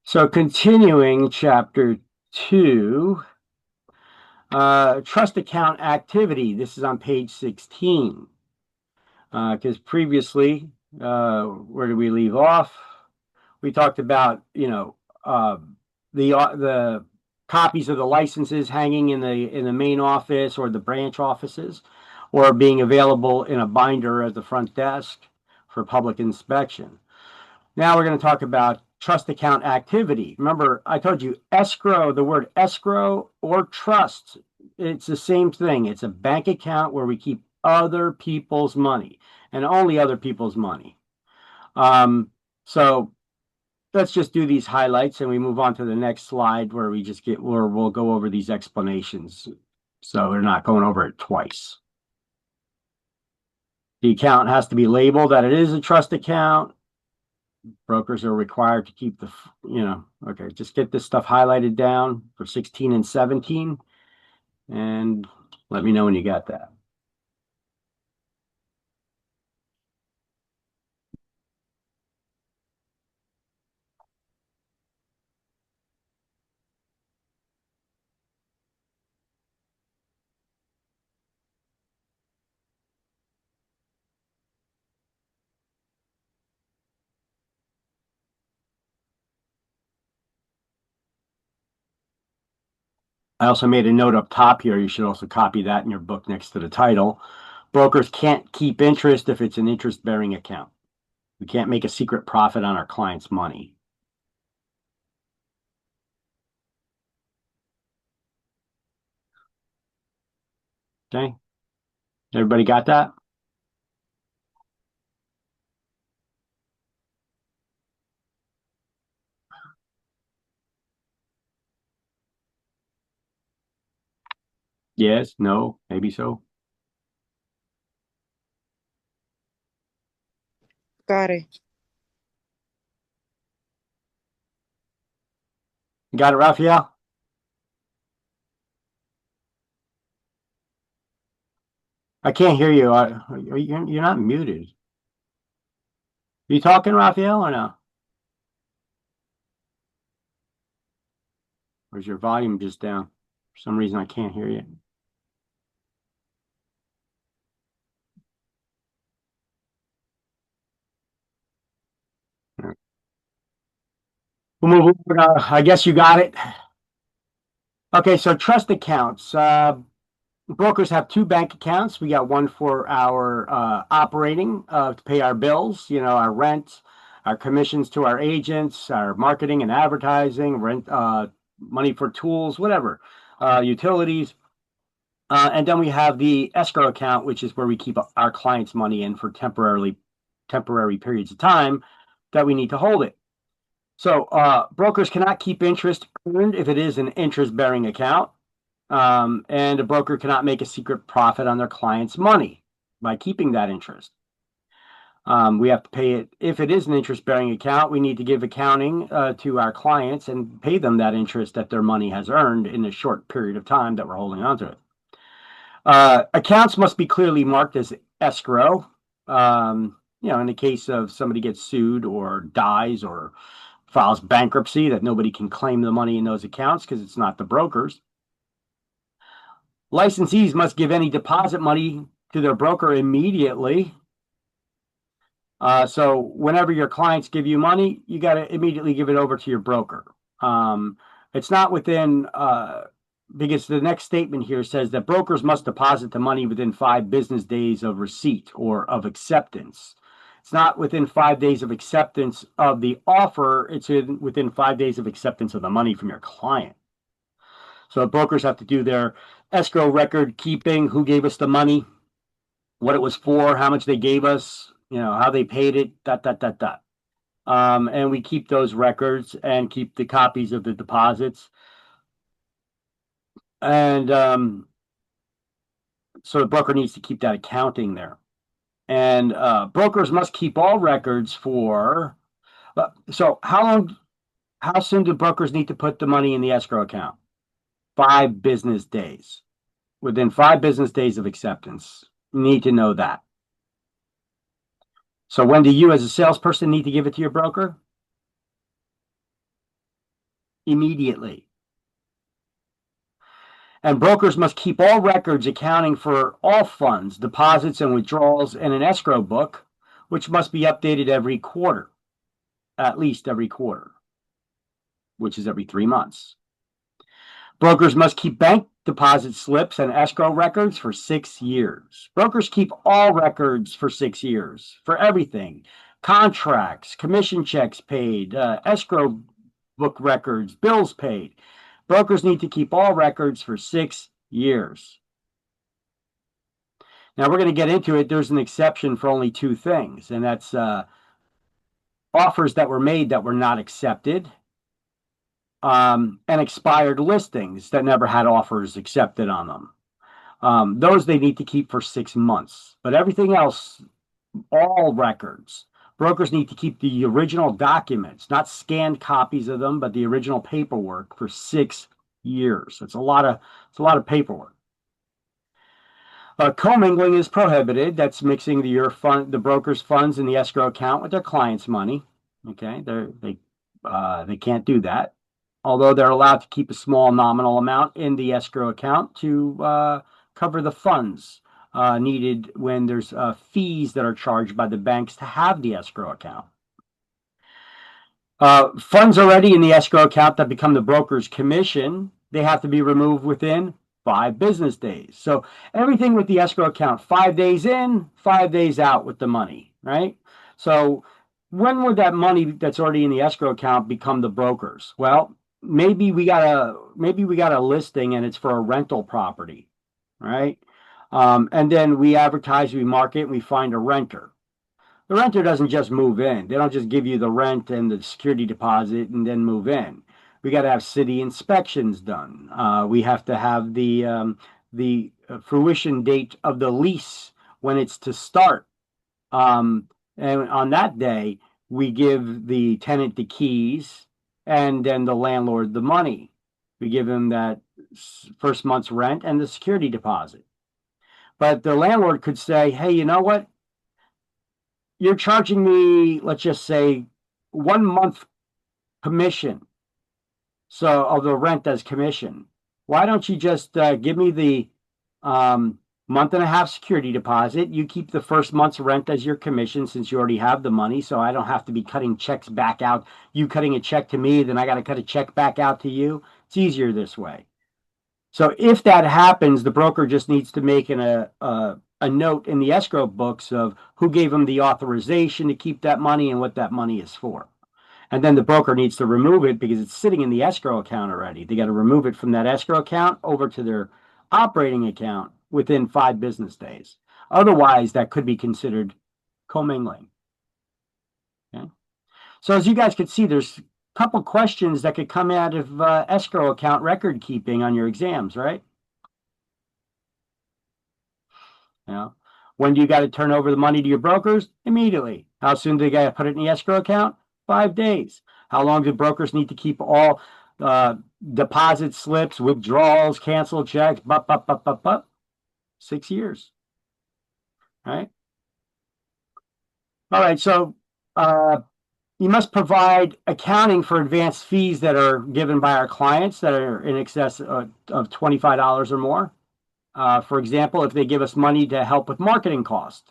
So continuing chapter 2, trust account activity. This is on page 16. Because previously, where did we leave off? We talked about, the copies of the licenses hanging in the main office or the branch offices, or being available in a binder at the front desk for public inspection. Now we're going to talk about trust account activity. Remember, I told you escrow, the word escrow or trust, it's the same thing. It's a bank account where we keep other people's money and only other people's money. So let's just do these highlights and we move on to the next slide where we'll go over these explanations. So we're not going over it twice. The account has to be labeled that it is a trust account. Brokers are required to keep okay, just get this stuff highlighted down for 16 and 17 and let me know when you got that. I also made a note up top here. You should also copy that in your book next to the title. Brokers can't keep interest if it's an interest-bearing account. We can't make a secret profit on our clients' money. Okay? Everybody got that? Yes, no, maybe so. Got it. You got it, Raphael? I can't hear you. You're not muted. Are you talking, Raphael, or no? Or is your volume just down? For some reason, I can't hear you. We'll move on. I guess you got it. Okay, so trust accounts. Brokers have two bank accounts. We got one for our operating to pay our bills, our rent, our commissions to our agents, our marketing and advertising, rent, money for tools, whatever, utilities. And then we have the escrow account, which is where we keep our clients' money in for temporary periods of time that we need to hold it. So brokers cannot keep interest earned if it is an interest-bearing account. And a broker cannot make a secret profit on their client's money by keeping that interest. We have to pay it. If it is an interest-bearing account, we need to give accounting to our clients and pay them that interest that their money has earned in a short period of time that we're holding on to it. Accounts must be clearly marked as escrow. In the case of somebody gets sued or dies or files bankruptcy, that nobody can claim the money in those accounts because it's not the broker's. Licensees must give any deposit money to their broker immediately. So whenever your clients give you money, you got to immediately give it over to your broker. It's not because the next statement here says that brokers must deposit the money within 5 business days of receipt or of acceptance. It's not within 5 days of acceptance of the offer. It's within 5 days of acceptance of the money from your client. So brokers have to do their escrow record keeping, who gave us the money, what it was for, how much they gave us, how they paid it, dot, dot, dot, dot. And we keep those records and keep the copies of the deposits. And so the broker needs to keep that accounting there. And brokers must keep all records for. So how soon do brokers need to put the money in the escrow account? 5 business days. Within 5 business days of acceptance. You need to know that. So when do you as a salesperson need to give it to your broker? immediately. And brokers must keep all records accounting for all funds, deposits, and withdrawals in an escrow book, which must be updated every quarter, at least every quarter, which is every 3 months. Brokers must keep bank deposit slips and escrow records for 6 years. Brokers keep all records for 6 years for everything: contracts, commission checks paid, escrow book records, bills paid. Brokers need to keep all records for 6 years. Now we're going to get into it. There's an exception for only two things, and that's offers that were made that were not accepted, and expired listings that never had offers accepted on them. Those they need to keep for 6 months. But everything else, all records, brokers need to keep the original documents, not scanned copies of them, but the original paperwork for 6 years. It's a lot of paperwork. Commingling is prohibited. That's mixing the broker's funds in the escrow account with their client's money. Okay, they can't do that. Although they're allowed to keep a small nominal amount in the escrow account to cover the funds needed when there's fees that are charged by the banks to have the escrow account. Funds already in the escrow account that become the broker's commission, they have to be removed within 5 business days. So everything with the escrow account, 5 days in, 5 days out with the money, right? So when would that money that's already in the escrow account become the broker's? Well, maybe we got a listing and it's for a rental property, right? And then we advertise, we market, and we find a renter. The renter doesn't just move in. They don't just give you the rent and the security deposit and then move in. We got to have city inspections done. We have to have the fruition date of the lease when it's to start. And on that day, we give the tenant the keys and then the landlord the money. We give him that first month's rent and the security deposit. But the landlord could say, hey, you know what? You're charging me, let's just say, 1 month commission. So of the rent as commission. Why don't you just give me the month and a half security deposit? You keep the first month's rent as your commission since you already have the money, so I don't have to be cutting checks back out. You cutting a check to me, then I got to cut a check back out to you. It's easier this way. So if that happens, the broker just needs to make a note in the escrow books of who gave him the authorization to keep that money and what that money is for. And then the broker needs to remove it because it's sitting in the escrow account already. They got to remove it from that escrow account over to their operating account within 5 business days. Otherwise, that could be considered commingling. Okay? So as you guys can see, there's a couple questions that could come out of escrow account record keeping on your exams, right? You know, when do you got to turn over the money to your brokers? Immediately. How soon do they got to put it in the escrow account? 5 days. How long do brokers need to keep all deposit slips, withdrawals, canceled checks? 6 years. All right. All right. So you must provide accounting for advanced fees that are given by our clients that are in excess of $25 or more. For example, if they give us money to help with marketing costs.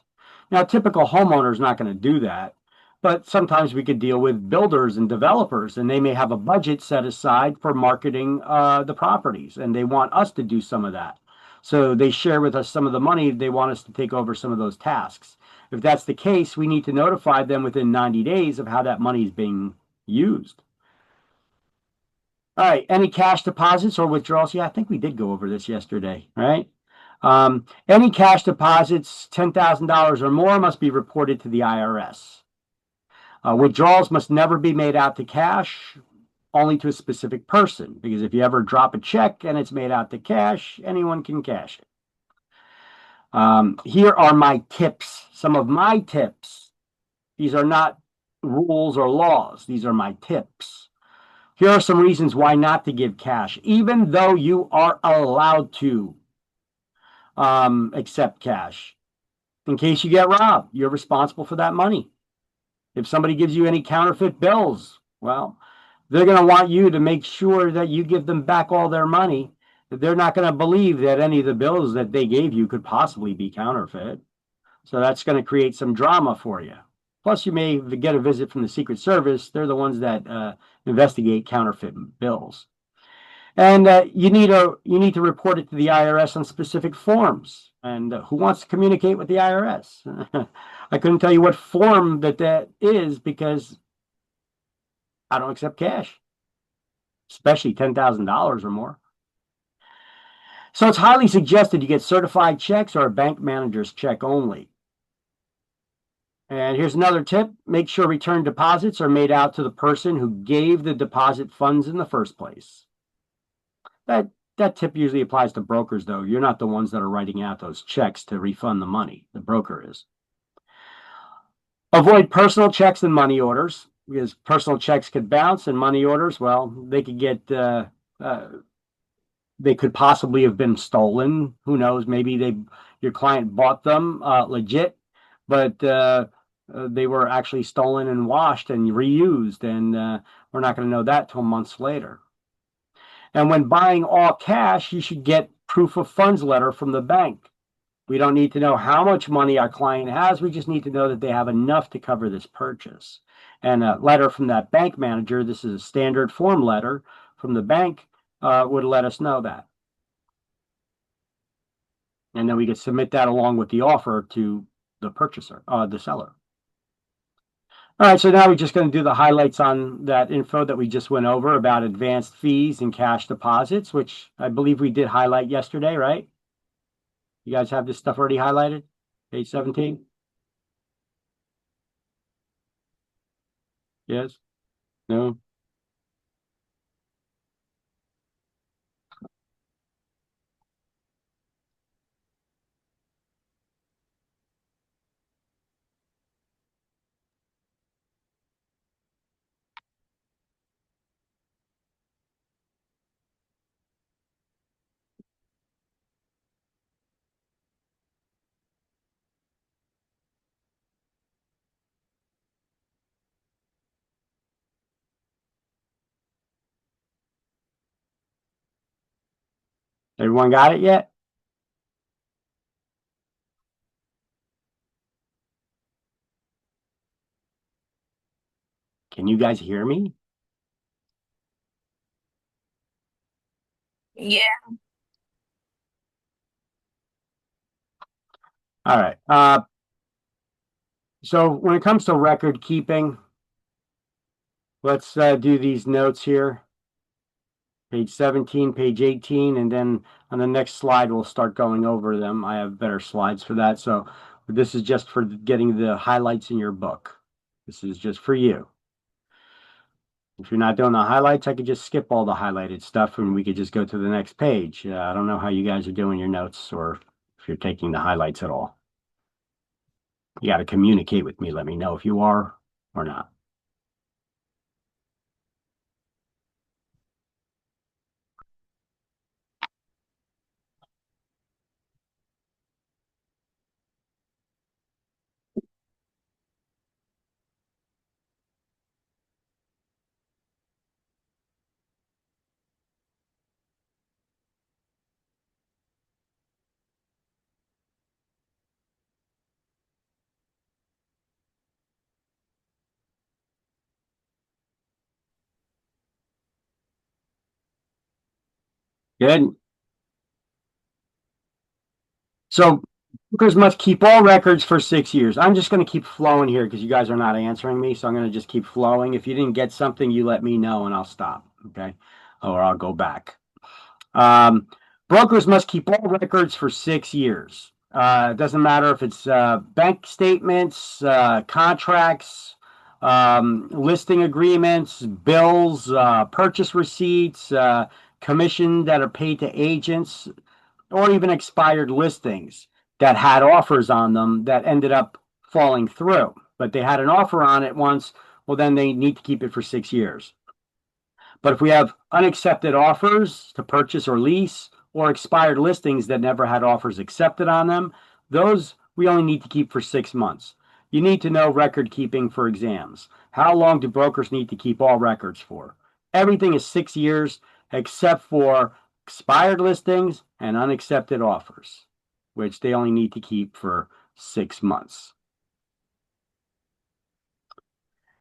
Now, a typical homeowner is not going to do that, but sometimes we could deal with builders and developers, and they may have a budget set aside for marketing the properties, and they want us to do some of that. So they share with us some of the money. They want us to take over some of those tasks. If that's the case, we need to notify them within 90 days of how that money is being used. All right, any cash deposits or withdrawals? Yeah, I think we did go over this yesterday, right? Any cash deposits, $10,000 or more, must be reported to the IRS. Withdrawals must never be made out to cash, only to a specific person, because if you ever drop a check and it's made out to cash, anyone can cash it. Here are my tips, some of my tips. These are not rules or laws. These are my tips. Here are some reasons why not to give cash, even though you are allowed to accept cash. In case you get robbed, you're responsible for that money. If somebody gives you any counterfeit bills, well, they're going to want you to make sure that you give them back all their money. They're not going to believe that any of the bills that they gave you could possibly be counterfeit. So that's going to create some drama for you. Plus, you may get a visit from the Secret Service. They're the ones that investigate counterfeit bills. And you need to report it to the IRS on specific forms. And who wants to communicate with the IRS? I couldn't tell you what form that is because I don't accept cash, especially $10,000 or more. So it's highly suggested you get certified checks or a bank manager's check only. And here's another tip. Make sure return deposits are made out to the person who gave the deposit funds in the first place. That tip usually applies to brokers, though. You're not the ones that are writing out those checks to refund the money. The broker is. Avoid personal checks and money orders because personal checks could bounce and money orders, well, they could get they could possibly have been stolen. Who knows? Maybe your client bought them legit, but they were actually stolen and washed and reused, and we're not going to know that till months later. And when buying all cash, you should get proof of funds letter from the bank. We don't need to know how much money our client has. We just need to know that they have enough to cover this purchase. And a letter from that bank manager, this is a standard form letter from the bank, would let us know that. And then we could submit that along with the offer to the purchaser, the seller. All right, so now we're just going to do the highlights on that info that we just went over about advanced fees and cash deposits, which I believe we did highlight yesterday, right? You guys have this stuff already highlighted? Page 17? Yes? No? Everyone got it yet? Can you guys hear me? Yeah. All right. So when it comes to record keeping, let's do these notes here. Page 17, page 18, and then on the next slide, we'll start going over them. I have better slides for that. So this is just for getting the highlights in your book. This is just for you. If you're not doing the highlights, I could just skip all the highlighted stuff and we could just go to the next page. I don't know how you guys are doing your notes or if you're taking the highlights at all. You got to communicate with me. Let me know if you are or not. Good. So brokers must keep all records for 6 years. I'm just going to keep flowing here because you guys are not answering me. So I'm going to just keep flowing. If you didn't get something, you let me know and I'll stop. Okay. Or I'll go back. Brokers must keep all records for 6 years. It doesn't matter if it's bank statements, contracts, listing agreements, bills, purchase receipts, commission that are paid to agents, or even expired listings that had offers on them that ended up falling through. But they had an offer on it once, well, then they need to keep it for 6 years. But if we have unaccepted offers to purchase or lease or expired listings that never had offers accepted on them, those we only need to keep for 6 months. You need to know record keeping for exams. How long do brokers need to keep all records for? Everything is 6 years except for expired listings and unaccepted offers, which they only need to keep for 6 months.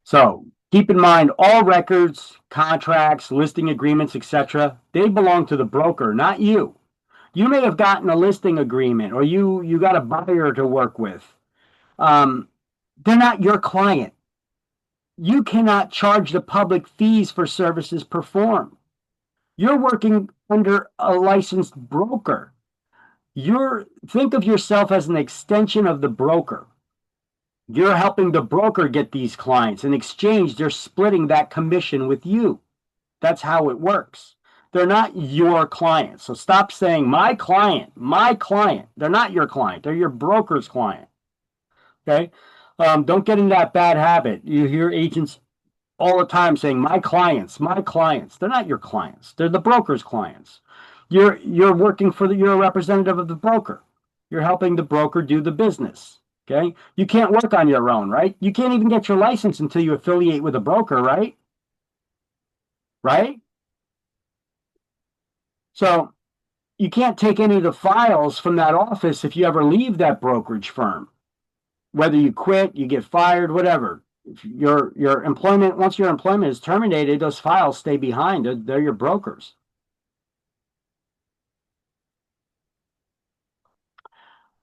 So keep in mind all records, contracts, listing agreements, etc., they belong to the broker, not you. You may have gotten a listing agreement or you got a buyer to work with. Um, they're not your client. You cannot charge the public fees for services performed. You're working under a licensed broker. Think of yourself as an extension of the broker. You're helping the broker get these clients. In exchange, they're splitting that commission with you. That's how it works. They're not your client. So stop saying my client, my client. They're not your client. They're your broker's client. Okay. Don't get in that bad habit. You hear agents all the time saying my clients, my clients. They're not your clients. They're the broker's clients. You're working for you're a representative of the broker. You're helping the broker do the business. Okay. You can't work on your own, right? You can't even get your license until you affiliate with a broker, right? Right? So you can't take any of the files from that office if you ever leave that brokerage firm. Whether you quit, you get fired, whatever. If your employment, once your employment is terminated, those files stay behind. They're your brokers.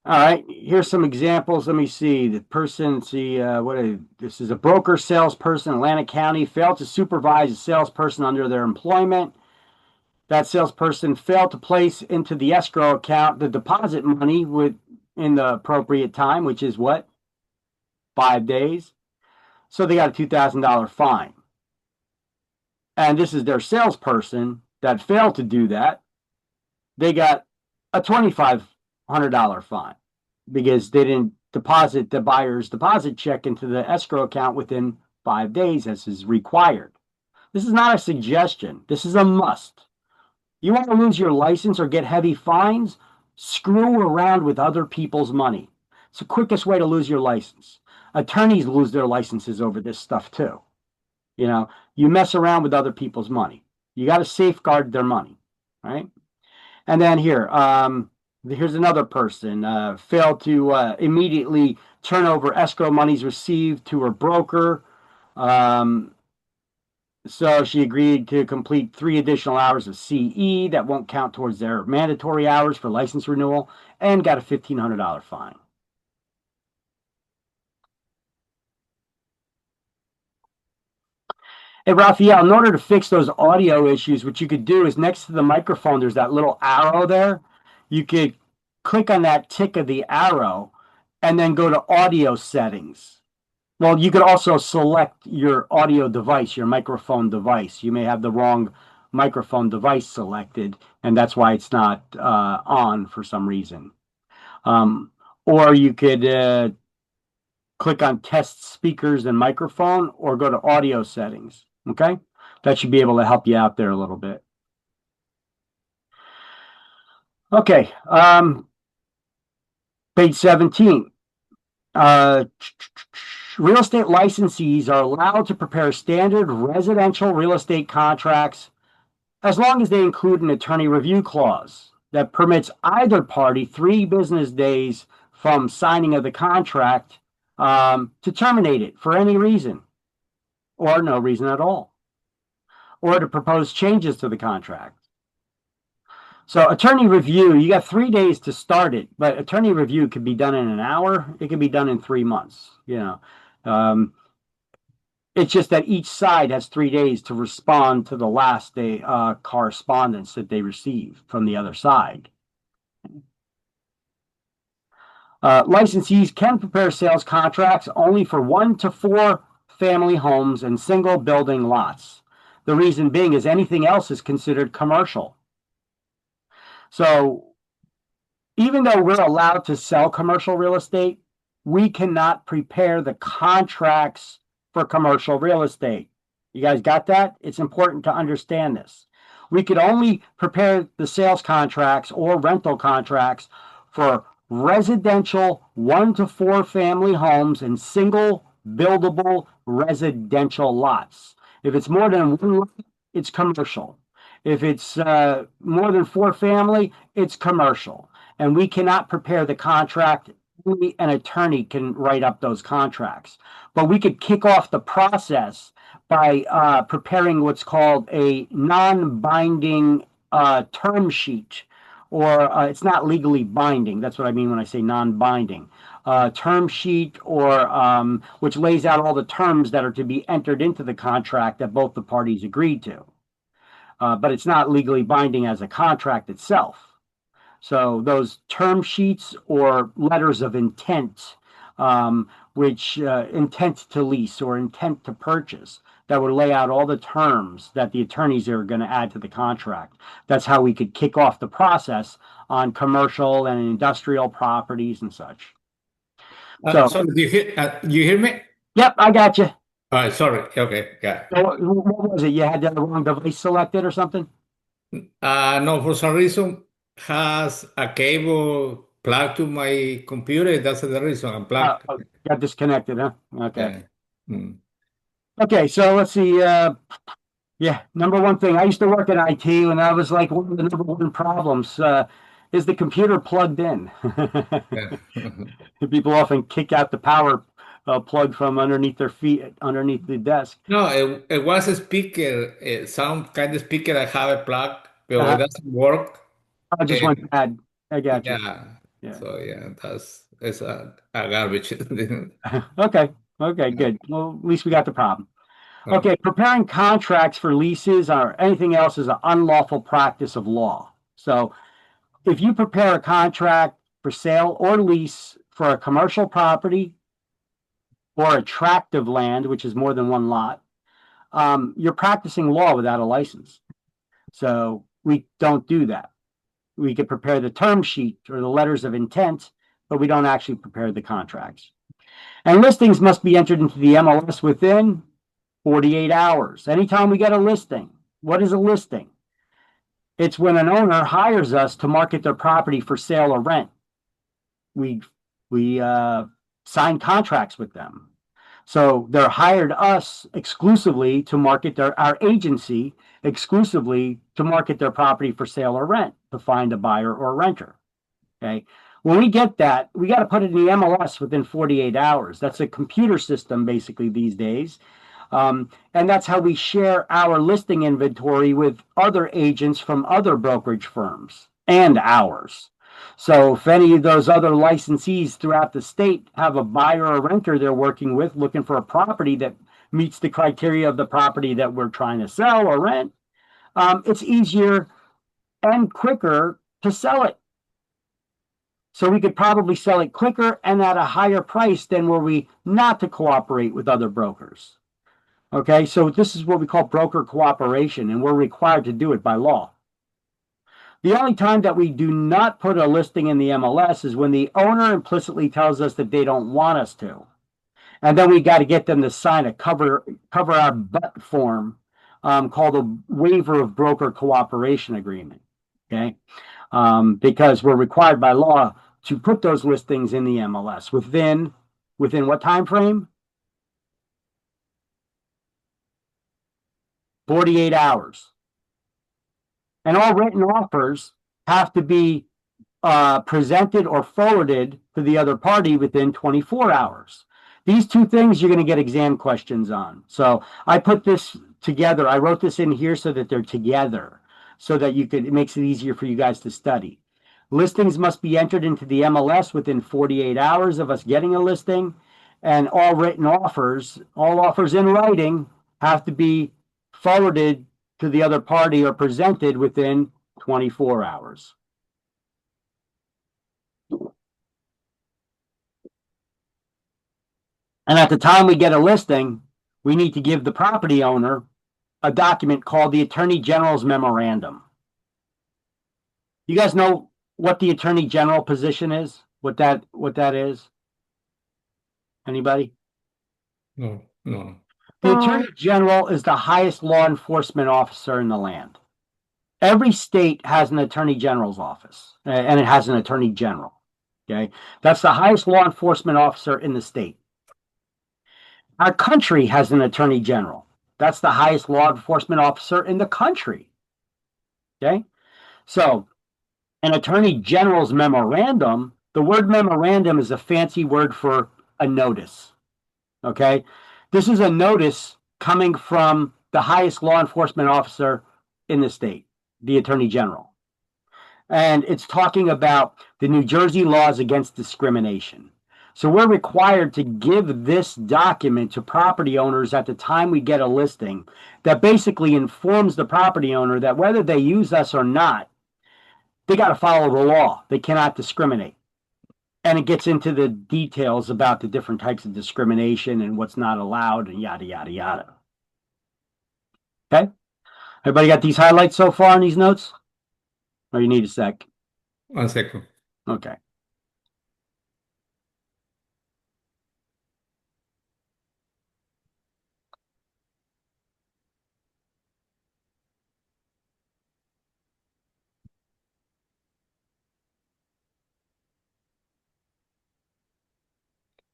All right, here's some examples. Let me see. The person, this is a broker salesperson, Atlantic County, failed to supervise a salesperson under their employment. That salesperson failed to place into the escrow account the deposit money in the appropriate time, which is what? 5 days. So they got a $2,000 fine. And this is their salesperson that failed to do that. They got a $2,500 fine because they didn't deposit the buyer's deposit check into the escrow account within 5 days, as is required. This is not a suggestion. This is a must. You want to lose your license or get heavy fines? Screw around with other people's money. It's the quickest way to lose your license. Attorneys lose their licenses over this stuff too. You mess around with other people's money. You got to safeguard their money, right? And then here's another person failed to immediately turn over escrow monies received to her broker. So she agreed to complete 3 additional hours of CE that won't count towards their mandatory hours for license renewal and got a $1,500 fine. Hey, Raphael, in order to fix those audio issues, what you could do is next to the microphone, there's that little arrow there. You could click on that tick of the arrow and then go to audio settings. Well, you could also select your audio device, your microphone device. You may have the wrong microphone device selected, and that's why it's not on for some reason. Or you could click on test speakers and microphone or go to audio settings. Okay, that should be able to help you out there a little bit. Okay, page 17. Real estate licensees are allowed to prepare standard residential real estate contracts as long as they include an attorney review clause that permits either party 3 business days from signing of the contract to terminate it for any reason or no reason at all, or to propose changes to the contract. So attorney review, you got 3 days to start it, but attorney review could be done in an hour. It can be done in 3 months. It's just that each side has 3 days to respond to the last day correspondence that they receive from the other side. Licensees can prepare sales contracts only for 1 to 4 family homes and single building lots. The reason being is anything else is considered commercial. So even though we're allowed to sell commercial real estate, we cannot prepare the contracts for commercial real estate. You guys got that? It's important to understand this. We could only prepare the sales contracts or rental contracts for residential 1 to 4 family homes and single buildable residential lots. If it's more than one lot, it's commercial. If it's more than four family, it's commercial. And we cannot prepare the contract. Only an attorney can write up those contracts. But we could kick off the process by preparing what's called a non-binding term sheet, or it's not legally binding. That's what I mean when I say non-binding. Term sheet, or which lays out all the terms that are to be entered into the contract that both the parties agreed to. But it's not legally binding as a contract itself. So those term sheets or letters of intent, which intent to lease or intent to purchase, that would lay out all the terms that the attorneys are going to add to the contract. That's how we could kick off the process on commercial and industrial properties and such. So, Sorry, you hear me? yep, I got you. Sorry. Okay, got So what was it? You had the wrong device selected or something? it. No, for some reason has a cable plugged to my computer. That's the reason I'm plugged. Oh, got disconnected, huh? Okay. Yeah. Mm. Okay, so let's see. Yeah, number one thing. I used to work in IT, and that was like one of the number one problems. Is the computer plugged in? Yeah. People often kick out the power plug from underneath their feet, underneath the desk. No, it was a speaker, some kind of speaker I have a plug, but it Uh, doesn't work. I just went And bad. I got you. yeah, Yeah. so yeah, it's a garbage. Okay. Okay, good. Well, at least we got the problem. Oh, Okay, preparing contracts for leases or anything else is an unlawful practice of law. So if you prepare a contract for sale or lease for a commercial property or a tract of land, which is more than one lot, you're practicing law without a license. So we don't do that. We could prepare the term sheet or the letters of intent, but we don't actually prepare the contracts. And listings must be entered into the MLS within 48 hours. Anytime we get a listing, what is a listing? It's when an owner hires us to market their property for sale or rent. We sign contracts with them. So they're hired us exclusively to market our agency exclusively to market their property for sale or rent, to find a buyer or renter. Okay. When we get that, we got to put it in the MLS within 48 hours. That's a computer system basically these days. And that's how we share our listing inventory with other agents from other brokerage firms and ours. So if any of those other licensees throughout the state have a buyer or renter they're working with looking for a property that meets the criteria of the property that we're trying to sell or rent, it's easier and quicker to sell it. So we could probably sell it quicker and at a higher price than were we not to cooperate with other brokers. Okay, so this is what we call broker cooperation, and we're required to do it by law. The only time that we do not put a listing in the MLS is when the owner implicitly tells us that they don't want us to. And then we got to get them to sign a cover our butt form called a waiver of broker cooperation agreement. Okay, because we're required by law to put those listings in the MLS within what time frame? 48 hours. And all written offers have to be presented or forwarded to the other party within 24 hours. These two things you're going to get exam questions on. So I put this together. I wrote this in here so that they're together, so that it makes it easier for you guys to study. Listings must be entered into the MLS within 48 hours of us getting a listing, and all offers in writing, have to be forwarded to the other party or presented within 24 hours. And at the time we get a listing, we need to give the property owner a document called the Attorney General's Memorandum. You guys know what the Attorney General position is? What that is? Anybody? no, no. The Attorney General is the highest law enforcement officer in the land. Every state has an Attorney General's office, and it has an Attorney General. Okay, that's the highest law enforcement officer in the state. Our country has an Attorney General. That's the highest law enforcement officer in the country. Okay. So an attorney general's memorandum, the word memorandum is a fancy word for a notice. Okay. This is a notice coming from the highest law enforcement officer in the state, the attorney general. And it's talking about the New Jersey laws against discrimination. So we're required to give this document to property owners at the time we get a listing that basically informs the property owner that whether they use us or not, they got to follow the law. They cannot discriminate. And it gets into the details about the different types of discrimination and what's not allowed and yada, yada, yada. Okay? Everybody got these highlights so far in these notes? Or you need a sec? 1 second. Okay.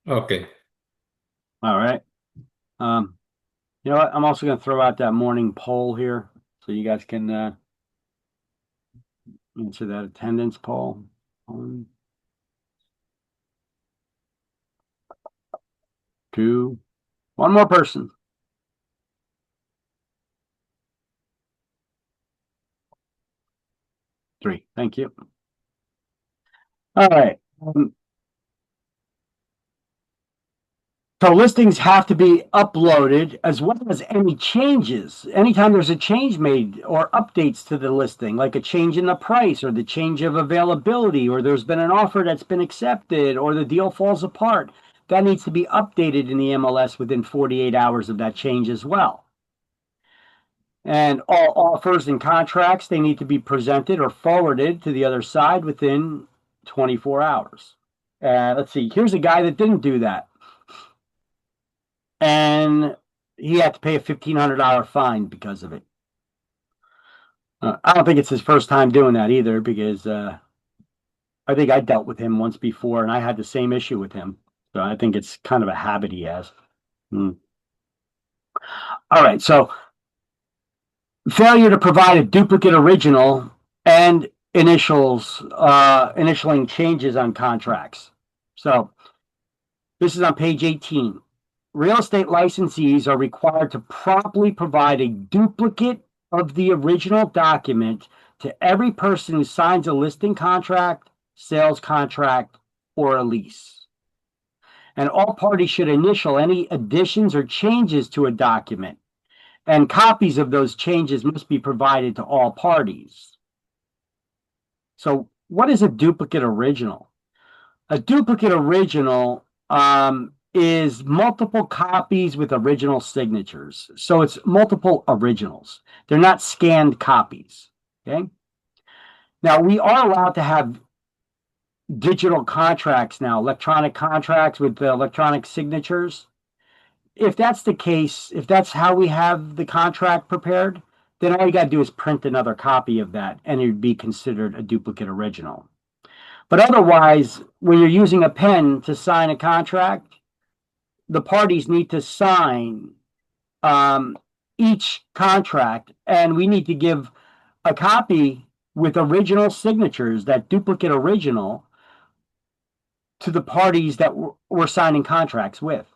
Okay. All right. You know what? I'm also going to throw out that morning poll here so you guys can answer that attendance poll. 1, 2, one more person. 3. Thank you. All right. So listings have to be uploaded as well as any changes. Anytime there's a change made or updates to the listing, like a change in the price or the change of availability, or there's been an offer that's been accepted or the deal falls apart, that needs to be updated in the MLS within 48 hours of that change as well. And all offers and contracts, they need to be presented or forwarded to the other side within 24 hours. Let's see, here's a guy that didn't do that. And he had to pay a $1,500 fine because of it. I don't think it's his first time doing that either, because I think I dealt with him once before and I had the same issue with him. So I think it's kind of a habit he has. All right, so failure to provide a duplicate original and initialing changes on contracts. So this is on page 18. Real estate licensees are required to promptly provide a duplicate of the original document to every person who signs a listing contract, sales contract, or a lease. And all parties should initial any additions or changes to a document, and copies of those changes must be provided to all parties. So what is a duplicate original? A duplicate original is multiple copies with original signatures. So it's multiple originals. They're not scanned copies. Okay. Now we are allowed to have digital contracts now, electronic contracts with electronic signatures. If that's the case, if that's how we have the contract prepared, then all you got to do is print another copy of that and it would be considered a duplicate original. But otherwise, when you're using a pen to sign a contract, the parties need to sign each contract, and we need to give a copy with original signatures, that duplicate original, to the parties that we're signing contracts with.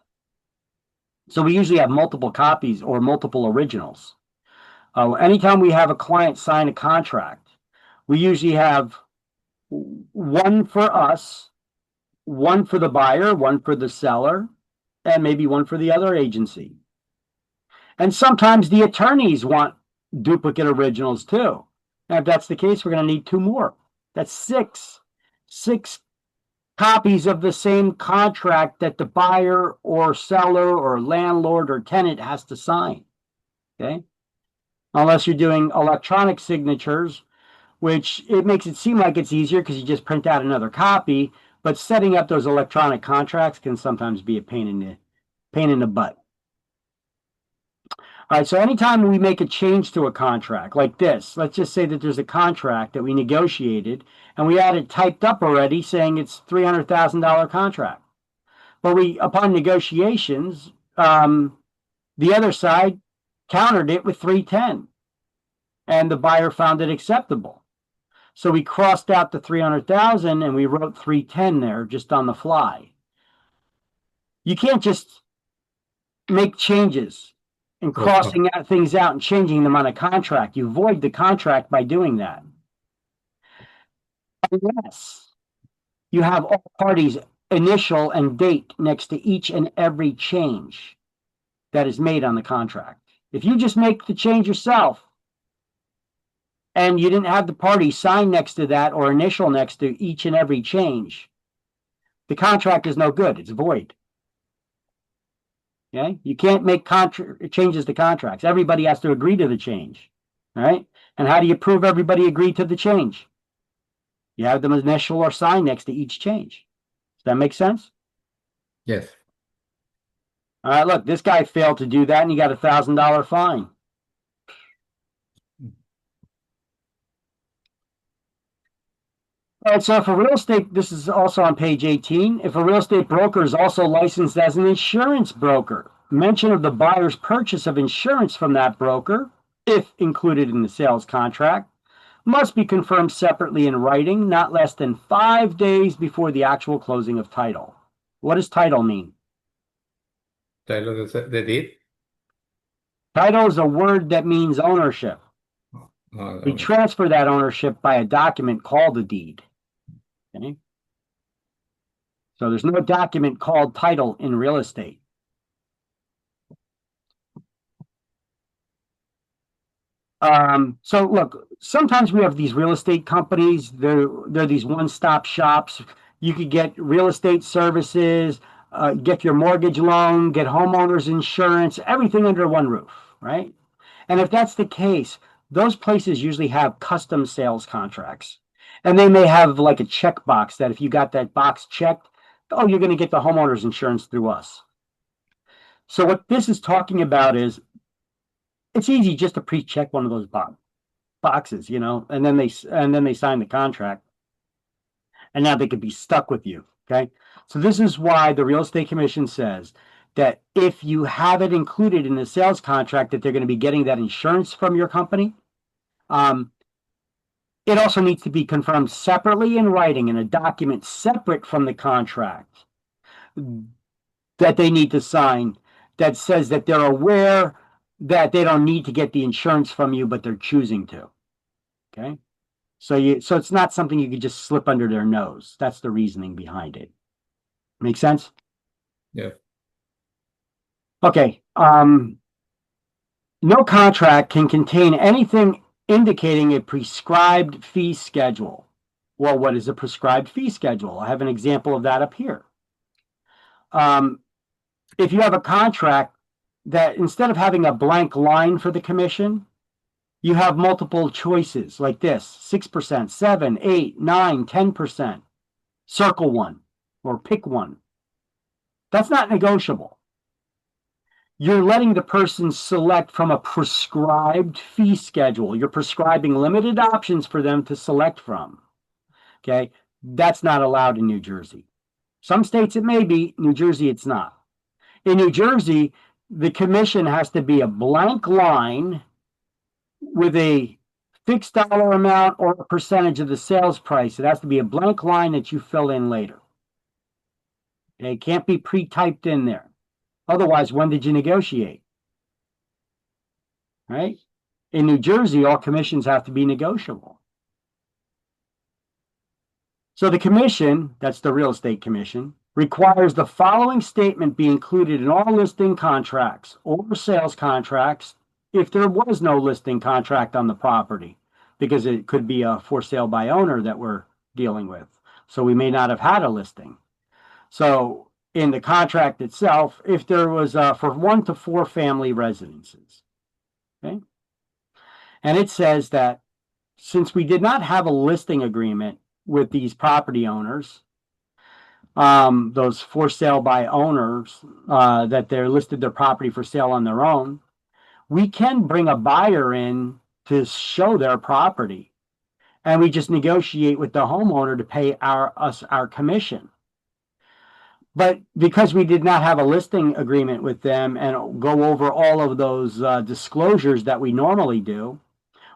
So we usually have multiple copies or multiple originals. Anytime we have a client sign a contract, we usually have one for us, one for the buyer, one for the seller, and maybe one for the other agency. And sometimes the attorneys want duplicate originals too. And if that's the case, we're going to need 2 more. That's 6 copies of the same contract that the buyer or seller or landlord or tenant has to sign. Okay. Unless you're doing electronic signatures, which it makes it seem like it's easier because you just print out another copy, but setting up those electronic contracts can sometimes be a pain in the butt. All right, so anytime we make a change to a contract like this, let's just say that there's a contract that we negotiated and we had it typed up already saying it's $300,000 contract. But upon negotiations, the other side countered it with 310, and the buyer found it acceptable. So we crossed out the 300,000 and we wrote 310 there just on the fly. You can't just make changes and crossing out things out and changing them on a contract. You void the contract by doing that. Unless you have all parties' initial and date next to each and every change that is made on the contract. If you just make the change yourself and you didn't have the party sign next to that or initial next to each and every change, the contract is no good. It's void. Okay? You can't make changes to contracts. Everybody has to agree to the change. All right? And how do you prove everybody agreed to the change? You have them initial or sign next to each change. Does that make sense? Yes. All right, look, this guy failed to do that and he got $1,000 fine. All right, so for real estate, this is also on page 18. If a real estate broker is also licensed as an insurance broker, mention of the buyer's purchase of insurance from that broker, if included in the sales contract, must be confirmed separately in writing, not less than 5 days before the actual closing of title. What does title mean? Title the deed? Title is a word that means ownership. We transfer that ownership by a document called a deed. Okay? So there's no document called title in real estate. So look, sometimes we have these real estate companies. They're these one-stop shops. You could get real estate services, get your mortgage loan, get homeowners insurance, everything under one roof, right? And if that's the case, those places usually have custom sales contracts. And they may have like a checkbox that if you got that box checked, oh, you're going to get the homeowners insurance through us. So what this is talking about is it's easy just to pre-check one of those boxes, and then they sign the contract, and now they could be stuck with you. Okay, so this is why the Real Estate Commission says that if you have it included in the sales contract that they're going to be getting that insurance from your company, it also needs to be confirmed separately in writing in a document separate from the contract that they need to sign that says that they're aware that they don't need to get the insurance from you, but they're choosing to. Okay. So it's not something you could just slip under their nose. That's the reasoning behind it. Make sense? Yeah. Okay. No contract can contain anything indicating a prescribed fee schedule. Well, what is a prescribed fee schedule? I have an example of that up here. If you have a contract that instead of having a blank line for the commission, you have multiple choices like this: 6%, 7, 8, 9, 10%. Circle one or pick one. That's not negotiable. You're letting the person select from a prescribed fee schedule. You're prescribing limited options for them to select from. Okay, that's not allowed in New Jersey. Some states it may be, New Jersey it's not. In New Jersey, the commission has to be a blank line with a fixed dollar amount or a percentage of the sales price. It has to be a blank line that you fill in later. It can't be pre-typed in there. Otherwise, when did you negotiate? Right? In New Jersey, all commissions have to be negotiable. So the commission, that's the real estate commission, requires the following statement be included in all listing contracts or sales contracts if there was no listing contract on the property, because it could be a for sale by owner that we're dealing with. So we may not have had a listing. So in the contract itself, if there was for 1 to 4 family residences, okay? And it says that since we did not have a listing agreement with these property owners, those for sale by owners, that they're listed their property for sale on their own, we can bring a buyer in to show their property, and we just negotiate with the homeowner to pay us our commission. But because we did not have a listing agreement with them and go over all of those disclosures that we normally do,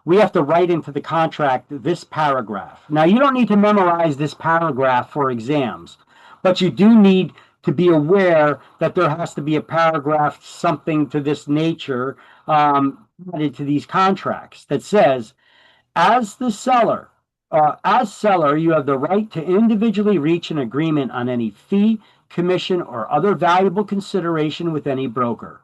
we have to write into the contract this paragraph. Now, you don't need to memorize this paragraph for exams, but you do need to be aware that there has to be a paragraph, something to this nature, added to these contracts that says, as the seller, as seller, you have the right to individually reach an agreement on any fee, commission, or other valuable consideration with any broker.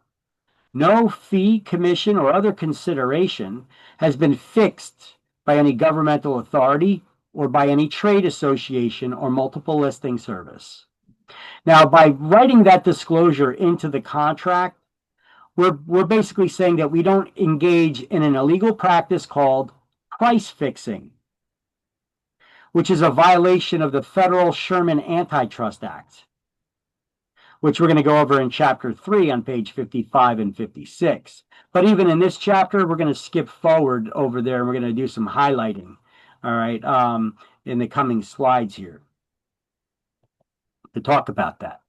No fee, commission, or other consideration has been fixed by any governmental authority or by any trade association or multiple listing service. Now, by writing that disclosure into the contract, we're basically saying that we don't engage in an illegal practice called price fixing, which is a violation of the federal Sherman Antitrust Act, which we're going to go over in chapter 3 on page 55 and 56. But even in this chapter, we're going to skip forward over there and we're going to do some highlighting, all right, in the coming slides here to talk about that.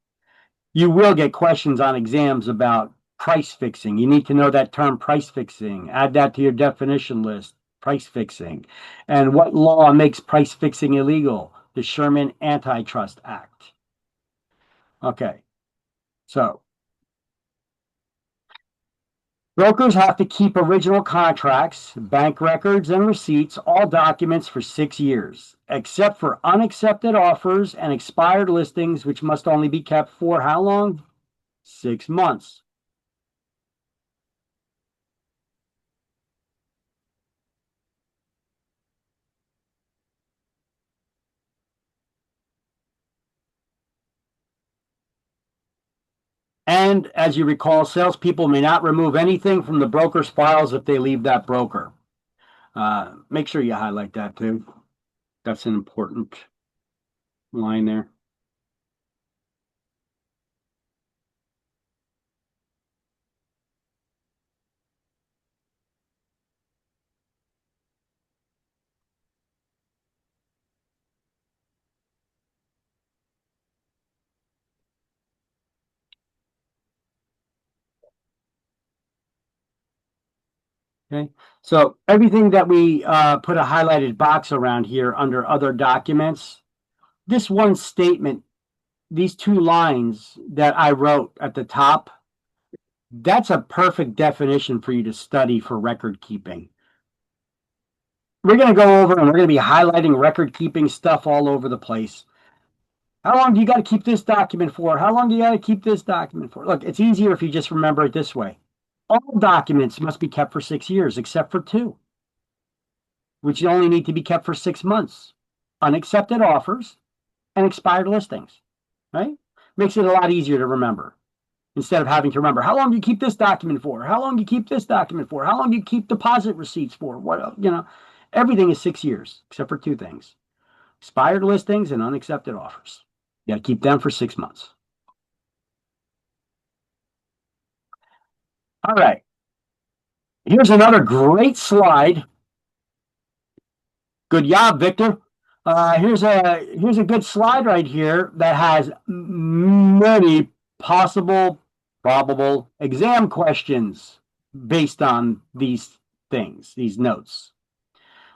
You will get questions on exams about price fixing. You need to know that term price fixing. Add that to your definition list, price fixing. And what law makes price fixing illegal? The Sherman Antitrust Act. Okay, so brokers have to keep original contracts, bank records, and receipts, all documents for 6 years, except for unaccepted offers and expired listings, which must only be kept for how long? 6 months. And as you recall, salespeople may not remove anything from the broker's files if they leave that broker. Make sure you highlight that too. That's an important line there. Okay, so everything that we put a highlighted box around here under other documents, this one statement, these 2 lines that I wrote at the top, that's a perfect definition for you to study for record keeping. We're going to go over and we're going to be highlighting record keeping stuff all over the place. How long do you got to keep this document for? How long do you got to keep this document for? Look, it's easier if you just remember it this way. All documents must be kept for 6 years, except for 2, which only need to be kept for 6 months. Unaccepted offers and expired listings, right? Makes it a lot easier to remember instead of having to remember how long do you keep this document for? How long do you keep this document for? How long do you keep deposit receipts for? What, everything is 6 years except for 2 things: expired listings and unaccepted offers. You got to keep them for 6 months. All right. Here's another great slide. Good job, Victor. Here's a good slide right here that has many possible, probable exam questions based on these things, these notes.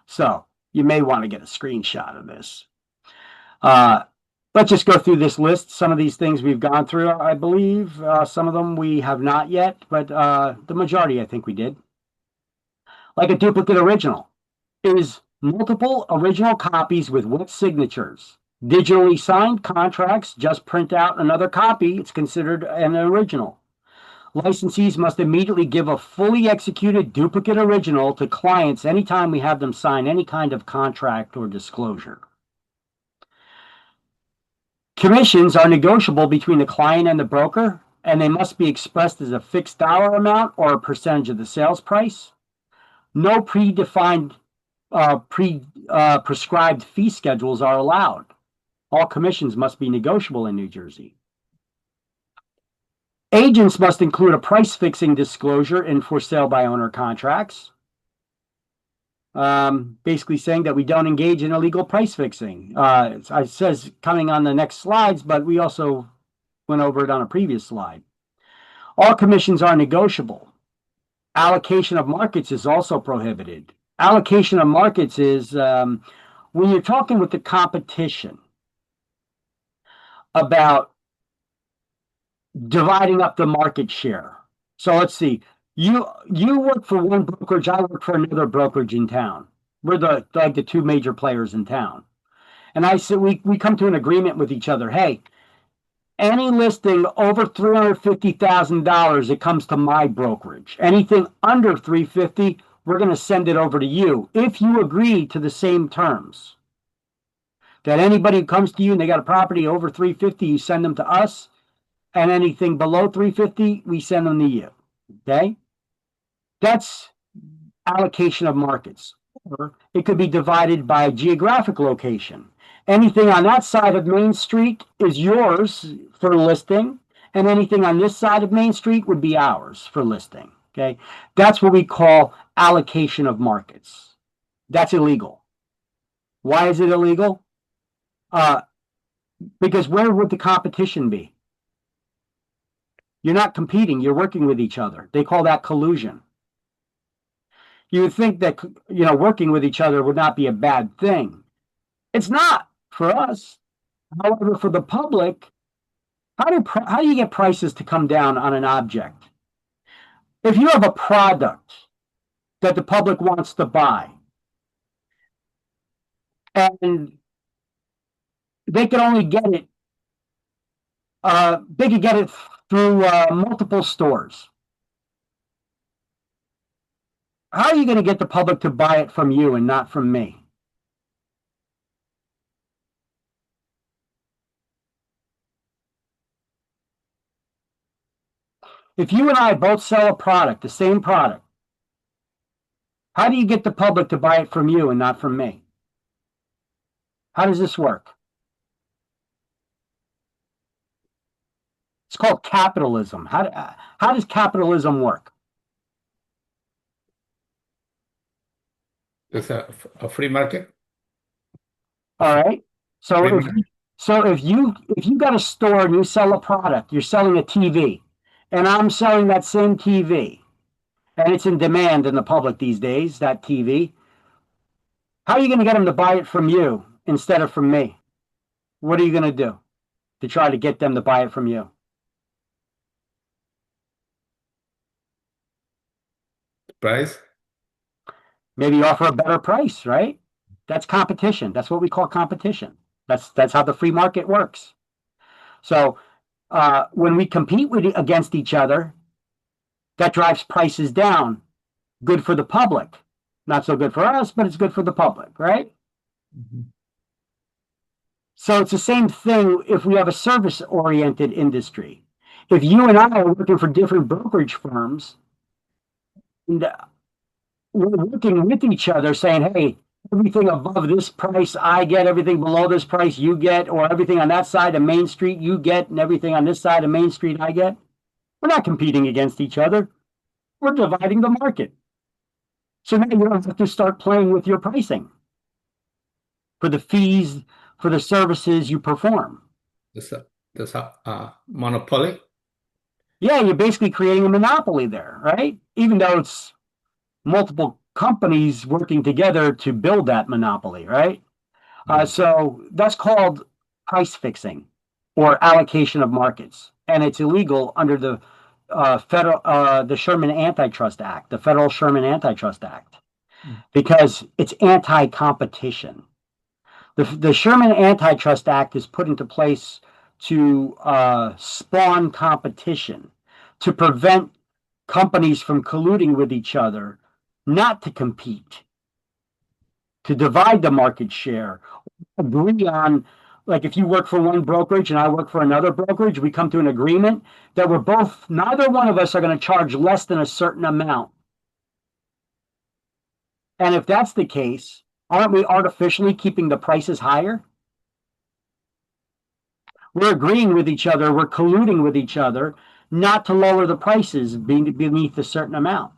So you may want to get a screenshot of this. Let's just go through this list. Some of these things we've gone through, I believe. Some of them we have not yet, but the majority I think we did. Like a duplicate original is multiple original copies with wet signatures. Digitally signed contracts just print out another copy. It's considered an original. Licensees must immediately give a fully executed duplicate original to clients anytime we have them sign any kind of contract or disclosure. Commissions are negotiable between the client and the broker, and they must be expressed as a fixed dollar amount or a percentage of the sales price. No predefined prescribed fee schedules are allowed. All commissions must be negotiable in New Jersey. Agents must include a price fixing disclosure in for sale by owner contracts. Basically saying that we don't engage in illegal price fixing. It says coming on the next slides, but we also went over it on a previous slide. All commissions are negotiable. Allocation of markets is also prohibited. Allocation of markets is when you're talking with the competition about dividing up the market share. So let's see. You work for one brokerage, I work for another brokerage in town. We're the two major players in town. And I said we come to an agreement with each other. Hey, any listing over $350,000, it comes to my brokerage. Anything under 350, we're going to send it over to you if you agree to the same terms. That anybody who comes to you and they got a property over 350, you send them to us, and anything below 350, we send them to you. Okay? That's allocation of markets. Or it could be divided by geographic location. Anything on that side of Main Street is yours for listing, and anything on this side of Main Street would be ours for listing. Okay, that's what we call allocation of markets. That's illegal. Why is it illegal? Because where would the competition be? You're not competing, you're working with each other. They call that collusion. You would think that working with each other would not be a bad thing. It's not for us. However, for the public, how do you get prices to come down on an object? If you have a product that the public wants to buy, and they can only get it, they could get it through multiple stores. How are you going to get the public to buy it from you and not from me? If you and I both sell a product, the same product, how do you get the public to buy it from you and not from me? How does this work? It's called capitalism. How does capitalism work? It's a free market. All right. So Free if market. if you got a store and you sell a product, you're selling a TV, and I'm selling that same TV, and it's in demand in the public these days, that TV. How are you going to get them to buy it from you instead of from me? What are you going to do to try to get them to buy it from you? Price. Maybe offer a better price, right? That's competition. That's what we call competition. That's how the free market works. So when we compete against each other, that drives prices down. Good for the public. Not so good for us, but it's good for the public, right? Mhm. So it's the same thing if we have a service-oriented industry. If you and I are working for different brokerage firms, and we're working with each other saying, hey, everything above this price I get, everything below this price you get, or everything on that side of Main Street you get, and everything on this side of Main Street I get. We're not competing against each other. We're dividing the market. So now you don't have to start playing with your pricing for the fees, for the services you perform. There's a monopoly. Yeah, you're basically creating a monopoly there, right? Even though it's multiple companies working together to build that monopoly, right? So that's called price fixing or allocation of markets, and it's illegal under the the Sherman Antitrust Act, the Federal Sherman Antitrust Act, because it's anti-competition. The Sherman Antitrust Act is put into place to spawn competition, to prevent companies from colluding with each other, not to compete, to divide the market share, agree on, like if you work for one brokerage and I work for another brokerage, we come to an agreement that neither one of us are going to charge less than a certain amount. And if that's the case, aren't we artificially keeping the prices higher? We're agreeing with each other, we're colluding with each other not to lower the prices beneath a certain amount.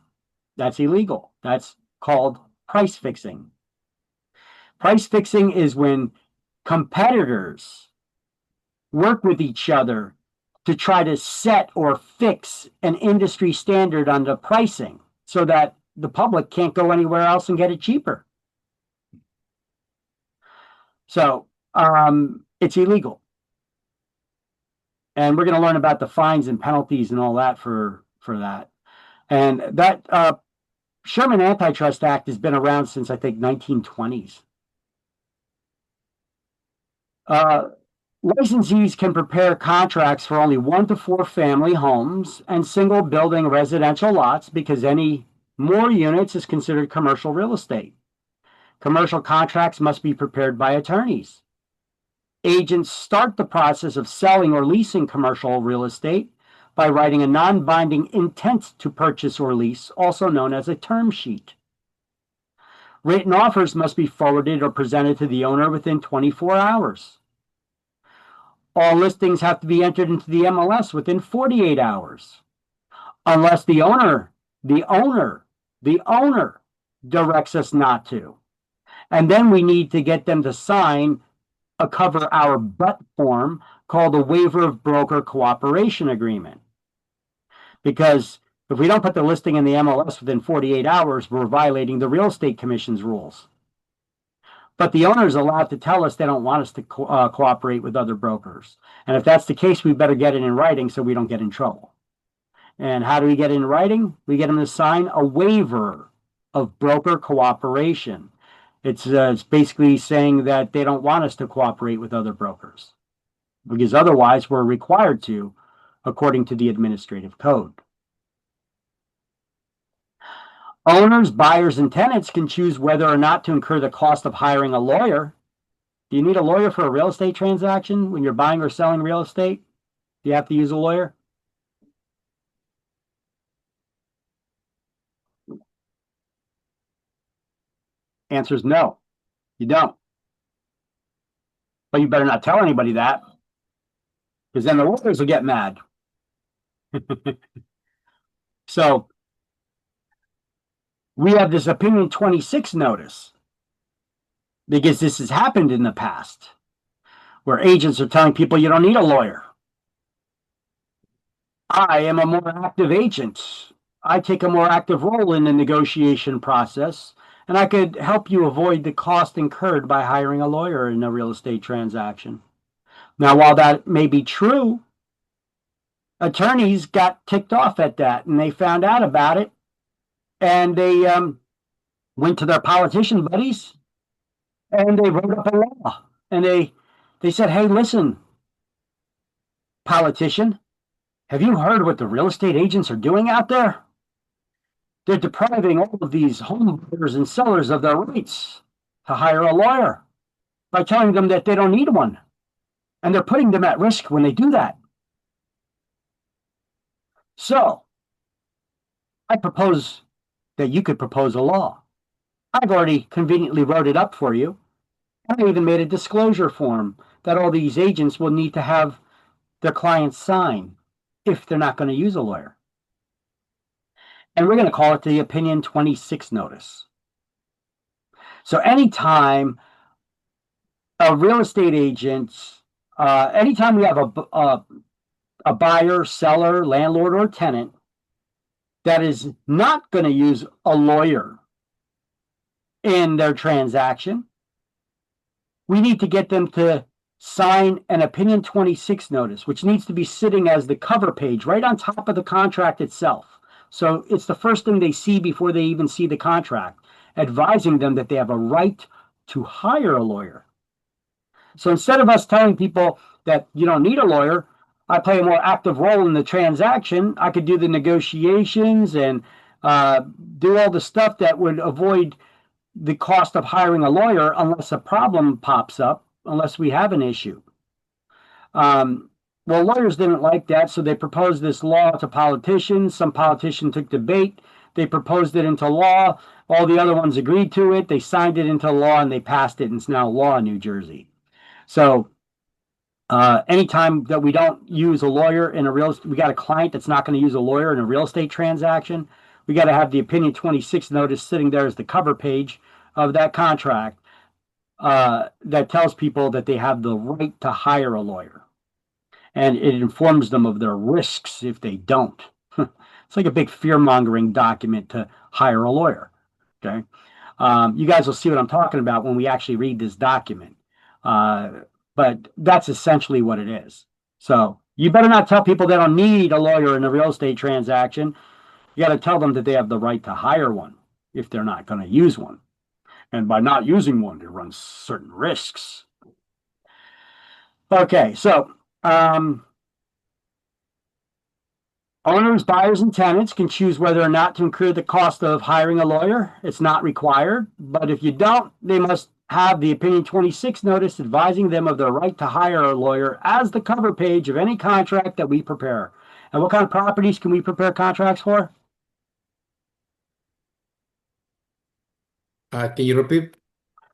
That's illegal. That's called price fixing. Price fixing is when competitors work with each other to try to set or fix an industry standard on the pricing so that the public can't go anywhere else and get it cheaper. So it's illegal. And we're going to learn about the fines and penalties and all that for that. And that Sherman Antitrust Act has been around since, I think, 1920s. Licensees can prepare contracts for only 1 to 4 family homes and single building residential lots because any more units is considered commercial real estate. Commercial contracts must be prepared by attorneys. Agents start the process of selling or leasing commercial real estate by writing a non-binding intent to purchase or lease, also known as a term sheet. Written offers must be forwarded or presented to the owner within 24 hours. All listings have to be entered into the MLS within 48 hours, unless the owner directs us not to. And then we need to get them to sign a cover our butt form called a waiver of broker cooperation agreement. Because if we don't put the listing in the MLS within 48 hours, we're violating the Real Estate Commission's rules. But the owner is allowed to tell us they don't want us to cooperate with other brokers. And if that's the case, we better get it in writing so we don't get in trouble. And how do we get it in writing? We get them to sign a waiver of broker cooperation. It's basically saying that they don't want us to cooperate with other brokers, because otherwise we're required to, according to the administrative code. Owners, buyers, and tenants can choose whether or not to incur the cost of hiring a lawyer. Do you need a lawyer for a real estate transaction when you're buying or selling real estate? Do you have to use a lawyer? Answer is no, you don't. But you better not tell anybody that, because then the lawyers will get mad. So we have this Opinion 26 notice because this has happened in the past where agents are telling people you don't need a lawyer. I am a more active agent. I take a more active role in the negotiation process, and I could help you avoid the cost incurred by hiring a lawyer in a real estate transaction. Now, while that may be true, attorneys got ticked off at that, and they found out about it, and they went to their politician buddies, and they wrote up a law, and they said, "Hey, listen, politician, have you heard what the real estate agents are doing out there? They're depriving all of these home buyers and sellers of their rights to hire a lawyer by telling them that they don't need one. And they're putting them at risk when they do that. So I propose that you could propose a law. I've already conveniently wrote it up for you. I even made a disclosure form that all these agents will need to have their clients sign if they're not going to use a lawyer. And we're going to call it the Opinion 26 notice. So anytime a real estate agent, anytime we have a buyer, seller, landlord, or tenant that is not going to use a lawyer in their transaction, we need to get them to sign an Opinion 26 notice, which needs to be sitting as the cover page right on top of the contract itself. So it's the first thing they see before they even see the contract, advising them that they have a right to hire a lawyer. So instead of us telling people that you don't need a lawyer, I play a more active role in the transaction. I could do the negotiations and do all the stuff that would avoid the cost of hiring a lawyer unless a problem pops up, unless we have an issue. Well, lawyers didn't like that, so they proposed this law to politicians. Some politician took the bait. They proposed it into law. All the other ones agreed to it. They signed it into law, and they passed it, and it's now law in New Jersey. So anytime that we don't use a lawyer in we got a client that's not going to use a lawyer in a real estate transaction, we got to have the Opinion 26 notice sitting there as the cover page of that contract that tells people that they have the right to hire a lawyer. and it informs them of their risks if they don't. It's like a big fear-mongering document to hire a lawyer. Okay. You guys will see what I'm talking about when we actually read this document. But that's essentially what it is. So you better not tell people they don't need a lawyer in a real estate transaction. You got to tell them that they have the right to hire one if they're not going to use one. And by not using one, they run certain risks. Okay, so owners, buyers, and tenants can choose whether or not to incur the cost of hiring a lawyer. It's not required, but if you don't, they must have the Opinion 26 notice advising them of their right to hire a lawyer as the cover page of any contract that we prepare. And what kind of properties can we prepare contracts for? Can you repeat?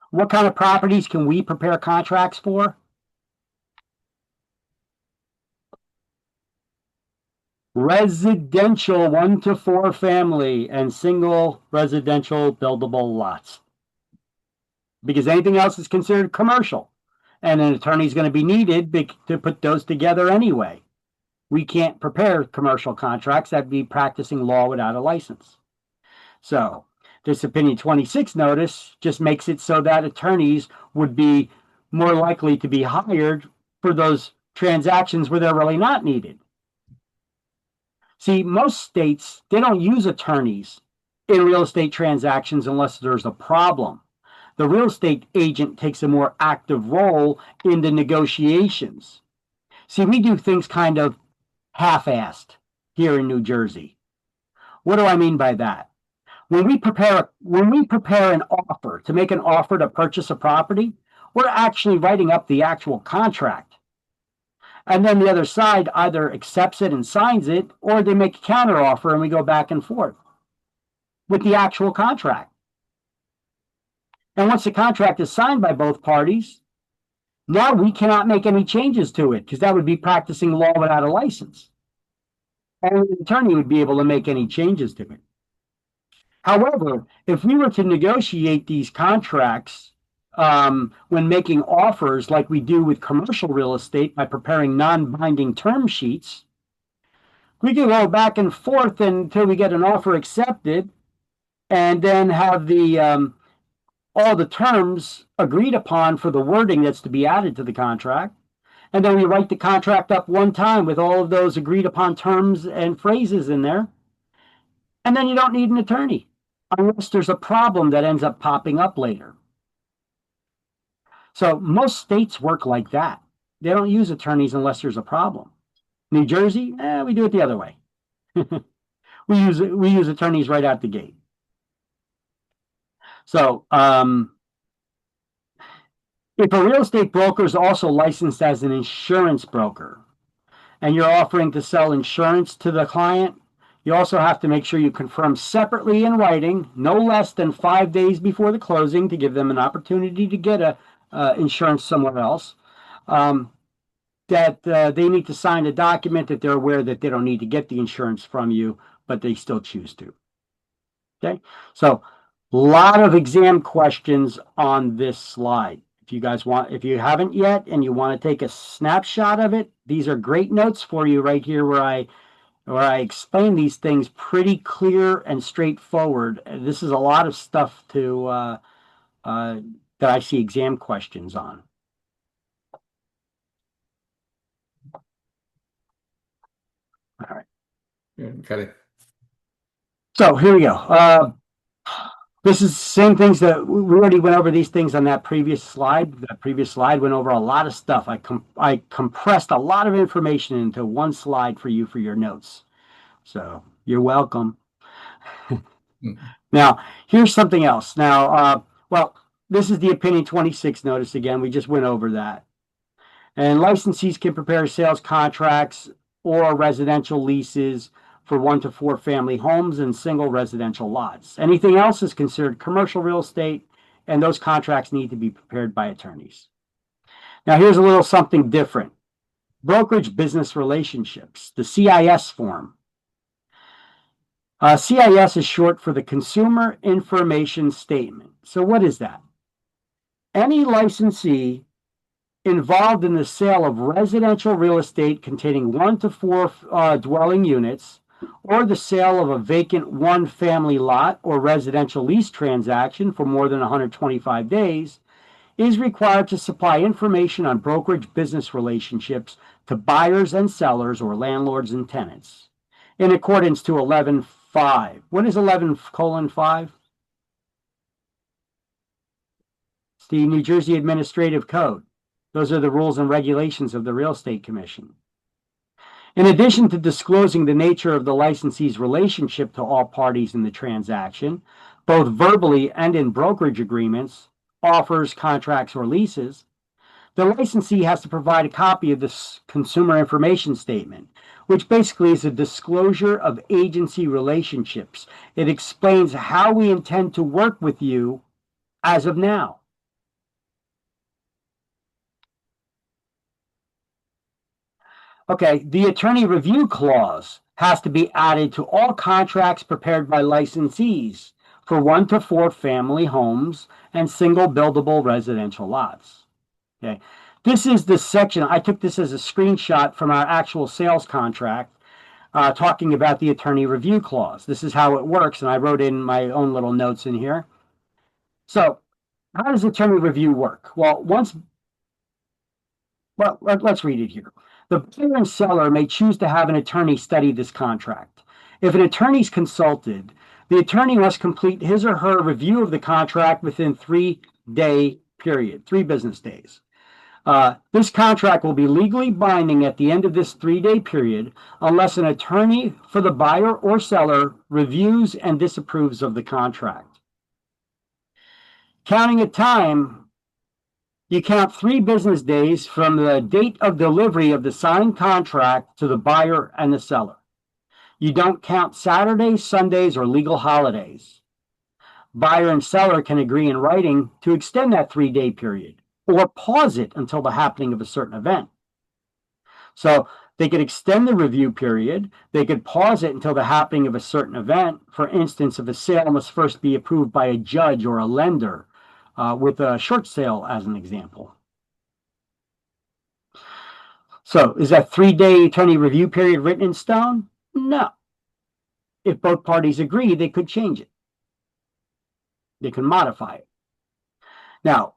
What kind of properties can we prepare contracts for? Residential 1 to 4 family and single residential buildable lots. Because anything else is considered commercial. And an attorney is going to be needed to put those together anyway. We can't prepare commercial contracts. That'd be practicing law without a license. So this Opinion 26 notice just makes it so that attorneys would be more likely to be hired for those transactions where they're really not needed. See, most states, they don't use attorneys in real estate transactions unless there's a problem. The real estate agent takes a more active role in the negotiations. See, we do things kind of half-assed here in New Jersey. What do I mean by that? When we prepare an offer to make an offer to purchase a property, we're actually writing up the actual contract. And then the other side either accepts it and signs it, or they make a counter offer and we go back and forth with the actual contract. And once the contract is signed by both parties, now we cannot make any changes to it because that would be practicing law without a license. Only the attorney would be able to make any changes to it. However, if we were to negotiate these contracts when making offers like we do with commercial real estate by preparing non-binding term sheets, we can go back and forth until we get an offer accepted and then have all the terms agreed upon for the wording that's to be added to the contract. And then we write the contract up one time with all of those agreed upon terms and phrases in there. And then you don't need an attorney unless there's a problem that ends up popping up later. So most states work like that. They don't use attorneys unless there's a problem. New Jersey, we do it the other way. we use attorneys right out the gate. So if a real estate broker is also licensed as an insurance broker and you're offering to sell insurance to the client, you also have to make sure you confirm separately in writing, no less than 5 days before the closing, to give them an opportunity to get insurance somewhere else, that they need to sign a document that they're aware that they don't need to get the insurance from you, but they still choose to. Okay, so a lot of exam questions on this slide. If you haven't yet and you want to take a snapshot of it, these are great notes for you right here where I explain these things pretty clear and straightforward. This is a lot of stuff that I see exam questions on. All right. Got it. So here we go. This is the same things that we already went over these things on that previous slide. That previous slide went over a lot of stuff. I compressed a lot of information into one slide for you for your notes. So you're welcome. Now, here's something else. Now, well, this is the Opinion 26 notice again. We just went over that. And licensees can prepare sales contracts or residential leases for 1 to 4 family homes and single residential lots. Anything else is considered commercial real estate, and those contracts need to be prepared by attorneys. Now, here's a little something different. Brokerage business relationships, the CIS form. CIS is short for the Consumer Information Statement. So what is that? Any licensee involved in the sale of residential real estate containing 1 to 4 dwelling units, or the sale of a vacant one-family lot or residential lease transaction for more than 125 days, is required to supply information on brokerage business relationships to buyers and sellers or landlords and tenants in accordance to 11.5. What is 11:5? It's the New Jersey Administrative Code. Those are the rules and regulations of the Real Estate Commission. In addition to disclosing the nature of the licensee's relationship to all parties in the transaction, both verbally and in brokerage agreements, offers, contracts, or leases, the licensee has to provide a copy of this consumer information statement, which basically is a disclosure of agency relationships. It explains how we intend to work with you as of now. Okay, the attorney review clause has to be added to all contracts prepared by licensees for 1 to 4 family homes and single buildable residential lots. Okay, this is the section. I took this as a screenshot from our actual sales contract talking about the attorney review clause. This is how it works, and I wrote in my own little notes in here. So, how does attorney review work? Well, let's read it here. The buyer and seller may choose to have an attorney study this contract. If an attorney is consulted, the attorney must complete his or her review of the contract within 3-day period, 3 business days. This contract will be legally binding at the end of this 3-day period unless an attorney for the buyer or seller reviews and disapproves of the contract. Counting a time, you count 3 business days from the date of delivery of the signed contract to the buyer and the seller. You don't count Saturdays, Sundays, or legal holidays. Buyer and seller can agree in writing to extend that 3-day period or pause it until the happening of a certain event. So they could extend the review period. They could pause it until the happening of a certain event. For instance, if a sale must first be approved by a judge or a lender, with a short sale as an example. So is that 3-day attorney review period written in stone? No. If both parties agree, they could change it. They can modify it. Now,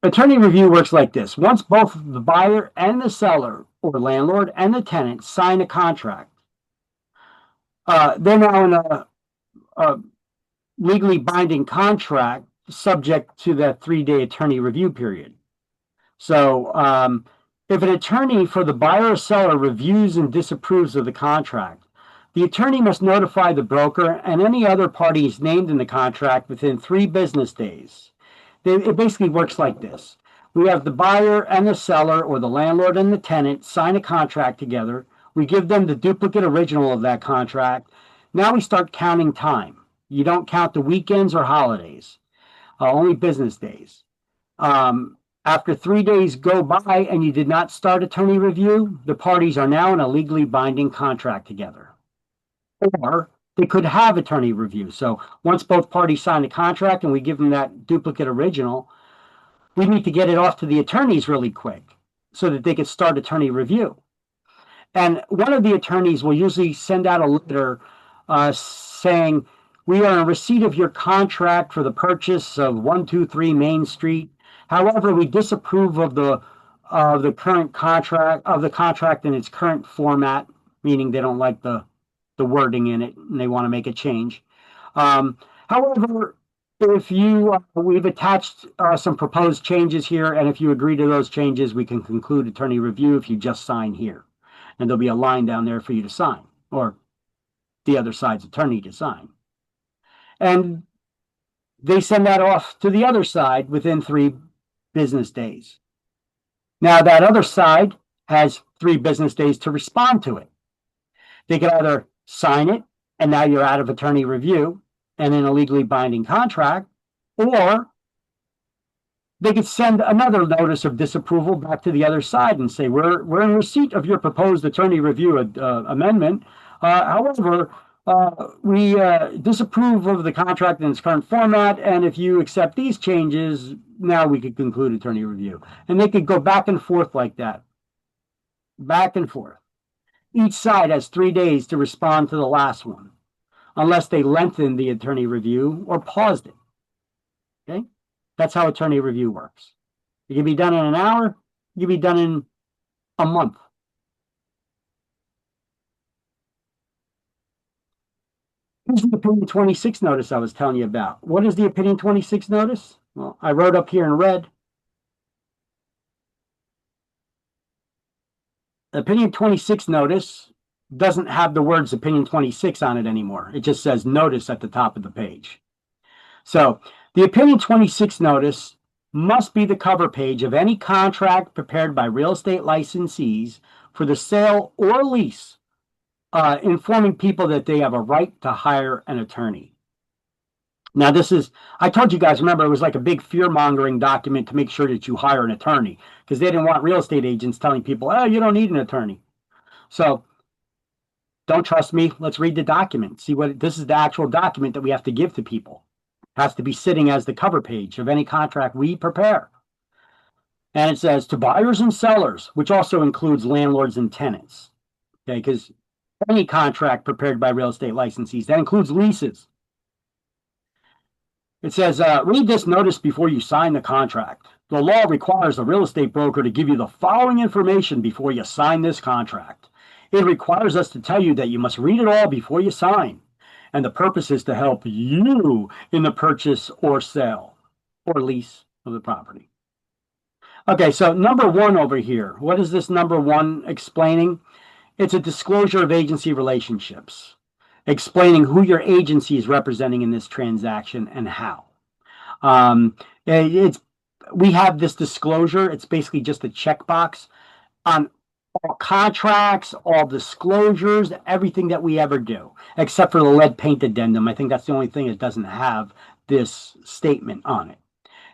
attorney review works like this. Once both the buyer and the seller, or the landlord and the tenant, sign a contract, they're now in a legally binding contract subject to that 3-day attorney review period. So if an attorney for the buyer or seller reviews and disapproves of the contract, the attorney must notify the broker and any other parties named in the contract within 3 business days. It basically works like this. We have the buyer and the seller, or the landlord and the tenant, sign a contract together. We give them the duplicate original of that contract. Now we start counting time. You don't count the weekends or holidays, only business days. After 3 days go by and you did not start attorney review, the parties are now in a legally binding contract together. Or they could have attorney review. So once both parties sign the contract and we give them that duplicate original, we need to get it off to the attorneys really quick so that they could start attorney review. And one of the attorneys will usually send out a letter saying, we are in receipt of your contract for the purchase of 123 Main Street. However, we disapprove of the current contract, of the contract in its current format, meaning they don't like the wording in it and they want to make a change. However, if we've attached some proposed changes here, and if you agree to those changes, we can conclude attorney review if you just sign here. And there'll be a line down there for you to sign, or the other side's attorney to sign. And they send that off to the other side within 3 business days. Now that other side has 3 business days to respond to it. They can either sign it, and now you're out of attorney review and in a legally binding contract, or they could send another notice of disapproval back to the other side and say, we're in receipt of your proposed attorney review amendment. However, we disapprove of the contract in its current format, and if you accept these changes, now we could conclude attorney review. And they could go back and forth like that. Back and forth. Each side has 3 days to respond to the last one, unless they lengthen the attorney review or paused it. Okay? That's how attorney review works. It can be done in an hour, it can be done in a month. Here's the opinion 26 notice I was telling you about. What is the opinion 26 notice? Well, I wrote up here in red. Opinion 26 notice doesn't have the words opinion 26 on it anymore. It just says notice at the top of the page. So the opinion 26 notice must be the cover page of any contract prepared by real estate licensees for the sale or lease, informing people that they have a right to hire an attorney. Now, this is, I told you guys, remember, it was like a big fear-mongering document to make sure that you hire an attorney, because they didn't want real estate agents telling people, oh, you don't need an attorney. So don't trust me. Let's read the document. See what this is, the actual document that we have to give to people. It has to be sitting as the cover page of any contract we prepare. And it says to buyers and sellers, which also includes landlords and tenants. Okay, because any contract prepared by real estate licensees, that includes leases. It says, read this notice before you sign the contract. The law requires the real estate broker to give you the following information before you sign this contract. It requires us to tell you that you must read it all before you sign. And the purpose is to help you in the purchase or sale or lease of the property. Okay, so number one over here. What is this number one explaining? It's a disclosure of agency relationships, explaining who your agency is representing in this transaction and how. We have this disclosure. It's basically just a checkbox on all contracts, all disclosures, everything that we ever do, except for the lead paint addendum. I think that's the only thing that doesn't have this statement on it.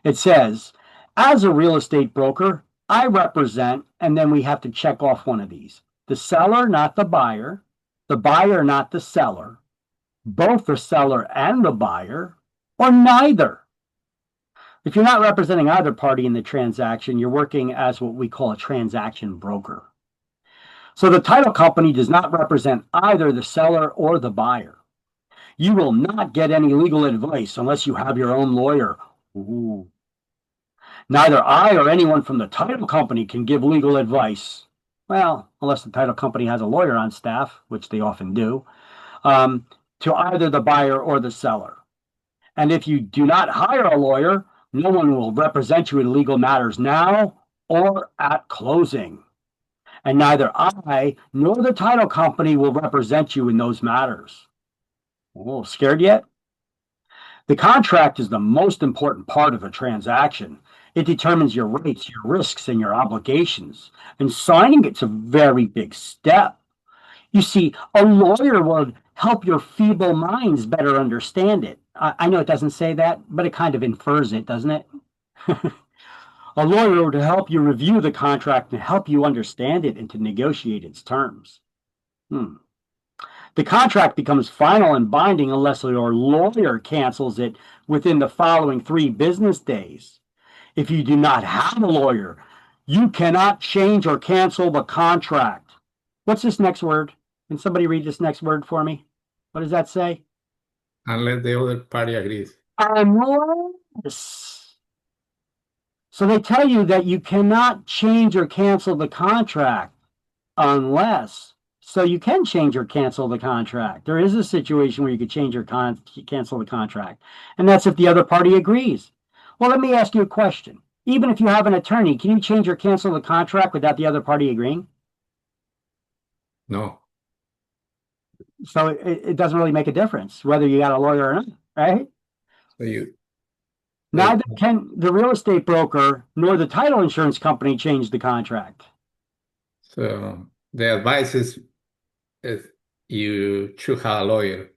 It says, as a real estate broker, I represent, and then we have to check off one of these. The seller, not the buyer, not the seller, both the seller and the buyer, or neither. If you're not representing either party in the transaction, you're working as what we call a transaction broker. So the title company does not represent either the seller or the buyer. You will not get any legal advice unless you have your own lawyer. Ooh. Neither I or anyone from the title company can give legal advice. Well, unless the title company has a lawyer on staff, which they often do, to either the buyer or the seller. And if you do not hire a lawyer, no one will represent you in legal matters now or at closing. And neither I nor the title company will represent you in those matters. Oh, scared yet? The contract is the most important part of a transaction. It determines your rights, your risks, and your obligations. And signing it's a very big step. You see, a lawyer will help your feeble minds better understand it. I know it doesn't say that, but it kind of infers it, doesn't it? A lawyer to help you review the contract and help you understand it and to negotiate its terms. The contract becomes final and binding unless your lawyer cancels it within the following 3 business days. If you do not have a lawyer, you cannot change or cancel the contract. What's this next word? Can somebody read this next word for me? What does that say? Unless the other party agrees. Unless. So they tell you that you cannot change or cancel the contract unless. So you can change or cancel the contract. There is a situation where you could change or cancel the contract. And that's if the other party agrees. Well, let me ask you a question. Even if you have an attorney, can you change or cancel the contract without the other party agreeing? No. So it doesn't really make a difference whether you got a lawyer or not, right? So Neither can the real estate broker nor the title insurance company change the contract. So the advice is you should have a lawyer.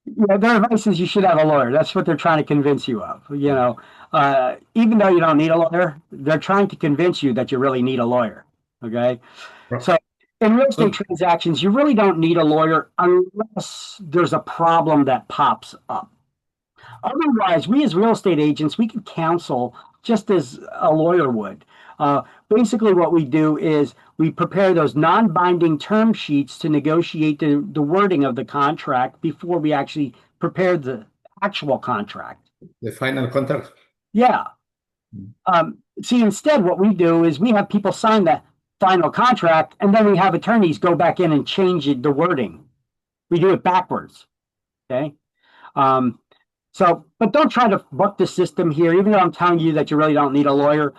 Yeah, their advice is you should have a lawyer. That's what they're trying to convince you of. You know, even though you don't need a lawyer, they're trying to convince you that you really need a lawyer. Okay, Right. so in real estate transactions, you really don't need a lawyer unless there's a problem that pops up. Otherwise, we as real estate agents, we can counsel just as a lawyer would. Basically, what we do is we prepare those non-binding term sheets to negotiate the wording of the contract before we actually prepare the actual contract. The final contract. Yeah. See, instead, what we do is we have people sign the final contract, and then we have attorneys go back in and change the wording. We do it backwards. Okay. But don't try to buck the system here, even though I'm telling you that you really don't need a lawyer.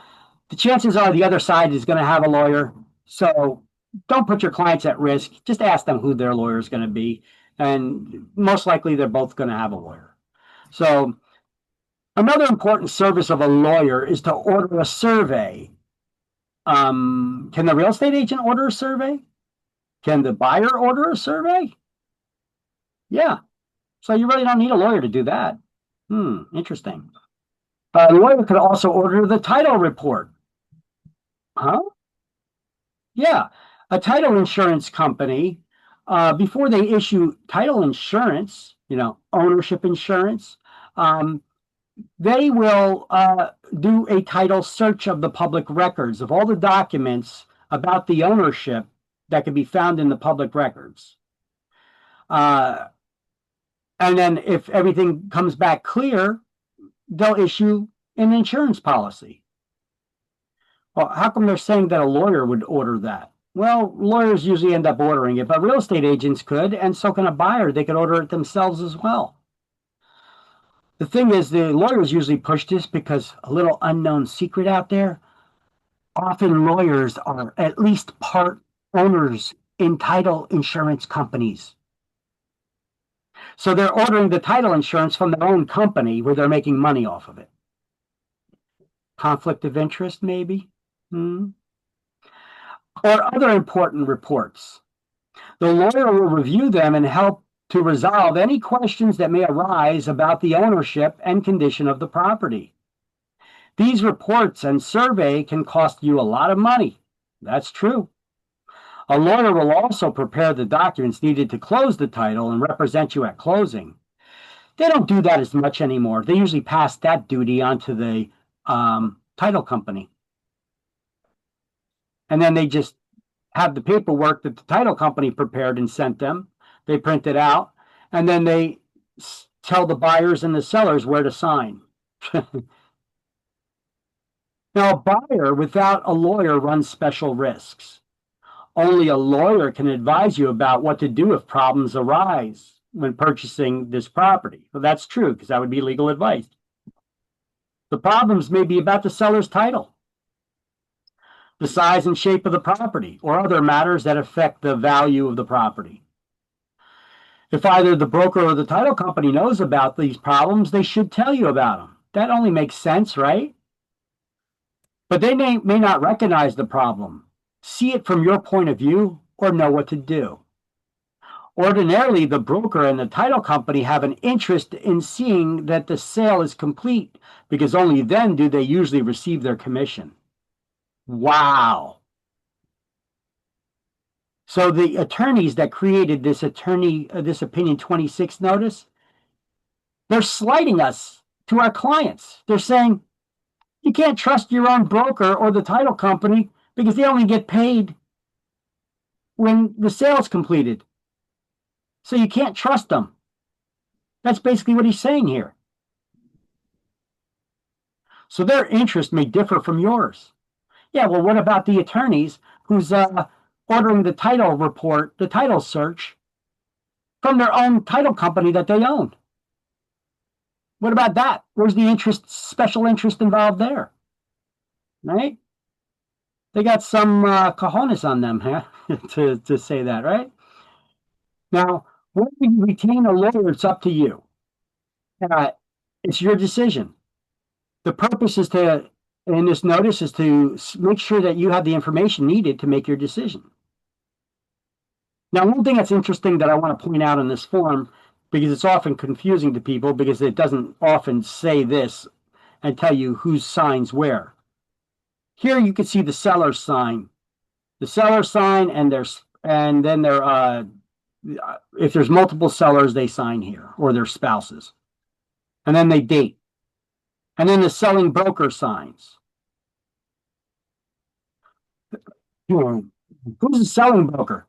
The chances are the other side is going to have a lawyer. So don't put your clients at risk. Just ask them who their lawyer is going to be. And most likely they're both going to have a lawyer. So another important service of a lawyer is to order a survey. Can the real estate agent order a survey? Can the buyer order a survey? Yeah. So you really don't need a lawyer to do that. Interesting. A lawyer could also order the title report. Huh? Yeah. A title insurance company, before they issue title insurance, ownership insurance, they will do a title search of the public records of all the documents about the ownership that can be found in the public records. And then if everything comes back clear, they'll issue an insurance policy. Well, how come they're saying that a lawyer would order that? Well, lawyers usually end up ordering it, but real estate agents could, and so can a buyer. They could order it themselves as well. The thing is, the lawyers usually push this because a little unknown secret out there, often lawyers are at least part owners in title insurance companies. So they're ordering the title insurance from their own company where they're making money off of it. Conflict of interest, maybe? Or other important reports. The lawyer will review them and help to resolve any questions that may arise about the ownership and condition of the property. These reports and survey can cost you a lot of money. That's true. A lawyer will also prepare the documents needed to close the title and represent you at closing. They don't do that as much anymore. They usually pass that duty onto the title company. And then they just have the paperwork that the title company prepared and sent them. They print it out, and then they tell the buyers and the sellers where to sign. Now, a buyer without a lawyer runs special risks. Only a lawyer can advise you about what to do if problems arise when purchasing this property. Well, that's true, because that would be legal advice. The problems may be about the seller's title, the size and shape of the property, or other matters that affect the value of the property. If either the broker or the title company knows about these problems, they should tell you about them. That only makes sense, right? But they may not recognize the problem, see it from your point of view, or know what to do. Ordinarily, the broker and the title company have an interest in seeing that the sale is complete, because only then do they usually receive their commission. Wow. So the attorneys that created this opinion 26 notice, they're slighting us to our clients. They're saying, you can't trust your own broker or the title company because they only get paid when the sale's completed. So you can't trust them. That's basically what he's saying here. So their interest may differ from yours. Yeah, well, what about the attorneys who's ordering the title report, the title search, from their own title company that they own? What about that? Where's the special interest involved there? Right? They got some cojones on them, huh? to say that, right? Now, whether you retain a lawyer, it's up to you. It's your decision. The purpose in this notice is to make sure that you have the information needed to make your decision. Now, one thing that's interesting that I want to point out in this form, because it's often confusing to people because it doesn't often say this and tell you who signs where. Here you can see the seller's sign. The seller's sign, and then if there's multiple sellers, they sign here, or their spouses. And then they date. And then the selling broker signs. Who's the selling broker?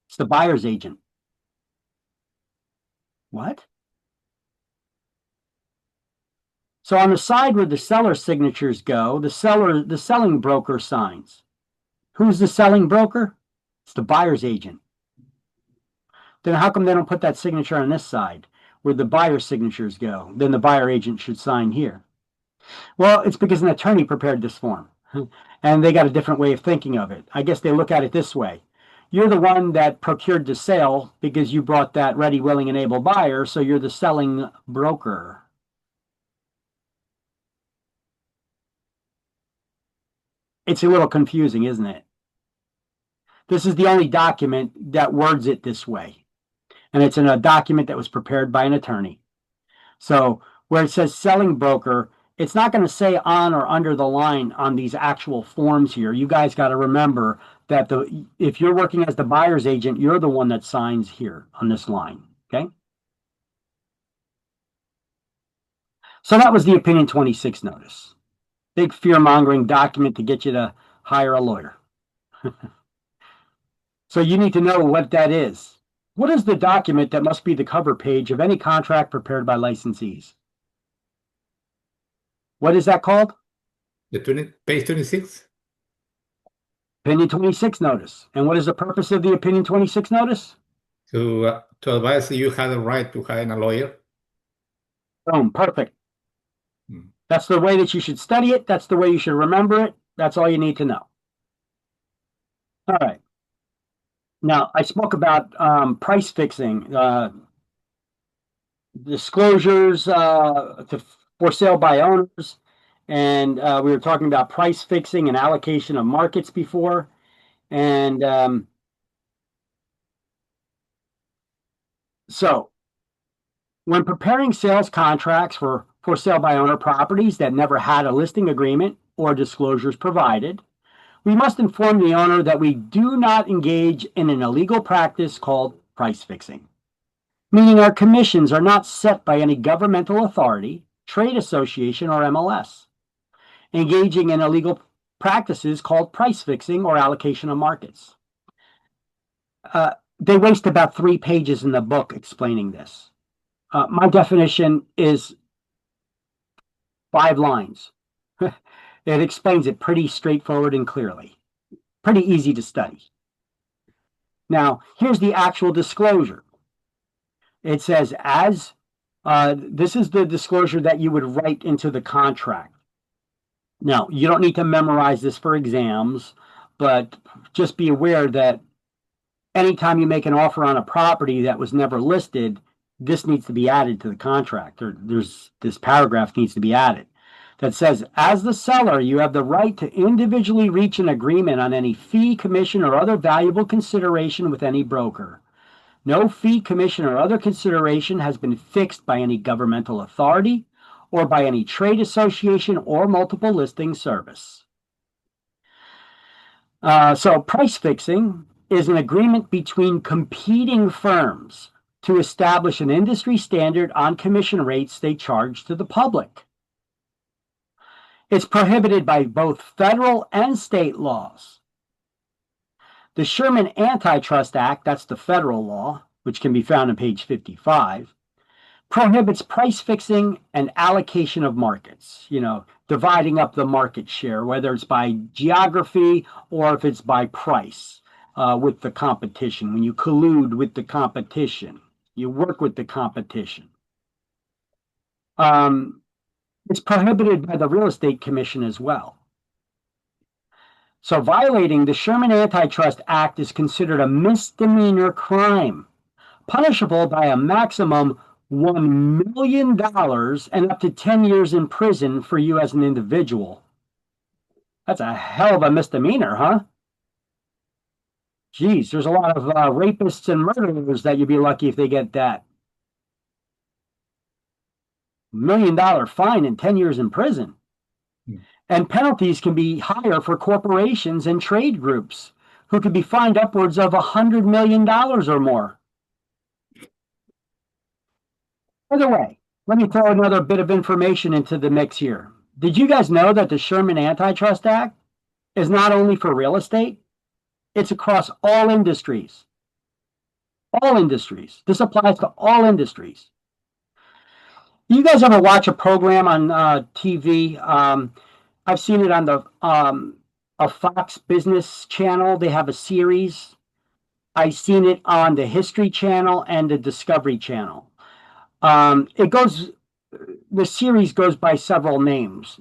It's the buyer's agent. What? So on the side where the seller signatures go, the selling broker signs. Who's the selling broker? It's the buyer's agent. Then how come they don't put that signature on this side where the buyer signatures go? Then the buyer agent should sign here. Well, it's because an attorney prepared this form and they got a different way of thinking of it. I guess they look at it this way. You're the one that procured the sale because you brought that ready, willing, and able buyer, so you're the selling broker. It's a little confusing, isn't it? This is the only document that words it this way. And it's in a document that was prepared by an attorney. So where it says selling broker, it's not going to say on or under the line on these actual forms here. You guys got to remember that if you're working as the buyer's agent, you're the one that signs here on this line. Okay. So that was the opinion 26 notice. Big fear-mongering document to get you to hire a lawyer. So you need to know what that is. What is the document that must be the cover page of any contract prepared by licensees? What is that called? Page 26? Opinion 26 notice. And what is the purpose of the opinion 26 notice? To advise you have the right to hire a lawyer. Boom, perfect. That's the way that you should study it. That's the way you should remember it. That's all you need to know. All right. Now, I spoke about price fixing, disclosures for sale by owners, and we were talking about price fixing and allocation of markets before. And so when preparing sales contracts for sale by owner properties that never had a listing agreement or disclosures provided, we must inform the owner that we do not engage in an illegal practice called price fixing, meaning our commissions are not set by any governmental authority, trade association, or MLS. Engaging in illegal practices called price fixing or allocation of markets. They waste about 3 pages in the book explaining this. My definition is 5 lines. It explains it pretty straightforward and clearly. Pretty easy to study. Now, here's the actual disclosure. It says, this is the disclosure that you would write into the contract. Now, you don't need to memorize this for exams, but just be aware that anytime you make an offer on a property that was never listed, this needs to be added to the contract, or this paragraph needs to be added that says, as the seller, you have the right to individually reach an agreement on any fee, commission, or other valuable consideration with any broker. No fee, commission, or other consideration has been fixed by any governmental authority or by any trade association or multiple listing service. So price fixing is an agreement between competing firms to establish an industry standard on commission rates they charge to the public. It's prohibited by both federal and state laws. The Sherman Antitrust Act, that's the federal law, which can be found on page 55, prohibits price fixing and allocation of markets, dividing up the market share, whether it's by geography or if it's by price with the competition. When you collude with the competition, you work with the competition. It's prohibited by the Real Estate Commission as well. So violating the Sherman Antitrust Act is considered a misdemeanor crime, punishable by a maximum $1 million and up to 10 years in prison for you as an individual. That's a hell of a misdemeanor, huh? Geez, there's a lot of rapists and murderers that you'd be lucky if they get that. $1 million fine and 10 years in prison. And penalties can be higher for corporations and trade groups who could be fined upwards of $100 million or more. By the way, let me throw another bit of information into the mix here. Did you guys know that the Sherman Antitrust Act is not only for real estate, it's across all industries. All industries. This applies to all industries. You guys ever watch a program on TV? I've seen it on the a Fox Business channel. They have a series. I've seen it on the History Channel and the Discovery Channel. It goes. The series goes by several names.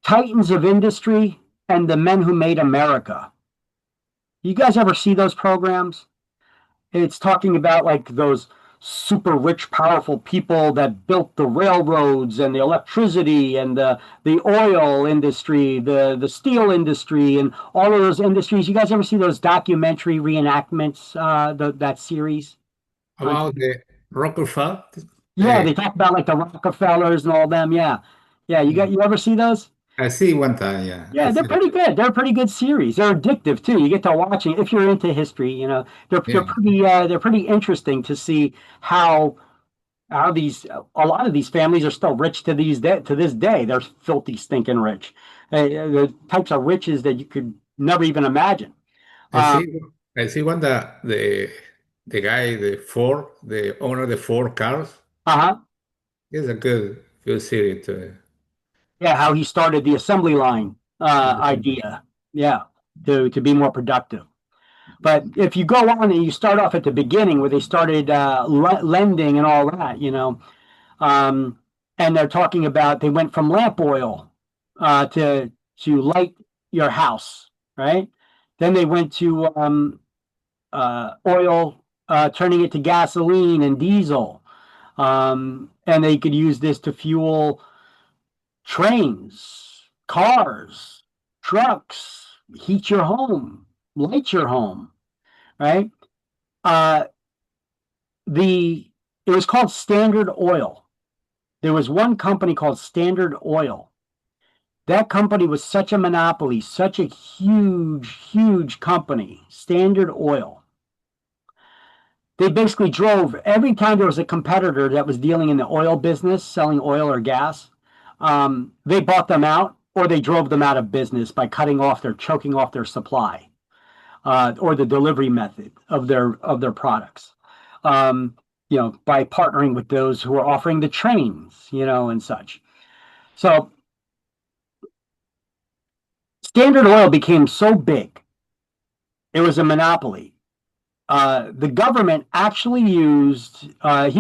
Titans of Industry and The Men Who Made America. You guys ever see those programs? It's talking about like those super rich, powerful people that built the railroads and the electricity and the oil industry, the steel industry, and all of those industries. You guys ever see those documentary reenactments, that series? On About TV? the Rockefeller, Yeah, they talk about like the Rockefellers and all them. Yeah, yeah. You ever see those? I see one time, yeah, I Yeah, they're see pretty it. good. They're a pretty good series. They're addictive too. You get to watching if you're into history. Yeah, They're pretty interesting to see how these a lot of these families are still rich to this day. They're filthy, stinking rich. The types of riches that you could never even imagine. I Um, see. I see one that the guy, the Ford, the owner of the Ford cars. uh-huh. It's a good series to. Yeah, how he started the assembly line Understand. idea. Yeah, to be more productive. But if you go on and you start off at the beginning where they started lending and all that, um, and they're talking about they went from lamp oil to light your house, right? Then they went to oil, turning it to gasoline and diesel, and they could use this to fuel trains, cars, trucks, heat your home, light your home, right? Uh, the it was called Standard Oil. There was one company called Standard Oil. That company was such a monopoly, such a huge, huge company, Standard Oil. They basically drove every time there was a competitor that was dealing in the oil business, selling oil or gas, they bought them out or they drove them out of business by choking off their supply or the delivery method of their products. Um, by partnering with those who are offering the trains, and such. So Standard Oil became so big, it was a monopoly. The government actually he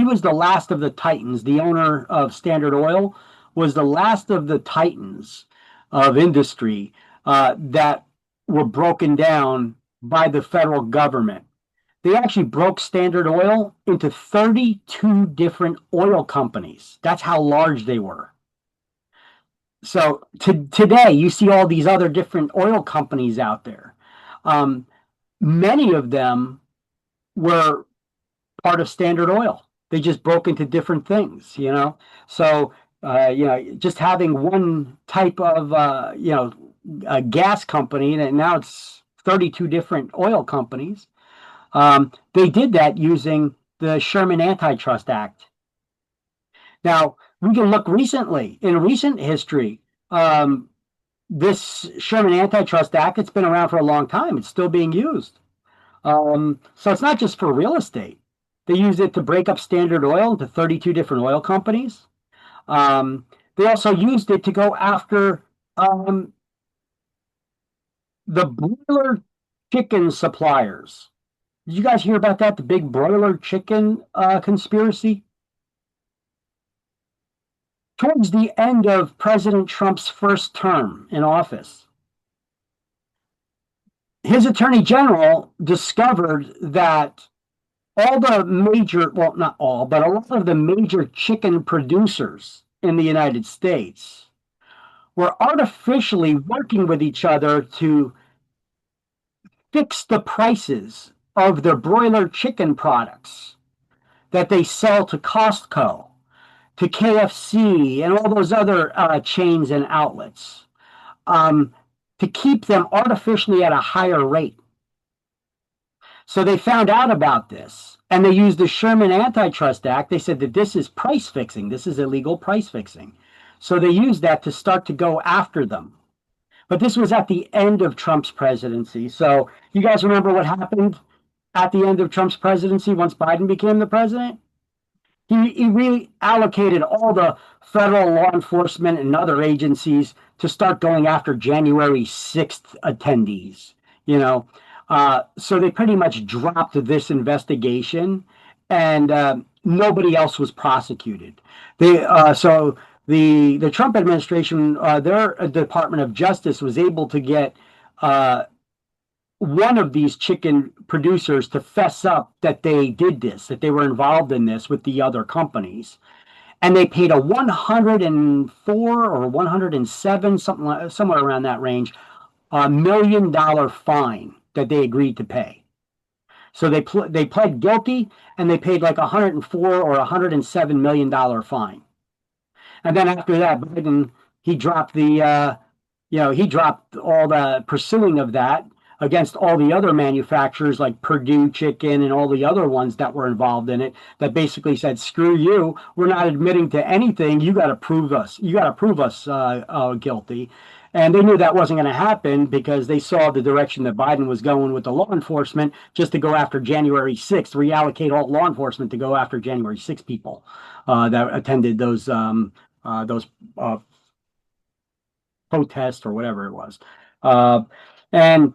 was the last of the Titans. The owner of Standard Oil was the last of the Titans of industry that were broken down by the federal government. They actually broke Standard Oil into 32 different oil companies. That's how large they were. So today, you see all these other different oil companies out there. Um, Many of them were part of Standard Oil. They just broke into different things. So, just having one type of, a gas company, and now it's 32 different oil companies. They did that using the Sherman Antitrust Act. Now, we can look in recent history. Um, this Sherman Antitrust Act, it's been around for a long time. It's still being used. So it's not just for real estate. They used it to break up Standard Oil into 32 different oil companies. They also used it to go after um, the broiler chicken suppliers. Did you guys hear about that? The big broiler chicken conspiracy? Towards the end of President Trump's first term in office, his attorney general discovered that all the major, well, not all, but a lot of the major chicken producers in the United States were artificially working with each other to fix the prices of their broiler chicken products that they sell to Costco, to KFC, and all those other chains and outlets, um, to keep them artificially at a higher rate. So they found out about this And they used the Sherman Antitrust Act. They said that this is price fixing. This is illegal price fixing. So they used that to start to go after them. But this was at the end of Trump's presidency. So you guys remember what happened at the end of Trump's presidency once Biden became the president? He really allocated all the federal law enforcement and other agencies to start going after January 6th attendees, you know. So they pretty much dropped this investigation, and nobody else was prosecuted. So the Trump administration, their Department of Justice was able to get one of these chicken producers to fess up that they did this, that they were involved in this with the other companies. And they paid a 104 or 107, somewhere around that range, $1 million fine that they agreed to pay. So they pled guilty, and they paid like 104 or 107 $1 million fine. And then after that, Biden, he dropped he dropped all the pursuing of that against all the other manufacturers like Purdue Chicken and all the other ones that were involved in it, that basically said, screw you, we're not admitting to anything. You got to prove us. You got to prove us guilty. And they knew that wasn't going to happen because they saw the direction that Biden was going with the law enforcement, just to go after January 6th, reallocate all law enforcement to go after January 6th people that attended those protests or whatever it was. And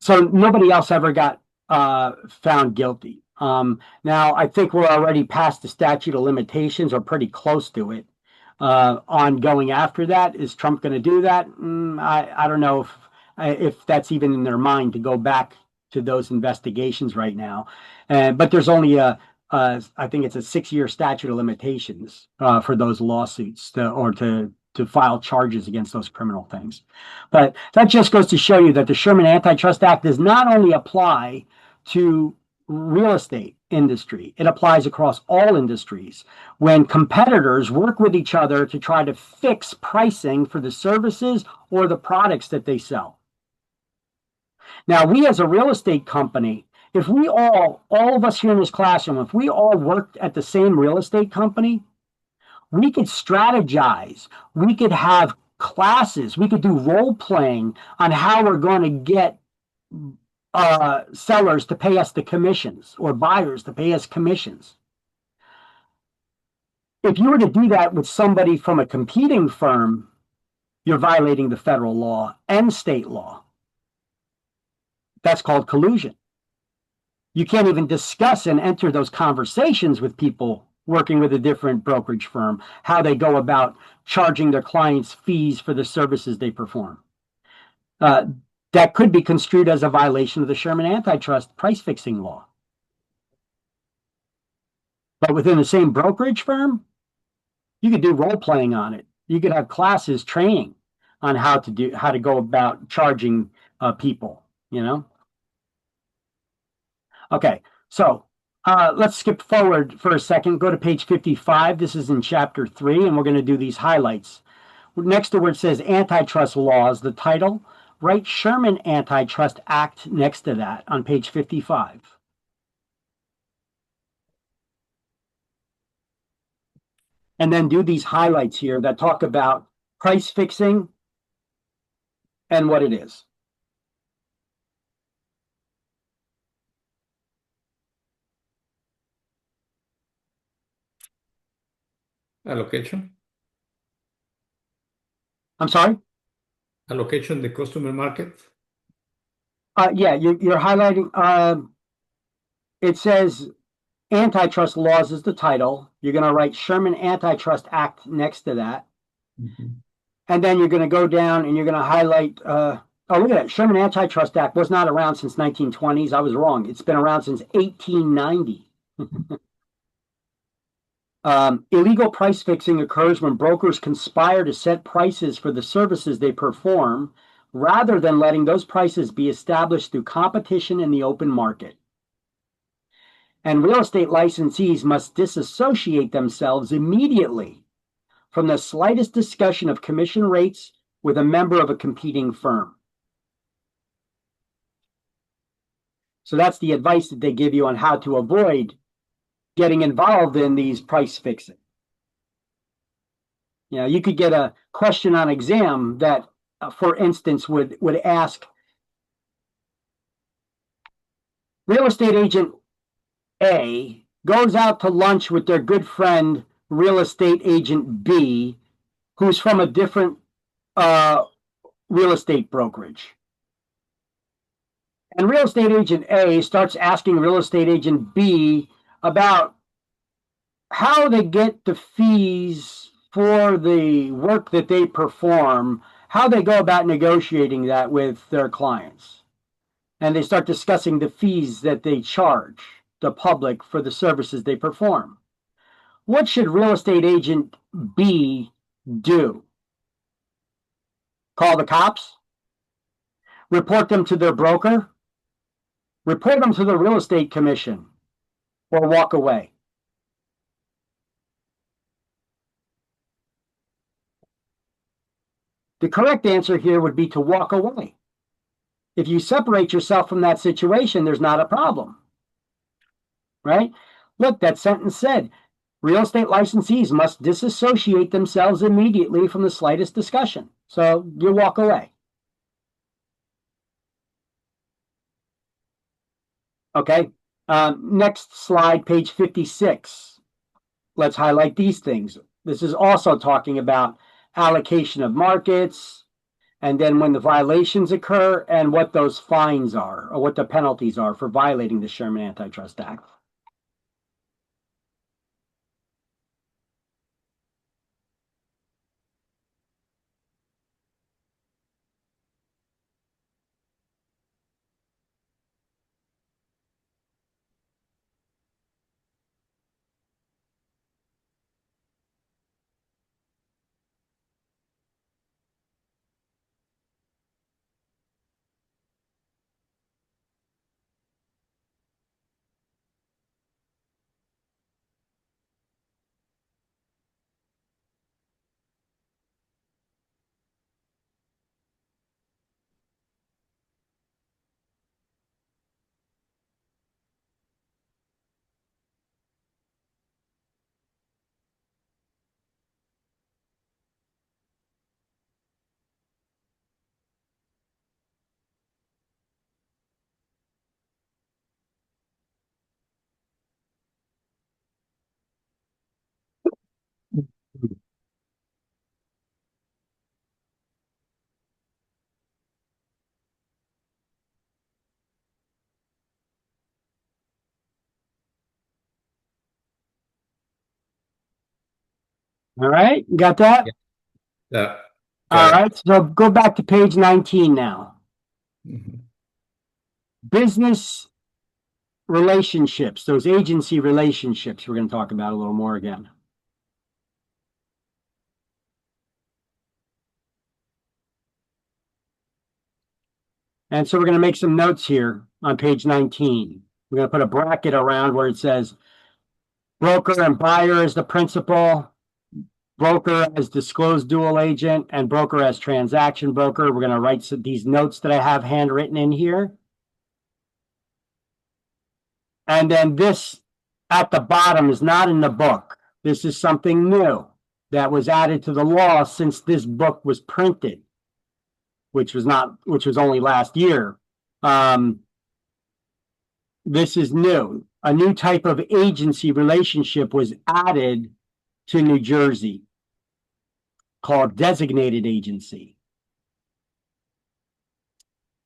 so nobody else ever got found guilty. Now, I think we're already past the statute of limitations, or pretty close to it, on going after that. Is Trump going to do that? I don't know if that's even in their mind to go back to those investigations right now. But there's only I think it's a 6-year statute of limitations for those lawsuits to file charges against those criminal things. But that just goes to show you that the Sherman Antitrust Act does not only apply to real estate industry, it applies across all industries when competitors work with each other to try to fix pricing for the services or the products that they sell. Now, we as a real estate company, if we all of us here in this classroom, if we all worked at the same real estate company, we could strategize, we could have classes, we could do role playing on how we're going to get sellers to pay us the commissions or buyers to pay us commissions. If you were to do that with somebody from a competing firm, you're violating the federal law and state law. That's called collusion. You can't even discuss and enter those conversations with people working with a different brokerage firm, how they go about charging their clients fees for the services they perform. That could be construed as a violation of the Sherman Antitrust price fixing law. But within the same brokerage firm, you could do role playing on it. You could have classes training on how to go about charging people, you know? Okay, so let's skip forward for a second. Go to page 55. This is in chapter 3, and we're going to do these highlights. Next to where it says antitrust laws, the title, write Sherman Antitrust Act next to that on page 55. And then do these highlights here that talk about price fixing and what it is. Allocation. I'm sorry? Allocation, the customer market. Yeah, you're highlighting. It says antitrust laws is the title. You're going to write Sherman Antitrust Act next to that. Mm-hmm. And then you're going to go down and you're going to highlight. Oh, look at that. Sherman Antitrust Act was not around since 1920s. I was wrong. It's been around since 1890. Illegal price fixing occurs when brokers conspire to set prices for the services they perform rather than letting those prices be established through competition in the open market. And real estate licensees must disassociate themselves immediately from the slightest discussion of commission rates with a member of a competing firm. So that's the advice that they give you on how to avoid getting involved in these price fixing. You know, you could get a question on exam that, for instance, would ask, real estate agent A goes out to lunch with their good friend, real estate agent B, who's from a different real estate brokerage. And real estate agent A starts asking real estate agent B about how they get the fees for the work that they perform, how they go about negotiating that with their clients. And they start discussing the fees that they charge the public for the services they perform. What should real estate agent B do? Call the cops? Report them to their broker? Report them to the real estate commission? Or walk away? The correct answer here would be to walk away. If you separate yourself from that situation, there's not a problem, right? Look, that sentence said, real estate licensees must disassociate themselves immediately from the slightest discussion. So you walk away. Okay, next slide, page 56. Let's highlight these things. This is also talking about allocation of markets, and then when the violations occur and what those fines are, or what the penalties are for violating the Sherman Antitrust Act. All right, got that? Yeah. All Got it. right, so go back to page 19 now. Mhm. Business relationships, those agency relationships, we're going to talk about a little more again. And so we're going to make some notes here on page 19. We're going to put a bracket around where it says broker and buyer as the principal, broker as disclosed dual agent, and broker as transaction broker. We're going to write these notes that I have handwritten in here. And then this at the bottom is not in the book. This is something new that was added to the law since this book was printed, which was only last year. This is new. A new type of agency relationship was added to New Jersey called designated agency.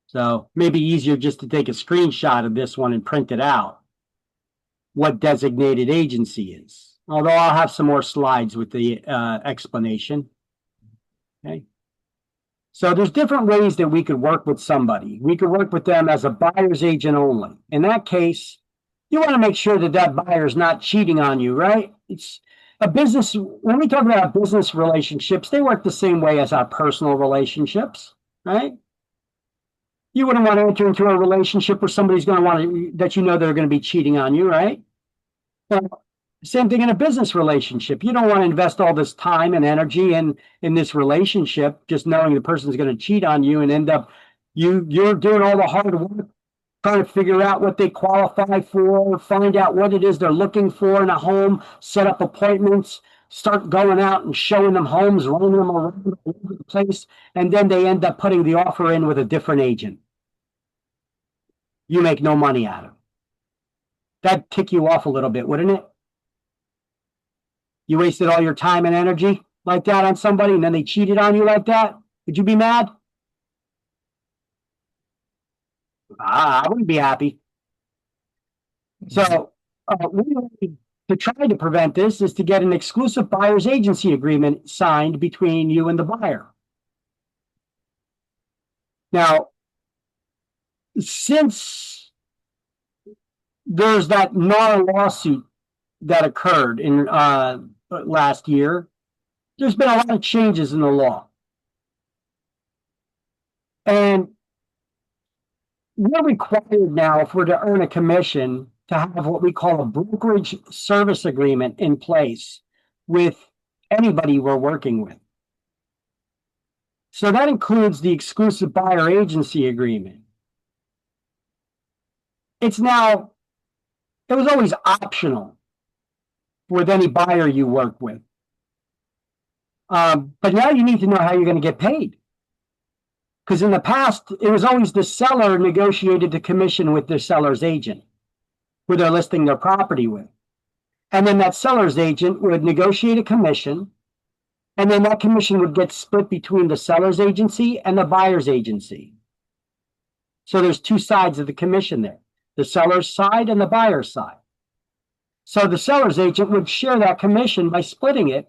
So maybe easier just to take a screenshot of this one and print it out, what designated agency is. Although I'll have some more slides with the explanation. Okay. So there's different ways that we could work with somebody. We could work with them as a buyer's agent only. In that case, you want to make sure that that buyer is not cheating on you, right? It's a business. When we talk about business relationships, they work the same way as our personal relationships, right? You wouldn't want to enter into a relationship where somebody's going to want to, that you know they're going to be cheating on you, right? Well, same thing in a business relationship. You don't want to invest all this time and energy in this relationship, just knowing the person's going to cheat on you and end up you're doing all the hard work trying to figure out what they qualify for, find out what it is they're looking for in a home, set up appointments, start going out and showing them homes, running them around all over the place, and then they end up putting the offer in with a different agent. You make no money out of it. That'd tick you off a little bit, wouldn't it? You wasted all your time and energy like that on somebody, and then they cheated on you like that. Would you be mad? I wouldn't be happy. So, to try to prevent this is to get an exclusive buyer's agency agreement signed between you and the buyer. Now, since there's that NAR lawsuit that occurred in last year, there's been a lot of changes in the law. And we're required now, if we're to earn a commission, to have what we call a brokerage service agreement in place with anybody we're working with. So that includes the exclusive buyer agency agreement. It was always optional with any buyer you work with. But now you need to know how you're going to get paid. Because in the past, it was always the seller negotiated the commission with the seller's agent, who they're listing their property with. And then that seller's agent would negotiate a commission, and then that commission would get split between the seller's agency and the buyer's agency. So there's two sides of the commission there, the seller's side and the buyer's side. So the seller's agent would share that commission by splitting it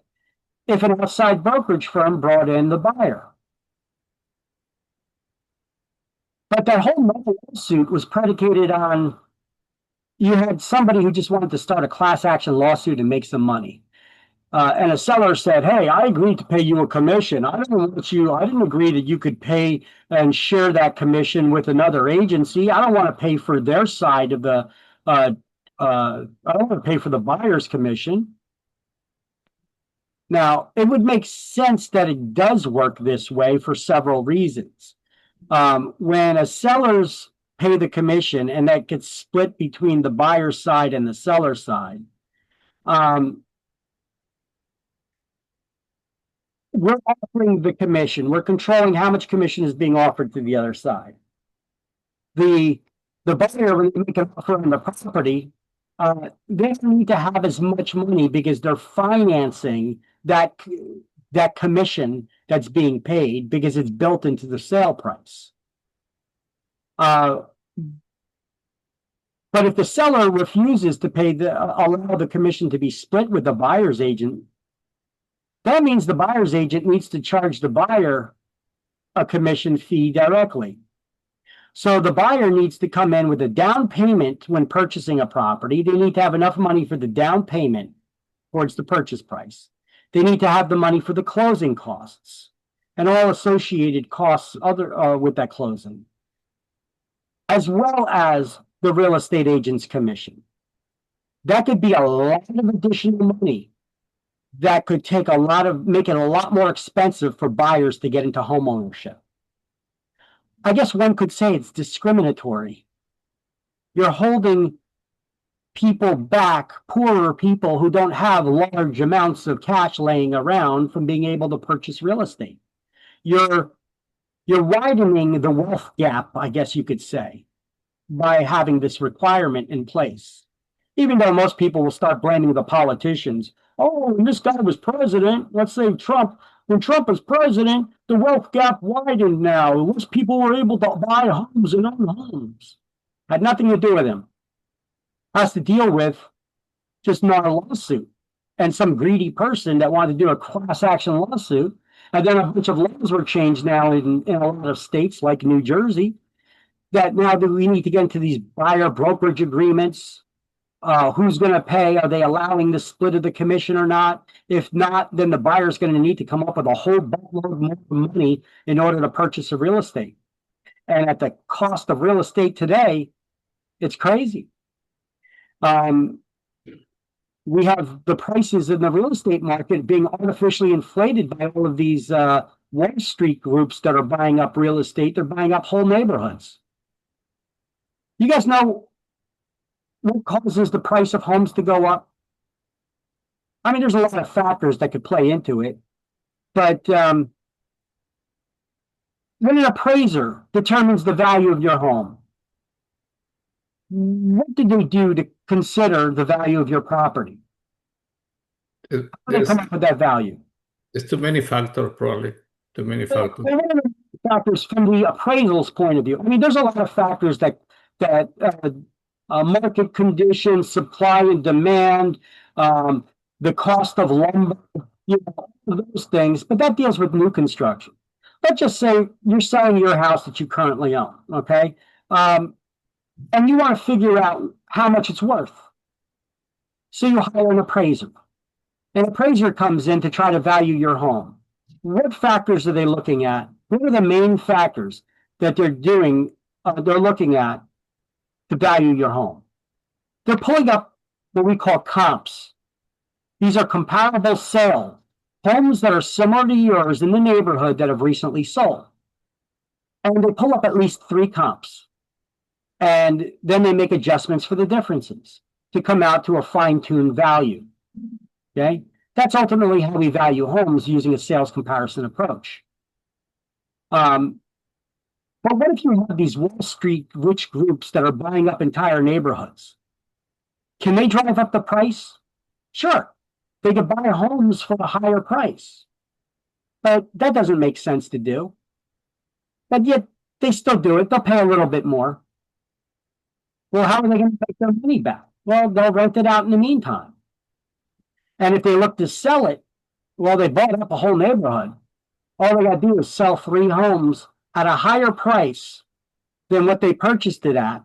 if an outside brokerage firm brought in the buyer. But that whole lawsuit was predicated on you had somebody who just wanted to start a class action lawsuit and make some money. And a seller said, hey, I agreed to pay you a commission. I didn't agree that you could pay and share that commission with another agency. I don't want to pay for their side of the, I don't want to pay for the buyer's commission. Now, it would make sense that it does work this way for several reasons. When a seller's pay the commission and that gets split between the buyer's side and the seller's side, we're offering the commission. We're controlling how much commission is being offered to the other side. The buyer, when they make an offer on the property, they need to have as much money because they're financing that commission that's being paid because it's built into the sale price. But if the seller refuses to pay allow the commission to be split with the buyer's agent, that means the buyer's agent needs to charge the buyer a commission fee directly. So the buyer needs to come in with a down payment when purchasing a property. They need to have enough money for the down payment towards the purchase price. They need to have the money for the closing costs and all associated costs with that closing, as well as the real estate agent's commission. That could be a lot of additional money that could make it a lot more expensive for buyers to get into home ownership. I guess one could say it's discriminatory. You're holding people back, poorer people who don't have large amounts of cash laying around, from being able to purchase real estate. You're widening the wealth gap, I guess you could say, by having this requirement in place. Even though most people will start blaming the politicians. Oh, when this guy was president, let's say Trump, when Trump was president, the wealth gap widened now. Most people were able to buy homes and own homes. Had nothing to do with him. Has to deal with just not a lawsuit and some greedy person that wanted to do a class action lawsuit. And then a bunch of laws were changed now in a lot of states like New Jersey, that now that we need to get into these buyer brokerage agreements. Who's going to pay? Are they allowing the split of the commission or not? If not, then the buyer's going to need to come up with a whole boatload more money in order to purchase a real estate. And at the cost of real estate today, it's crazy. We have the prices in the real estate market being artificially inflated by all of these Wall Street groups that are buying up real estate. They're buying up whole neighborhoods. You guys know what causes the price of homes to go up? I mean, there's a lot of factors that could play into it, but when an appraiser determines the value of your home, what did they do to consider the value of your property? How do they There's, come up with that value? there's too many factors, probably. Too many factors. Well, one of the factors from the appraisal's point of view, I mean, there's a lot of factors that market conditions, supply and demand, the cost of lumber, those things, but that deals with new construction. Let's just say you're selling your house that you currently own, okay? And you want to figure out how much it's worth. So you hire an appraiser. An appraiser comes in to try to value your home. What factors are they looking at? What are the main factors that they're looking at to value your home? They're pulling up what we call comps. These are comparable sales, homes that are similar to yours in the neighborhood that have recently sold. And they pull up at least 3 comps. And then they make adjustments for the differences to come out to a fine-tuned value. Okay? That's ultimately how we value homes using a sales comparison approach. But what if you have these Wall Street rich groups that are buying up entire neighborhoods? Can they drive up the price? Sure. They could buy homes for a higher price. But that doesn't make sense to do. But yet they still do it. They'll pay a little bit more. Well, how are they going to make their money back? Well, they'll rent it out in the meantime. And if they look to sell it, well, they bought up a whole neighborhood. All they got to do is sell 3 homes at a higher price than what they purchased it at.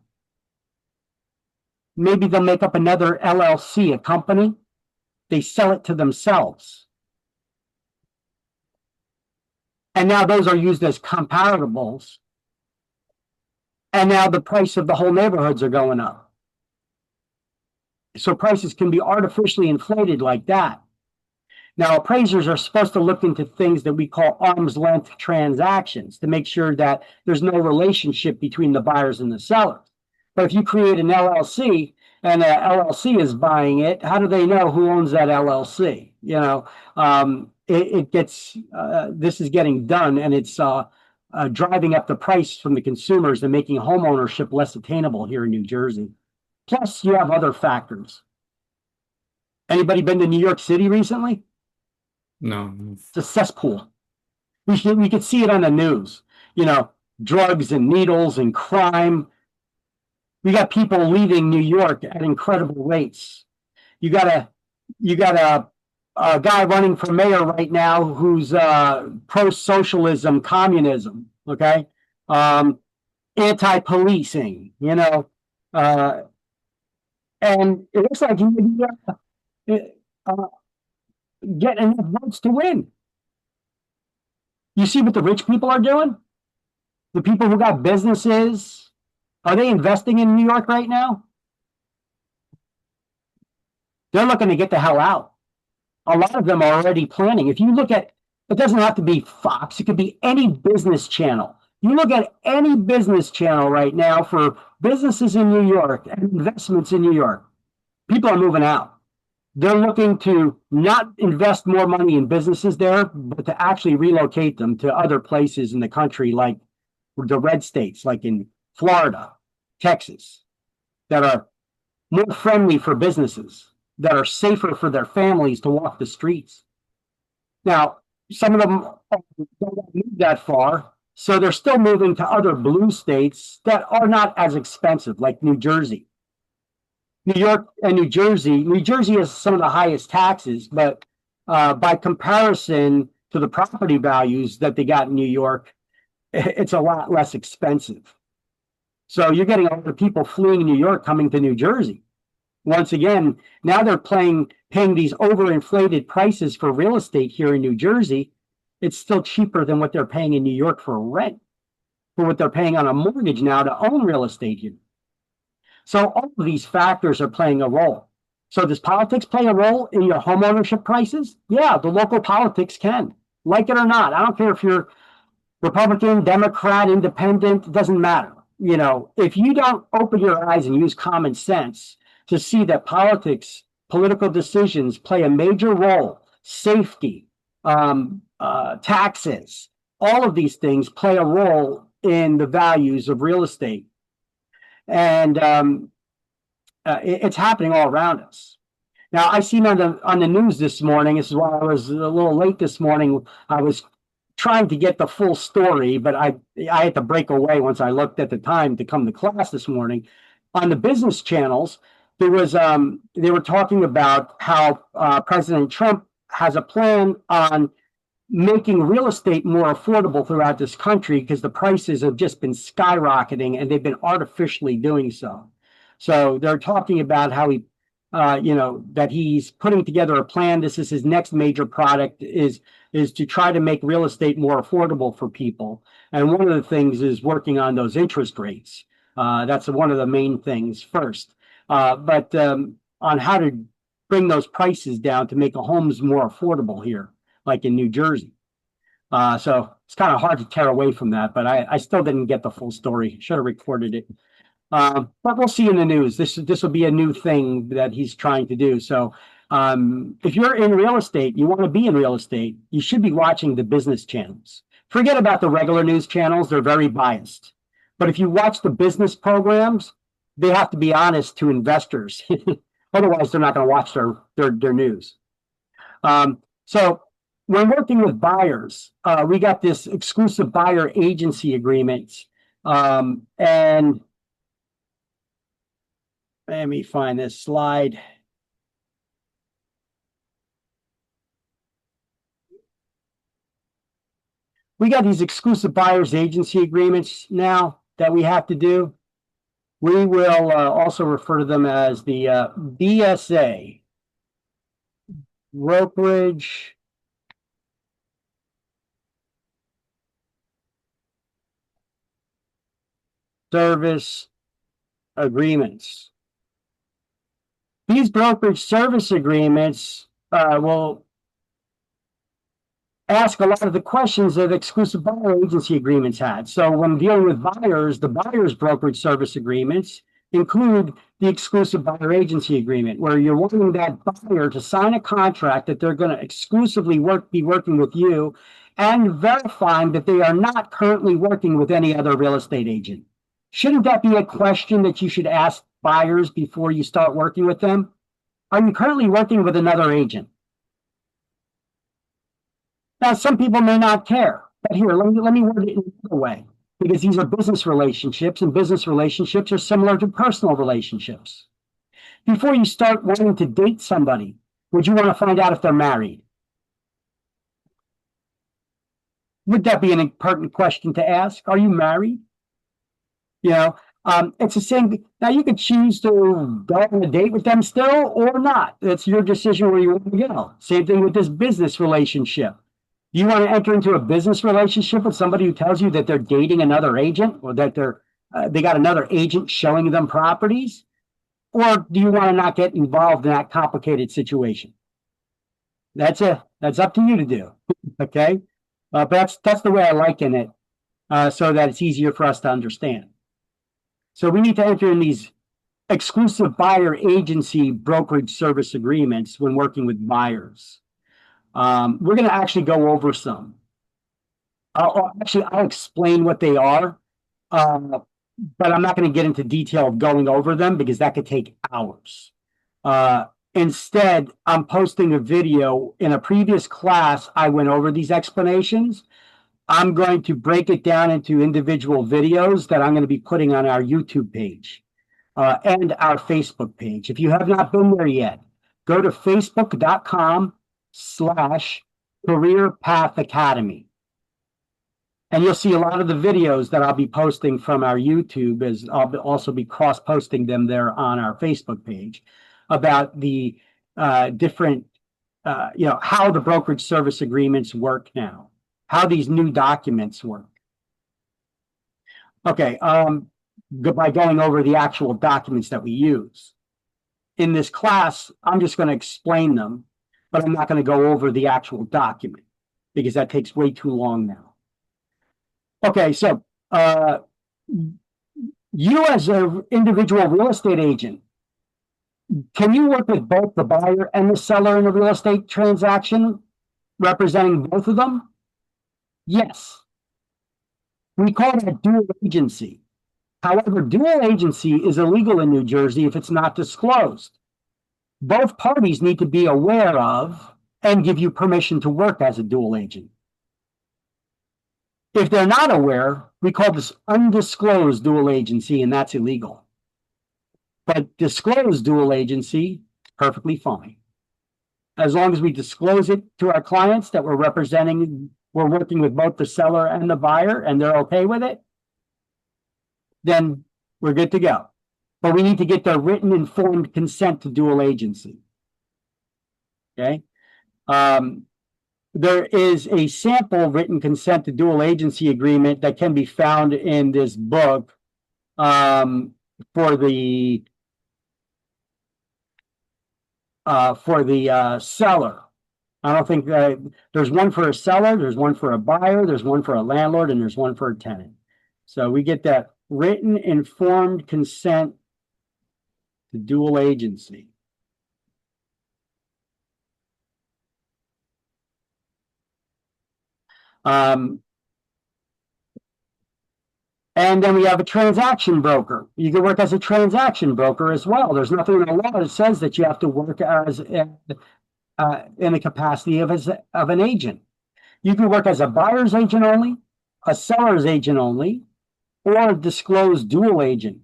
Maybe they'll make up another LLC, a company. They sell it to themselves. And now those are used as comparables. And now the price of the whole neighborhoods are going up. So prices can be artificially inflated like that. Now, appraisers are supposed to look into things that we call arm's length transactions to make sure that there's no relationship between the buyers and the sellers. But if you create an LLC and an LLC is buying it, how do they know who owns that LLC? You know, this is getting done, and it's driving up the price from the consumers and making home ownership less attainable here in New Jersey. Plus, you have other factors. Anybody been to New York City recently? No. It's a cesspool. We could see it on the news. You know, drugs and needles and crime. We got people leaving New York at incredible rates. You got a guy running for mayor right now who's pro-socialism, communism. Okay, anti-policing. You know, and it looks like he get enough votes to win. You see what the rich people are doing? The people who got businesses, are they investing in New York right now? They're looking to get the hell out. A lot of them are already planning. If you look at, it doesn't have to be Fox, it could be any business channel. You look at any business channel right now for businesses in New York and investments in New York, people are moving out. They're looking to not invest more money in businesses there, but to actually relocate them to other places in the country, like the red states, like in Florida, Texas, that are more friendly for businesses, that are safer for their families to walk the streets. Now, some of them don't move that far, so they're still moving to other blue states that are not as expensive, like New Jersey. New York and New Jersey has some of the highest taxes, but by comparison to the property values that they got in New York, it's a lot less expensive. So you're getting a lot of people fleeing New York coming to New Jersey. Once again, now they're paying these overinflated prices for real estate here in New Jersey. It's still cheaper than what they're paying in New York for rent, for what they're paying on a mortgage now to own real estate here. So all of these factors are playing a role. So does politics play a role in your home ownership prices? Yeah, the local politics can. Like it or not. I don't care if you're Republican, Democrat, Independent, it doesn't matter. if you don't open your eyes and use common sense to see that political decisions play a major role, safety, taxes, all of these things play a role in the values of real estate. And it's happening all around us. Now, I seen on the news this morning. This is why I was a little late this morning. I was trying to get the full story, but I had to break away once I looked at the time to come to class this morning. On the business channels, they were talking about how President Trump has a plan on making real estate more affordable throughout this country because the prices have just been skyrocketing and they've been artificially doing so. So they're talking about how that he's putting together a plan. This is his next major product is to try to make real estate more affordable for people. And one of the things is working on those interest rates. That's one of the main things first. But on how to bring those prices down to make the homes more affordable here, like in New Jersey. So it's kind of hard to tear away from that, but I still didn't get the full story. Should have recorded it. But we'll see in the news. This will be a new thing that he's trying to do. So if you're in real estate, you want to be in real estate, you should be watching the business channels. Forget about the regular news channels. They're very biased. But if you watch the business programs, they have to be honest to investors. Otherwise, they're not going to watch their news. So when working with buyers, we got this exclusive buyer agency agreement. And let me find this slide. We got these exclusive buyers agency agreements now that we have to do. We will also refer to them as the BSA, brokerage service agreements. These brokerage service agreements will ask a lot of the questions that exclusive buyer agency agreements had. So when dealing with buyers, the buyer's brokerage service agreements include the exclusive buyer agency agreement, where you're wanting that buyer to sign a contract that they're going to exclusively be working with you and verifying that they are not currently working with any other real estate agent. Shouldn't that be a question that you should ask buyers before you start working with them? Are you currently working with another agent? Now, some people may not care, but here, let me word it in another way, because these are business relationships, and business relationships are similar to personal relationships. Before you start wanting to date somebody, would you want to find out if they're married? Would that be an important question to ask? Are you married? It's the same. Now, you could choose to go on a date with them still or not. It's your decision where you want to go. Same thing with this business relationship. Do you want to enter into a business relationship with somebody who tells you that they're dating another agent or that they got another agent showing them properties? Or do you want to not get involved in that complicated situation? That's up to you to do. Okay. But that's the way I liken it, so that it's easier for us to understand. So we need to enter in these exclusive buyer agency brokerage service agreements when working with buyers. We're going to actually go over some. I'll explain what they are, but I'm not going to get into detail of going over them because that could take hours. Instead, I'm posting a video. In a previous class, I went over these explanations. I'm going to break it down into individual videos that I'm going to be putting on our YouTube page and our Facebook page. If you have not been there yet, go to facebook.com/Career Path Academy. And you'll see a lot of the videos that I'll be posting from our YouTube, as I'll also be cross-posting them there on our Facebook page about the different, how the brokerage service agreements work now, how these new documents work. Okay, by going over the actual documents that we use. In this class, I'm just going to explain them, but I'm not going to go over the actual document because that takes way too long now. Okay, so You as an individual real estate agent, can you work with both the buyer and the seller in a real estate transaction, representing both of them? Yes. We call that dual agency. However, dual agency is illegal in New Jersey if it's not disclosed. Both parties need to be aware of and give you permission to work as a dual agent. If they're not aware, we call this undisclosed dual agency, and that's illegal. But disclosed dual agency, perfectly fine. As long as we disclose it to our clients that we're representing, we're working with both the seller and the buyer, and they're okay with it, then we're good to go. But we need to get their written informed consent to dual agency. Okay. There is a sample written consent to dual agency agreement that can be found in this book for the seller. I don't think there's one for a seller, there's one for a buyer, there's one for a landlord, and there's one for a tenant. So we get that written informed consent to dual agency. And then we have a transaction broker. You can work as a transaction broker as well. There's nothing in the law that says that you have to work as in the capacity of an agent. You can work as a buyer's agent only, a seller's agent only, or a disclosed dual agent.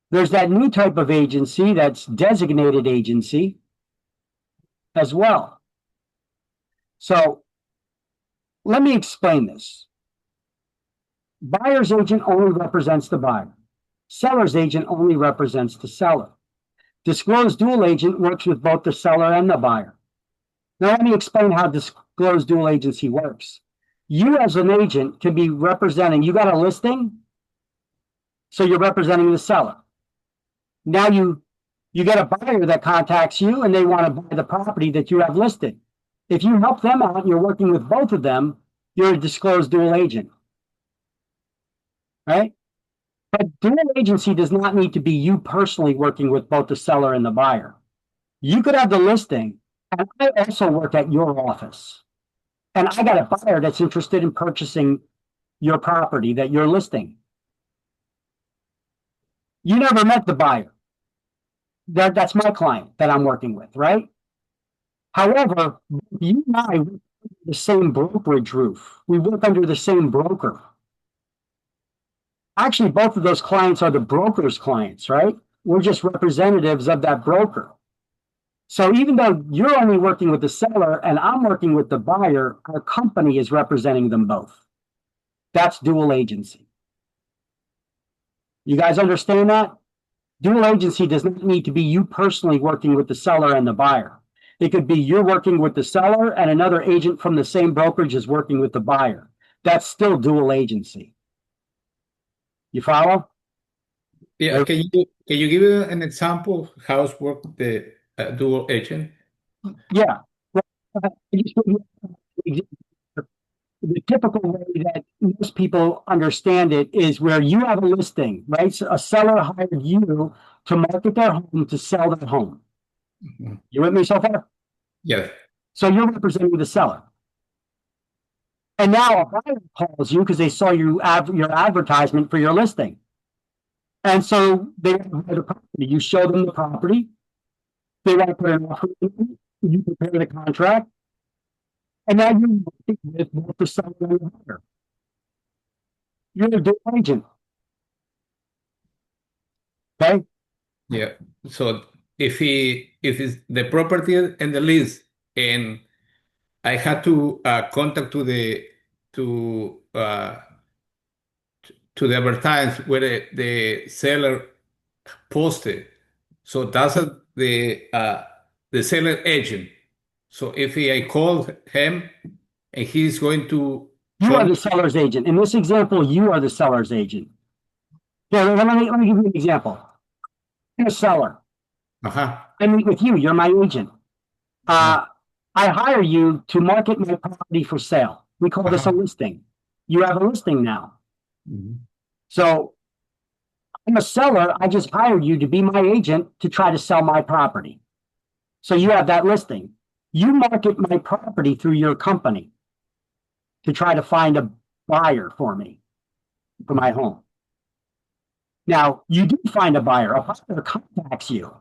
There's that new type of agency that's designated agency as well. So let me explain this. Buyer's agent only represents the buyer. Seller's agent only represents the seller. Disclosed dual agent works with both the seller and the buyer. Now let me explain how disclosed dual agency works. You as an agent can be representing, you got a listing, so you're representing the seller. Now you get a buyer that contacts you and they want to buy the property that you have listed. If you help them out and you're working with both of them, you're a disclosed dual agent. Right? But dual agency does not need to be you personally working with both the seller and the buyer. You could have the listing, and I also work at your office. And I got a buyer that's interested in purchasing your property that you're listing. You never met the buyer. That's my client that I'm working with, right? However, you and I work under the same brokerage roof. We work under the same broker. Actually, both of those clients are the broker's clients, right? We're just representatives of that broker. So even though you're only working with the seller and I'm working with the buyer, our company is representing them both. That's dual agency. You guys understand that? Dual agency does not need to be you personally working with the seller and the buyer. It could be you're working with the seller and another agent from the same brokerage is working with the buyer. That's still dual agency. You follow? Yeah. Can you give an example of how it works the dual agent? Yeah. Well, the typical way that most people understand it is where you have a listing, right? So a seller hired you to market their home, to sell their home. Mhm. You with me so far? Yes. So you're representing the seller. And now a buyer calls you because they saw your advertisement for your listing. And so they want to buy the property. You show them the property. They want to put an offer in. You prepare the contract. And now you're working with both the seller and the buyer. You're a dual agent. Okay? Yeah. So if it's the property and the lease, and I had to contact to the advertise where the seller posted. So that's the seller agent. So if I call him and he's going to You show are me, the seller's agent. In this example, you are the seller's agent. Yeah, let me give you an example. I'm a seller. uh-huh, I meet with you. You're my agent. I hire you to market my property for sale. We call this a uh-huh. listing. You have a listing now. Mhm. So I'm a seller. I just hired you to be my agent to try to sell my property. So you have that listing. You market my property through your company to try to find a buyer for me, for my home. Now, you do find a buyer contacts you,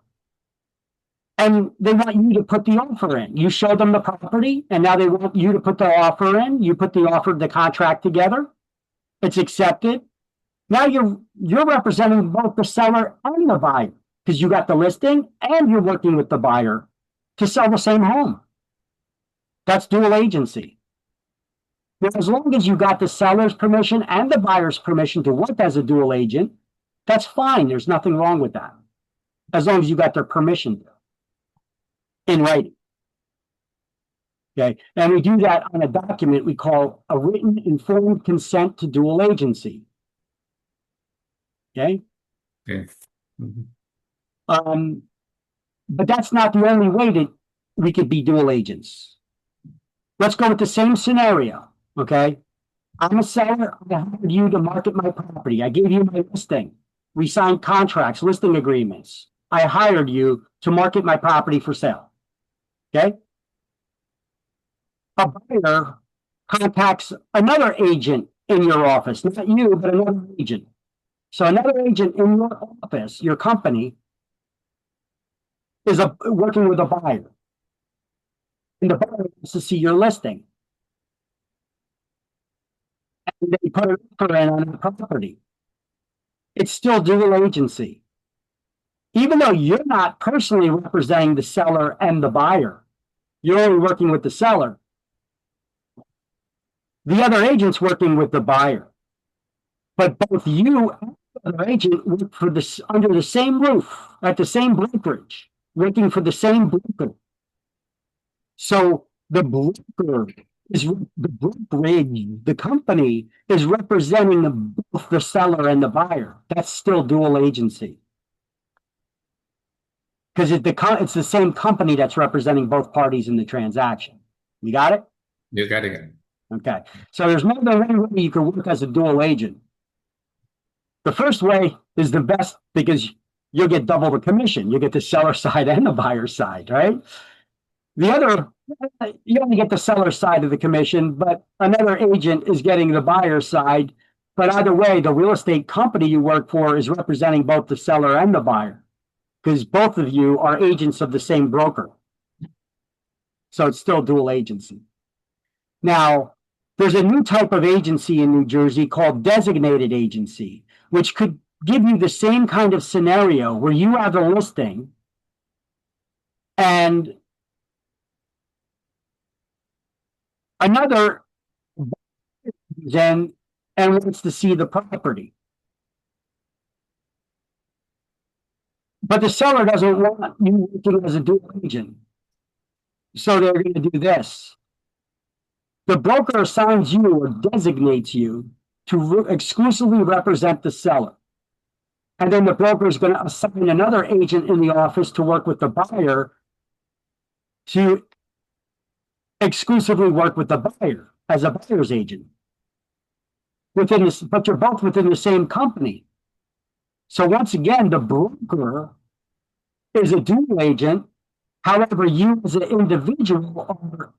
and they want you to put the offer in. You show them the property, and now they want you to put the offer in. You put the contract together. It's accepted. Now you're representing both the seller and the buyer because you got the listing and you're working with the buyer to sell the same home. That's dual agency. Now, as long as you got the seller's permission and the buyer's permission to work as a dual agent, that's fine. There's nothing wrong with that. As long as you got their permission in writing. Okay. And we do that on a document we call a written informed consent to dual agency. Okay. Okay. Mhm. But that's not the only way that we could be dual agents. Let's go with the same scenario. Okay. I'm a seller. I hired you to market my property. I gave you my listing. We signed contracts, listing agreements. I hired you to market my property for sale. Okay. A buyer contacts another agent in your office, not you, but another agent. So another agent in your office, your company, is working with a buyer. And the buyer wants to see your listing. And they put an offer in on the property. It's still dual agency. Even though you're not personally representing the seller and the buyer, you're only working with the seller. The other agent's working with the buyer. But both you and the other agent work for this under the same roof, at the same brokerage, working for the same broker. So the broker is the brokerage, the company is representing both the seller and the buyer. That's still dual agency. Because it's the same company that's representing both parties in the transaction. You got it? You got it. Okay. So there's more than one way you can work as a dual agent. The first way is the best because you'll get double the commission. You get the seller side and the buyer side, right? The other, you only get the seller side of the commission, but another agent is getting the buyer side. But either way, the real estate company you work for is representing both the seller and the buyer because both of you are agents of the same broker. So it's still dual agency. Now, there's a new type of agency in New Jersey called designated agency, which could give you the same kind of scenario where you have a listing and another then and wants to see the property. But the seller doesn't want you working as a dual agent. So they're going to do this. The broker assigns you or designates you to exclusively represent the seller. And then the broker is going to assign another agent in the office to work with the buyer to exclusively work with the buyer as a buyer's agent. Within this, but you're both within the same company. So once again, the broker is a dual agent. However, you as an individual are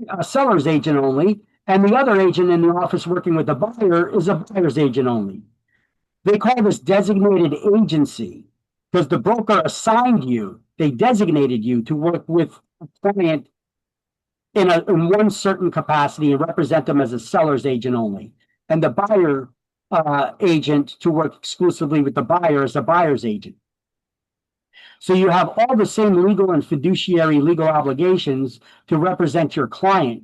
a seller's agent only, and the other agent in the office working with the buyer is a buyer's agent only. They call this designated agency because the broker assigned you, they designated you to work with a client in one certain capacity and represent them as a seller's agent only. And the buyer agent to work exclusively with the buyer as a buyer's agent. So you have all the same legal and fiduciary legal obligations to represent your client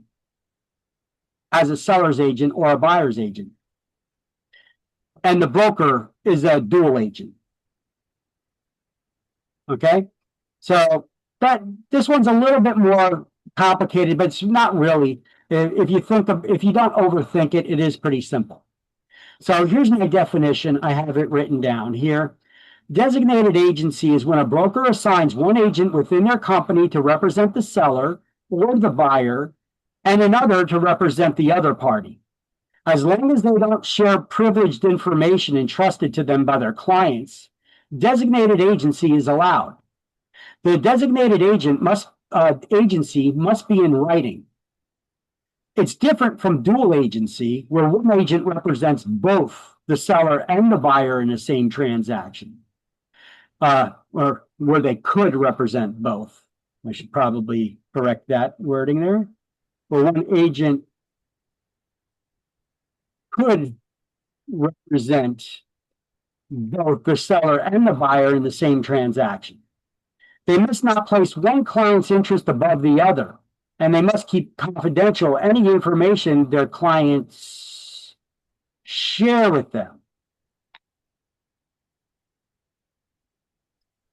as a seller's agent or a buyer's agent. And the broker is a dual agent. Okay? So this one's a little bit more complicated, but it's not really. If you don't overthink it, it is pretty simple. So here's my definition. I have it written down here. Designated agency is when a broker assigns one agent within their company to represent the seller or the buyer and another to represent the other party. As long as they don't share privileged information entrusted to them by their clients, designated agency is allowed. The designated agency must be in writing. It's different from dual agency, where one agent represents both the seller and the buyer in the same transaction, or where they could represent both. I should probably correct that wording there. Where one agent could represent both the seller and the buyer in the same transaction. They must not place one client's interest above the other, and they must keep confidential any information their clients share with them.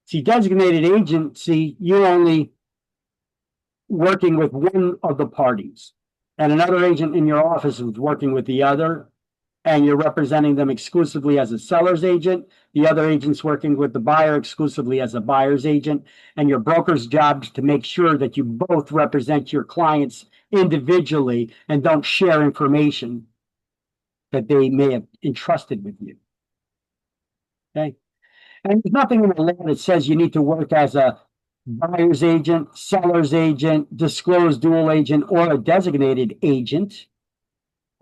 See, designated agency, you're only working with one of the parties, and another agent in your office is working with the other, and you're representing them exclusively as a seller's agent. The other agent's working with the buyer exclusively as a buyer's agent, and your broker's job is to make sure that you both represent your clients individually and don't share information that they may have entrusted with you. Okay? And there's nothing in the law that says you need to work as a buyer's agent, seller's agent, disclosed dual agent, or a designated agent.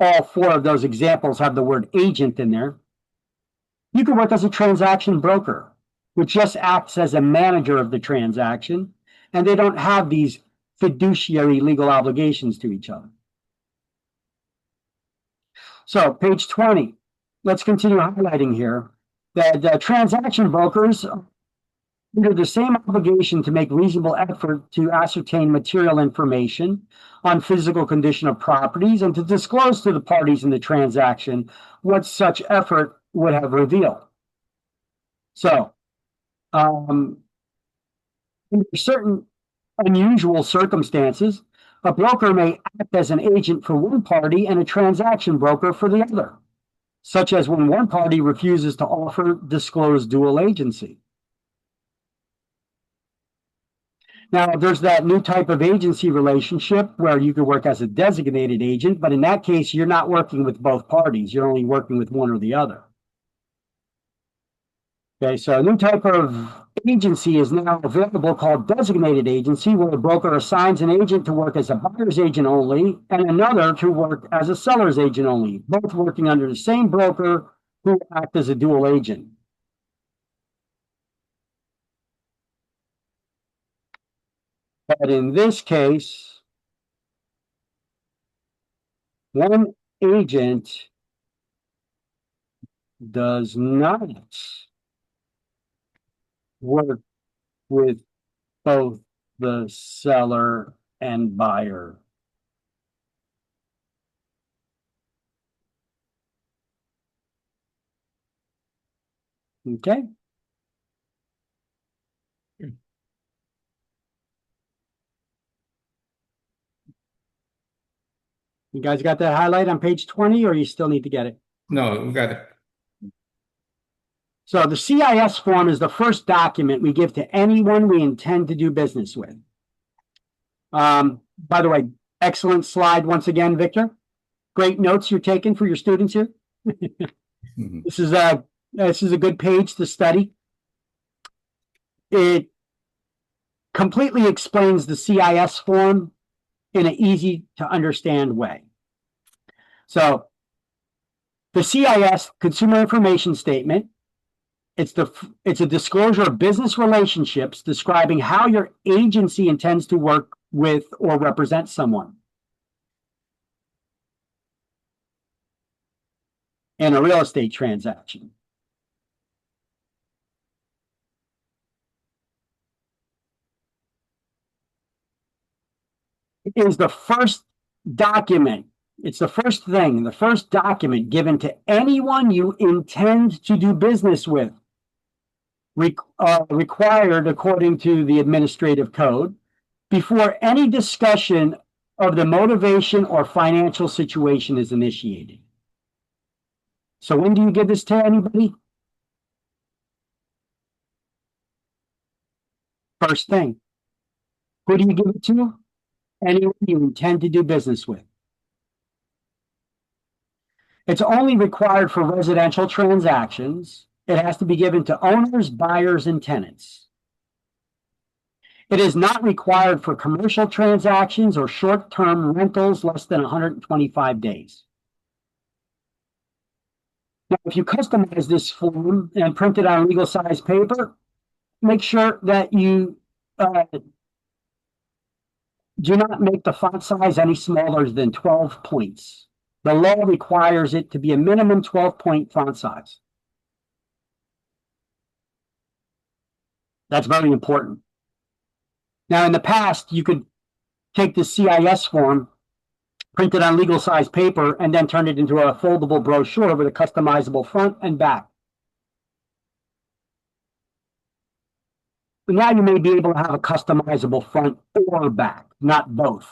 All four of those examples have the word agent in there. You can work as a transaction broker, which just acts as a manager of the transaction, and they don't have these fiduciary legal obligations to each other. So, page 20. Let's continue highlighting here that transaction brokers are under the same obligation to make reasonable effort to ascertain material information on physical condition of properties and to disclose to the parties in the transaction what such effort would have revealed. So, under certain unusual circumstances, a broker may act as an agent for one party and a transaction broker for the other, such as when one party refuses to offer disclosed dual agency. Now, there's that new type of agency relationship where you can work as a designated agent, but in that case, you're not working with both parties. You're only working with one or the other. Okay, so a new type of agency is now available called designated agency, where a broker assigns an agent to work as a buyer's agent only and another to work as a seller's agent only, both working under the same broker who act as a dual agent. But in this case, one agent does not work with both the seller and buyer. Okay. You guys got that highlight on page 20, or you still need to get it? No, we got it. So the CIS form is the first document we give to anyone we intend to do business with. By the way, excellent slide once again, Victor. Great notes you're taking for your students here. This is a good page to study. It completely explains the CIS form in an easy to understand way. So the CIS, Consumer Information Statement, it's a disclosure of business relationships describing how your agency intends to work with or represent someone in a real estate transaction. It is the first document. It's the first thing, the first document given to anyone you intend to do business with, required according to the administrative code, before any discussion of the motivation or financial situation is initiated. So when do you give this to anybody? First thing. Who do you give it to? Anyone you intend to do business with. It's only required for residential transactions. It has to be given to owners, buyers, and tenants. It is not required for commercial transactions or short-term rentals less than 125 days. Now, if you customize this form and print it on legal size paper, make sure that you do not make the font size any smaller than 12 points. The law requires it to be a minimum 12-point font size. That's very important. Now, in the past, you could take the CIS form, print it on legal size paper, and then turn it into a foldable brochure with a customizable front and back. But now you may be able to have a customizable front or back, not both,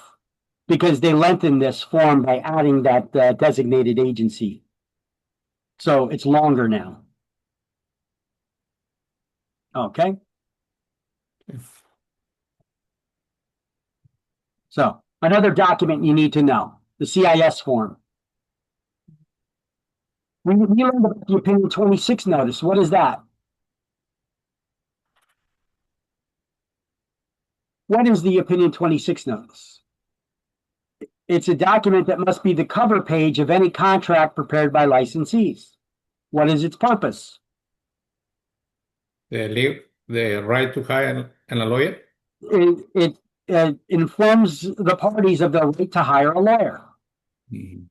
because they lengthen this form by adding that designated agency. So it's longer now. Okay. So another document you need to know, the CIS form. We learned about the Opinion 26 notice. What is that? What is the Opinion 26 notice? It's a document that must be the cover page of any contract prepared by licensees. What is its purpose? The right to hire a lawyer? It informs the parties of their right to hire a lawyer. Mm-hmm.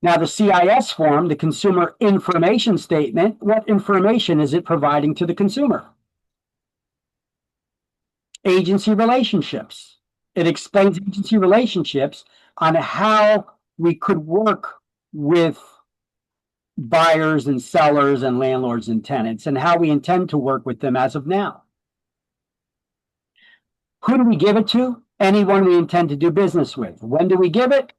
Now, the CIS form, the Consumer Information Statement, what information is it providing to the consumer? Agency relationships. It explains agency relationships on how we could work with buyers and sellers and landlords and tenants and how we intend to work with them as of now. Who do we give it to? Anyone we intend to do business with. When do we give it?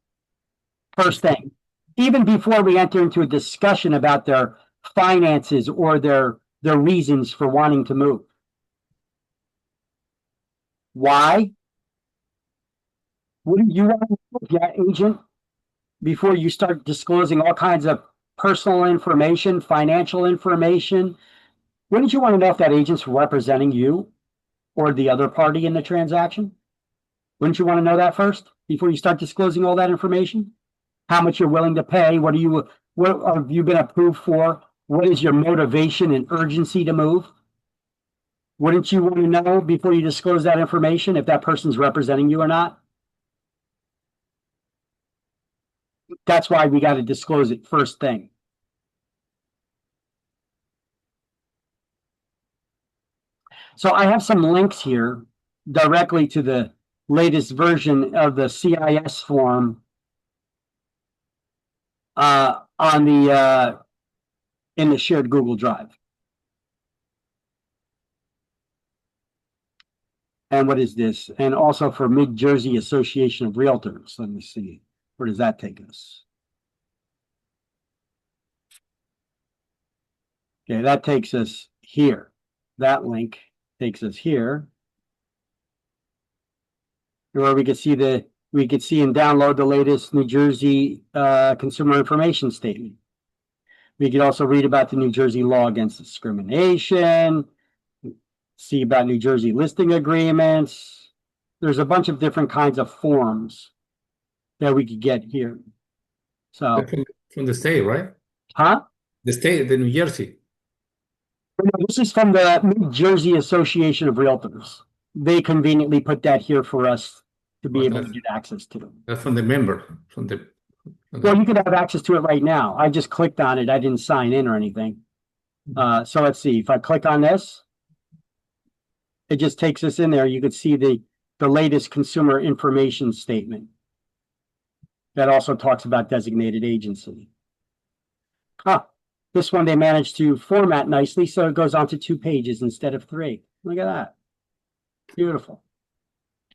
First thing, even before we enter into a discussion about their finances or their reasons for wanting to move. Why? Wouldn't you want to know that agent before you start disclosing all kinds of personal information, financial information? Wouldn't you want to know if that agent's representing you or the other party in the transaction? Wouldn't you want to know that first before you start disclosing all that information? How much you're willing to pay? What have you been approved for? What is your motivation and urgency to move? Wouldn't you want to know before you disclose that information if that person's representing you or not? That's why we got to disclose it first thing. So I have some links here directly to the latest version of the CIS form in the shared Google Drive. And what is this? And also for Mid-Jersey Association of Realtors. Let me see. Where does that take us? Okay, that takes us here. That link takes us here. Where we could see and download the latest New Jersey Consumer Information Statement. We could also read about the New Jersey law against discrimination, see about New Jersey listing agreements. There's a bunch of different kinds of forms that we could get here. So from the state, right? Huh? The state, the New Jersey. This is from the Mid-Jersey Association of Realtors. They conveniently put that here for us to be able to get access to. That's from the member. Well, you could have access to it right now. I just clicked on it. I didn't sign in or anything. So let's see. If I click on this, it just takes us in there. You could see the latest Consumer Information Statement. That also talks about designated agency. This one they managed to format nicely, so it goes on to 2 pages instead of 3. Look at that. Beautiful.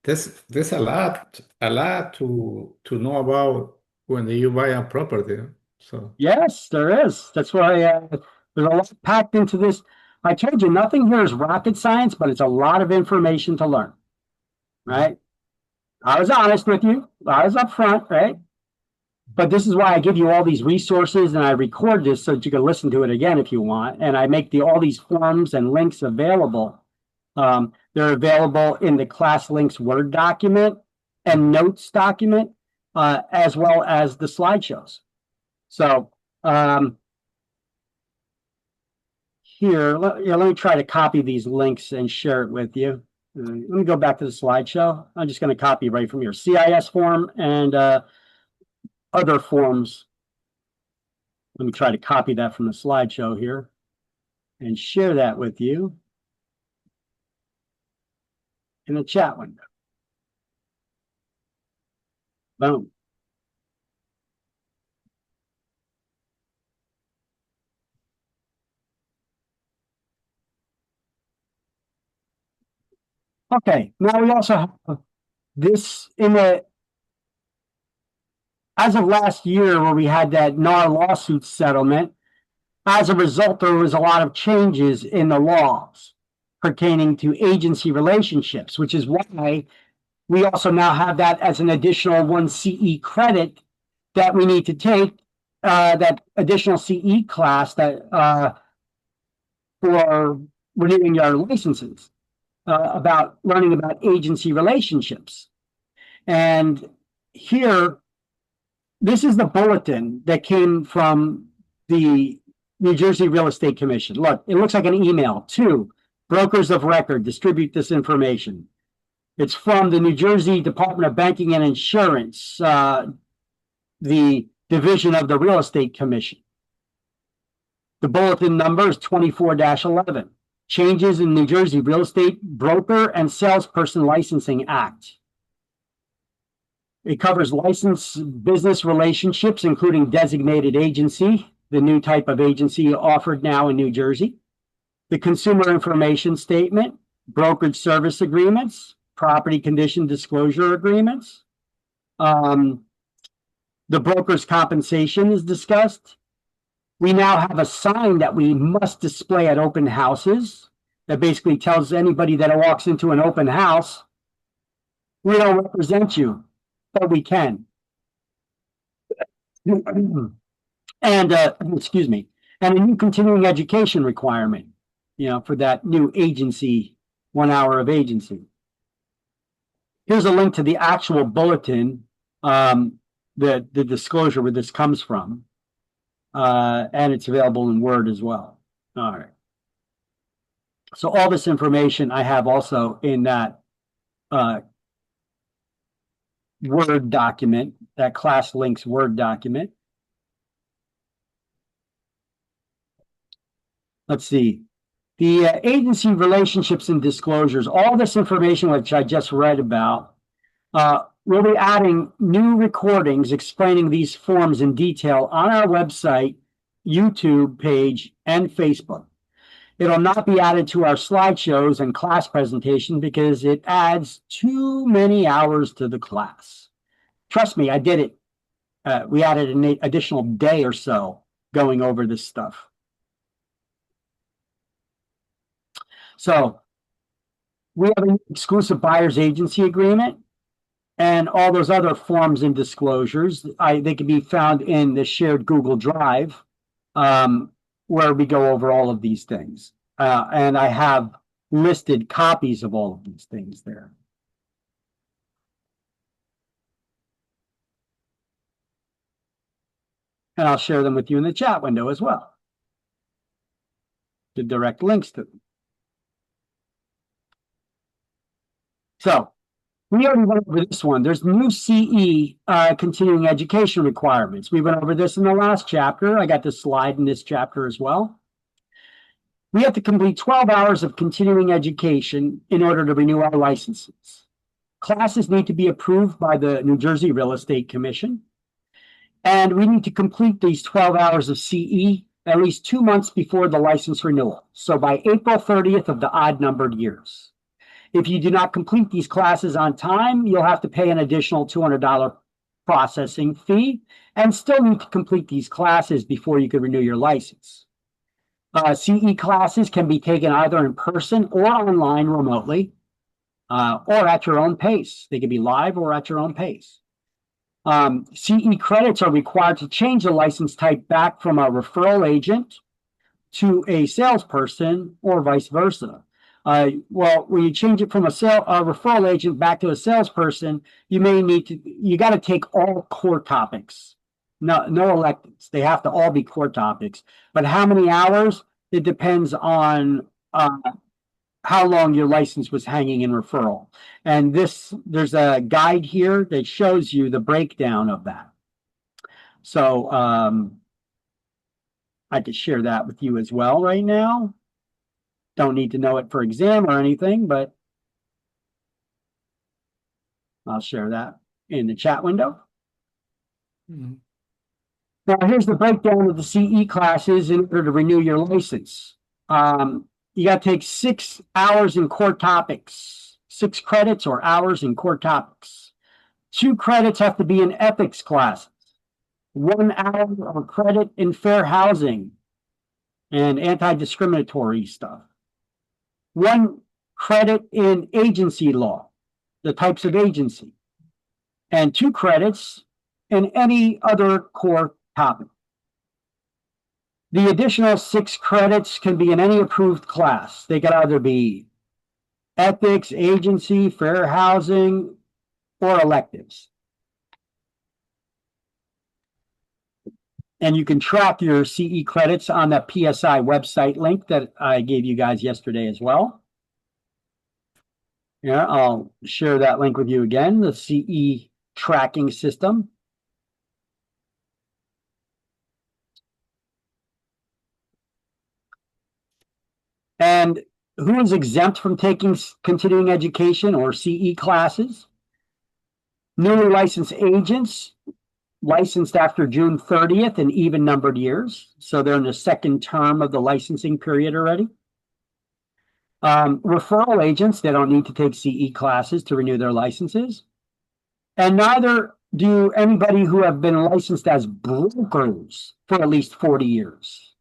There's a lot to know about when you buy a property. So yes, there is. That's why there's a lot packed into this. I told you nothing here is rocket science, but it's a lot of information to learn. Right? I was honest with you. I was upfront, right? But this is why I give you all these resources and I record this so that you can listen to it again if you want. And I make all these forms and links available. They're available in the class links Word document and notes document, as well as the slideshows. So here, let me try to copy these links and share it with you. Let me go back to the slideshow. I'm just going to copy right from your CIS form and other forms. Let me try to copy that from the slideshow here and share that with you in the chat window. Boom. Okay, now we also have this as of last year where we had that NAR lawsuit settlement. As a result, there was a lot of changes in the laws pertaining to agency relationships, which is why we also now have that as an additional 1 CE credit that we need to take, that additional CE class that for renewing your licenses, about learning about agency relationships. And here, this is the bulletin that came from the New Jersey Real Estate Commission. Look, it looks like an email to brokers of record, distribute this information. It's from the New Jersey Department of Banking and Insurance, the division of the Real Estate Commission. The bulletin number is 24-11, Changes in New Jersey Real Estate Broker and Salesperson Licensing Act. It covers licensed business relationships, including designated agency, the new type of agency offered now in New Jersey, the consumer information statement, brokerage service agreements, property condition disclosure agreements. The broker's compensation is discussed. We now have a sign that we must display at open houses that basically tells anybody that walks into an open house, we don't represent you, but we can. And excuse me, and a new continuing education requirement, for that new agency, 1 hour of agency. Here's a link to the actual bulletin, the disclosure where this comes from, and it's available in Word as well. All right. So all this information I have also in that Word document, that class links Word document. Let's see. The agency relationships and disclosures, all this information which I just read about, we'll be adding new recordings explaining these forms in detail on our website, YouTube page, and Facebook. It'll not be added to our slideshows and class presentation because it adds too many hours to the class. Trust me, I did it. We added an additional day or so going over this stuff. So we have an exclusive buyer's agency agreement and all those other forms and disclosures. They can be found in the shared Google Drive, where we go over all of these things. And I have listed copies of all of these things there. And I'll share them with you in the chat window as well. The direct links to them. So we already went over this one. There's new CE continuing education requirements. We went over this in the last chapter. I got this slide in this chapter as well. We have to complete 12 hours of continuing education in order to renew our licenses. Classes need to be approved by the New Jersey Real Estate Commission. And we need to complete these 12 hours of CE at least 2 months before the license renewal. So by April 30th of the odd numbered years. If you do not complete these classes on time, you'll have to pay an additional $200 processing fee and still need to complete these classes before you can renew your license. CE classes can be taken either in person or online remotely, or at your own pace. They can be live or at your own pace. CE credits are required to change the license type back from a referral agent to a salesperson or vice versa. Well, when you change it from a referral agent back to a salesperson, you got to take all core topics. No electives. They have to all be core topics. But how many hours? It depends on how long your license was hanging in referral. And there's a guide here that shows you the breakdown of that. So I could share that with you as well right now. Don't need to know it for exam or anything, but I'll share that in the chat window. Mhm. Now, here's the breakdown of the CE classes in order to renew your license. You got to take 6 hours in core topics, 6 credits or hours in core topics. 2 credits have to be in ethics classes. 1 hour or credit in fair housing and anti-discriminatory stuff. 1 credit in agency law, the types of agency, and 2 credits in any other core topic. The additional 6 credits can be in any approved class. They could either be ethics, agency, fair housing, or electives. And you can track your CE credits on that PSI website link that I gave you guys yesterday as well. Yeah, I'll share that link with you again, the CE tracking system. And who is exempt from taking continuing education or CE classes? Newly licensed agents licensed after June 30th in even numbered years. So they're in the second term of the licensing period already. Referral agents, they don't need to take CE classes to renew their licenses. And neither do anybody who have been licensed as brokers for at least 40 years.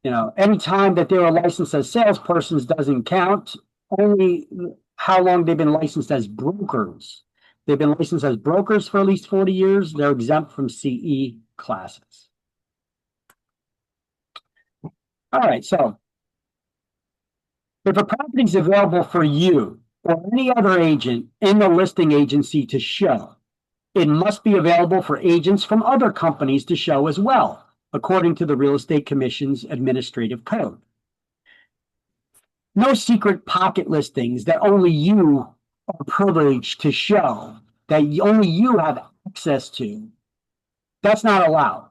Any time that they were licensed as salespersons doesn't count, only how long they've been licensed as brokers. They've been licensed as brokers for at least 40 years. They're exempt from CE classes. All right, so if a property is available for you or any other agent in the listing agency to show, it must be available for agents from other companies to show as well, according to the Real Estate Commission's administrative code. No secret pocket listings that only you are privileged to show, that only you have access to. That's not allowed.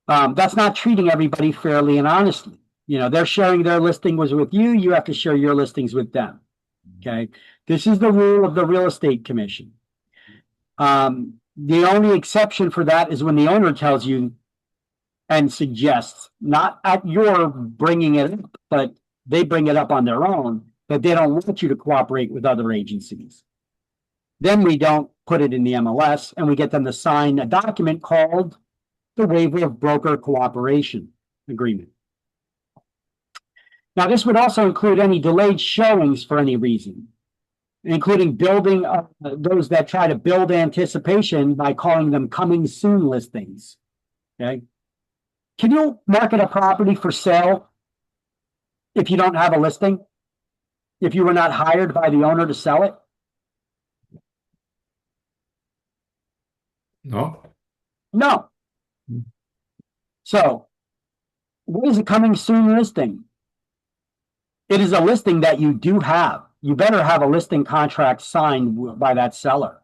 That's not treating everybody fairly and honestly. They're sharing their listing was with you. You have to share your listings with them. Okay. This is the rule of the Real Estate Commission. The only exception for that is when the owner tells you and suggests, not at your bringing it up, but they bring it up on their own, that they don't want you to cooperate with other agencies. Then we don't put it in the MLS and we get them to sign a document called the Waiver of Broker Cooperation Agreement. Now, this would also include any delayed showings for any reason, including building those that try to build anticipation by calling them coming soon listings. Okay. Can you market a property for sale if you don't have a listing? If you were not hired by the owner to sell it? No. No. So, what is a coming soon listing? It is a listing that you do have. You better have a listing contract signed by that seller.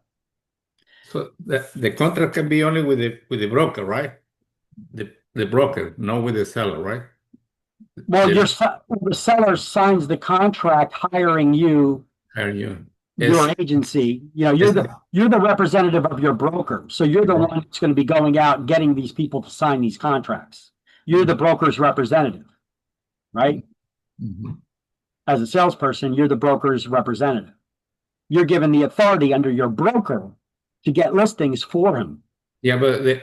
So the contract can be only with the broker, right? The broker, not with the seller, right? Well, the seller signs the contract hiring you, You. your agency. You're the representative of your broker. So you're the one that's going to be going out and getting these people to sign these contracts. You're the broker's representative, right? Mm-hmm. As a salesperson, you're the broker's representative. You're given the authority under your broker to get listings for him. Yeah, but the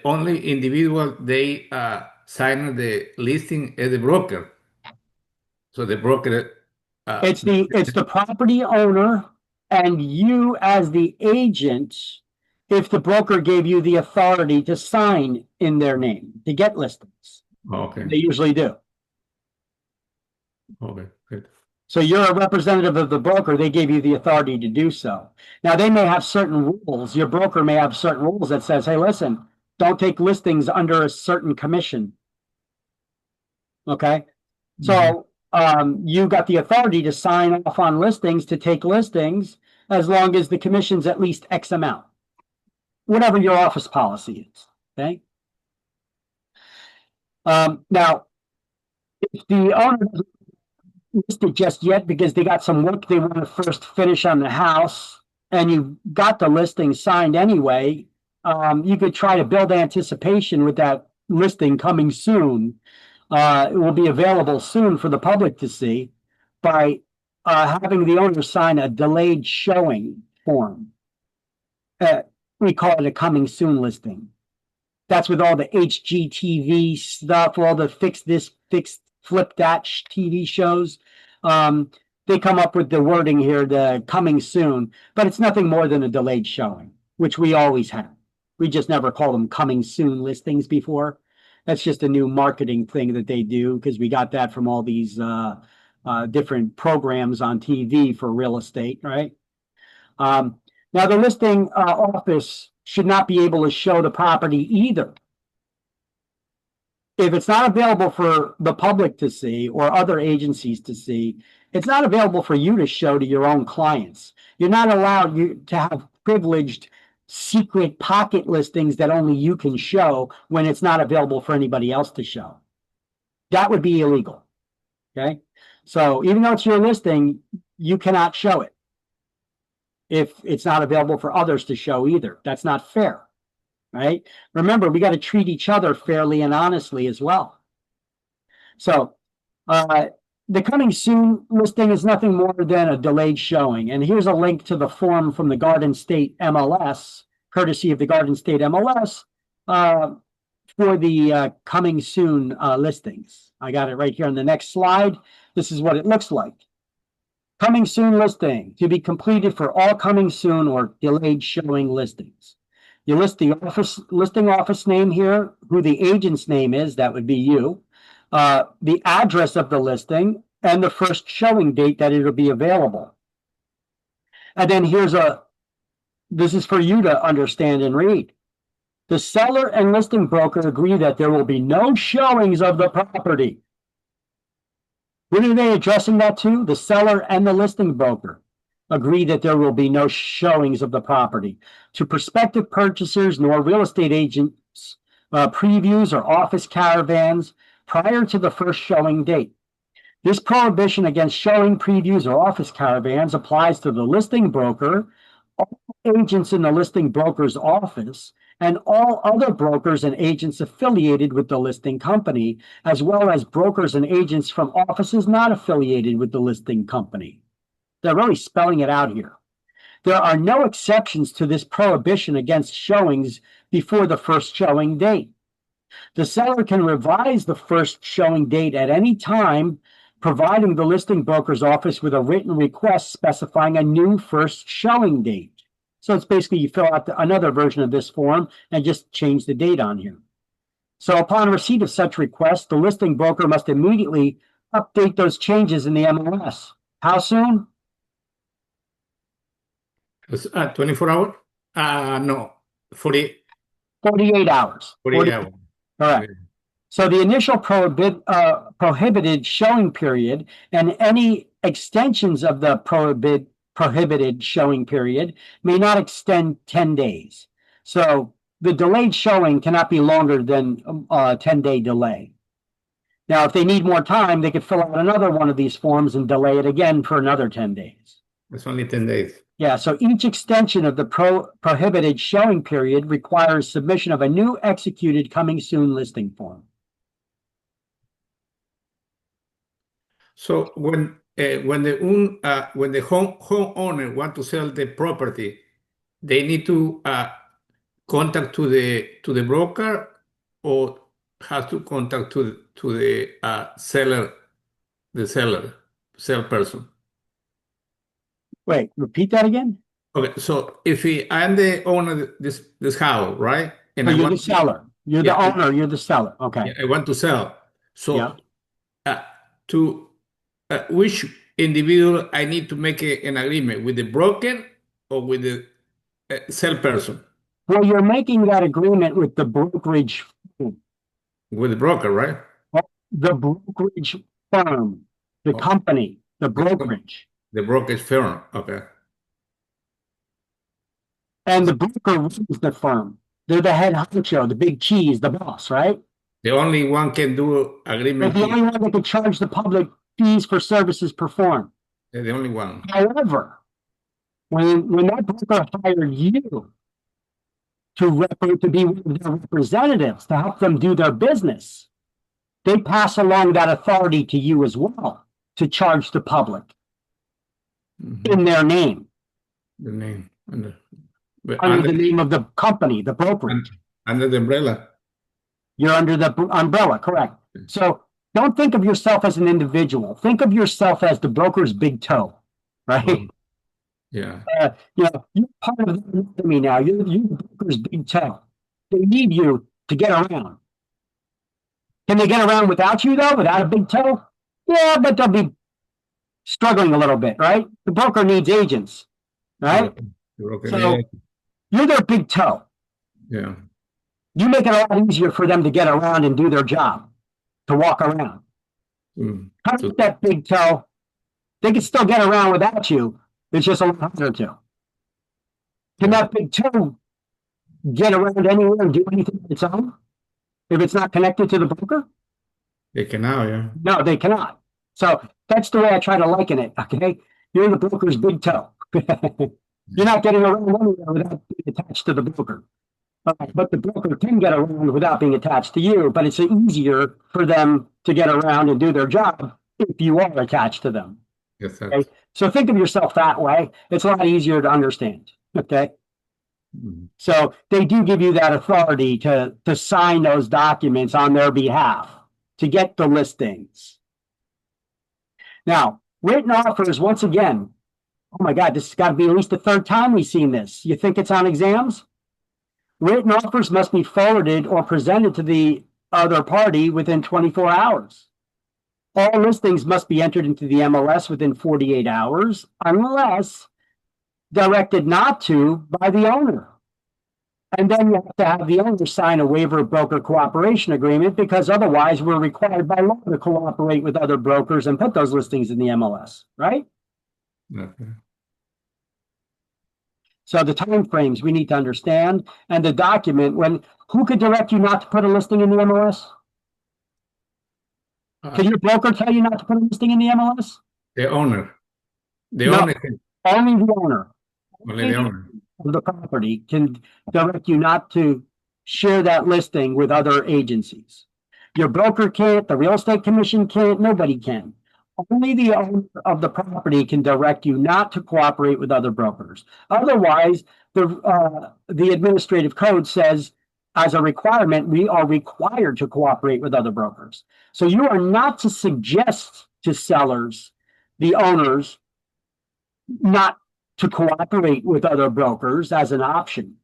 only individual they sign the listing is the broker. So the broker. It's the property owner and you as the agent, if the broker gave you the authority to sign in their name to get listings. Okay. They usually do. Okay. Good. So you're a representative of the broker. They gave you the authority to do so. Now they may have certain rules. Your broker may have certain rules that says, hey, listen, don't take listings under a certain commission. Okay. Mhm. So you got the authority to sign off on listings, to take listings, as long as the commission's at least X amount, whatever your office policy is. Okay. Now, if the owner doesn't list it just yet because they got some work they want to first finish on the house, and you got the listing signed anyway, you could try to build anticipation with that listing coming soon. It will be available soon for the public to see by having the owner sign a delayed showing form. Uh, we call it a coming soon listing. That's with all the HGTV stuff, all the fix this, fix flip that TV shows. Um, they come up with the wording here, the coming soon, but it's nothing more than a delayed showing, which we always have. We just never call them coming soon listings before. That's just a new marketing thing that they do because we got that from all these different programs on TV for real estate, right? Um, Now, the listing office should not be able to show the property either. If it's not available for the public to see or other agencies to see, it's not available for you to show to your own clients. You're not allowed to have privileged secret pocket listings that only you can show when it's not available for anybody else to show. That would be illegal. Okay. So even though it's your listing, you cannot show it if it's not available for others to show either. That's not fair. Right. Remember, we got to treat each other fairly and honestly as well. So the coming soon listing is nothing more than a delayed showing. And here's a link to the form from the Garden State MLS, courtesy of the Garden State MLS, for the coming soon listings. I got it right here on the next slide. This is what it looks like. Coming soon listing to be completed for all coming soon or delayed showing listings. You list the listing office name here, who the agent's name is, that would be you, the address of the listing, and the first showing date that it'll be available. And then this is for you to understand and read. The seller and listing broker agree that there will be no showings of the property. What are they addressing that to? The seller and the listing broker agree that there will be no showings of the property to prospective purchasers nor real estate agents, previews or office caravans prior to the first showing date. This prohibition against showing previews or office caravans applies to the listing broker, all agents in the listing broker's office, and all other brokers and agents affiliated with the listing company, as well as brokers and agents from offices not affiliated with the listing company. They're really spelling it out here. There are no exceptions to this prohibition against showings before the first showing date. The seller can revise the first showing date at any time, providing the listing broker's office with a written request specifying a new first showing date. So it's basically you fill out another version of this form and just change the date on here. So upon receipt of such request, the listing broker must immediately update those changes in the MLS. How soon? 24 hours? No, 40, 48 hours. 48 hours. Correct. So the initial prohibited showing period and any extensions of the prohibited showing period may not extend 10 days. So the delayed showing cannot be longer than a 10-day delay. Now, if they need more time, they could fill out another one of these forms and delay it again for another 10 days. It's only 10 days. Yeah, so each extension of the prohibited showing period requires submission of a new executed coming soon listing form. So when the homeowner want to sell the property, they need to contact to the broker or has to contact to the seller, the seller, salesperson. Wait, repeat that again? Okay, so if I'm the owner of this house, right? And So I you're the want to, seller. You're the yeah, owner, you're the seller. Okay. yeah, I want to sell. Yeah. So uh, to which individual I need to make an agreement with the broker or with the sell person? Well, you're making that agreement with the brokerage firm. With the broker, right? The brokerage firm, the Oh, company, the the, brokerage. the brokerage firm. Okay. And the broker runs the firm. They're the head honcho, the big cheese, the boss, right? The only one can do They're agreement the is only one that can charge the public fees for services performed. the only one. However, when that broker hired you to be one of their representatives to help them do their business, they pass along that authority to you as well to charge the public Mhm. in their name, The name but under the name of the company, the un- brokerage. under the umbrella. You're under the umbrella, correct. So don't think of yourself as an individual. Think of yourself as the broker's big toe, right? Oh, yeah. You're part of the economy now. You're the broker's big toe. They need you to get around. Can they get around without you, though, without a big toe? Yeah, but they'll be struggling a little bit, right? The broker needs agents, right? The broker, yeah. So you're their big toe. Yeah. You make it a lot easier for them to get around and do their job, to walk around. Mm. Cut So, that big toe. They can still get around without you. It's just a lot harder to. Can yeah. that big toe get around anywhere and do anything on its own if it's not connected to the broker? They can now, yeah. No, they cannot. So that's the way I try to liken it. Okay. You're the broker's big toe. You're not getting around anywhere without being attached to the broker. But the broker can get around without being attached to you, but it's easier for them to get around and do their job if you are attached to them. Yes, Okay. So think of yourself that way. It's a lot easier to understand. Okay. mm. So they do give you that authority to sign those documents on their behalf to get the listings. Now, written offers, once again, oh my God, this has got to be at least the third time we've seen this. You think it's on exams? Written offers must be forwarded or presented to the other party within 24 hours. All listings must be entered into the MLS within 48 hours, unless directed not to by the owner. And then you have to have the owner sign a waiver of broker cooperation agreement, because otherwise we're required by law to cooperate with other brokers and put those listings in the MLS, right? Okay. So the time frames we need to understand, and the document, who could direct you not to put a listing in the MLS? Can your broker tell you not to put a listing in the MLS? The owner. The No, owner only the owner. only the owner. Of the property can direct you not to share that listing with other agencies. Your broker can't, the real estate commission can't, nobody can. Only the owner of the property can direct you not to cooperate with other brokers. Otherwise, the administrative code says, as a requirement, we are required to cooperate with other brokers. So you are not to suggest to sellers, the owners, not to cooperate with other brokers as an option.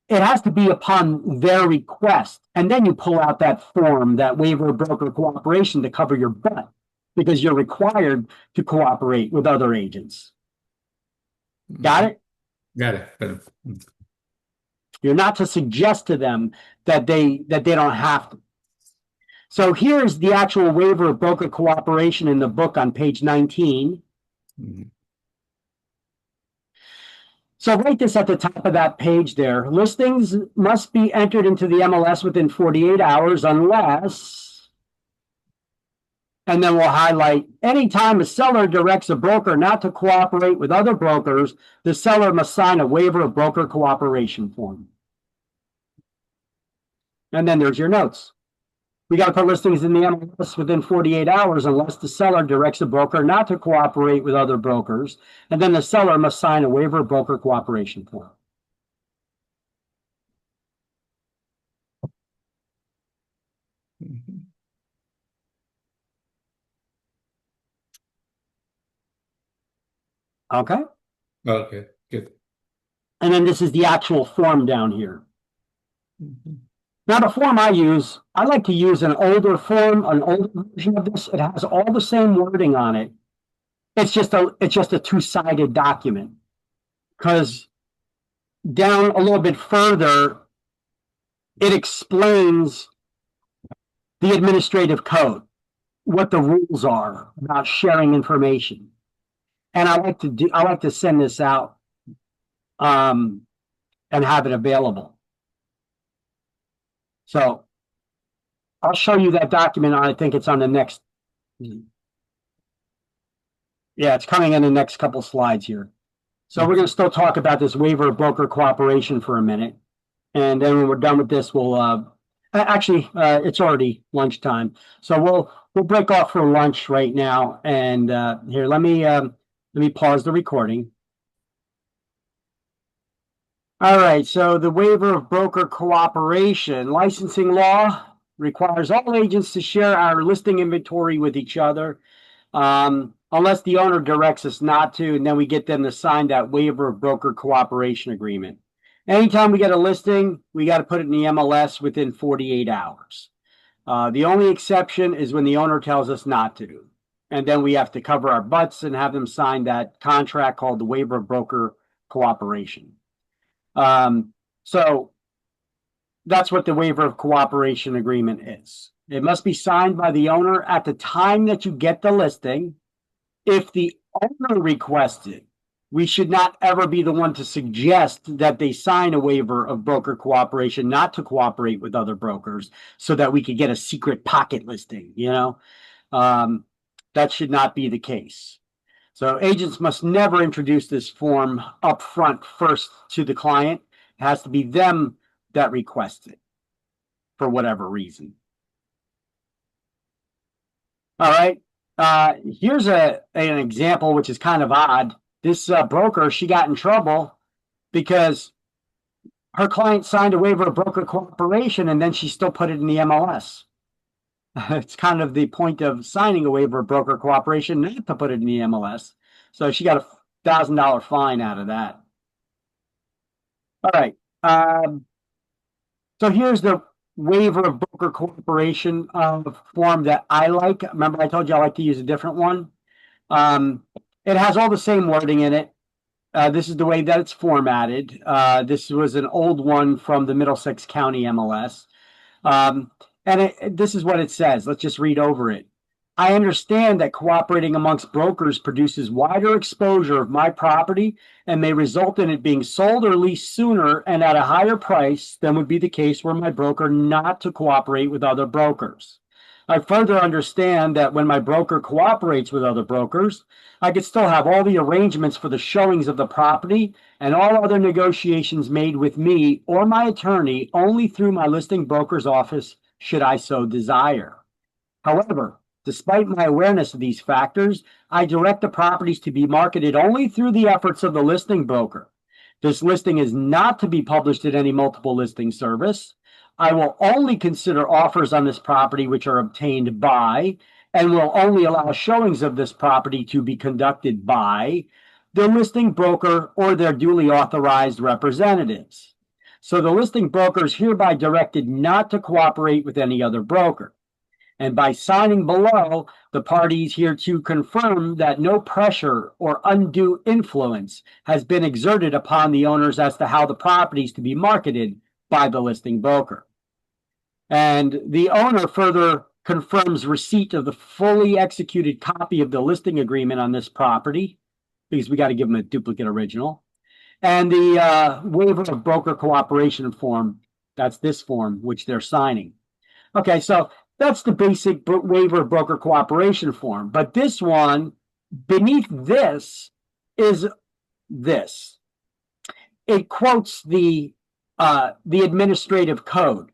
It has to be upon their request. And then you pull out that form, that waiver of broker cooperation, to cover your butt, because you're required to cooperate with other agents. Got it? Got it. You're not to suggest to them that they don't have to. So here's the actual waiver of broker cooperation in the book on page 19. Mhm. So write this at the top of that page there. Listings must be entered into the MLS within 48 hours unless, and then we'll highlight, anytime a seller directs a broker not to cooperate with other brokers, the seller must sign a waiver of broker cooperation form. And then there's your notes. We got to put listings in the MLS within 48 hours unless the seller directs a broker not to cooperate with other brokers. And then the seller must sign a waiver of broker cooperation form. Mhm. Okay. Okay, good. And then this is the actual form down here. Mhm. Now, the form I like to use an older form, an older version of this. It has all the same wording on it. It's just a two-sided document. Because down a little bit further, it explains the administrative code, what the rules are about sharing information. And I like to send this out um, and have it available. So I'll show you that document. I think it's on the next. Yeah, it's coming in the next couple slides here. So we're going to still talk about this waiver of broker cooperation for a minute. And then when we're done with this, it's already lunchtime. So we'll break off for lunch right now. And here, let me pause the recording. All right, so the waiver of broker cooperation. Licensing law requires all agents to share our listing inventory with each other, unless the owner directs us not to, and then we get them to sign that waiver of broker cooperation agreement. Anytime we get a listing, we got to put it in the MLS within 48 hours. The only exception is when the owner tells us not to. And then we have to cover our butts and have them sign that contract called the waiver of broker cooperation. So that's what the waiver of cooperation agreement is. It must be signed by the owner at the time that you get the listing. If the owner requests it, we should not ever be the one to suggest that they sign a waiver of broker cooperation, not to cooperate with other brokers so that we could get a secret pocket listing, that should not be the case. So agents must never introduce this form up front first to the client. It has to be them that request it for whatever reason. All right. Here's an example which is kind of odd. This broker, she got in trouble because her client signed a waiver of broker cooperation and then she still put it in the MLS. It's kind of the point of signing a waiver of broker cooperation, not to put it in the MLS. So she got a $1,000 fine out of that. All right. So here's the waiver of broker cooperation form that I like. Remember, I told you I like to use a different one. It has all the same wording in it. This is the way that it's formatted. This was an old one from the Middlesex County MLS. This is what it says. Let's just read over it. I understand that cooperating amongst brokers produces wider exposure of my property and may result in it being sold or leased sooner and at a higher price than would be the case were my broker not to cooperate with other brokers. I further understand that when my broker cooperates with other brokers, I could still have all the arrangements for the showings of the property and all other negotiations made with me or my attorney only through my listing broker's office should I so desire. However, despite my awareness of these factors, I direct the properties to be marketed only through the efforts of the listing broker. This listing is not to be published at any multiple listing service. I will only consider offers on this property which are obtained by, and will only allow showings of this property to be conducted by, the listing broker or their duly authorized representatives. So the listing broker is hereby directed not to cooperate with any other broker. And by signing below, the parties hereto confirm that no pressure or undue influence has been exerted upon the owners as to how the property is to be marketed by the listing broker. And the owner further confirms receipt of the fully executed copy of the listing agreement on this property, because we got to give them a duplicate original, and the waiver of broker cooperation form. That's this form, which they're signing. Okay, so that's the basic waiver of broker cooperation form. But this one, beneath this, is this. It quotes the administrative code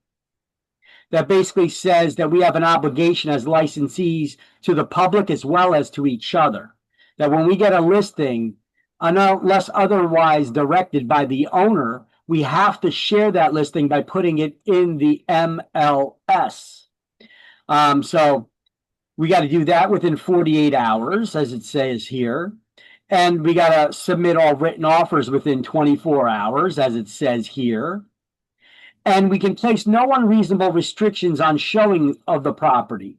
that basically says that we have an obligation as licensees to the public as well as to each other. That when we get a listing, unless otherwise directed by the owner, we have to share that listing by putting it in the MLS. So we got to do that within 48 hours, as it says here. And we got to submit all written offers within 24 hours, as it says here. And we can place no unreasonable restrictions on showing of the property.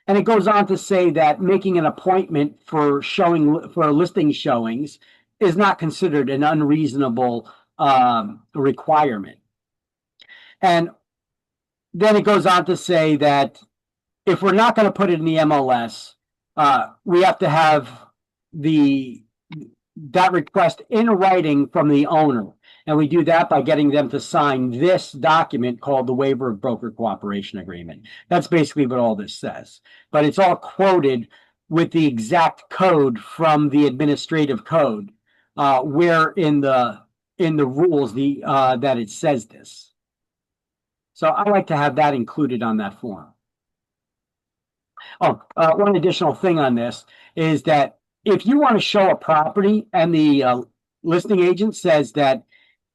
And it goes on to say that making an appointment for listing showings is not considered an unreasonable requirement. And then it goes on to say that if we're not going to put it in the MLS, we have to have that request in writing from the owner. And we do that by getting them to sign this document called the Waiver of Broker Cooperation Agreement. That's basically what all this says. But it's all quoted with the exact code from the administrative code, where in the rules that it says this. So I like to have that included on that form. Oh, one additional thing on this is that if you want to show a property and the listing agent says that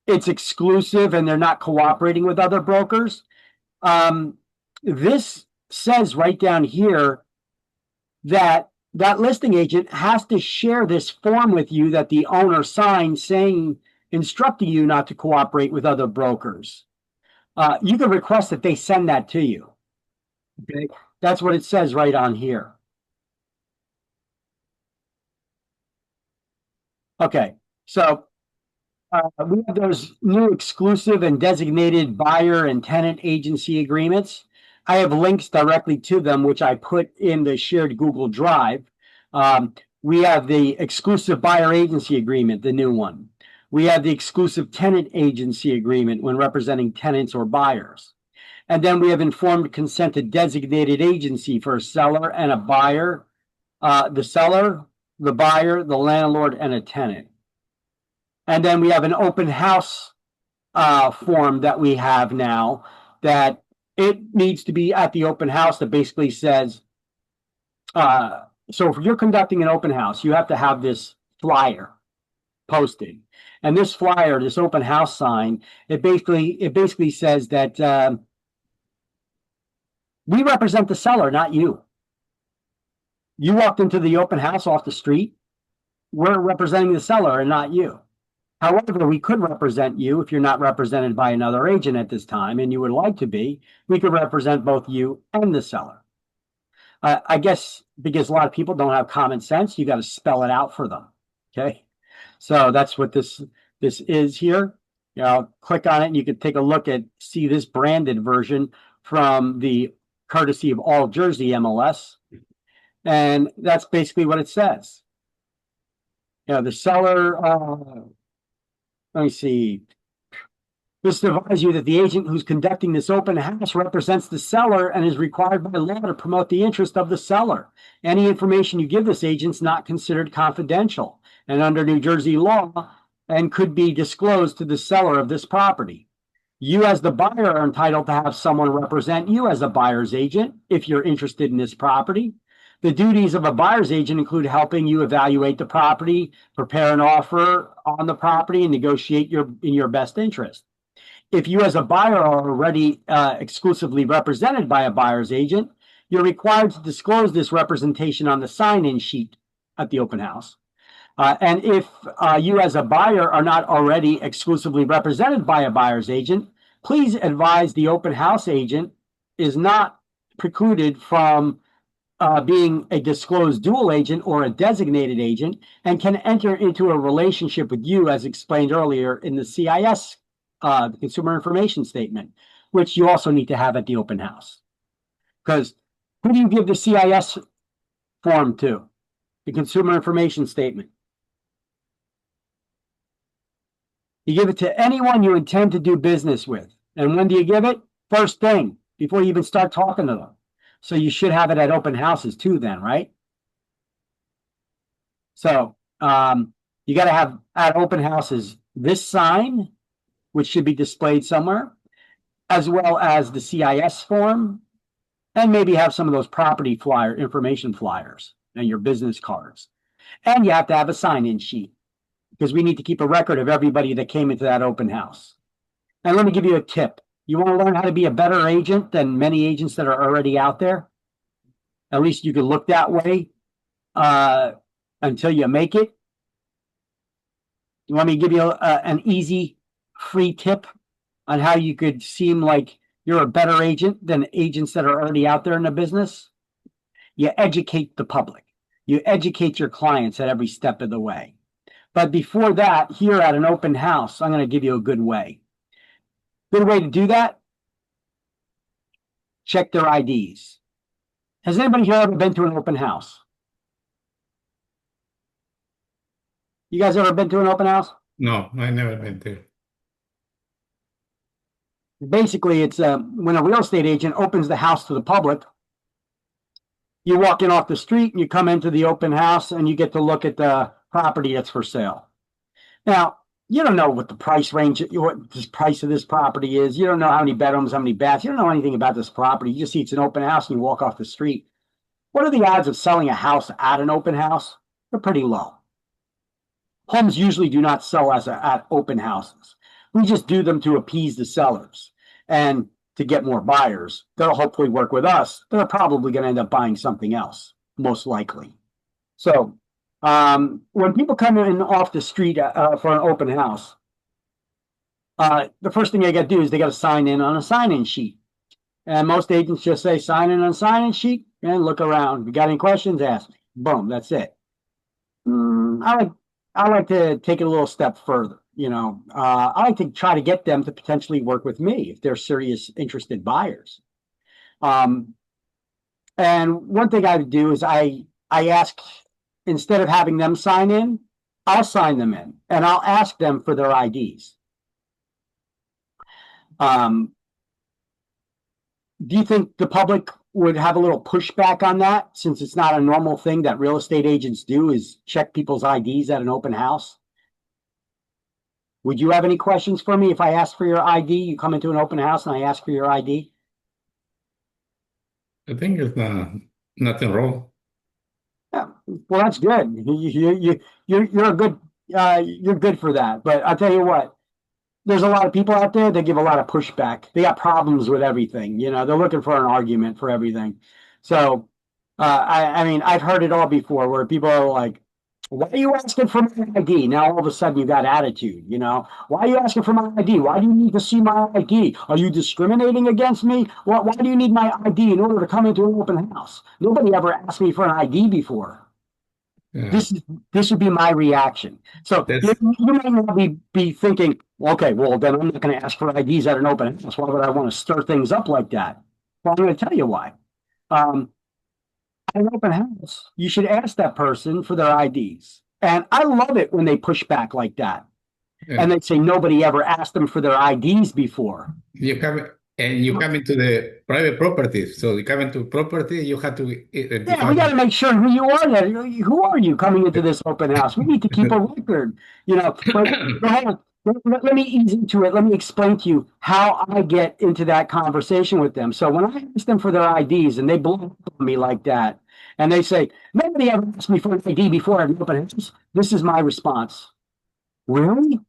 it's exclusive and they're not cooperating with other brokers, this says right down here that listing agent has to share this form with you that the owner signed saying, instructing you not to cooperate with other brokers. You can request that they send that to you. Okay, that's what it says right on here. Okay, so we have those new exclusive and designated buyer and tenant agency agreements. I have links directly to them, which I put in the shared Google Drive. We have the exclusive buyer agency agreement, the new one. We have the exclusive tenant agency agreement when representing tenants or buyers. And then we have informed consent to designated agency for a seller and a buyer, the seller, the buyer, the landlord, and a tenant. And then we have an open house form that we have now that it needs to be at the open house that basically says, so if you're conducting an open house, you have to have this flyer posted. And this flyer, this open house sign, it basically says that we represent the seller, not you. You walked into the open house off the street. We're representing the seller and not you. However, we could represent you if you're not represented by another agent at this time and you would like to be. We could represent both you and the seller. I guess because a lot of people don't have common sense, you got to spell it out for them. Okay, so that's what this is here. You know, click on it and you can take a look at see this branded version from the courtesy of All Jersey MLS, and that's basically what it says. You know, the seller. Let me see. This advises you that the agent who's conducting this open house represents the seller and is required by law to promote the interest of the seller. Any information you give this agent is not considered confidential and under New Jersey law and could be disclosed to the seller of this property. You as the buyer are entitled to have someone represent you as a buyer's agent if you're interested in this property. The duties of a buyer's agent include helping you evaluate the property, prepare an offer on the property, and negotiate in your best interest. If you as a buyer are already exclusively represented by a buyer's agent, you're required to disclose this representation on the sign-in sheet at the open house. And if you as a buyer are not already exclusively represented by a buyer's agent, please advise the open house agent is not precluded from being a disclosed dual agent or a designated agent and can enter into a relationship with you as explained earlier in the CIS, the Consumer Information Statement, which you also need to have at the open house. Because who do you give the CIS form to? The Consumer Information Statement. You give it to anyone you intend to do business with. And when do you give it? First thing, before you even start talking to them. So you should have it at open houses too then, right? So you got to have at open houses this sign, which should be displayed somewhere, as well as the CIS form, and maybe have some of those property flyer information flyers and your business cards. And you have to have a sign-in sheet because we need to keep a record of everybody that came into that open house. And let me give you a tip. You want to learn how to be a better agent than many agents that are already out there? At least you can look that way until you make it. You want me to give you an easy free tip on how you could seem like you're a better agent than agents that are already out there in the business? You educate the public. You educate your clients at every step of the way. But before that, here at an open house, I'm going to give you a good way. Good way to do that, check their IDs. Has anybody here ever been to an open house? You guys ever been to an open house? No, I never been there. Basically, it's when a real estate agent opens the house to the public, you walk in off the street and you come into the open house and you get to look at the property that's for sale. Now, you don't know what the price range, what the price of this property is. You don't know how many bedrooms, how many baths. You don't know anything about this property. You just see it's an open house and you walk off the street. What are the odds of selling a house at an open house? They're pretty low. Homes usually do not sell at open houses. We just do them to appease the sellers and to get more buyers. They'll hopefully work with us. They're probably going to end up buying something else, most likely. So when people come in off the street for an open house, the first thing they got to do is they got to sign in on a sign-in sheet. And most agents just say sign in on a sign-in sheet and look around. If you got any questions, ask me. Boom, that's it. I like to take it a little step further. I like to try to get them to potentially work with me if they're serious, interested buyers. And one thing I would do is I ask, instead of having them sign in, I'll sign them in and I'll ask them for their IDs. Do you think the public would have a little pushback on that, since it's not a normal thing that real estate agents do, is check people's IDs at an open house? Would you have any questions for me if I ask for your ID? You come into an open house and I ask for your ID? I think it's nothing wrong. Yeah, well, that's good. You're a good you're good for that. But I'll tell you what, there's a lot of people out there that give a lot of pushback. They got problems with everything. They're looking for an argument for everything. So I mean, I've heard it all before, where people are like, why are you asking for my ID? Now all of a sudden you got attitude. Why are you asking for my ID? Why do you need to see my ID? Are you discriminating against me? Why do you need my ID in order to come into an open house? Nobody ever asked me for an ID before. Yeah. This would be my reaction. So you might not be thinking, okay, well, then I'm not going to ask for IDs at an open house. Why would I want to stir things up like that? Well, I'm going to tell you why. At an open house, you should ask that person for their IDs. And I love it when they push back like that. Yeah. And they say nobody ever asked them for their IDs before. You come into the private property. So you come into property, you have to identify. Yeah, we got to make sure who you are there. Who are you coming into this open house? We need to keep a record, But let me ease into it. Let me explain to you how I get into that conversation with them. So when I ask them for their IDs and they blow up on me like that, and they say, nobody ever asked me for an ID before at an open house, this is my response. Really?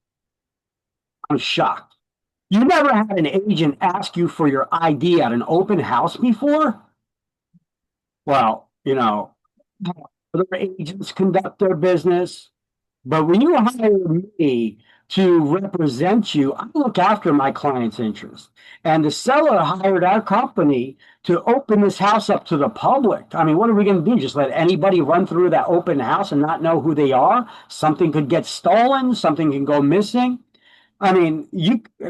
I'm shocked. You never had an agent ask you for your ID at an open house before? Well, other agents conduct their business, but when you hire me to represent you, I look after my client's interests. And the seller hired our company to open this house up to the public. I mean, what are we going to do? Just let anybody run through that open house and not know who they are? Something could get stolen, something can go missing. I mean,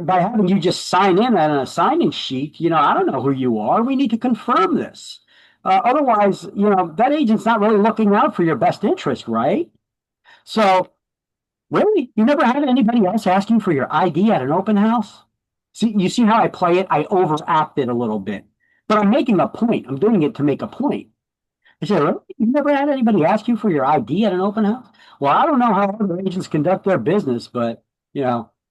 by having you just sign in on a sign-in sheet, I don't know who you are. We need to confirm this. Otherwise, that agent's not really looking out for your best interest, right? So, really, you never had anybody else asking for your ID at an open house? See, you see how I play it? I overact it a little bit, but I'm making a point. I'm doing it to make a point. I said, really? You never had anybody ask you for your ID at an open house? Well, I don't know how other agents conduct their business, but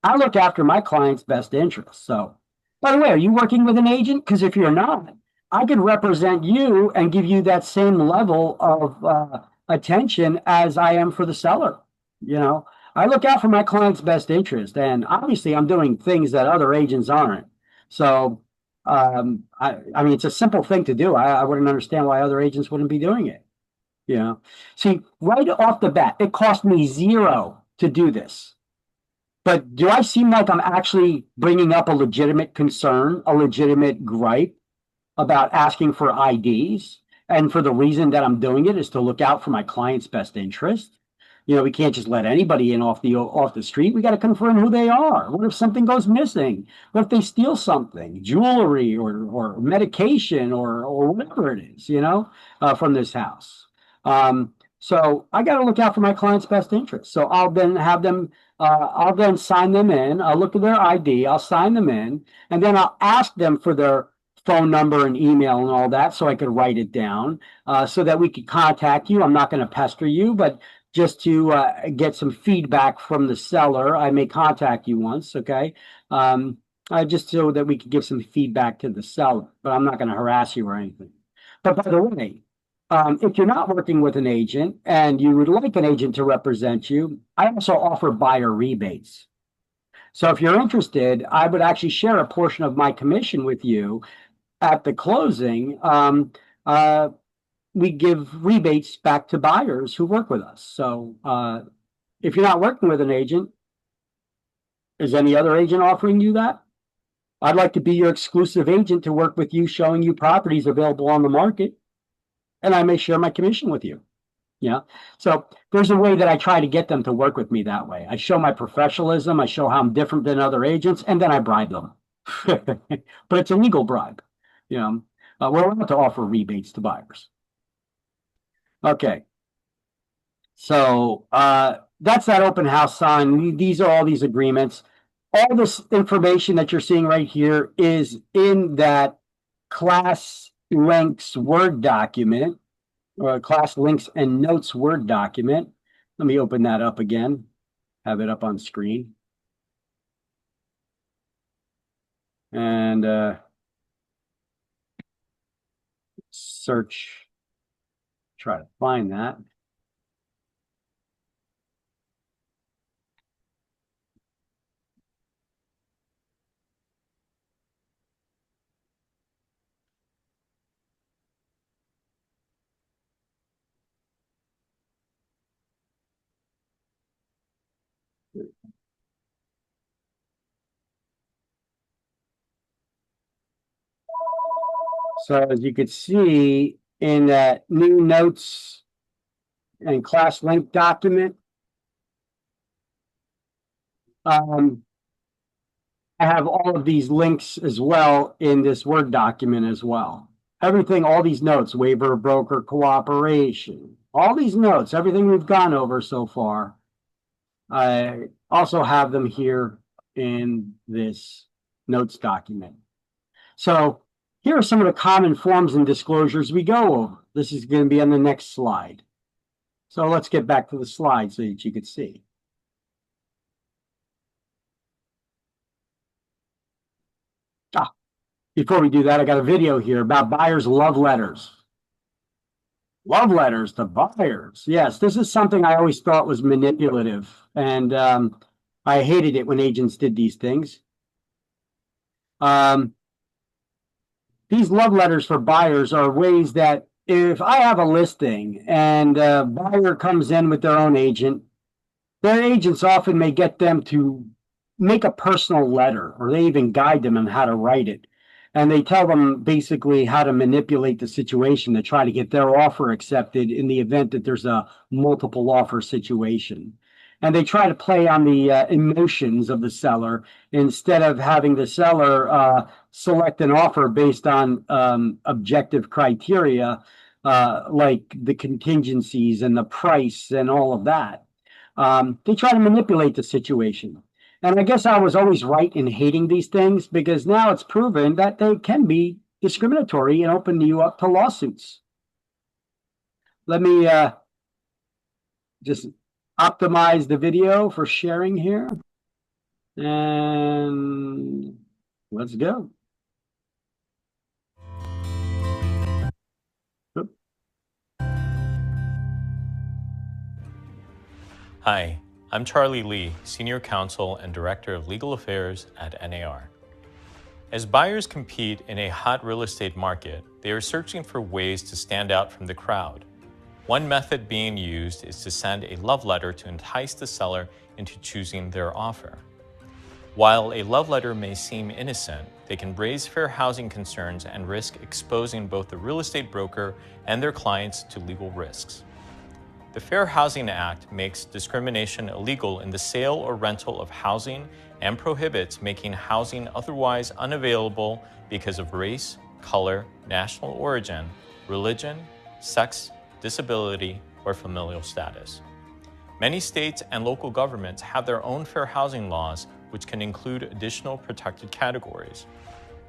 I look after my client's best interests. So, by the way, are you working with an agent? Because if you're not, I can represent you and give you that same level of attention as I am for the seller. I look out for my client's best interest, and obviously I'm doing things that other agents aren't. So, I mean, it's a simple thing to do. I wouldn't understand why other agents wouldn't be doing it. See, right off the bat, it cost me $0 to do this. But do I seem like I'm actually bringing up a legitimate concern, a legitimate gripe about asking for IDs? And for the reason that I'm doing it is to look out for my client's best interest. We can't just let anybody in off the street. We got to confirm who they are. What if something goes missing? What if they steal something, jewelry or medication or whatever it is, from this house? So I got to look out for my client's best interest. So I'll then have them. I'll then sign them in. I'll look at their ID. I'll sign them in, and then I'll ask them for their phone number and email and all that, so I could write it down, so that we could contact you. I'm not going to pester you, but just to get some feedback from the seller, I may contact you once, okay? Just so that we could give some feedback to the seller, but I'm not going to harass you or anything. But by the way, if you're not working with an agent and you would like an agent to represent you, I also offer buyer rebates. So if you're interested, I would actually share a portion of my commission with you at the closing. We give rebates back to buyers who work with us. So if you're not working with an agent, is any other agent offering you that? I'd like to be your exclusive agent to work with you, showing you properties available on the market, and I may share my commission with you. Yeah. So there's a way that I try to get them to work with me that way. I show my professionalism, I show how I'm different than other agents, and then I bribe them. But it's a legal bribe. We're allowed to offer rebates to buyers. Okay. So that's that open house sign. These are all these agreements. All this information that you're seeing right here is in that class links Word document, or class links and notes Word document. Let me open that up again, have it up on screen. And search, try to find that. So as you can see in that new notes and class link document, I have all of these links as well in this Word document as well. Everything, all these notes, waiver of broker cooperation, all these notes, everything we've gone over so far, I also have them here in this notes document. So here are some of the common forms and disclosures we go over. This is going to be on the next slide. So let's get back to the slide so that you can see. Before we do that, I got a video here about buyers' love letters. Love letters to buyers. Yes, this is something I always thought was manipulative, and I hated it when agents did these things. These love letters for buyers are ways that if I have a listing and a buyer comes in with their own agent, their agents often may get them to make a personal letter, or they even guide them on how to write it. And they tell them basically how to manipulate the situation to try to get their offer accepted in the event that there's a multiple offer situation. And they try to play on the emotions of the seller instead of having the seller select an offer based on objective criteria, like the contingencies and the price and all of that. They try to manipulate the situation. And I guess I was always right in hating these things, because now it's proven that they can be discriminatory and open you up to lawsuits. Let me just optimize the video for sharing here. And let's go. Hi, I'm Charlie Lee, Senior Counsel and Director of Legal Affairs at NAR. As buyers compete in a hot real estate market, they are searching for ways to stand out from the crowd. One method being used is to send a love letter to entice the seller into choosing their offer. While a love letter may seem innocent, they can raise fair housing concerns and risk exposing both the real estate broker and their clients to legal risks. The Fair Housing Act makes discrimination illegal in the sale or rental of housing and prohibits making housing otherwise unavailable because of race, color, national origin, religion, sex, disability, or familial status. Many states and local governments have their own fair housing laws, which can include additional protected categories.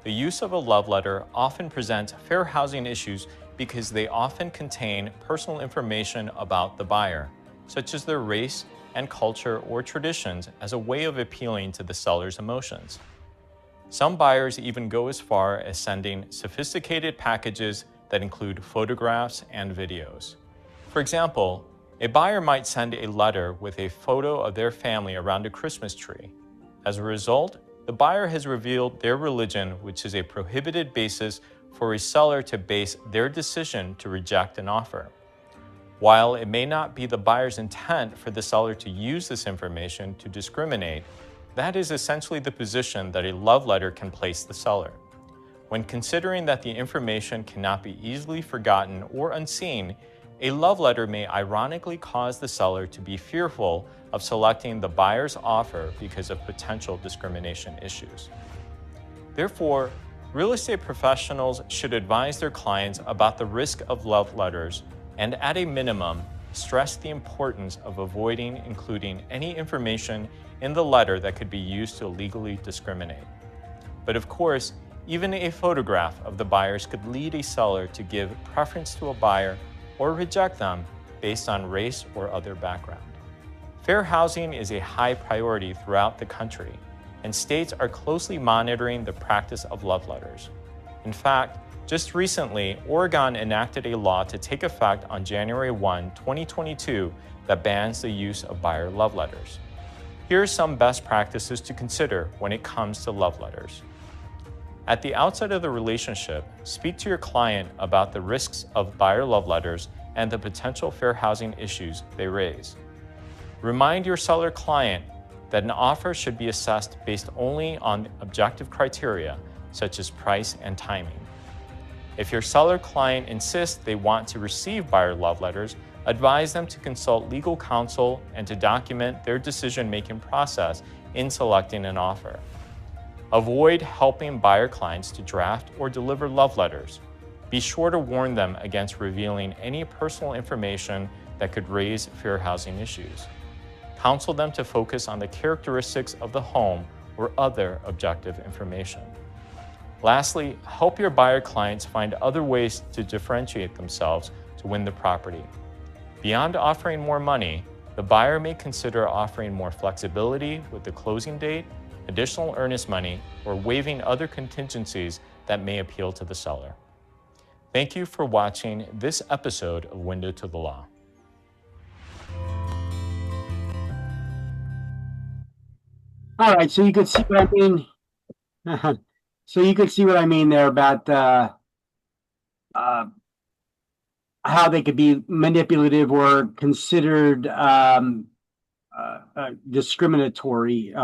The use of a love letter often presents fair housing issues because they often contain personal information about the buyer, such as their race and culture or traditions, as a way of appealing to the seller's emotions. Some buyers even go as far as sending sophisticated packages that include photographs and videos. For example, a buyer might send a letter with a photo of their family around a Christmas tree. As a result, the buyer has revealed their religion, which is a prohibited basis for a seller to base their decision to reject an offer. While it may not be the buyer's intent for the seller to use this information to discriminate, that is essentially the position that a love letter can place the seller. When considering that the information cannot be easily forgotten or unseen, a love letter may ironically cause the seller to be fearful of selecting the buyer's offer because of potential discrimination issues. Therefore, real estate professionals should advise their clients about the risk of love letters and, at a minimum, stress the importance of avoiding including any information in the letter that could be used to legally discriminate. But of course, even a photograph of the buyers could lead a seller to give preference to a buyer or reject them based on race or other background. Fair housing is a high priority throughout the country, and states are closely monitoring the practice of love letters. In fact, just recently, Oregon enacted a law to take effect on January 1, 2022 that bans the use of buyer love letters. Here are some best practices to consider when it comes to love letters. At the outset of the relationship, speak to your client about the risks of buyer love letters and the potential fair housing issues they raise. Remind your seller client that an offer should be assessed based only on objective criteria such as price and timing. If your seller client insists they want to receive buyer love letters, advise them to consult legal counsel and to document their decision-making process in selecting an offer. Avoid helping buyer clients to draft or deliver love letters. Be sure to warn them against revealing any personal information that could raise fair housing issues. Counsel them to focus on the characteristics of the home or other objective information. Lastly, help your buyer clients find other ways to differentiate themselves to win the property. Beyond offering more money, the buyer may consider offering more flexibility with the closing date, additional earnest money, or waiving other contingencies that may appeal to the seller. Thank you for watching this episode of Window to the Law. All right, so you could see what I mean. So you could see what I mean there about how they could be manipulative or considered discriminatory.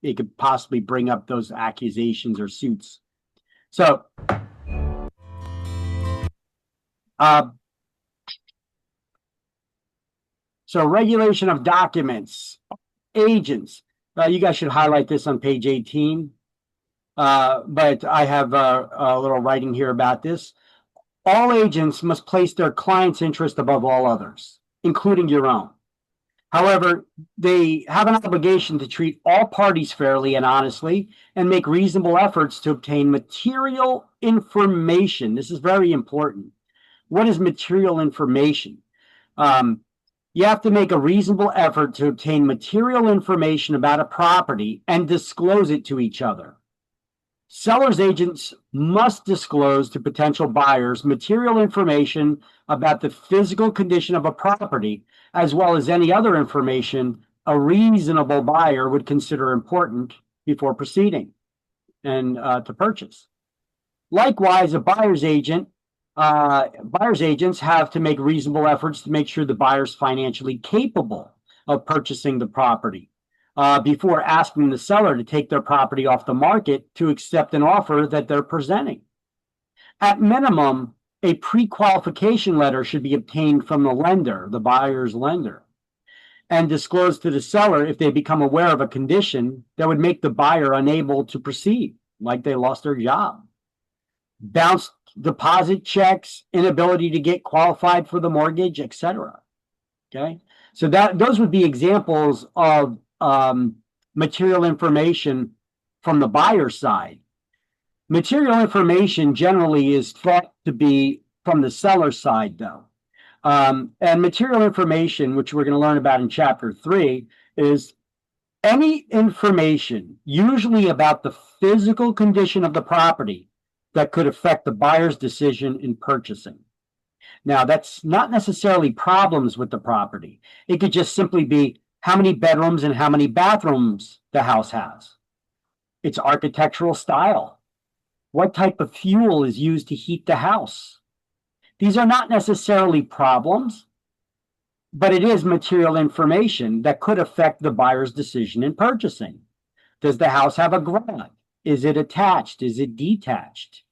It could possibly bring up those accusations or suits. So, regulation of documents, agents. You guys should highlight this on page 18. But I have a little writing here about this. All agents must place their client's interest above all others, including your own. However, they have an obligation to treat all parties fairly and honestly and make reasonable efforts to obtain material information. This is very important. What is material information? You have to make a reasonable effort to obtain material information about a property and disclose it to each other. Sellers agents must disclose to potential buyers material information about the physical condition of a property, as well as any other information a reasonable buyer would consider important before proceeding and to purchase. Likewise, a buyer's agents have to make reasonable efforts to make sure the buyer is financially capable of purchasing the property. before asking the seller to take their property off the market to accept an offer that they're presenting. At minimum, a pre-qualification letter should be obtained from the lender, the buyer's lender, and disclosed to the seller if they become aware of a condition that would make the buyer unable to proceed, like they lost their job. Bounced deposit checks, inability to get qualified for the mortgage, etc. Okay, so those would be examples of material information from the buyer side. Material information generally is thought to be from the seller side, though. And material information, which we're going to learn about in Chapter 3, is any information, usually about the physical condition of the property, that could affect the buyer's decision in purchasing. Now, that's not necessarily problems with the property. It could just simply be how many bedrooms and how many bathrooms the house has. Its architectural style. What type of fuel is used to heat the house? These are not necessarily problems, but it is material information that could affect the buyer's decision in purchasing. Does the house have a garage? Is it attached? Is it detached?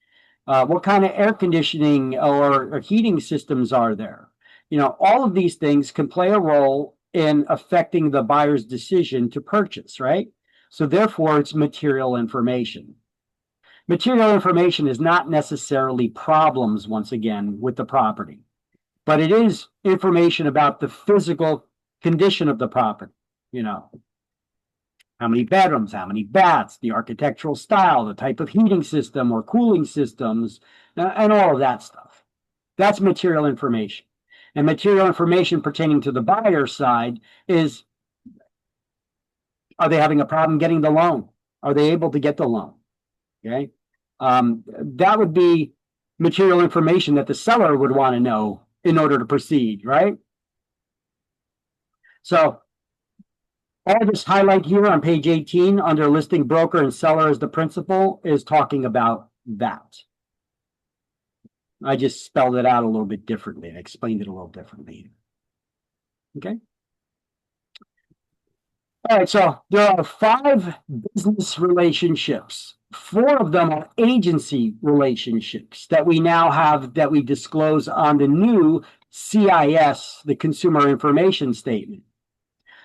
What kind of air conditioning or heating systems are there? You know, all of these things can play a role in affecting the buyer's decision to purchase, right? So therefore, it's material information. Material information is not necessarily problems, once again, with the property, but it is information about the physical condition of the property, you know. How many bedrooms, how many baths, the architectural style, the type of heating system or cooling systems, and all of that stuff. That's material information. And material information pertaining to the buyer side is, are they having a problem getting the loan? Are they able to get the loan? Okay. That would be material information that the seller would want to know in order to proceed, right? So all this highlight here on page 18 under listing broker and seller as the principal is talking about that. I just spelled it out a little bit differently. I explained it a little differently. Okay. All right, so there are 5 business relationships. 4 of them are agency relationships that we now have, that we disclose on the new CIS, the Consumer Information Statement.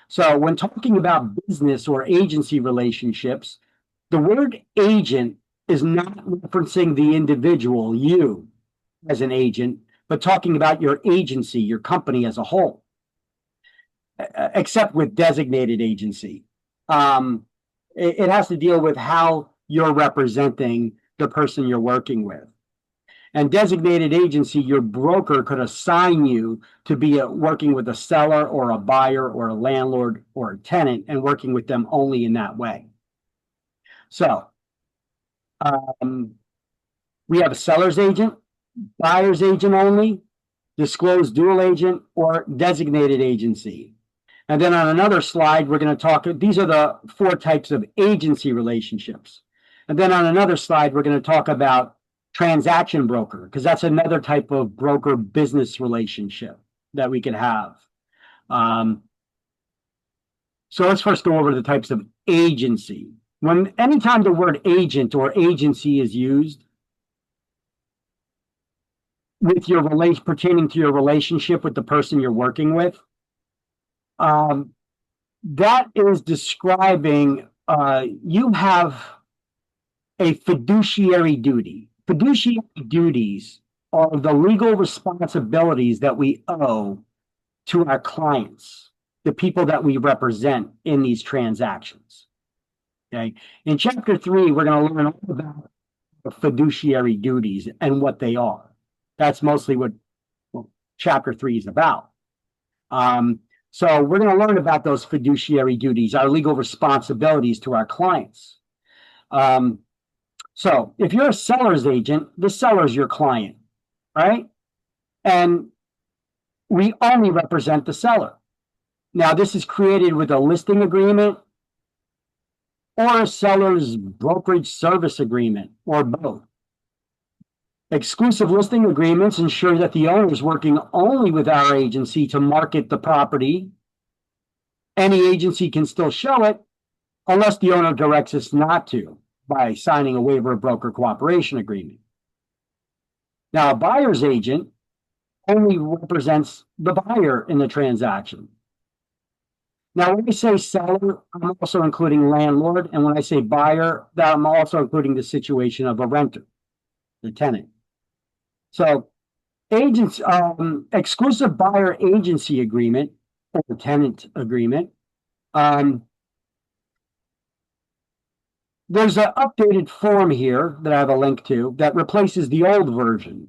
So when talking about business or agency relationships, the word agent is not referencing the individual, you as an agent, but talking about your agency, your company as a whole, except with designated agency. It has to deal with how you're representing the person you're working with. And designated agency, your broker could assign you to be working with a seller or a buyer or a landlord or a tenant and working with them only in that way. So we have a seller's agent, buyer's agent only, disclosed dual agent, or designated agency. And then on another slide, we're going to talk, these are the 4 types of agency relationships. And then on another slide, we're going to talk about transaction broker, because that's another type of broker business relationship that we could have. So let's first go over the types of agency. Anytime the word agent or agency is used with your pertaining to your relationship with the person you're working with, that is describing you have a fiduciary duty. Fiduciary duties are the legal responsibilities that we owe to our clients, the people that we represent in these transactions. Okay. In Chapter 3, we're going to learn all about the fiduciary duties and what they are. That's mostly what Chapter 3 is about. So we're going to learn about those fiduciary duties, our legal responsibilities to our clients. So if you're a seller's agent, the seller's your client, right? And we only represent the seller. Now, this is created with a listing agreement or a seller's brokerage service agreement, or both. Exclusive listing agreements ensure that the owner is working only with our agency to market the property. Any agency can still show it, unless the owner directs us not to by signing a waiver of broker cooperation agreement. Now, a buyer's agent only represents the buyer in the transaction. Now, when I say seller, I'm also including landlord, and when I say buyer, that I'm also including the situation of a renter, the tenant. So, agents, exclusive buyer agency agreement or tenant agreement. There's an updated form here that I have a link to that replaces the old version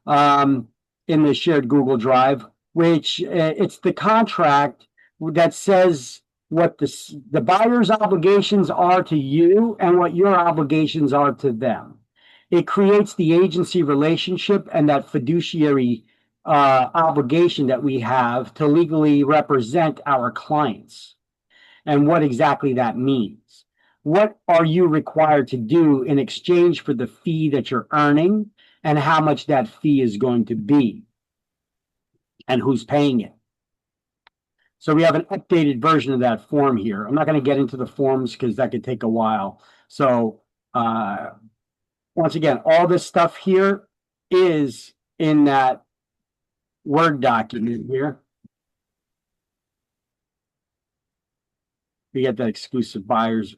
in the shared Google Drive, which it's the contract that says what the buyer's obligations are to you and what your obligations are to them. It creates the agency relationship and that fiduciary obligation that we have to legally represent our clients and what exactly that means. What are you required to do in exchange for the fee that you're earning and how much that fee is going to be and who's paying it? So we have an updated version of that form here. I'm not going to get into the forms because that could take a while. So once again, all this stuff here is in that Word document here. We get that exclusive buyers.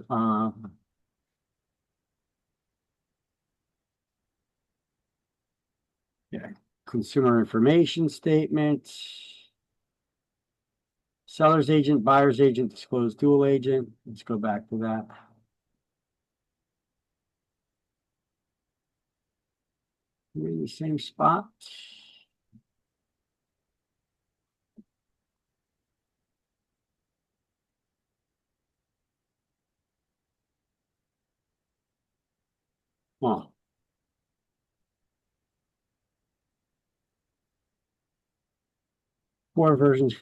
Yeah, consumer information statement. Seller's agent, buyer's agent, disclosed dual agent. Let's go back to that. We're in the same spot. Well, four versions.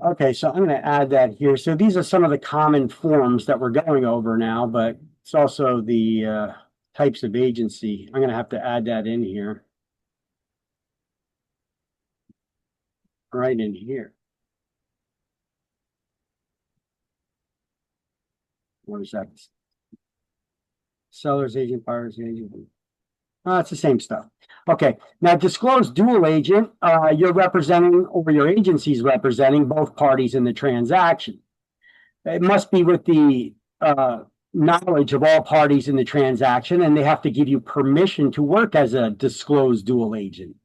Okay, so I'm going to add that here. So these are some of the common forms that we're going over now, but it's also the types of agency. I'm going to have to add that in here. Right in here. What is that? Seller's agent, buyer's agent. It's the same stuff. Okay, now disclosed dual agent, you're representing or your agency is representing both parties in the transaction. It must be with the knowledge of all parties in the transaction, and they have to give you permission to work as a disclosed dual agent.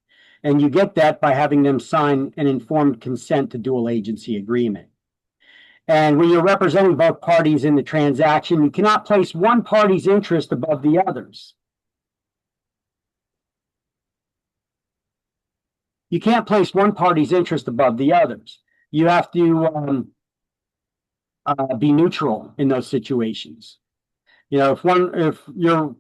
And you get that by having them sign an informed consent to dual agency agreement. And when you're representing both parties in the transaction, you cannot place one party's interest above the others. You can't place one party's interest above the others. You have to be neutral in those situations. You know, if you're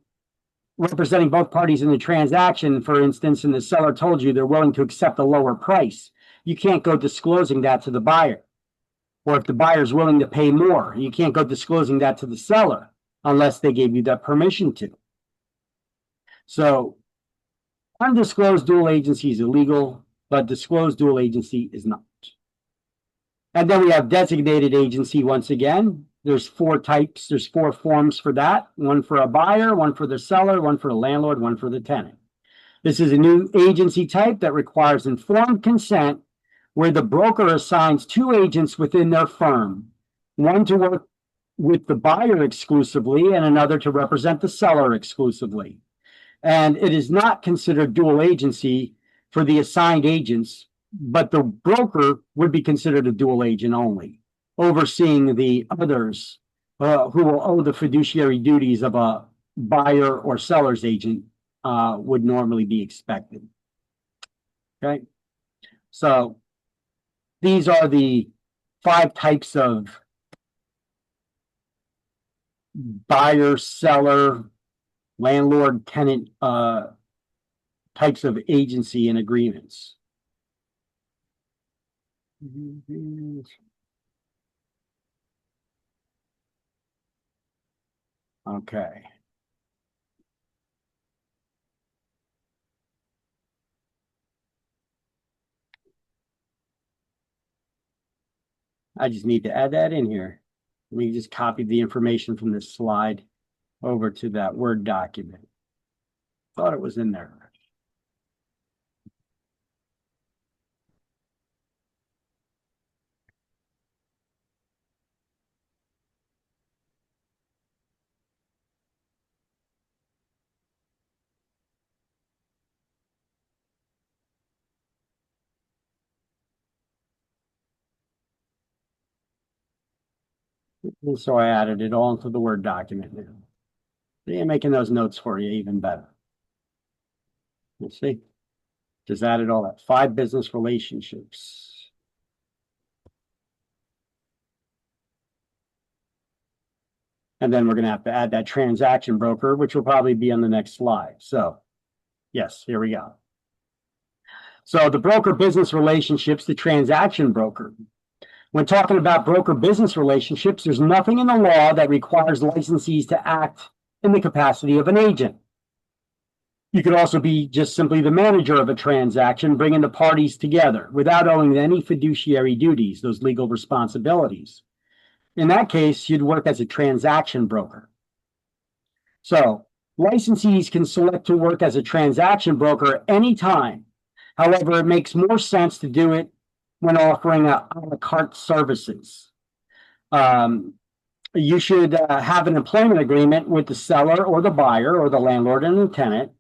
representing both parties in the transaction, for instance, and the seller told you they're willing to accept a lower price, you can't go disclosing that to the buyer. Or if the buyer's willing to pay more, you can't go disclosing that to the seller unless they gave you that permission to. So undisclosed dual agency is illegal, but disclosed dual agency is not. And then we have designated agency once again. There's four types, there's four forms for that. One for a buyer, one for the seller, one for the landlord, one for the tenant. This is a new agency type that requires informed consent where the broker assigns two agents within their firm, one to work with the buyer exclusively and another to represent the seller exclusively. And it is not considered dual agency for the assigned agents, but the broker would be considered a dual agent only, overseeing the others who will owe the fiduciary duties of a buyer or seller's agent would normally be expected. Okay, so these are the 5 types of buyer, seller, landlord, tenant types of agency and agreements. Okay. I just need to add that in here. We just copied the information from this slide over to that Word document. Thought it was in there. And so I added it all into the Word document now. See, I'm making those notes for you even better. Let's see. Just added all that. 5 business relationships. And then we're going to have to add that transaction broker, which will probably be on the next slide. So, yes, here we go. So the broker business relationships, the transaction broker. When talking about broker business relationships, there's nothing in the law that requires licensees to act in the capacity of an agent. You could also be just simply the manager of a transaction, bringing the parties together without owing any fiduciary duties, those legal responsibilities. In that case, you'd work as a transaction broker. So licensees can select to work as a transaction broker anytime. However, it makes more sense to do it when offering a la carte services. You should have an employment agreement with the seller or the buyer or the landlord and the tenant.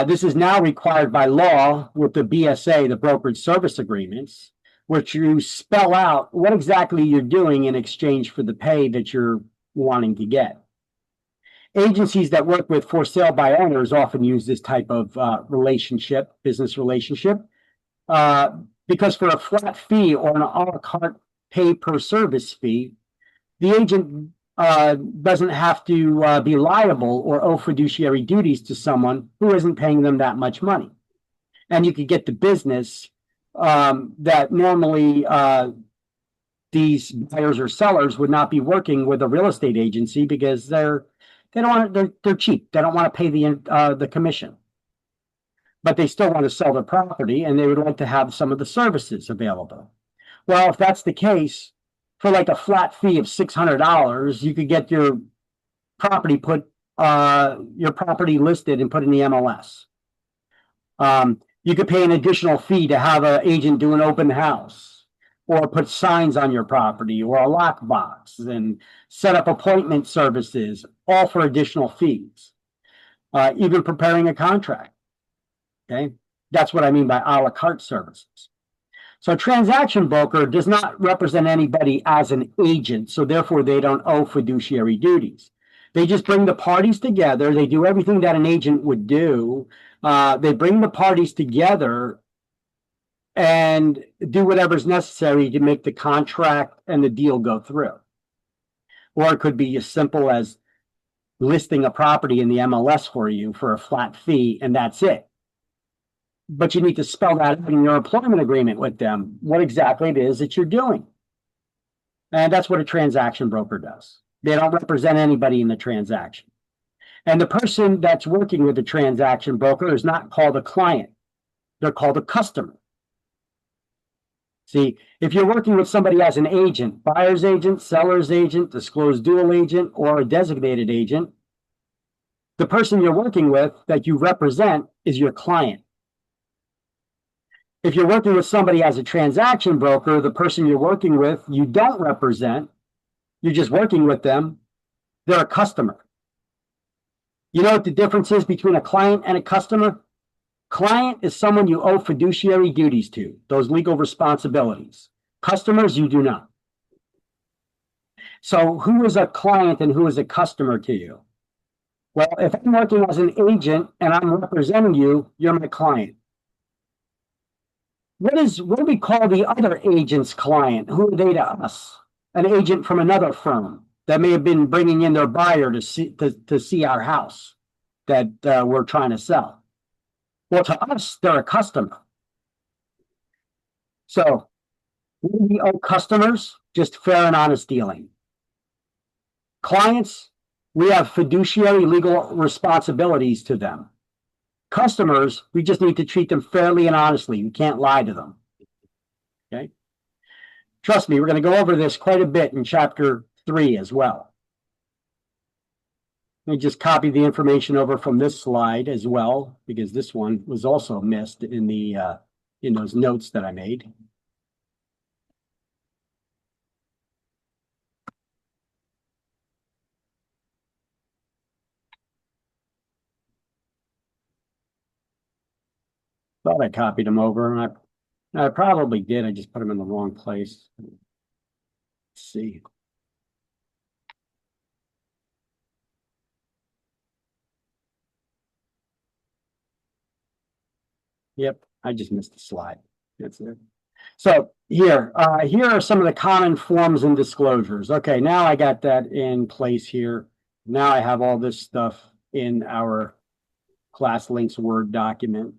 This is now required by law with the BSA, the brokerage service agreements, which you spell out what exactly you're doing in exchange for the pay that you're wanting to get. Agencies that work with for sale by owners often use this type of relationship, business relationship, because for a flat fee or an a la carte pay per service fee, the agent doesn't have to be liable or owe fiduciary duties to someone who isn't paying them that much money. And you could get the business that normally these buyers or sellers would not be working with a real estate agency because they're cheap. They don't want to pay the commission, but they still want to sell their property and they would like to have some of the services available. Well, if that's the case, for like a flat fee of $600, you could get your property listed and put in the MLS. You could pay an additional fee to have an agent do an open house or put signs on your property or a lockbox and set up appointment services, all for additional fees, even preparing a contract. Okay, that's what I mean by a la carte services. So a transaction broker does not represent anybody as an agent, so therefore they don't owe fiduciary duties. They just bring the parties together. They do everything that an agent would do. They bring the parties together and do whatever's necessary to make the contract and the deal go through. Or it could be as simple as listing a property in the MLS for you for a flat fee, and that's it. But you need to spell that out in your employment agreement with them, what exactly it is that you're doing. And that's what a transaction broker does. They don't represent anybody in the transaction. And the person that's working with the transaction broker is not called a client. They're called a customer. See, if you're working with somebody as an agent, buyer's agent, seller's agent, disclosed dual agent, or a designated agent, the person you're working with that you represent is your client. If you're working with somebody as a transaction broker, the person you're working with, you don't represent, you're just working with them, they're a customer. You know what the difference is between a client and a customer? Client is someone you owe fiduciary duties to, those legal responsibilities. Customers, you do not. So who is a client and who is a customer to you? Well, if I'm working as an agent and I'm representing you, you're my client. What do we call the other agent's client? Who are they to us? An agent from another firm that may have been bringing in their buyer to see our house that we're trying to sell. Well, to us, they're a customer. So we owe customers just fair and honest dealing. Clients, we have fiduciary legal responsibilities to them. Customers, we just need to treat them fairly and honestly. You can't lie to them. Okay. Trust me, we're going to go over this quite a bit in chapter 3 as well. Let me just copy the information over from this slide as well, because this one was also missed in the in those notes that I made. Thought I copied them over, and I probably did. I just put them in the wrong place. Let's see. Yep, I just missed a slide. That's it. So here are some of the common forms and disclosures. Okay, now I got that in place here. Now I have all this stuff in our ClassLinks Word document.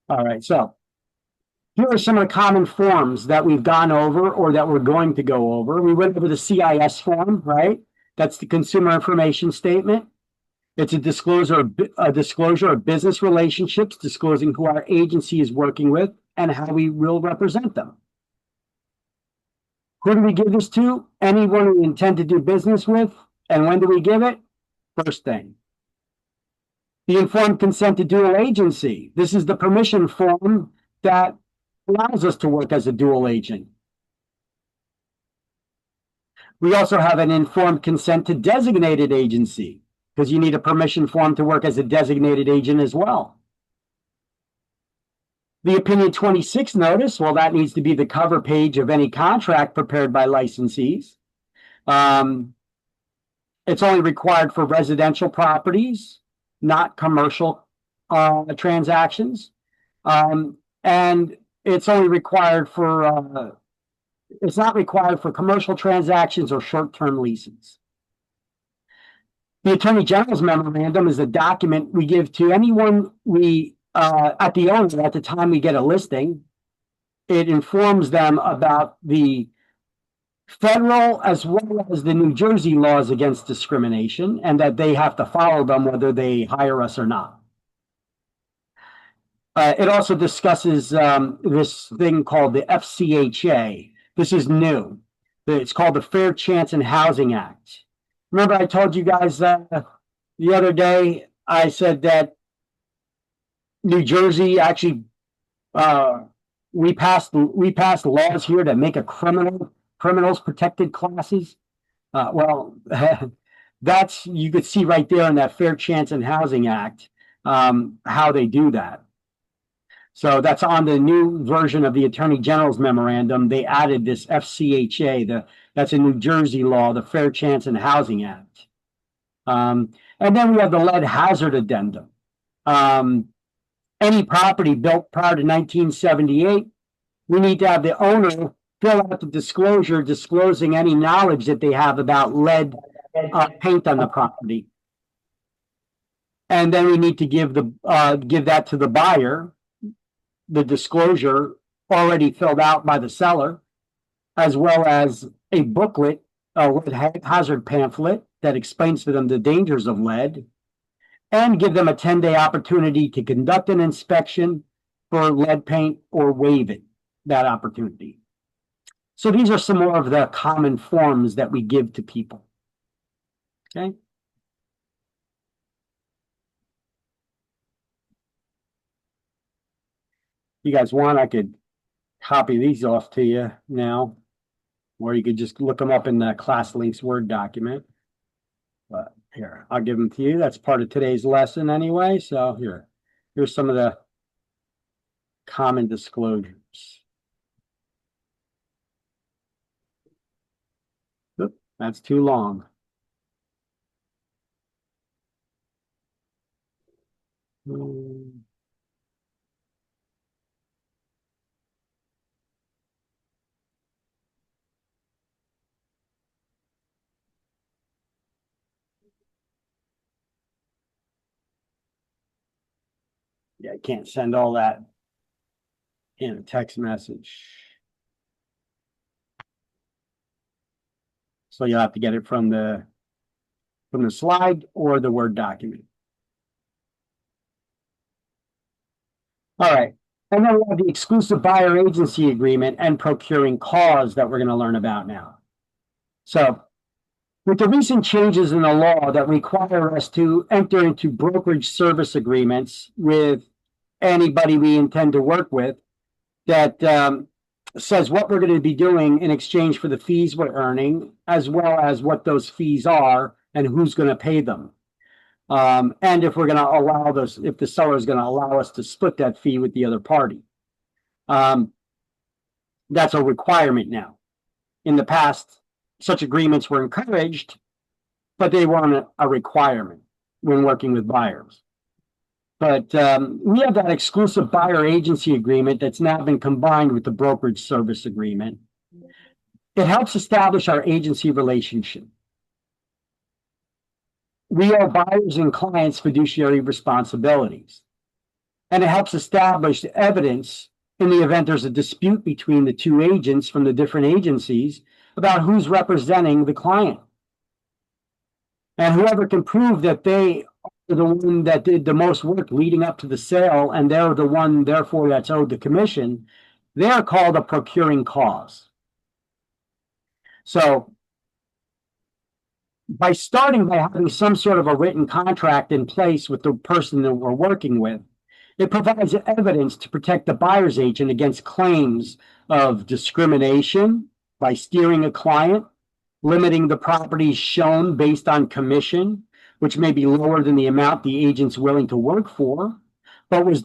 All right, so here are some of the common forms that we've gone over or that we're going to go over. We went over the CIS form, right? That's the Consumer Information Statement. It's a disclosure of business relationships, disclosing who our agency is working with and how we will represent them. Who do we give this to? Anyone we intend to do business with. And when do we give it? First thing. The informed consent to dual agency. This is the permission form that allows us to work as a dual agent. We also have an informed consent to designated agency, because you need a permission form to work as a designated agent as well. The Opinion 26 notice, well, that needs to be the cover page of any contract prepared by licensees. It's only required for residential properties, not commercial transactions. And it's only required for, it's not required for commercial transactions or short-term leases. The Attorney General's memorandum is a document we give to anyone we, at the owner at the time we get a listing. It informs them about the federal as well as the New Jersey laws against discrimination, and that they have to follow them whether they hire us or not. It also discusses this thing called the FCHA. This is new. It's called the Fair Chance in Housing Act. Remember I told you guys the other day, I said that New Jersey actually, we passed laws here to make a criminals protected classes. Well, that's, you could see right there in that Fair Chance in Housing Act, how they do that. So that's on the new version of the Attorney General's memorandum. They added this FCHA, that's a New Jersey law, the Fair Chance in Housing Act. And then we have the lead hazard addendum. Any property built prior to 1978, we need to have the owner fill out the disclosure disclosing any knowledge that they have about lead paint on the property. And then we need to give that to the buyer, the disclosure already filled out by the seller, as well as a booklet, a lead hazard pamphlet that explains to them the dangers of lead, and give them a 10-day opportunity to conduct an inspection for lead paint or waive that opportunity. So these are some more of the common forms that we give to people. Okay. You guys want, I could copy these off to you now, or you could just look them up in the ClassLinks Word document. But here, I'll give them to you. That's part of today's lesson anyway. So here's some of the common disclosures. Oop, that's too long. Yeah, I can't send all that in a text message. So you'll have to get it from the slide or the Word document. All right. And then we have the exclusive buyer agency agreement and procuring cause that we're going to learn about now. So, with the recent changes in the law that require us to enter into brokerage service agreements with anybody we intend to work with, that says what we're going to be doing in exchange for the fees we're earning, as well as what those fees are and who's going to pay them. And if we're going to allow those, if the seller is going to allow us to split that fee with the other party. That's a requirement now. In the past, such agreements were encouraged, but they weren't a requirement when working with buyers. But we have that exclusive buyer agency agreement that's now been combined with the brokerage service agreement. It helps establish our agency relationship. We owe buyers and clients fiduciary responsibilities. And it helps establish evidence in the event there's a dispute between the two agents from the different agencies about who's representing the client. And whoever can prove that they are the one that did the most work leading up to the sale, and they're the one, therefore, that's owed the commission, they're called a procuring cause. So, by starting by having some sort of a written contract in place with the person that we're working with, it provides evidence to protect the buyer's agent against claims of discrimination by steering a client, limiting the properties shown based on commission, which may be lower than the amount the agent's willing to work for, but was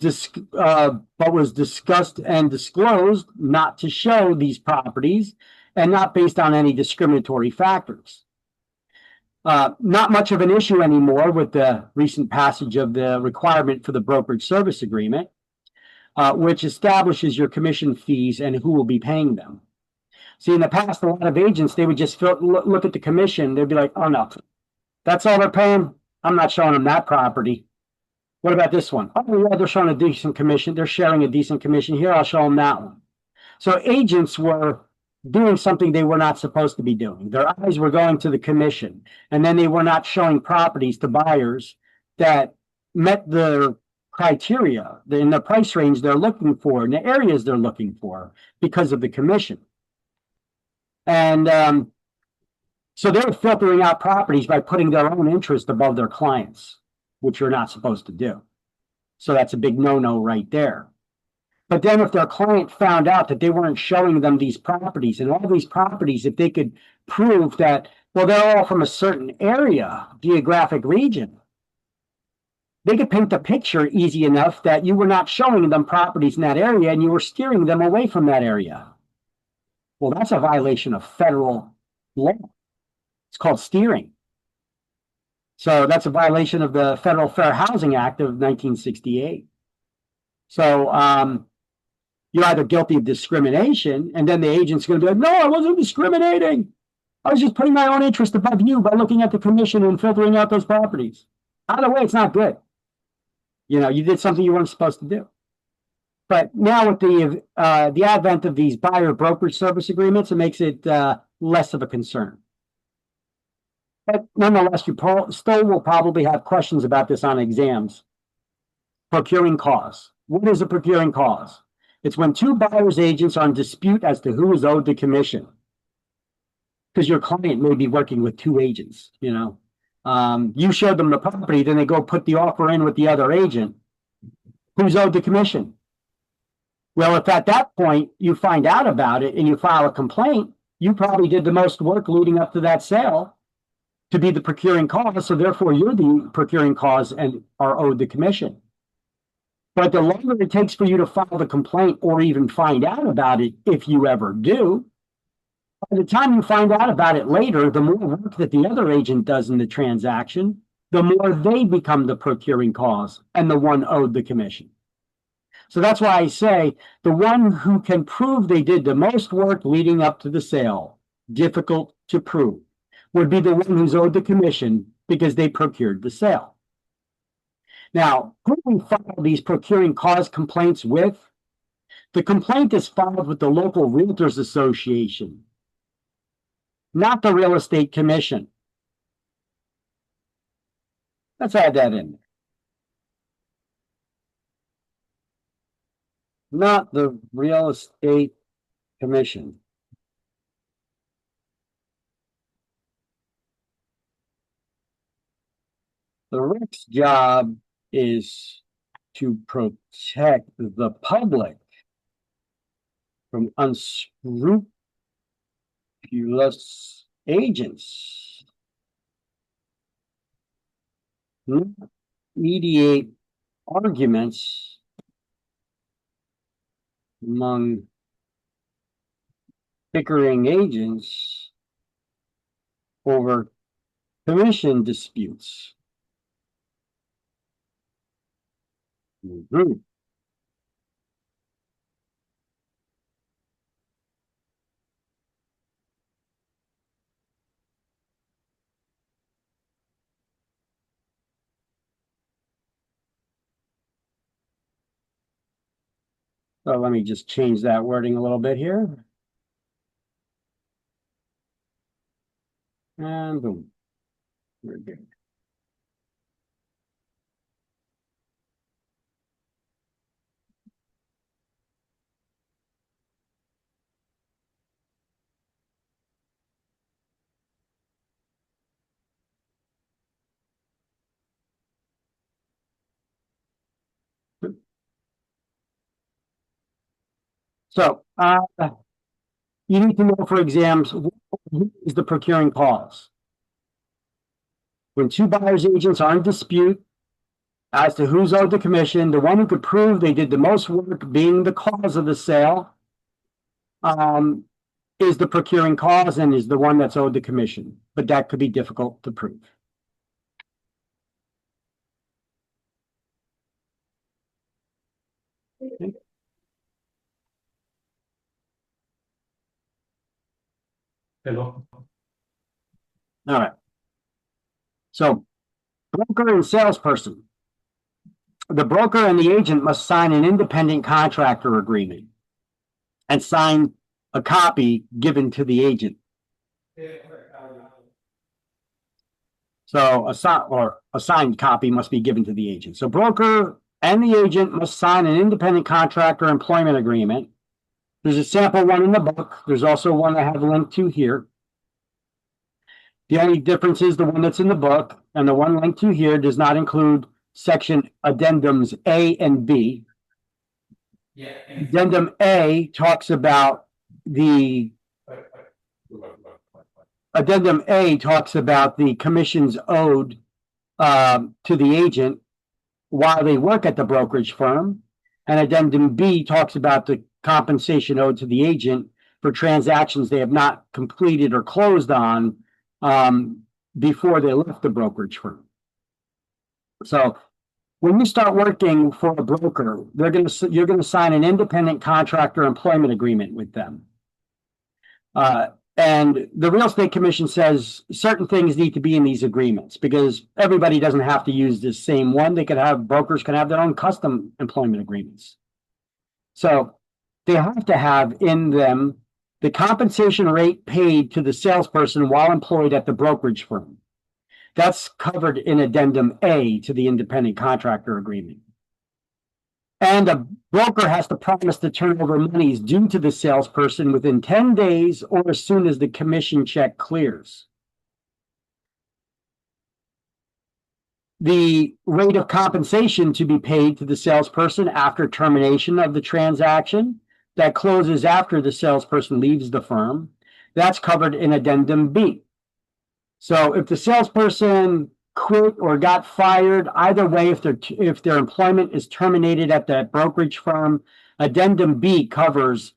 discussed and disclosed not to show these properties and not based on any discriminatory factors. Not much of an issue anymore with the recent passage of the requirement for the brokerage service agreement, which establishes your commission fees and who will be paying them. See, in the past, a lot of agents, they would just look at the commission. They'd be like, oh, no, that's all they're paying. I'm not showing them that property. What about this one? Oh, yeah, they're showing a decent commission. They're sharing a decent commission here. I'll show them that one. So agents were doing something they were not supposed to be doing. Their eyes were going to the commission, and then they were not showing properties to buyers that met the criteria in the price range they're looking for, in the areas they're looking for, because of the commission. And so they're filtering out properties by putting their own interest above their clients, which you're not supposed to do. So that's a big no-no right there. But then if their client found out that they weren't showing them these properties, and all these properties, if they could prove that, well, they're all from a certain area, geographic region, they could paint the picture easy enough that you were not showing them properties in that area and you were steering them away from that area. Well, that's a violation of federal law. It's called steering. So that's a violation of the Federal Fair Housing Act of 1968. So you're either guilty of discrimination, and then the agent's going to be like, no, I wasn't discriminating. I was just putting my own interest above you by looking at the commission and filtering out those properties. Either way, it's not good. You know, you did something you weren't supposed to do. But now with the advent of these buyer brokerage service agreements, it makes it less of a concern. But nonetheless, you still will probably have questions about this on exams. Procuring cause. What is a procuring cause? It's when two buyer's agents are in dispute as to who is owed the commission. Because your client may be working with two agents, you know. You showed them the property, then they go put the offer in with the other agent. Who's owed the commission? Well, if at that point you find out about it and you file a complaint, you probably did the most work leading up to that sale to be the procuring cause, so therefore you're the procuring cause and are owed the commission. But the longer it takes for you to file the complaint or even find out about it, if you ever do, by the time you find out about it later, the more work that the other agent does in the transaction, the more they become the procuring cause and the one owed the commission. So that's why I say the one who can prove they did the most work leading up to the sale, difficult to prove, would be the one who's owed the commission because they procured the sale. Now, who do we file these procuring cause complaints with? The complaint is filed with the local Realtors Association, not the Real Estate Commission. Let's add that in. not the real estate commission. The REC's job is to protect the public from unscrupulous agents. Not mediate arguments among bickering agents over commission disputes. Mhm. So let me just change that wording a little bit here. And boom. We're good. So you need to know, for exams, who is the procuring cause? When two buyer's agents are in dispute as to who's owed the commission, the one who could prove they did the most work being the cause of the sale is the procuring cause and is the one that's owed the commission. But that could be difficult to prove. Okay. Hello. All right. So, broker and salesperson. The broker and the agent must sign an independent contractor agreement and sign a copy given to the agent. So a signed copy must be given to the agent. So broker and the agent must sign an independent contractor employment agreement. There's a sample one in the book. There's also one I have linked to here. The only difference is the one that's in the book and the one linked to here does not include section addendums A and B. Yeah. Addendum A talks about the commissions owed to the agent while they work at the brokerage firm. And addendum B talks about the compensation owed to the agent for transactions they have not completed or closed on before they left the brokerage firm. So when you start working for a broker, you're going to sign an independent contractor employment agreement with them. And the real estate commission says certain things need to be in these agreements because everybody doesn't have to use this same one. Brokers can have their own custom employment agreements. So they have to have in them the compensation rate paid to the salesperson while employed at the brokerage firm. That's covered in addendum A to the independent contractor agreement. And a broker has to promise to turn over monies due to the salesperson within 10 days or as soon as the commission check clears. The rate of compensation to be paid to the salesperson after termination of the transaction that closes after the salesperson leaves the firm, that's covered in addendum B. So if the salesperson quit or got fired, either way, if their employment is terminated at that brokerage firm, addendum B covers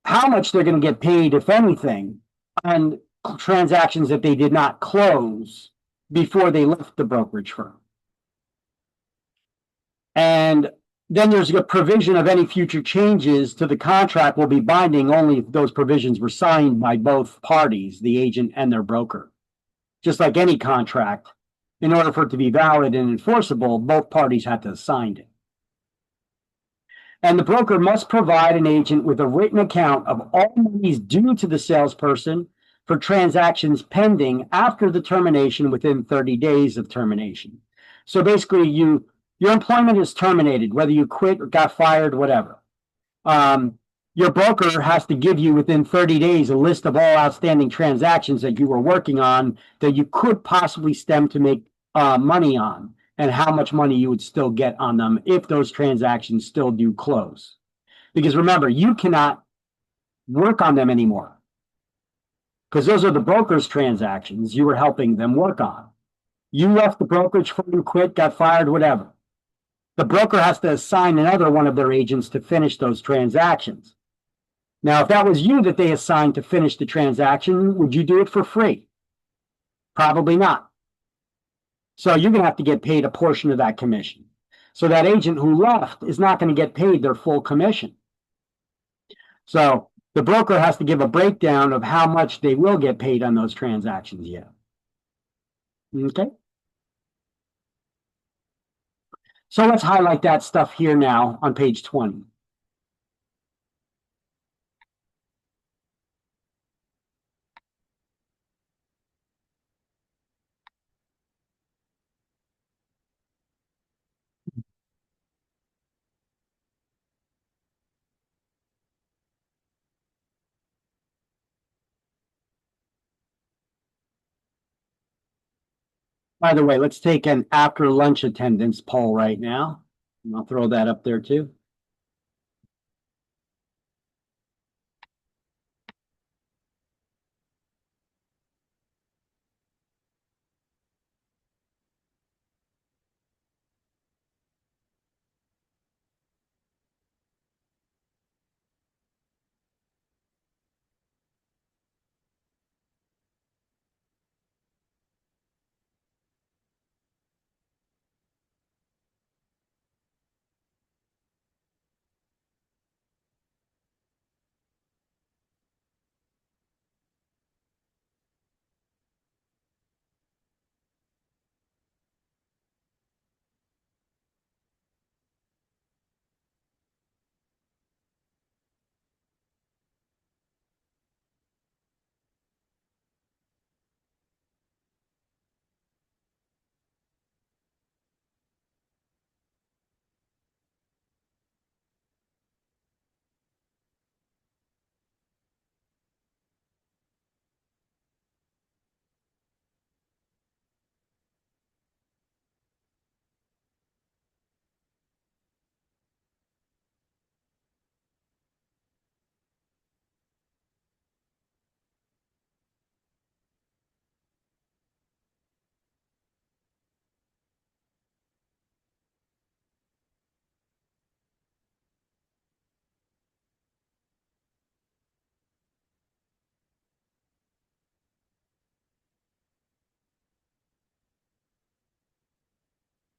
how much they're going to get paid, if anything, on transactions that they did not close before they left the brokerage firm. And then there's a provision of any future changes to the contract will be binding only if those provisions were signed by both parties, the agent and their broker. Just like any contract, in order for it to be valid and enforceable, both parties had to have signed it. And the broker must provide an agent with a written account of all monies due to the salesperson for transactions pending after the termination within 30 days of termination. So basically, you your employment is terminated, whether you quit or got fired, whatever. Your broker has to give you within 30 days a list of all outstanding transactions that you were working on that you could possibly stem to make money on, and how much money you would still get on them if those transactions still do close. Because remember, you cannot work on them anymore, because those are the broker's transactions you were helping them work on. You left the brokerage firm, quit, got fired, whatever. The broker has to assign another one of their agents to finish those transactions. Now, if that was you that they assigned to finish the transaction, would you do it for free? Probably not. So you're going to have to get paid a portion of that commission. So that agent who left is not going to get paid their full commission. So the broker has to give a breakdown of how much they will get paid on those transactions yet. Okay. So let's highlight that stuff here now on page 20. By the way, let's take an after lunch attendance poll right now. And I'll throw that up there too.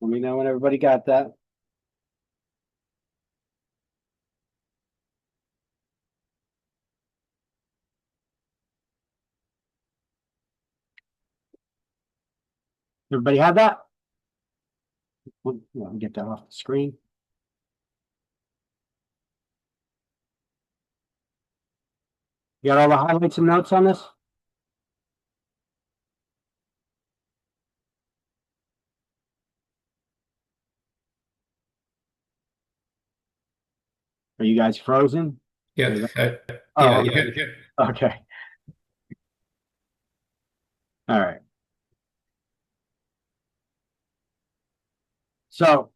Let me know when everybody got that. Everybody have that? Get that off the screen. You got all the highlights and notes on this? Are you guys frozen? Yeah. Oh, Yeah. okay. Okay. All right. So,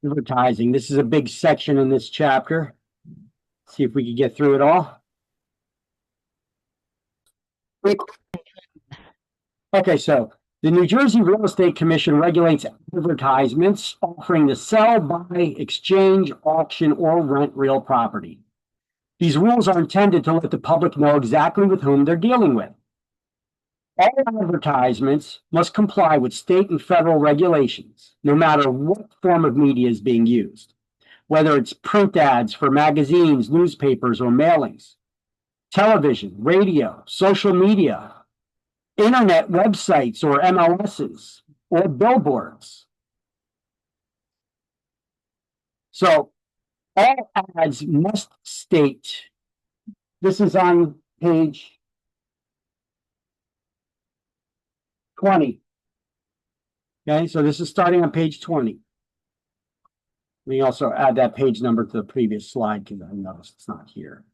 advertising. This is a big section in this chapter. See if we can get through it all. Okay, so the New Jersey Real Estate Commission regulates advertisements offering to sell, buy, exchange, auction, or rent real property. These rules are intended to let the public know exactly with whom they're dealing with. All advertisements must comply with state and federal regulations, no matter what form of media is being used, whether it's print ads for magazines, newspapers, or mailings, television, radio, social media, internet websites or MLSs, or billboards. So all ads must state, this is on page 20. Okay, so this is starting on page 20. Let me also add that page number to the previous slide because I noticed it's not here.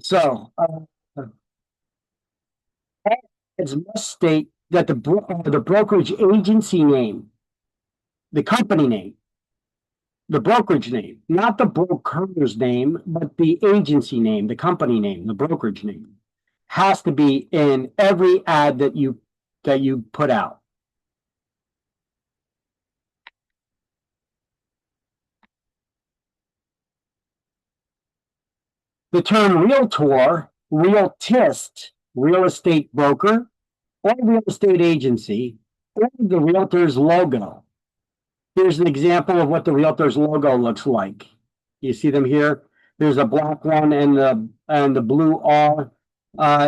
So, it must state that the brokerage agency name, the company name, the brokerage name, not the broker's name, but the agency name, the company name, the brokerage name, has to be in every ad that you put out. The term realtor, realtist, real estate broker, or real estate agency, or the realtor's logo. Here's an example of what the realtor's logo looks like. You see them here? There's a black one and the blue R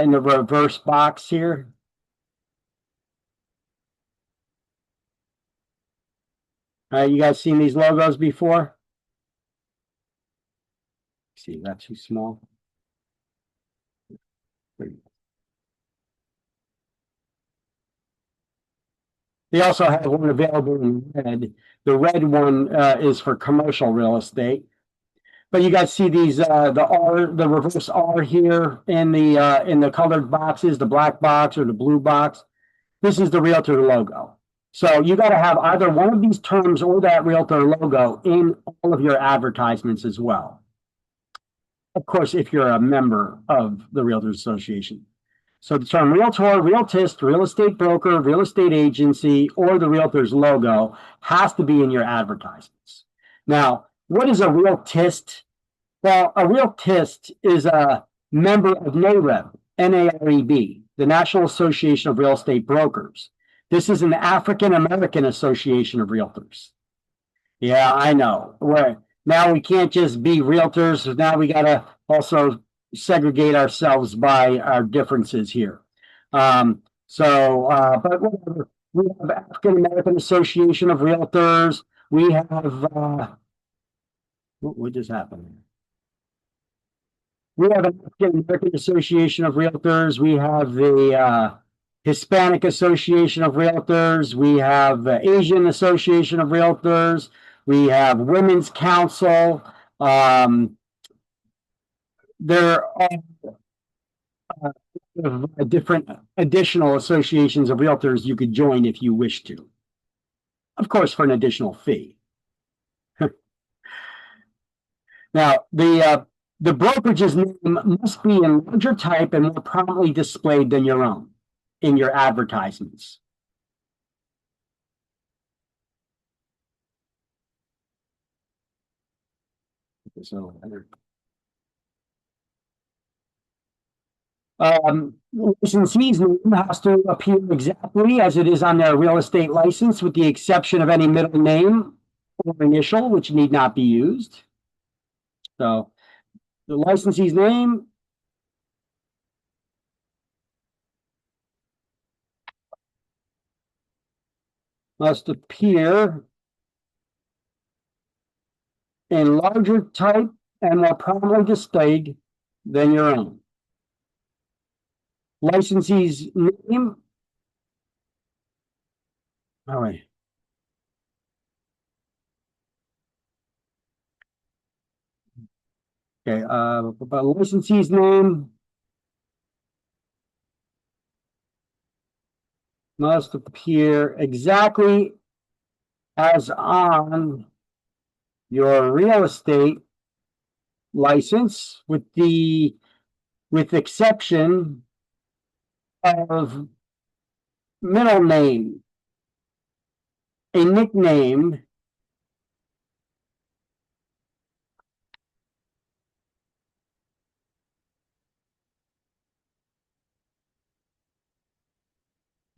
in the reverse box here. You guys seen these logos before? See, that's too small. They also have one available in red. The red one is for commercial real estate. But you guys see these the reverse R here in the colored boxes, the black box or the blue box. This is the realtor logo. So you got to have either one of these terms or that realtor logo in all of your advertisements as well. Of course, if you're a member of the Realtors Association. So the term realtor, realtist, real estate broker, real estate agency, or the realtor's logo has to be in your advertisements. Now, what is a realtist? Well, a realtist is a member of NAREB, NAREB, the National Association of Real Estate Brokers. This is an African American Association of Realtors. Yeah, I know. Now we can't just be realtors. Now we got to also segregate ourselves by our differences here. But whatever. We have African American Association of Realtors. We have what just happened? We have an African American Association of Realtors. We have the Hispanic Association of Realtors. We have the Asian Association of Realtors. We have Women's Council. There are different additional associations of realtors you could join if you wish to. Of course, for an additional fee. Now, the brokerage's name must be in larger type and more prominently displayed than your own in your advertisements. Licensee's name has to appear exactly as it is on their real estate license, with the exception of any middle name or initial, which need not be used. So the licensee's name must appear in larger type and more prominently displayed than your own. Licensee's name. All right. Okay, but licensee's name must appear exactly as on your real estate license, with exception of middle name, a nickname,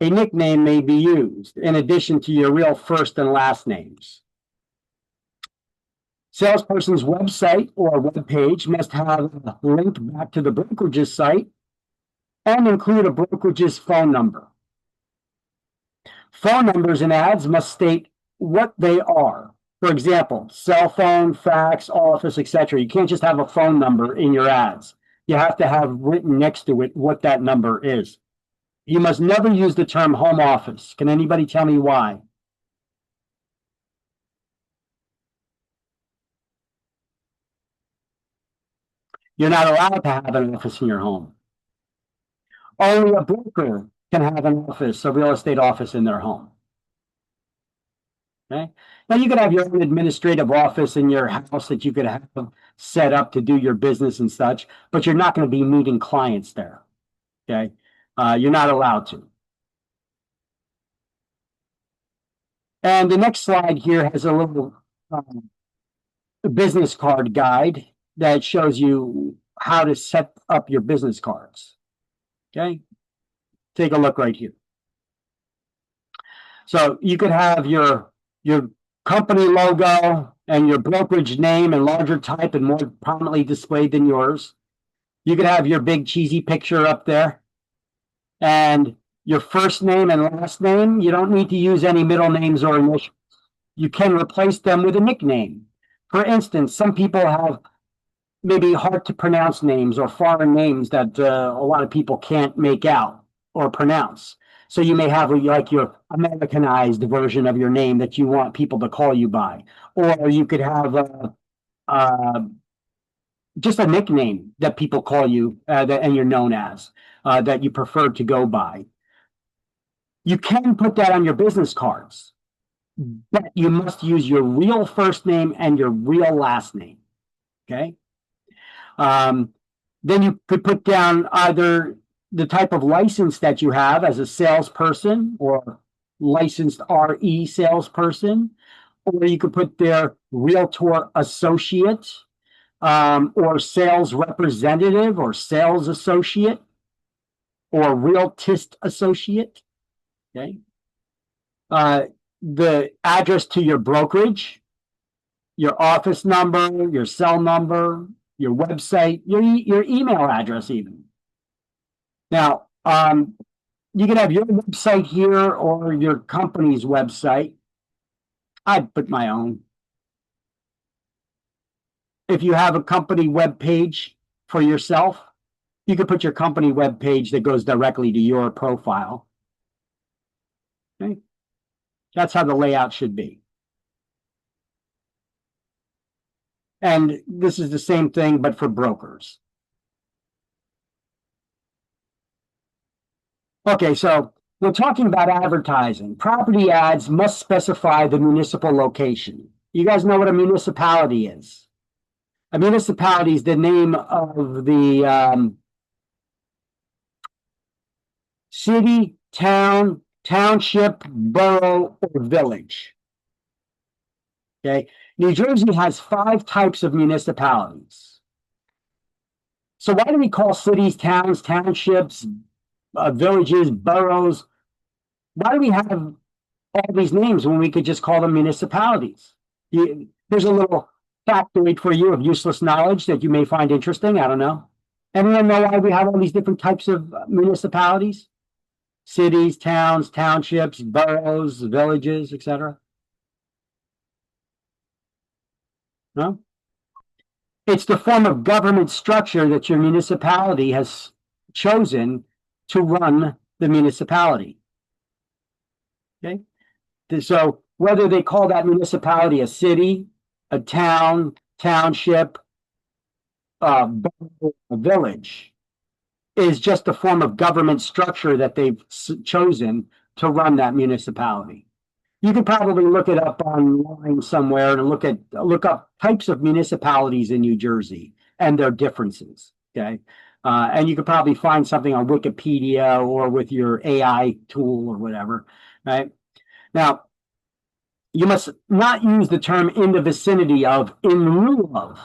A nickname may be used in addition to your real first and last names. Salesperson's website or web page must have a link back to the brokerage's site and include a brokerage's phone number. Phone numbers in ads must state what they are. For example, cell phone, fax, office, etc. You can't just have a phone number in your ads. You have to have written next to it what that number is. You must never use the term home office. Can anybody tell me why? You're not allowed to have an office in your home. Only a broker can have an office, a real estate office in their home. Okay. Now you could have your own administrative office in your house that you could have set up to do your business and such, but you're not going to be meeting clients there. Okay. You're not allowed to. And the next slide here has a little business card guide that shows you how to set up your business cards. Okay. Take a look right here. So you could have your company logo and your brokerage name in larger type and more prominently displayed than yours. You could have your big cheesy picture up there. And your first name and last name, you don't need to use any middle names or initials. You can replace them with a nickname. For instance, some people have maybe hard to pronounce names or foreign names that a lot of people can't make out or pronounce. So you may have like your Americanized version of your name that you want people to call you by. Or you could have just a nickname that people call you and you're known as, that you prefer to go by. You can put that on your business cards, but you must use your real first name and your real last name. Okay. Then you could put down either the type of license that you have as a salesperson or licensed RE salesperson, or you could put their realtor associate, or sales representative or sales associate or realtist associate. Okay. The address to your brokerage, your office number, your cell number, your website, your email address even. Now, you can have your website here or your company's website. I'd put my own. If you have a company web page for yourself, you could put your company web page that goes directly to your profile. Okay. That's how the layout should be. And this is the same thing, but for brokers. Okay, so we're talking about advertising. Property ads must specify the municipal location. You guys know what a municipality is? A municipality is the name of the city, town, township, borough, or village. Okay, New Jersey has 5 types of municipalities. So why do we call cities, towns, townships, villages, boroughs? Why do we have all these names when we could just call them municipalities? There's a little factoid for you of useless knowledge that you may find interesting. I don't know. Anyone know why we have all these different types of municipalities? Cities, towns, townships, boroughs, villages, etc. No? It's the form of government structure that your municipality has chosen to run the municipality. Okay? So whether they call that municipality a city, a town, township, a village, is just a form of government structure that they've chosen to run that municipality. You could probably look it up online somewhere and look up types of municipalities in New Jersey and their differences. Okay. And you could probably find something on Wikipedia or with your AI tool or whatever. Right. Now, you must not use the term in the vicinity of, in lieu of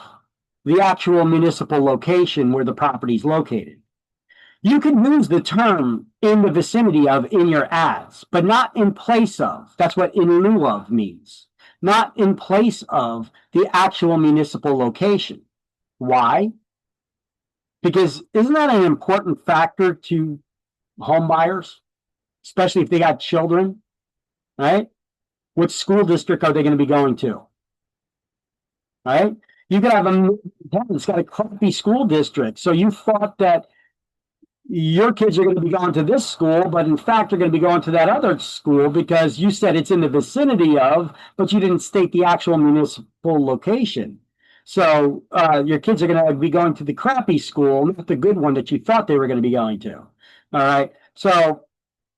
the actual municipal location where the property is located. You can use the term in the vicinity of in your ads, but not in place of. That's what in lieu of means. Not in place of the actual municipal location. Why? Because isn't that an important factor to home buyers, especially if they got children, right? Which school district are they going to be going to? Right? You could have a town that's got a crappy school district. So you thought that your kids are going to be going to this school, but in fact, they're going to be going to that other school because you said it's in the vicinity of, but you didn't state the actual municipal location. So your kids are going to be going to the crappy school, not the good one that you thought they were going to be going to. All right. So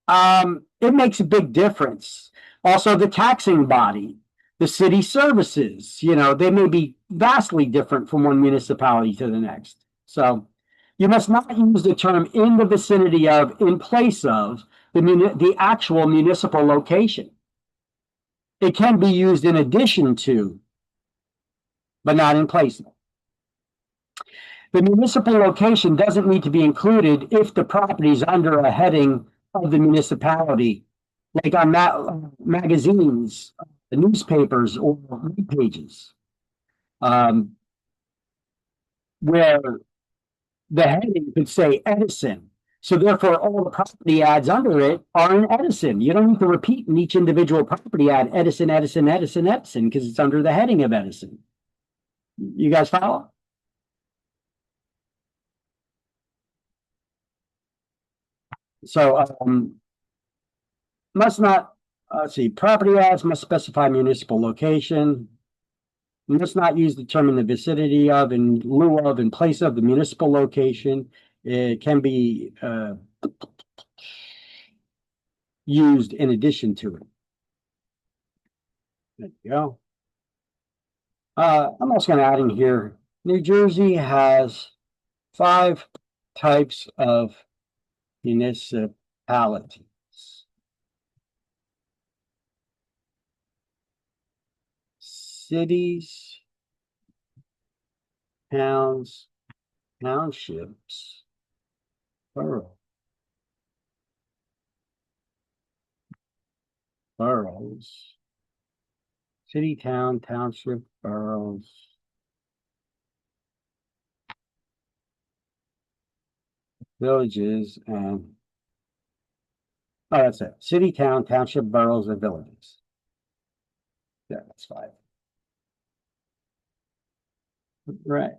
it makes a big difference. Also, the taxing body, the city services, they may be vastly different from one municipality to the next. So you must not use the term in the vicinity of, in place of the actual municipal location. It can be used in addition to, but not in place of. The municipal location doesn't need to be included if the property is under a heading of the municipality, like on magazines, newspapers, or web pages, where the heading could say Edison. So therefore, all the property ads under it are in Edison. You don't need to repeat in each individual property ad Edison, Edison, Edison, Edison, because it's under the heading of Edison. You guys follow? So must not, let's see, property ads must specify municipal location. Must not use the term in the vicinity of, in lieu of, in place of the municipal location. It can be used in addition to it. There you go. I'm also going to add in here, New Jersey has 5 types of municipalities. Cities, towns, townships, boroughs, city, town, township, boroughs, villages, and that's it. City, town, township, boroughs, and villages. Yeah, that's 5. Right.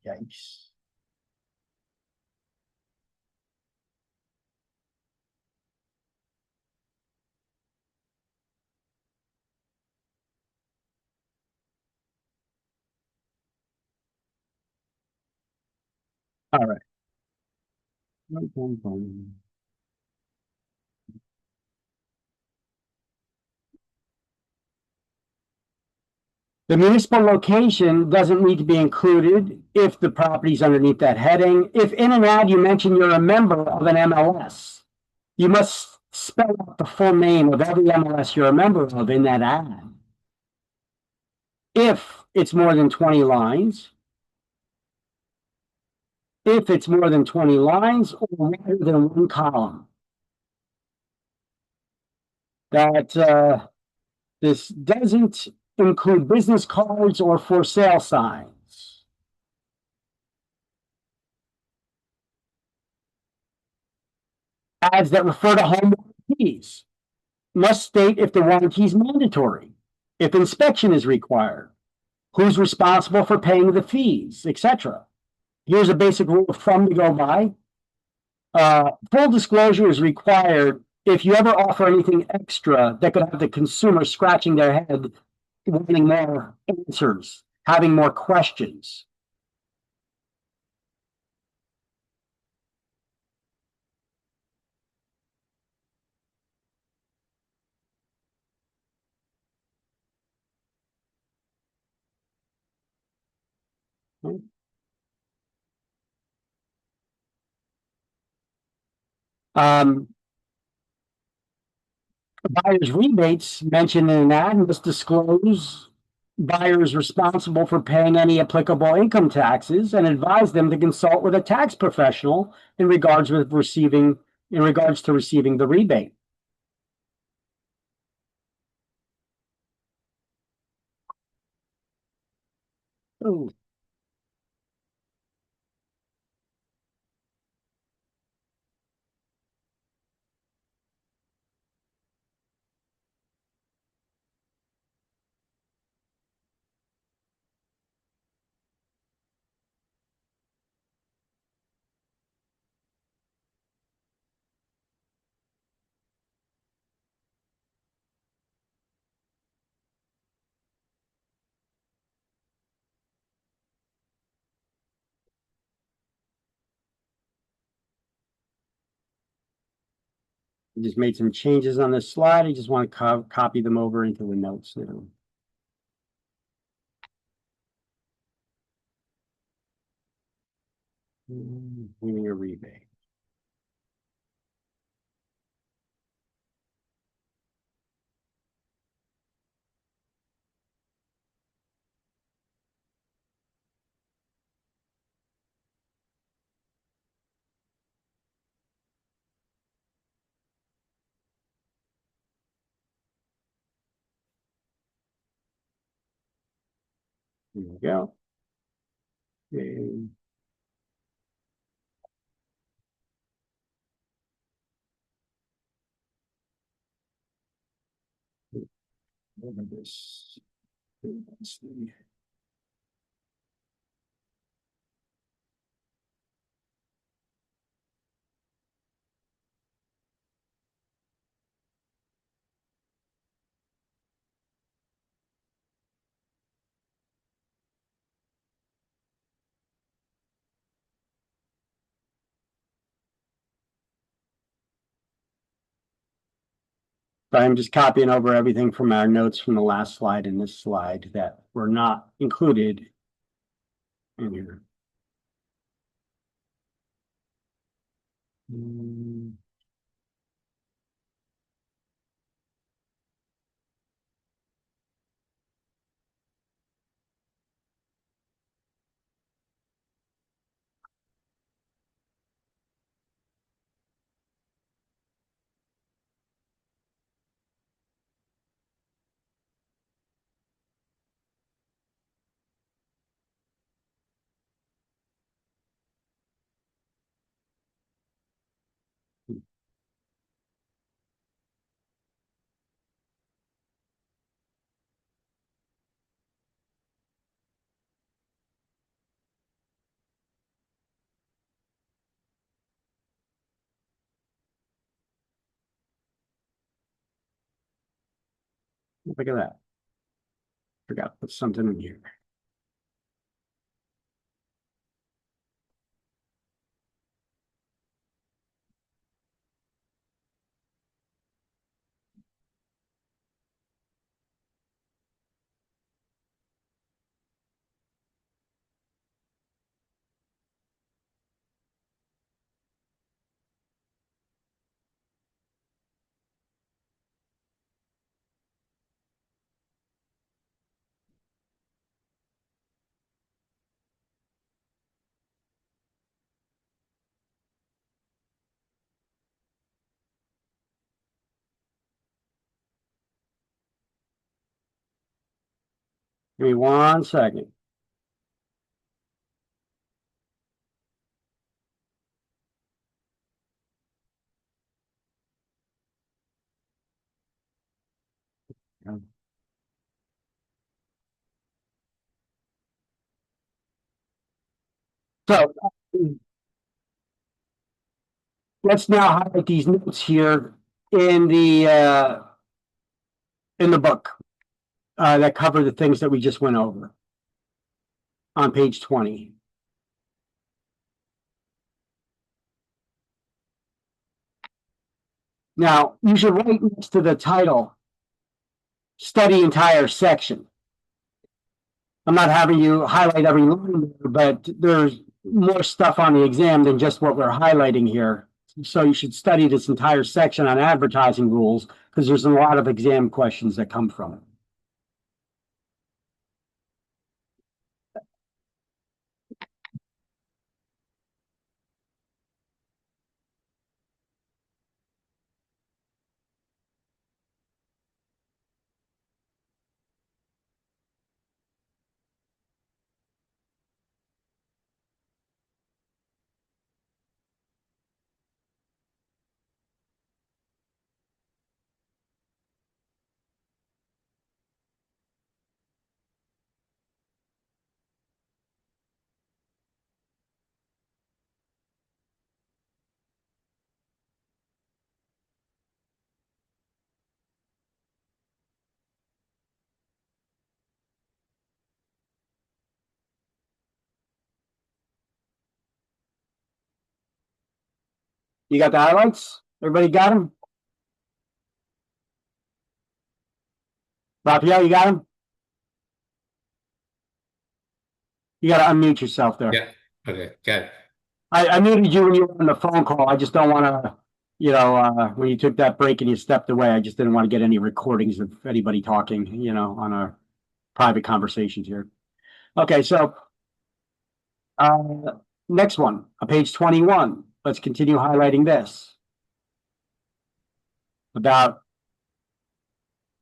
Yikes. All right. The municipal location doesn't need to be included if the property's underneath that heading. If in an ad you mention you're a member of an MLS, you must spell out the full name of every MLS you're a member of in that ad. If it's more than 20 lines, if it's more than 20 lines or rather than 1 column. That this doesn't include business cards or for sale signs. Ads that refer to home warranties must state if the warranty is mandatory, if inspection is required, who's responsible for paying the fees, etc. Here's a basic rule of thumb to go by. Full disclosure is required if you ever offer anything extra that could have the consumer scratching their head, wanting more answers, having more questions. Buyer's rebates mentioned in that must disclose buyers responsible for paying any applicable income taxes and advise them to consult with a tax professional in regards to receiving the rebate. Oh, I just made some changes on this slide. I just want to copy them over into the notes now. Giving a rebate. There we go. Okay. Over this. Let's see. So I'm just copying over everything from our notes from the last slide and this slide that were not included in here. Look at that. Forgot to put something in here. Give me 1 second. So let's now highlight these notes here in the book that cover the things that we just went over on page 20. Now, you should write next to the title, study entire section. I'm not having you highlight every line, but there's more stuff on the exam than just what we're highlighting here. So you should study this entire section on advertising rules because there's a lot of exam questions that come from it. You got the highlights? Everybody got them? Raphael, you got them? You got to unmute yourself there. Yeah. Okay. Got it. I muted you when you were on the phone call. I just don't want to, when you took that break and you stepped away, I just didn't want to get any recordings of anybody talking, on our private conversations here. Okay, so next one, page 21. Let's continue highlighting this about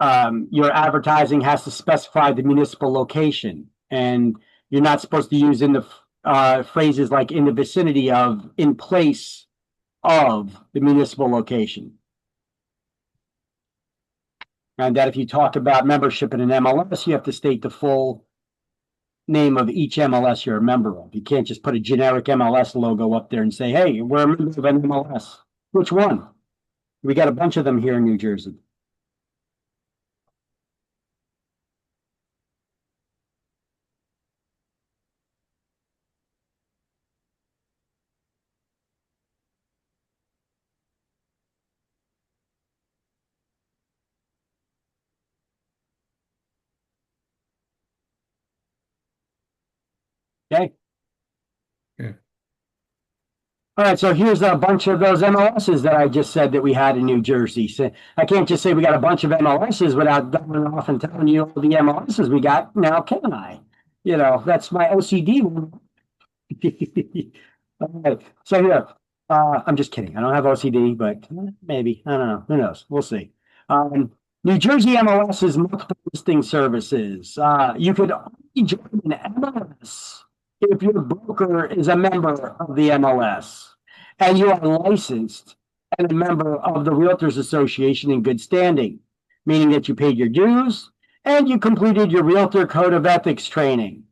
your advertising has to specify the municipal location, and you're not supposed to use in the phrases like in the vicinity of, in place of the municipal location. And that if you talk about membership in an MLS, you have to state the full name of each MLS you're a member of. You can't just put a generic MLS logo up there and say, hey, we're a member of an MLS. Which one? We got a bunch of them here in New Jersey. Okay. Yeah. All right, so here's a bunch of those MLSs that I just said that we had in New Jersey. So I can't just say we got a bunch of MLSs without going off and telling you all the MLSs we got now, can I? That's my OCD one. All right, so here, I'm just kidding. I don't have OCD, but maybe. I don't know. Who knows? We'll see. New Jersey MLS is multiple listing services. You could only join an MLS if your broker is a member of the MLS and you are licensed and a member of the Realtors Association in good standing, meaning that you paid your dues and you completed your Realtor Code of Ethics training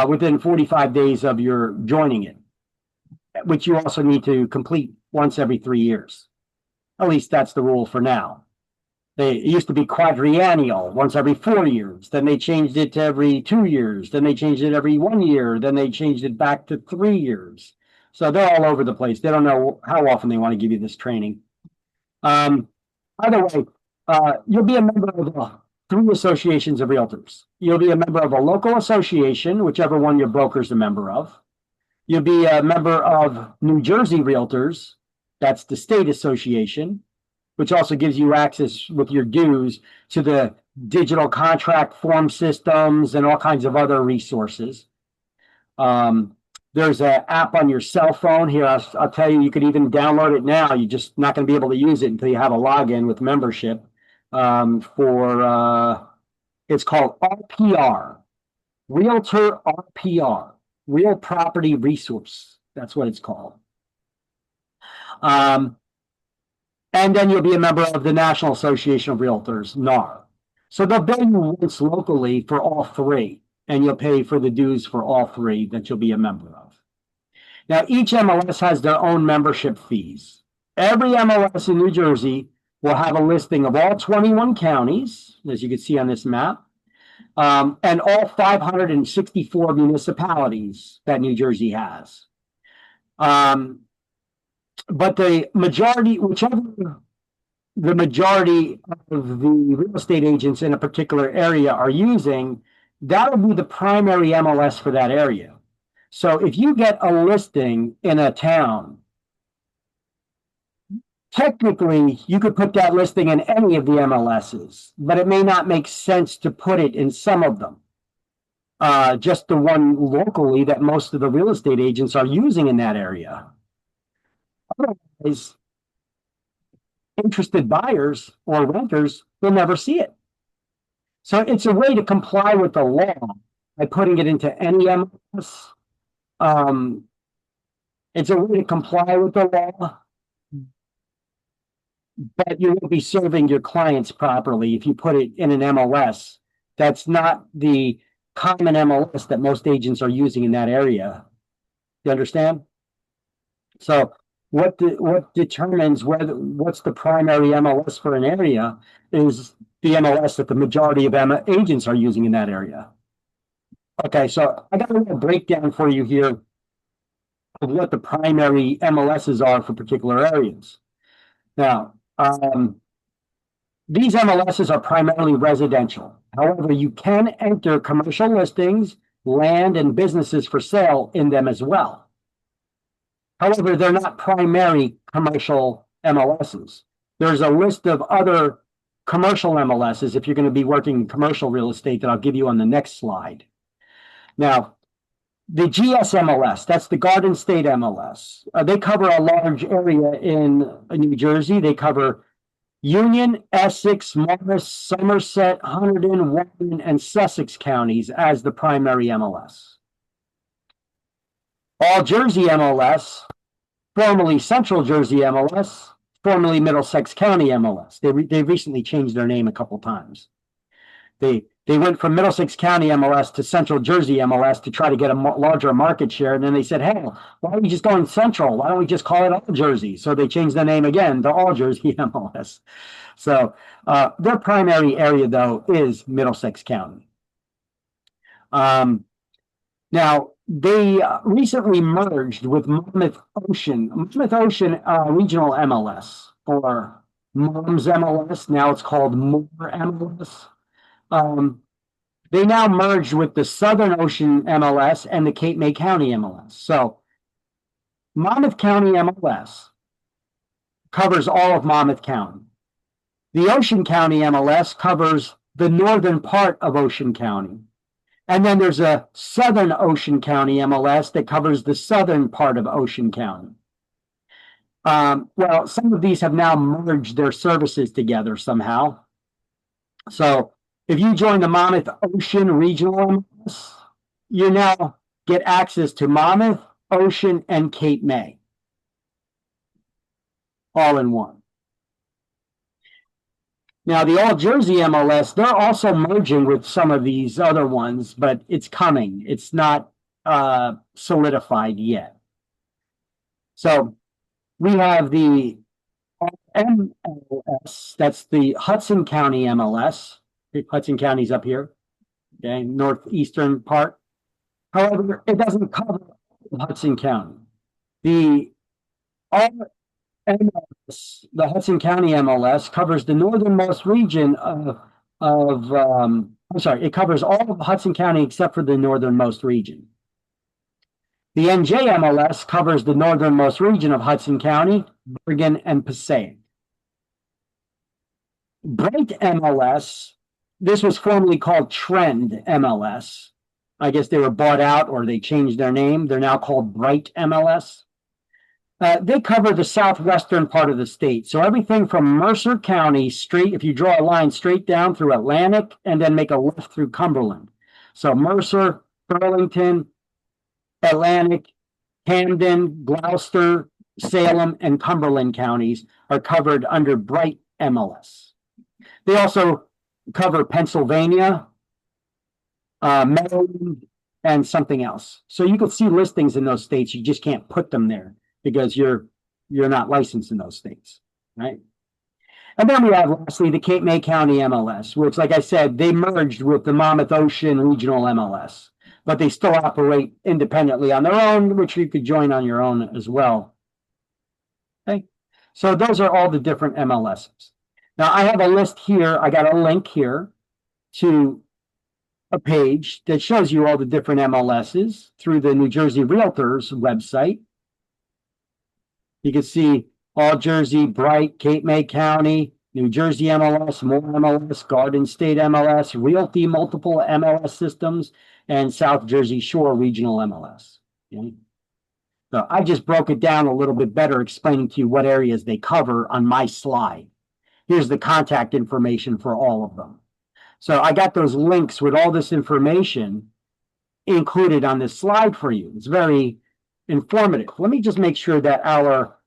within 45 days of your joining it, which you also need to complete once every 3 years. At least that's the rule for now. It used to be quadriennial, once every 4 years. Then they changed it to every 2 years. Then they changed it every 1 year. Then they changed it back to 3 years. So they're all over the place. They don't know how often they want to give you this training. Either way, you'll be a member of 3 associations of realtors. You'll be a member of a local association, whichever one your broker's a member of. You'll be a member of New Jersey Realtors. That's the state association, which also gives you access with your dues to the digital contract form systems and all kinds of other resources. There's an app on your cell phone here. I'll tell you, you could even download it now. You're just not going to be able to use it until you have a login with membership. It's called RPR, Realtor RPR, Real Property Resource. That's what it's called. And then you'll be a member of the National Association of Realtors, NAR. So they'll bill you once locally for all 3, and you'll pay for the dues for all 3 that you'll be a member of. Now, each MLS has their own membership fees. Every MLS in New Jersey will have a listing of all 21 counties, as you can see on this map, and all 564 municipalities that New Jersey has. But the majority, the majority of the real estate agents in a particular area are using, that'll be the primary MLS for that area. So if you get a listing in a town technically, you could put that listing in any of the MLSs, but it may not make sense to put it in some of them. Just the one locally that most of the real estate agents are using in that area. Otherwise, interested buyers or renters will never see it. So it's a way to comply with the law by putting it into any MLS. It's a way to comply with the law, but you won't be serving your clients properly if you put it in an MLS. That's not the common MLS that most agents are using in that area. You understand? So what determines what's the primary MLS for an area is the MLS that the majority of agents are using in that area. Okay, so I got a little breakdown for you here of what the primary MLSs are for particular areas. Now, these MLSs are primarily residential. However, you can enter commercial listings, land, and businesses for sale in them as well. However, they're not primary commercial MLSs. There's a list of other commercial MLSs if you're going to be working in commercial real estate that I'll give you on the next slide. Now, the GSMLS, that's the Garden State MLS. They cover a large area in New Jersey. They cover Union, Essex, Morris, Somerset, Hunterdon, Warren, and Sussex counties as the primary MLS. All Jersey MLS, formerly Central Jersey MLS, formerly Middlesex County MLS. They recently changed their name a couple times. They went from Middlesex County MLS to Central Jersey MLS to try to get a larger market share. And then they said, hey, why are we just going Central? Why don't we just call it All Jersey? So they changed the name again to All Jersey MLS. So their primary area, though, is Middlesex County. Now, they recently merged with Monmouth Ocean Regional MLS, or MOMS MLS. Now it's called MORE MLS. They now merged with the Southern Ocean MLS and the Cape May County MLS. So Monmouth County MLS covers all of Monmouth County. The Ocean County MLS covers the northern part of Ocean County. And then there's a Southern Ocean County MLS that covers the southern part of Ocean County. Well, some of these have now merged their services together somehow. So if you join the Monmouth Ocean Regional MLS, you now get access to Monmouth, Ocean, and Cape May, all in one. Now, the All Jersey MLS, they're also merging with some of these other ones, but it's coming. It's not solidified yet. So we have the MLS, that's the Hudson County MLS. Hudson County's up here, okay, northeastern part. However, it doesn't cover Hudson County. The Hudson County MLS covers the northernmost region it covers all of Hudson County except for the northernmost region. The NJ MLS covers the northernmost region of Hudson County, Bergen, and Passaic. Bright MLS, this was formerly called Trend MLS. I guess they were bought out or they changed their name. They're now called Bright MLS. They cover the southwestern part of the state. So everything from Mercer County straight, if you draw a line straight down through Atlantic and then make a left through Cumberland. So Mercer, Burlington, Atlantic, Camden, Gloucester, Salem, and Cumberland counties are covered under Bright MLS. They also cover Pennsylvania, Maryland, and something else. So you can see listings in those states. You just can't put them there because you're not licensed in those states, right? And then we have, lastly, the Cape May County MLS, which, like I said, they merged with the Monmouth Ocean Regional MLS, but they still operate independently on their own, which you could join on your own as well. Okay, so those are all the different MLSs. Now, I have a list here. I got a link here to a page that shows you all the different MLSs through the New Jersey Realtors website. You can see All Jersey, Bright, Cape May County, New Jersey MLS, Moore MLS, Garden State MLS, Realty Multiple MLS Systems, and South Jersey Shore Regional MLS. Okay? So I just broke it down a little bit better, explaining to you what areas they cover on my slide. Here's the contact information for all of them. So I got those links with all this information included on this slide for you. It's very informative. Let me just make sure that our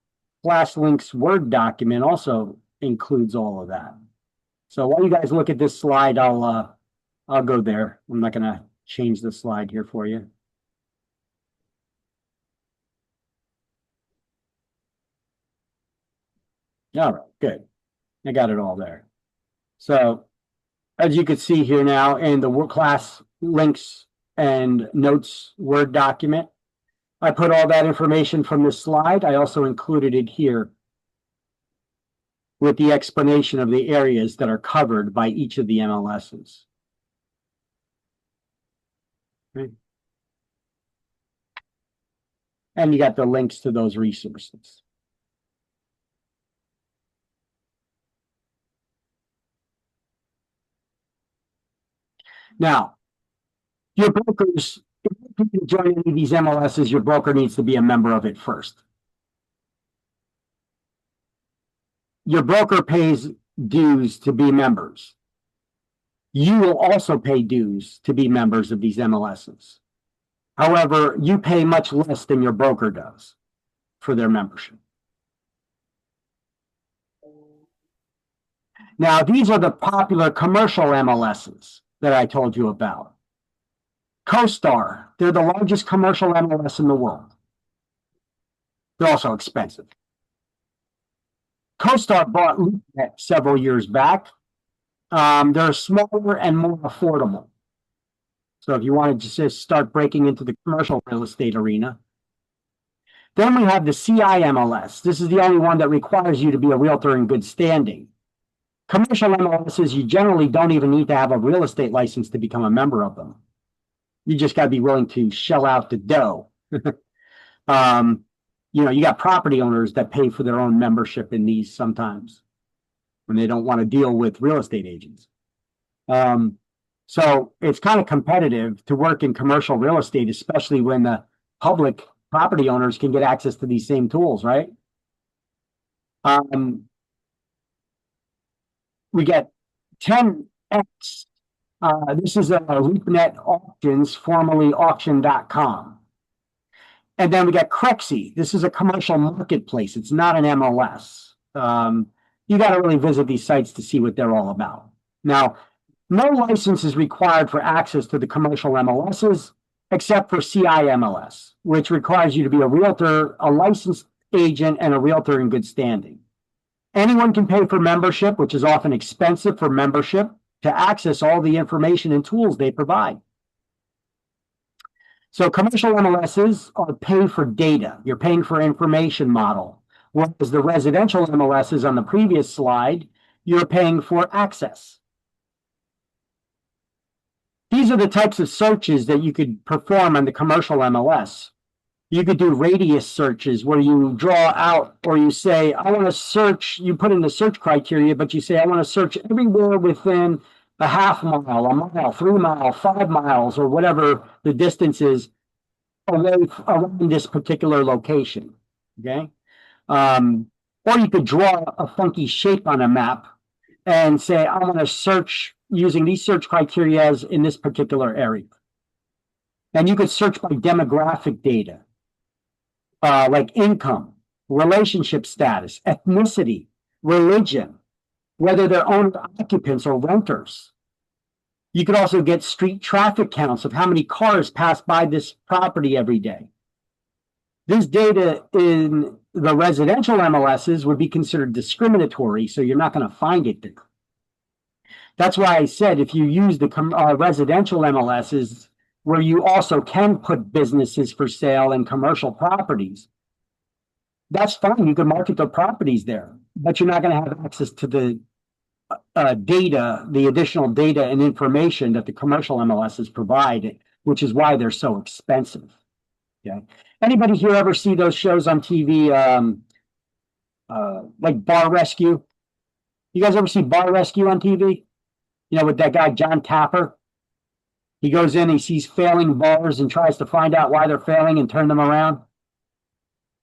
Class Links Word document also includes all of that. So while you guys look at this slide, I'll go there. I'm not going to change the slide here for you. All right, good. I got it all there. So as you can see here now in the Class Links and Notes Word document, I put all that information from this slide. I also included it here with the explanation of the areas that are covered by each of the MLSs. Okay. And you got the links to those resources. Now, your brokers, if you join any of these MLSs, your broker needs to be a member of it first. Your broker pays dues to be members. You will also pay dues to be members of these MLSs. However, you pay much less than your broker does for their membership. Now, these are the popular commercial MLSs that I told you about. CoStar, they're the largest commercial MLS in the world. They're also expensive. CoStar bought LoopNet several years back. They're smaller and more affordable. So if you wanted to just start breaking into the commercial real estate arena. Then we have the CIMLS. This is the only one that requires you to be a realtor in good standing. Commercial MLSs, you generally don't even need to have a real estate license to become a member of them. You just got to be willing to shell out the dough. You know, you got property owners that pay for their own membership in these sometimes when they don't want to deal with real estate agents. So it's kind of competitive to work in commercial real estate, especially when the public property owners can get access to these same tools, right? We get 10X. This is a LoopNet Auctions, formerly auction.com. And then we got Crexi. This is a commercial marketplace. It's not an MLS. You got to really visit these sites to see what they're all about. Now, no license is required for access to the commercial MLSs, except for CIMLS, which requires you to be a realtor, a licensed agent, and a realtor in good standing. Anyone can pay for membership, which is often expensive for membership, to access all the information and tools they provide. So commercial MLSs are pay for data. You're paying for information model. Whereas the residential MLSs on the previous slide, you're paying for access. These are the types of searches that you could perform on the commercial MLS. You could do radius searches where you draw out, or you say, I want to search, you put in the search criteria, but you say, I want to search everywhere within a half mile, a mile, 3 miles, 5 miles, or whatever the distance is away around this particular location, okay? Or you could draw a funky shape on a map and say, I want to search using these search criteria in this particular area. And you could search by demographic data, like income, relationship status, ethnicity, religion, whether they're owned occupants or renters. You could also get street traffic counts of how many cars pass by this property every day. This data in the residential MLSs would be considered discriminatory, so you're not going to find it there. That's why I said if you use the residential MLSs, where you also can put businesses for sale and commercial properties, that's fine. You can market the properties there, but you're not going to have access to the data, the additional data and information that the commercial MLSs provide, which is why they're so expensive. Okay. Anybody here ever see those shows on TV? like Bar Rescue. You guys ever see Bar Rescue on TV? You know, with that guy, John Tapper? He goes in, he sees failing bars and tries to find out why they're failing and turn them around.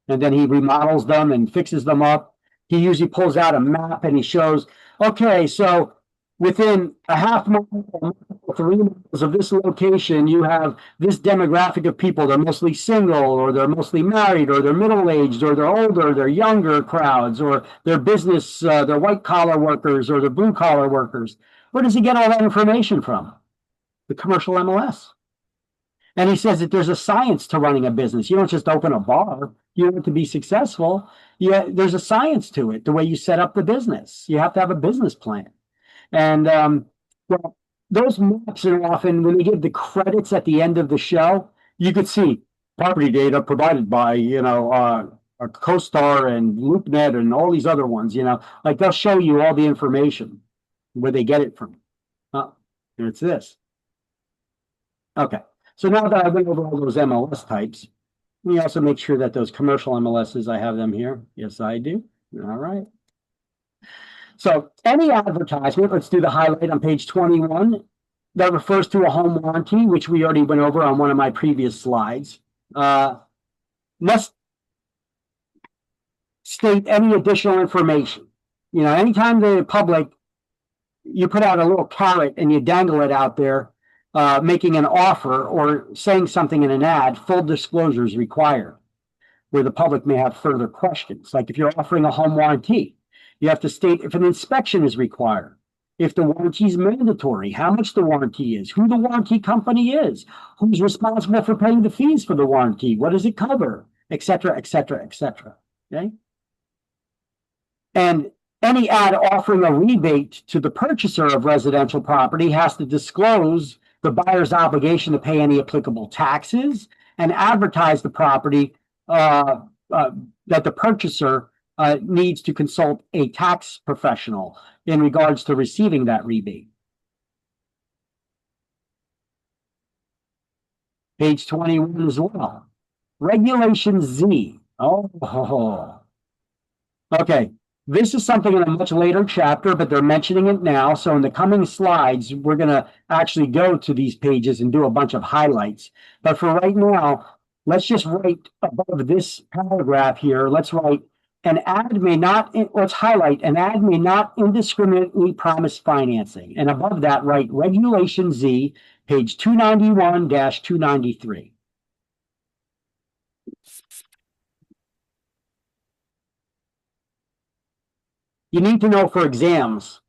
And then he remodels them and fixes them up. He usually pulls out a map and he shows, okay, so within a half mile, 3 miles of this location, you have this demographic of people. They're mostly single, or they're mostly married, or they're middle-aged, or they're older, they're younger crowds, or they're business, they're white-collar workers, or they're blue-collar workers. Where does he get all that information from? The commercial MLS. And he says that there's a science to running a business. You don't just open a bar. You want to be successful. Yeah, there's a science to it, the way you set up the business. You have to have a business plan. And well, those maps are often, when they give the credits at the end of the show, you could see property data provided by, you know, CoStar and LoopNet and all these other ones, you know, like they'll show you all the information, where they get it from. And it's this. Okay. So now that I've been over all those MLS types, we also make sure that those commercial MLSs, I have them here. Yes, I do. All right. So any advertisement, let's do the highlight on page 21, that refers to a home warranty, which we already went over on one of my previous slides, must state any additional information. You know, anytime the public, you put out a little carrot and you dangle it out there, making an offer or saying something in an ad, full disclosure is required, where the public may have further questions. Like if you're offering a home warranty, you have to state if an inspection is required, if the warranty is mandatory, how much the warranty is, who the warranty company is, who's responsible for paying the fees for the warranty, what does it cover, et cetera, et cetera, et cetera. Okay? And any ad offering a rebate to the purchaser of residential property has to disclose the buyer's obligation to pay any applicable taxes and advertise the property that the purchaser needs to consult a tax professional in regards to receiving that rebate. Page 21 as well. Regulation Z. Oh. Okay. This is something in a much later chapter, but they're mentioning it now. So in the coming slides, we're going to actually go to these pages and do a bunch of highlights. But for right now, let's just write above this paragraph here. Let's write an ad may not, let's highlight an ad may not indiscriminately promise financing. And above that, write Regulation Z, page 291-293. You need to know for exams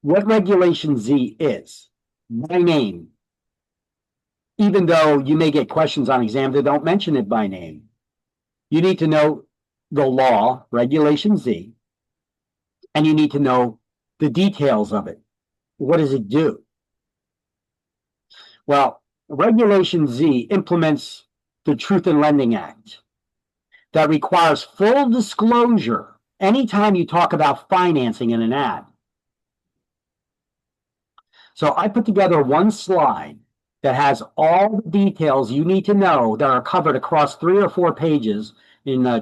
what Regulation Z is by name, even though you may get questions on exam that don't mention it by name. You need to know the law, Regulation Z, and you need to know the details of it. What does it do? Well, Regulation Z implements the Truth in Lending Act that requires full disclosure anytime you talk about financing in an ad. So I put together one slide that has all the details you need to know that are covered across 3 or 4 pages in a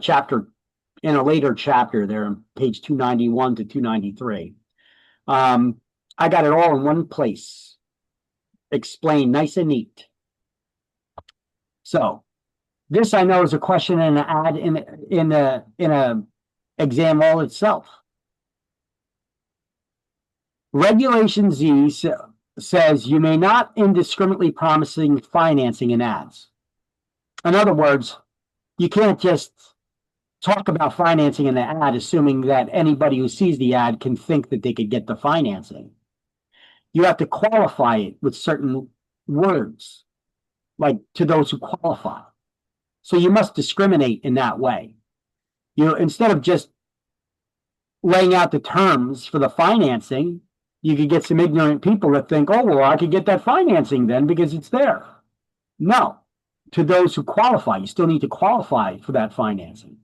later chapter there on page 291 to 293. I got it all in one place, explained nice and neat. So this I know is a question in an ad in a exam all itself. Regulation Z says you may not indiscriminately promising financing in ads. In other words, you can't just talk about financing in the ad assuming that anybody who sees the ad can think that they could get the financing. You have to qualify it with certain words, like to those who qualify. So you must discriminate in that way. You know, instead of just laying out the terms for the financing, you could get some ignorant people that think, oh, well, I could get that financing then because it's there. No, to those who qualify, you still need to qualify for that financing.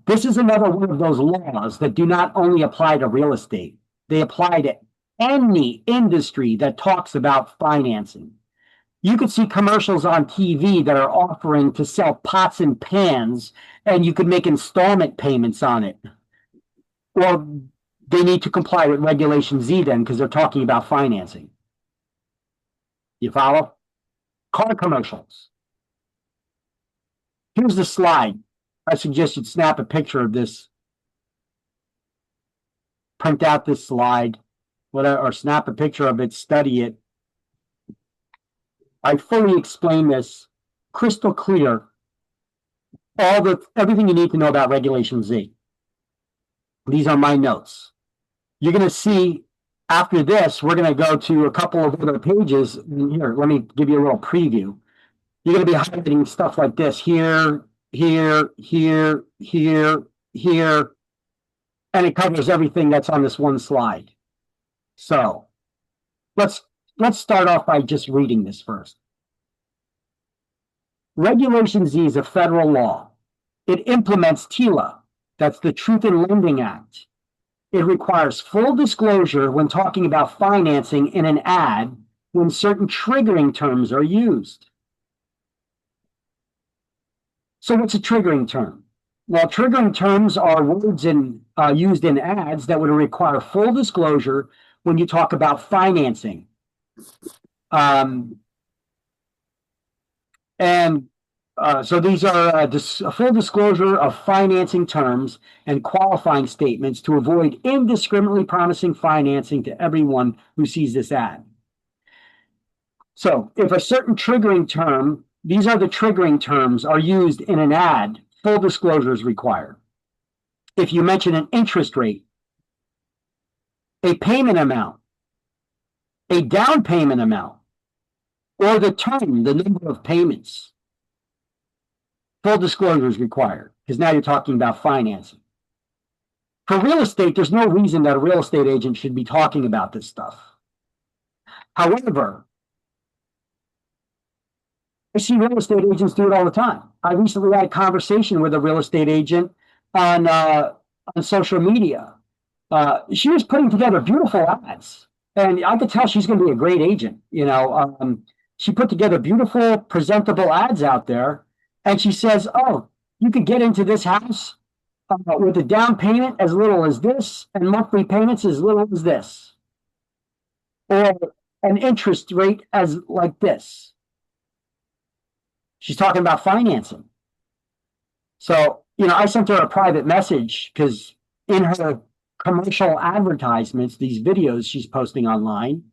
This is another one of those laws that do not only apply to real estate, they apply to any industry that talks about financing. You could see commercials on TV that are offering to sell pots and pans, and you could make installment payments on it. Well, they need to comply with Regulation Z then, because they're talking about financing. You follow? Car commercials. Here's the slide. I suggest you snap a picture of this. Print out this slide, whatever, or snap a picture of it, study it. I fully explain this, crystal clear, everything you need to know about Regulation Z. These are my notes. You're going to see after this, we're going to go to a couple of other pages. Here, let me give you a little preview. You're going to be highlighting stuff like this here, here, here, here, here, and it covers everything that's on this one slide. So let's start off by just reading this first. Regulation Z is a federal law. It implements TILA, that's the Truth in Lending Act. It requires full disclosure when talking about financing in an ad when certain triggering terms are used. So what's a triggering term? Well, triggering terms are words used in ads that would require full disclosure when you talk about financing. So these are a full disclosure of financing terms and qualifying statements to avoid indiscriminately promising financing to everyone who sees this ad. So if a certain triggering term, these are the triggering terms, are used in an ad, full disclosure is required. If you mention an interest rate, a payment amount, a down payment amount, or the term, the number of payments, full disclosure is required, because now you're talking about financing. For real estate, there's no reason that a real estate agent should be talking about this stuff. However, I see real estate agents do it all the time. I recently had a conversation with a real estate agent on social media. She was putting together beautiful ads, and I could tell she's going to be a great agent. She put together beautiful, presentable ads out there. And she says, oh, you could get into this house with a down payment as little as this and monthly payments as little as this. Or an interest rate as like this. She's talking about financing. So, I sent her a private message because in her commercial advertisements, these videos she's posting online,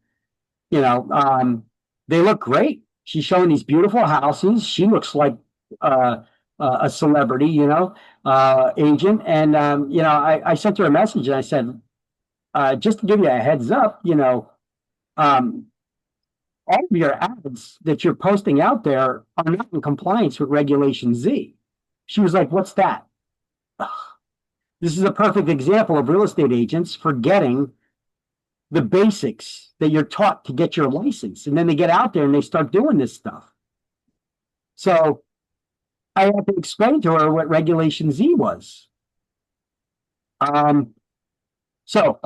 they look great. She's showing these beautiful houses. She looks like a celebrity, agent. And, I sent her a message and I said, just to give you a heads up, all of your ads that you're posting out there are not in compliance with Regulation Z. She was like, what's that? This is a perfect example of real estate agents forgetting the basics that you're taught to get your license. And then they get out there and they start doing this stuff. So I had to explain to her what Regulation Z was. So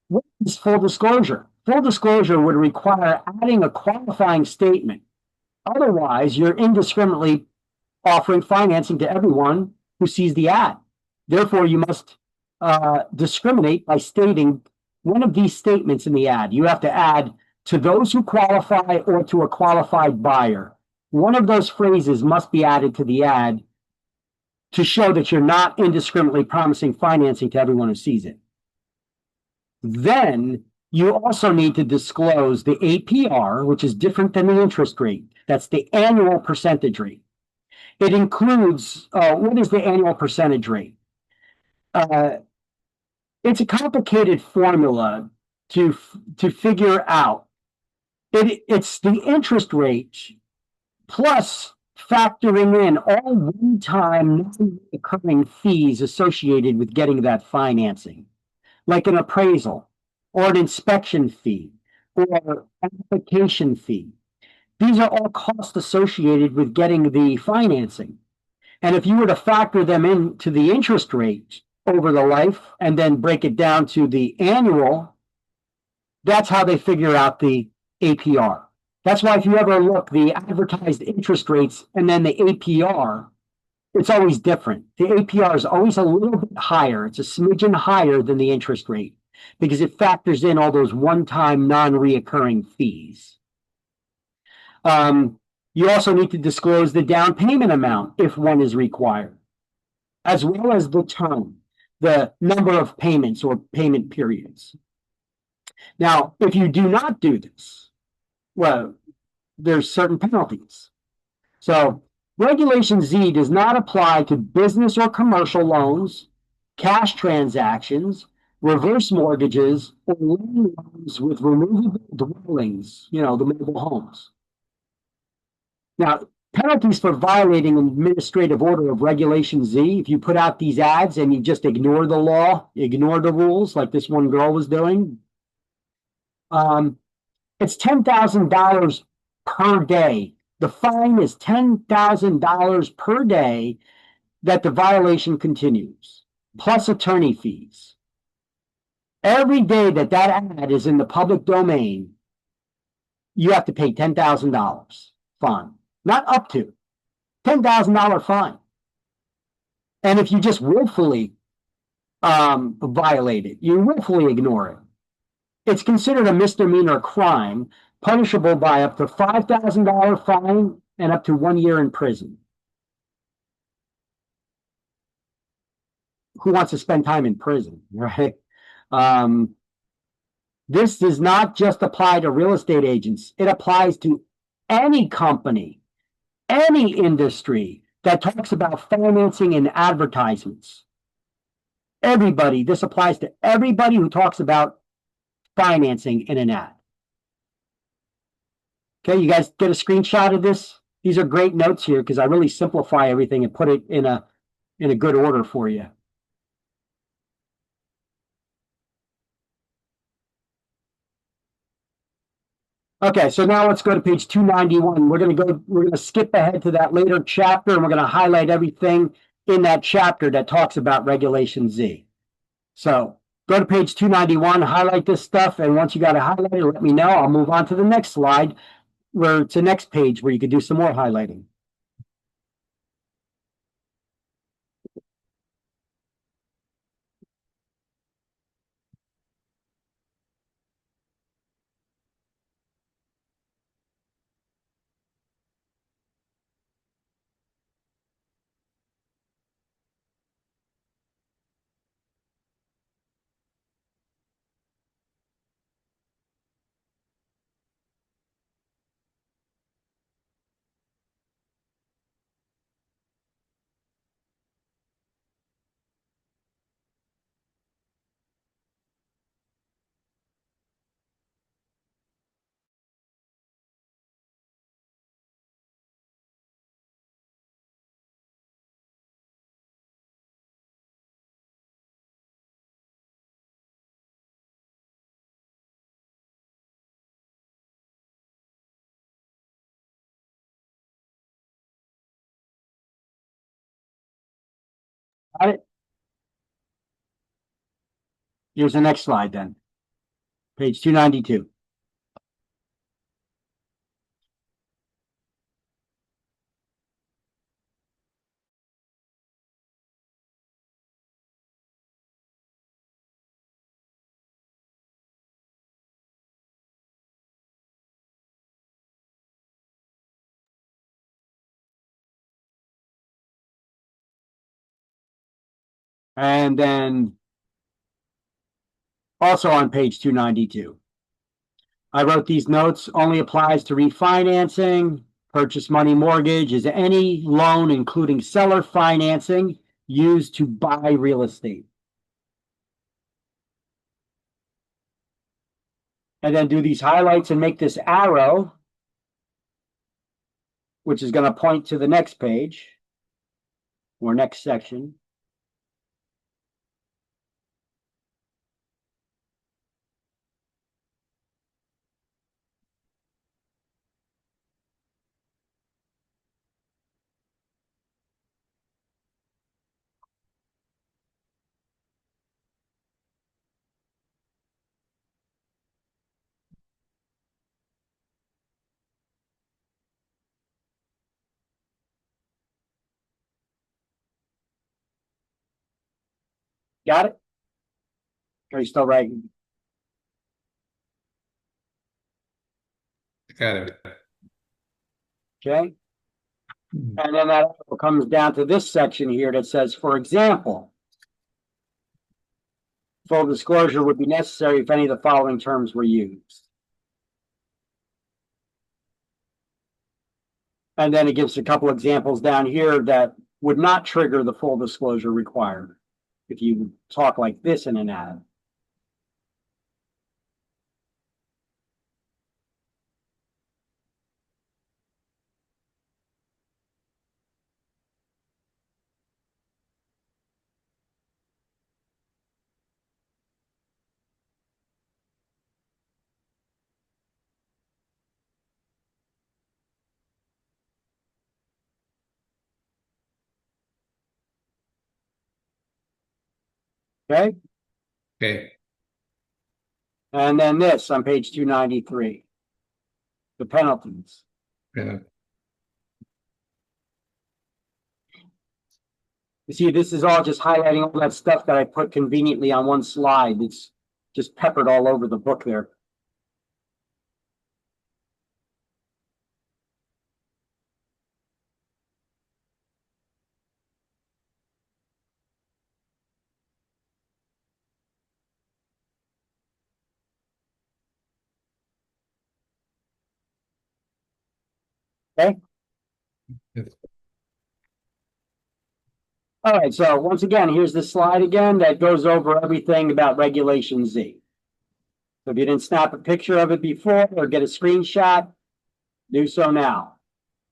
what is full disclosure? Full disclosure would require adding a qualifying statement. Otherwise, you're indiscriminately offering financing to everyone who sees the ad. Therefore, you must discriminate by stating one of these statements in the ad. You have to add to those who qualify or to a qualified buyer. One of those phrases must be added to the ad to show that you're not indiscriminately promising financing to everyone who sees it. Then you also need to disclose the APR, which is different than the interest rate. That's the annual percentage rate. It includes, what is the annual percentage rate? It's a complicated formula to figure out. It's the interest rate plus factoring in all one-time non-recurring fees associated with getting that financing, like an appraisal or an inspection fee or an application fee. These are all costs associated with getting the financing. And if you were to factor them into the interest rate over the life and then break it down to the annual, that's how they figure out the APR. That's why if you ever look, the advertised interest rates and then the APR, it's always different. The APR is always a little bit higher. It's a smidgen higher than the interest rate because it factors in all those one-time non-reoccurring fees. You also need to disclose the down payment amount if one is required, as well as the term, the number of payments or payment periods. Now, if you do not do this, well, there's certain penalties. So Regulation Z does not apply to business or commercial loans, cash transactions, reverse mortgages, or loans with removable dwellings, the mobile homes. Now, penalties for violating an administrative order of Regulation Z, if you put out these ads and you just ignore the law, ignore the rules like this one girl was doing, it's $10,000 per day. The fine is $10,000 per day that the violation continues, plus attorney fees. Every day that ad is in the public domain, you have to pay $10,000 fine. Not up to, $10,000 fine. And if you just willfully violate it, you willfully ignore it, it's considered a misdemeanor crime, punishable by up to $5,000 fine and up to 1 year in prison. Who wants to spend time in prison, right? This does not just apply to real estate agents. It applies to any company, any industry that talks about financing and advertisements. Everybody, this applies to everybody who talks about financing in an ad. Okay, you guys get a screenshot of this? These are great notes here because I really simplify everything and put it in a good order for you. Okay, so now let's go to page 291. We're gonna skip ahead to that later chapter, and we're gonna highlight everything in that chapter that talks about Regulation Z. So go to page 291, highlight this stuff, and once you got it highlighted, let me know. I'll move on to the next slide, where it's the next page where you can do some more highlighting. Got it? Here's the next slide then. Page 292. And then also on page 292, I wrote these notes, only applies to refinancing. Purchase money mortgage is any loan, including seller financing, used to buy real estate. And then do these highlights and make this arrow, which is going to point to the next page or next section. Got it? Are you still writing? Got it. Okay. And then that comes down to this section here that says, for example, full disclosure would be necessary if any of the following terms were used. And then it gives a couple examples down here that would not trigger the full disclosure requirement if you talk like this in an ad. Okay. Okay. And then this on page 293, the penalties. Yeah. You see, this is all just highlighting all that stuff that I put conveniently on one slide. It's just peppered all over the book there. Okay. Yes. All right. So once again, here's the slide again that goes over everything about Regulation Z. So if you didn't snap a picture of it before or get a screenshot, do so now.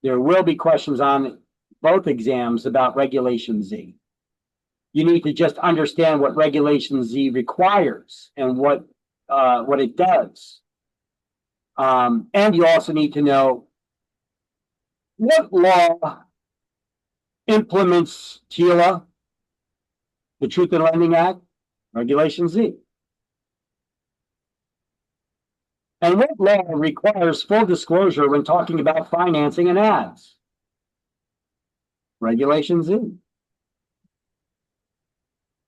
There will be questions on both exams about Regulation Z. You need to just understand what Regulation Z requires and what it does. And you also need to know what law implements TILA, the Truth in Lending Act, Regulation Z. And what law requires full disclosure when talking about financing and ads? Regulation Z.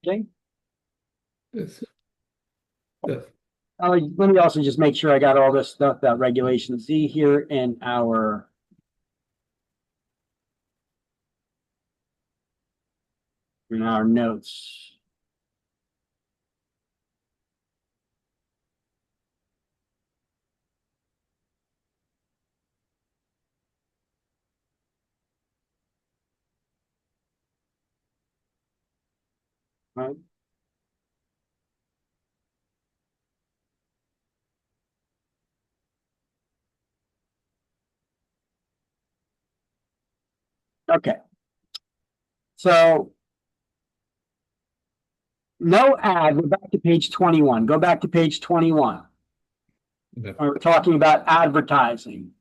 Okay. Yes. Yes. Let me also just make sure I got all this stuff about Regulation Z here in our notes. Right. Okay. So no ad. We're back to page 21. Go back to page 21. Yeah. We're talking about advertising.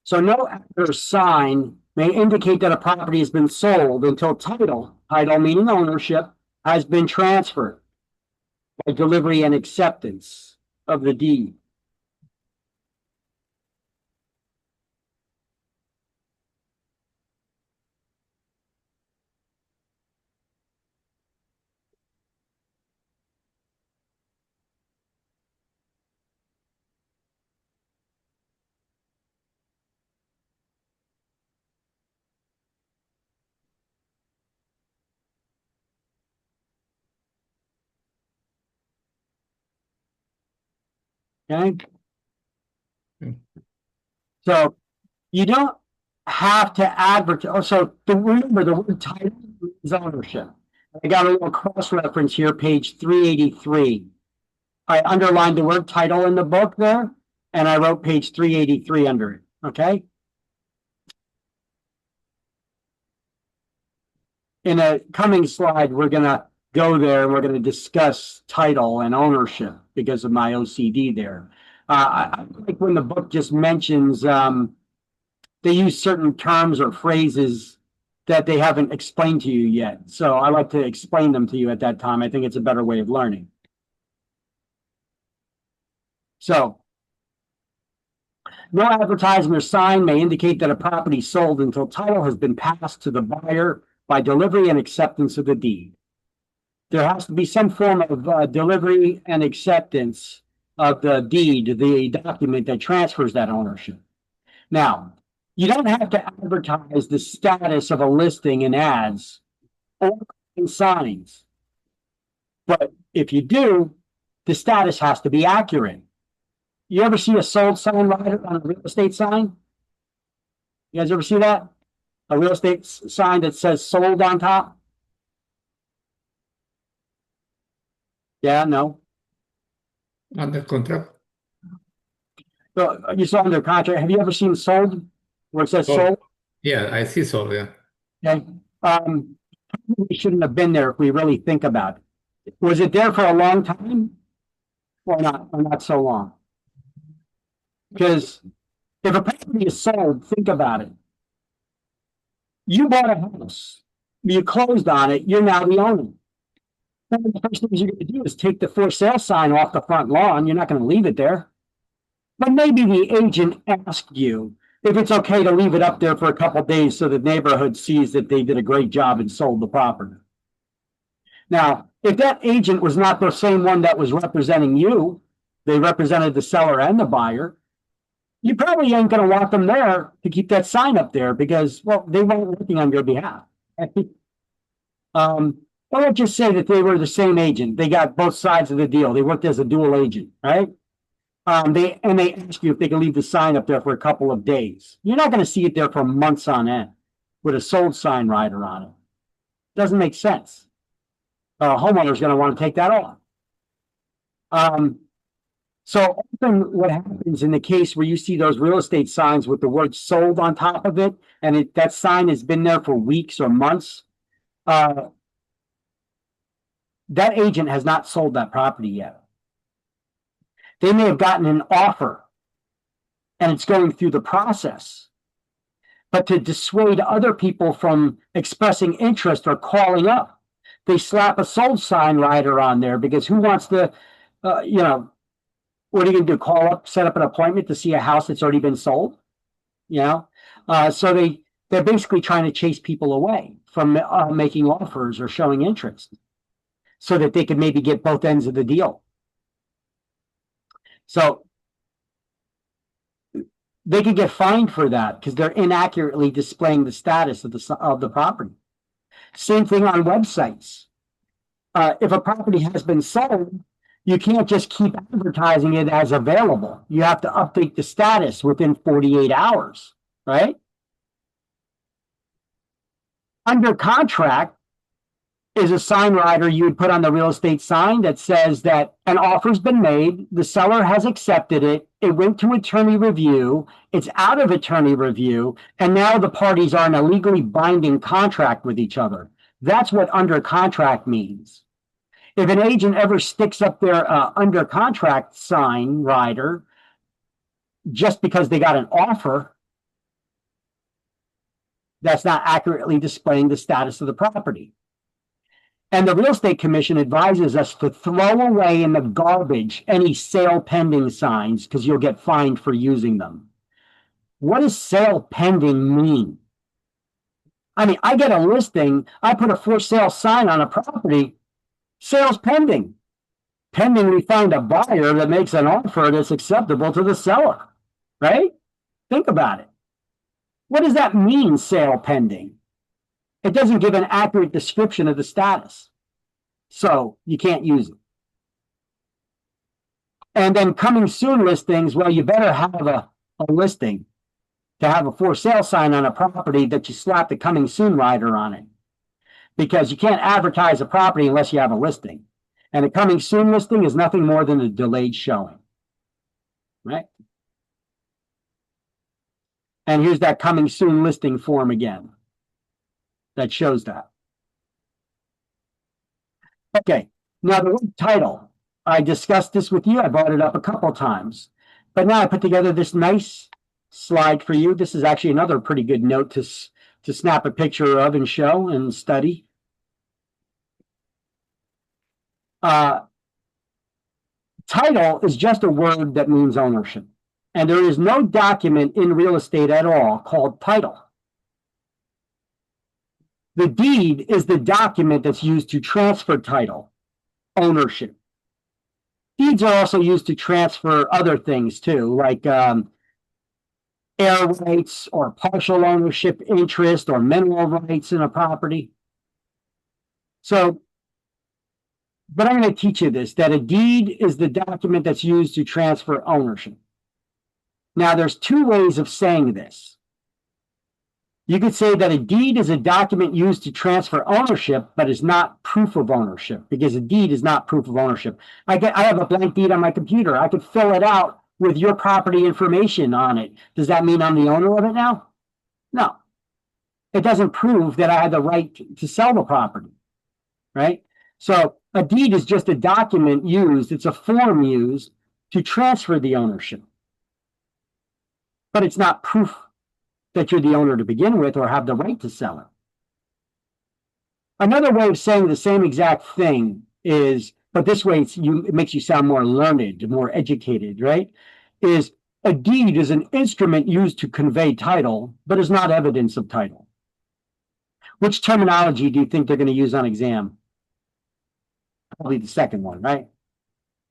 So no ad or sign may indicate that a property has been sold until title meaning ownership, has been transferred by delivery and acceptance of the deed. Okay. So you don't have to advertise. So remember, the word title is ownership. I got a little cross reference here, page 383. I underlined the word title in the book there, and I wrote page 383 under it. Okay. In a coming slide, we're going to go there and we're going to discuss title and ownership because of my OCD there. I like when the book just mentions they use certain terms or phrases that they haven't explained to you yet. So I like to explain them to you at that time. I think it's a better way of learning. So No advertising or sign may indicate that a property is sold until title has been passed to the buyer by delivery and acceptance of the deed. There has to be some form of delivery and acceptance of the deed, the document that transfers that ownership. Now, you don't have to advertise the status of a listing in ads or in signs. But if you do, the status has to be accurate. You ever see a sold sign rider on a real estate sign? You guys ever see that? A real estate sign that says sold on top? Yeah, no. Under contract. So you saw under contract. Have you ever seen sold where it says Oh. sold? Yeah, I see so, yeah. Okay. We shouldn't have been there if we really think about it. Was it there for a long time? Or not so long? Because if a property is sold, think about it. You bought a house, you closed on it, you're now the owner. One of the first things you're going to do is take the for sale sign off the front lawn. You're not going to leave it there. But maybe the agent asked you if it's okay to leave it up there for a couple of days so the neighborhood sees that they did a great job and sold the property. Now, if that agent was not the same one that was representing you, they represented the seller and the buyer, you probably ain't going to want them there to keep that sign up there because, well, they weren't working on your behalf. Or let's just say that they were the same agent. They got both sides of the deal. They worked as a dual agent, right? They ask you if they can leave the sign up there for a couple of days. You're not going to see it there for months on end with a sold sign rider on it. Doesn't make sense. A homeowner's going to want to take that off. So often what happens in the case where you see those real estate signs with the word sold on top of it, and that sign has been there for weeks or months, that agent has not sold that property yet. They may have gotten an offer and it's going through the process. But to dissuade other people from expressing interest or calling up, they slap a sold sign rider on there because who wants to, what are you going to do? Call up, set up an appointment to see a house that's already been sold? So they're basically trying to chase people away from making offers or showing interest so that they could maybe get both ends of the deal. So they could get fined for that because they're inaccurately displaying the status of the property. Same thing on websites. If a property has been sold, you can't just keep advertising it as available. You have to update the status within 48 hours, right? Under contract is a sign rider you would put on the real estate sign that says that an offer's been made, the seller has accepted it, it went to attorney review, it's out of attorney review, and now the parties are in a legally binding contract with each other. That's what under contract means. If an agent ever sticks up their under contract sign rider just because they got an offer, that's not accurately displaying the status of the property. And the Real Estate Commission advises us to throw away in the garbage any sale pending signs because you'll get fined for using them. What does sale pending mean? I mean, I get a listing, I put a for sale sign on a property, sales pending. Pending we find a buyer that makes an offer that's acceptable to the seller, right? Think about it. What does that mean, sale pending? It doesn't give an accurate description of the status. So you can't use it. And then coming soon listings, well, you better have a listing to have a for sale sign on a property that you slap the coming soon rider on it. Because you can't advertise a property unless you have a listing. And a coming soon listing is nothing more than a delayed showing. Right? And here's that coming soon listing form again. That shows that. Okay, now the word title. I discussed this with you. I brought it up a couple of times. But now I put together this nice slide for you. This is actually another pretty good note to snap a picture of and show and study. Title is just a word that means ownership. And there is no document in real estate at all called title. The deed is the document that's used to transfer title, ownership. Deeds are also used to transfer other things too, like air rights or partial ownership interest or mineral rights in a property. So, but I'm going to teach you this, that a deed is the document that's used to transfer ownership. Now, there's two ways of saying this. You could say that a deed is a document used to transfer ownership, but is not proof of ownership, because a deed is not proof of ownership. I have a blank deed on my computer. I could fill it out with your property information on it. Does that mean I'm the owner of it now? No. It doesn't prove that I had the right to sell the property, right? So a deed is just a document used, it's a form used to transfer the ownership. But it's not proof that you're the owner to begin with or have the right to sell it. Another way of saying the same exact thing is, but this way it makes you sound more learned, more educated, right? Is a deed is an instrument used to convey title, but is not evidence of title. Which terminology do you think they're going to use on exam? Probably the second one, right?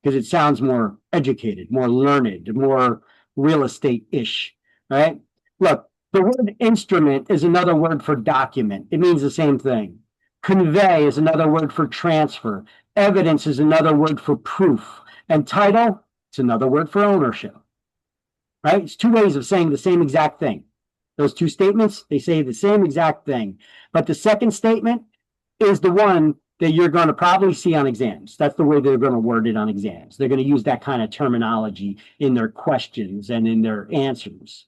Because it sounds more educated, more learned, more real estate-ish, right? Look, the word instrument is another word for document. It means the same thing. Convey is another word for transfer. Evidence is another word for proof. And title, it's another word for ownership. Right? It's two ways of saying the same exact thing. Those two statements, they say the same exact thing. But the second statement is the one that you're going to probably see on exams. That's the way they're going to word it on exams. They're going to use that kind of terminology in their questions and in their answers.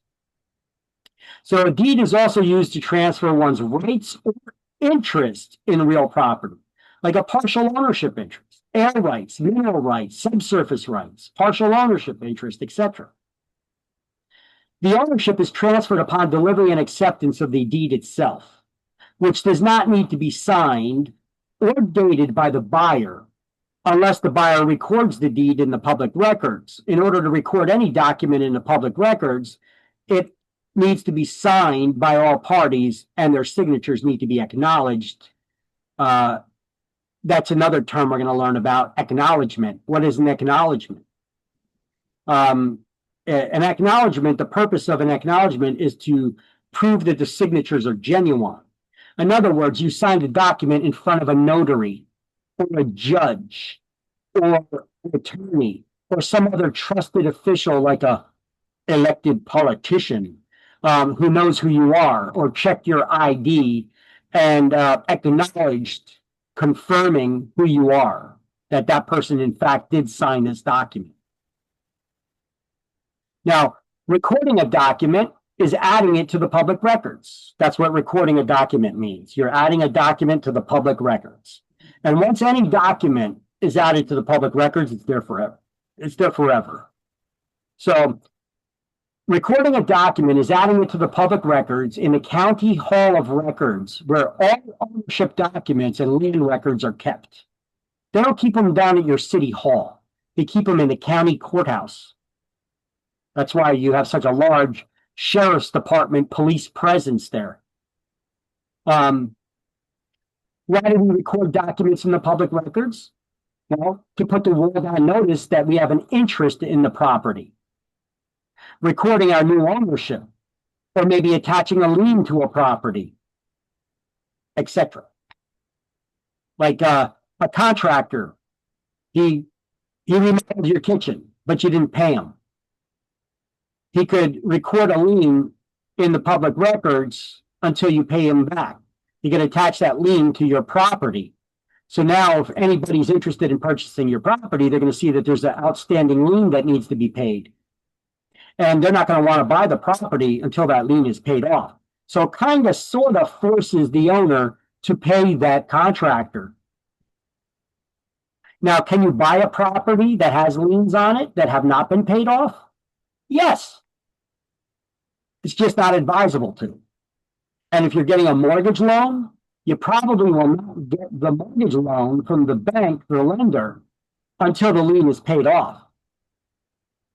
So a deed is also used to transfer one's rights or interest in real property, like a partial ownership interest, air rights, mineral rights, subsurface rights, partial ownership interest, etc. The ownership is transferred upon delivery and acceptance of the deed itself, which does not need to be signed or dated by the buyer unless the buyer records the deed in the public records. In order to record any document in the public records, it needs to be signed by all parties and their signatures need to be acknowledged. That's another term we're going to learn about, acknowledgement. What is an acknowledgement? An acknowledgement, the purpose of an acknowledgement is to prove that the signatures are genuine. In other words, you signed a document in front of a notary or a judge or an attorney or some other trusted official like a elected politician who knows who you are, or checked your ID and acknowledged, confirming who you are, that that person in fact did sign this document. Now, recording a document is adding it to the public records. That's what recording a document means. You're adding a document to the public records. And once any document is added to the public records, it's there forever. It's there forever. So recording a document is adding it to the public records in the County Hall of Records, where all ownership documents and lien records are kept. They don't keep them down at your city hall. They keep them in the county courthouse. That's why you have such a large sheriff's department police presence there. Why do we record documents in the public records? Well, to put the world on notice that we have an interest in the property. Recording our new ownership, or maybe attaching a lien to a property, etc. Like a contractor, he remodeled your kitchen, but you didn't pay him. He could record a lien in the public records until you pay him back. You can attach that lien to your property. So now if anybody's interested in purchasing your property, they're going to see that there's an outstanding lien that needs to be paid. And they're not going to want to buy the property until that lien is paid off. So it kind of sort of forces the owner to pay that contractor. Now, can you buy a property that has liens on it that have not been paid off? Yes. It's just not advisable to. And if you're getting a mortgage loan, you probably will not get the mortgage loan from the bank, the lender, until the lien is paid off.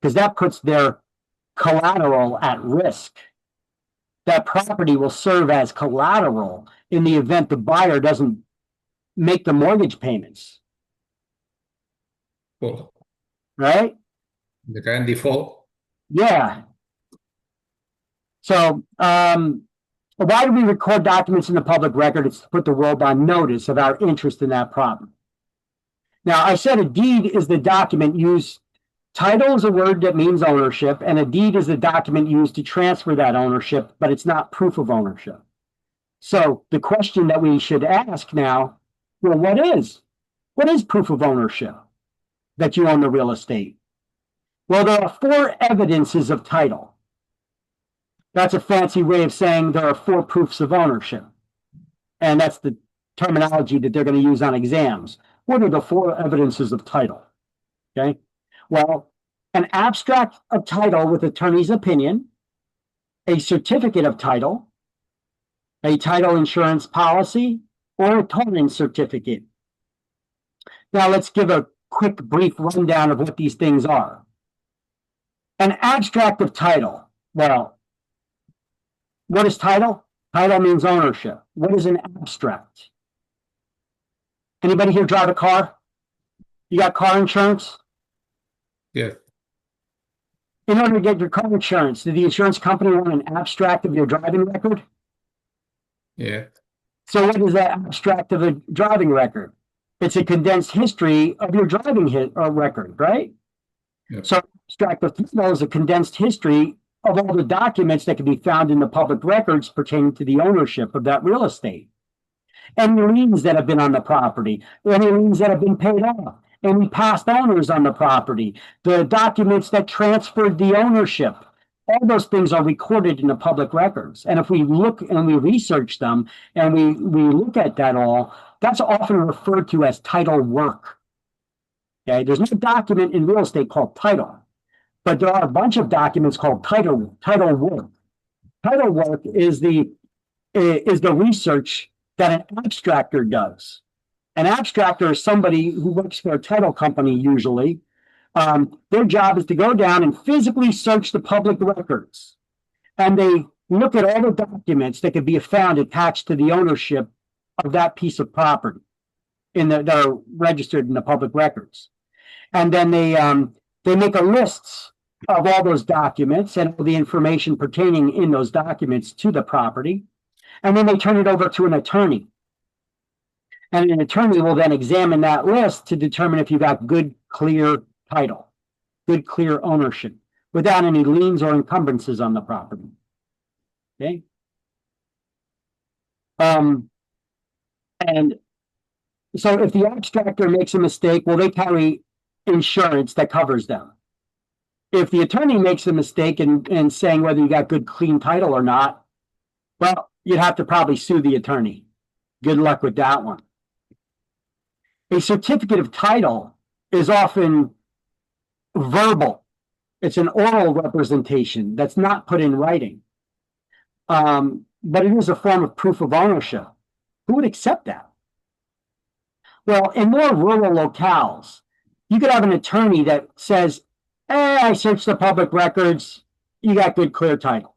Because that puts their collateral at risk. That property will serve as collateral in the event the buyer doesn't make the mortgage payments, Well, right? the guy in default. Yeah. So, why do we record documents in the public record? It's to put the world on notice of our interest in that property. Now, I said a deed is the document used. Title is a word that means ownership, and a deed is a document used to transfer that ownership, but it's not proof of ownership. So the question that we should ask now, well, what is proof of ownership that you own the real estate? Well, there are 4 evidences of title. That's a fancy way of saying there are 4 proofs of ownership. And that's the terminology that they're going to use on exams. What are the 4 evidences of title? Okay. Well, an abstract of title with attorney's opinion, a certificate of title, a title insurance policy, or a tolling certificate. Now let's give a quick brief rundown of what these things are. An abstract of title. Well, what is title? Title means ownership. What is an abstract? Anybody here drive a car? You got car insurance? Yeah. In order to get your car insurance, did the insurance company want an abstract of your driving record? Yeah. So what is that abstract of a driving record? It's a condensed history of your driving record, right? Yep. So abstract of title is a condensed history of all the documents that can be found in the public records pertaining to the ownership of that real estate. Any liens that have been on the property, any liens that have been paid off, any past owners on the property, the documents that transferred the ownership, all those things are recorded in the public records. And if we look and we research them and we look at that all, that's often referred to as title work. Okay, there's no document in real estate called title, but there are a bunch of documents called title work. Title work is the research that an abstractor does. An abstractor is somebody who works for a title company usually. Their job is to go down and physically search the public records. And they look at all the documents that could be found attached to the ownership of that piece of property that are registered in the public records. And then they make a list of all those documents and all the information pertaining in those documents to the property. And then they turn it over to an attorney. And an attorney will then examine that list to determine if you got good, clear title, good, clear ownership, without any liens or encumbrances on the property. Okay. And so if the abstractor makes a mistake, well, they carry insurance that covers them. If the attorney makes a mistake in saying whether you got good, clean title or not, well, you'd have to probably sue the attorney. Good luck with that one. A certificate of title is often verbal. It's an oral representation that's not put in writing. But it is a form of proof of ownership. Who would accept that? Well, in more rural locales, you could have an attorney that says, I searched the public records, you got good, clear title.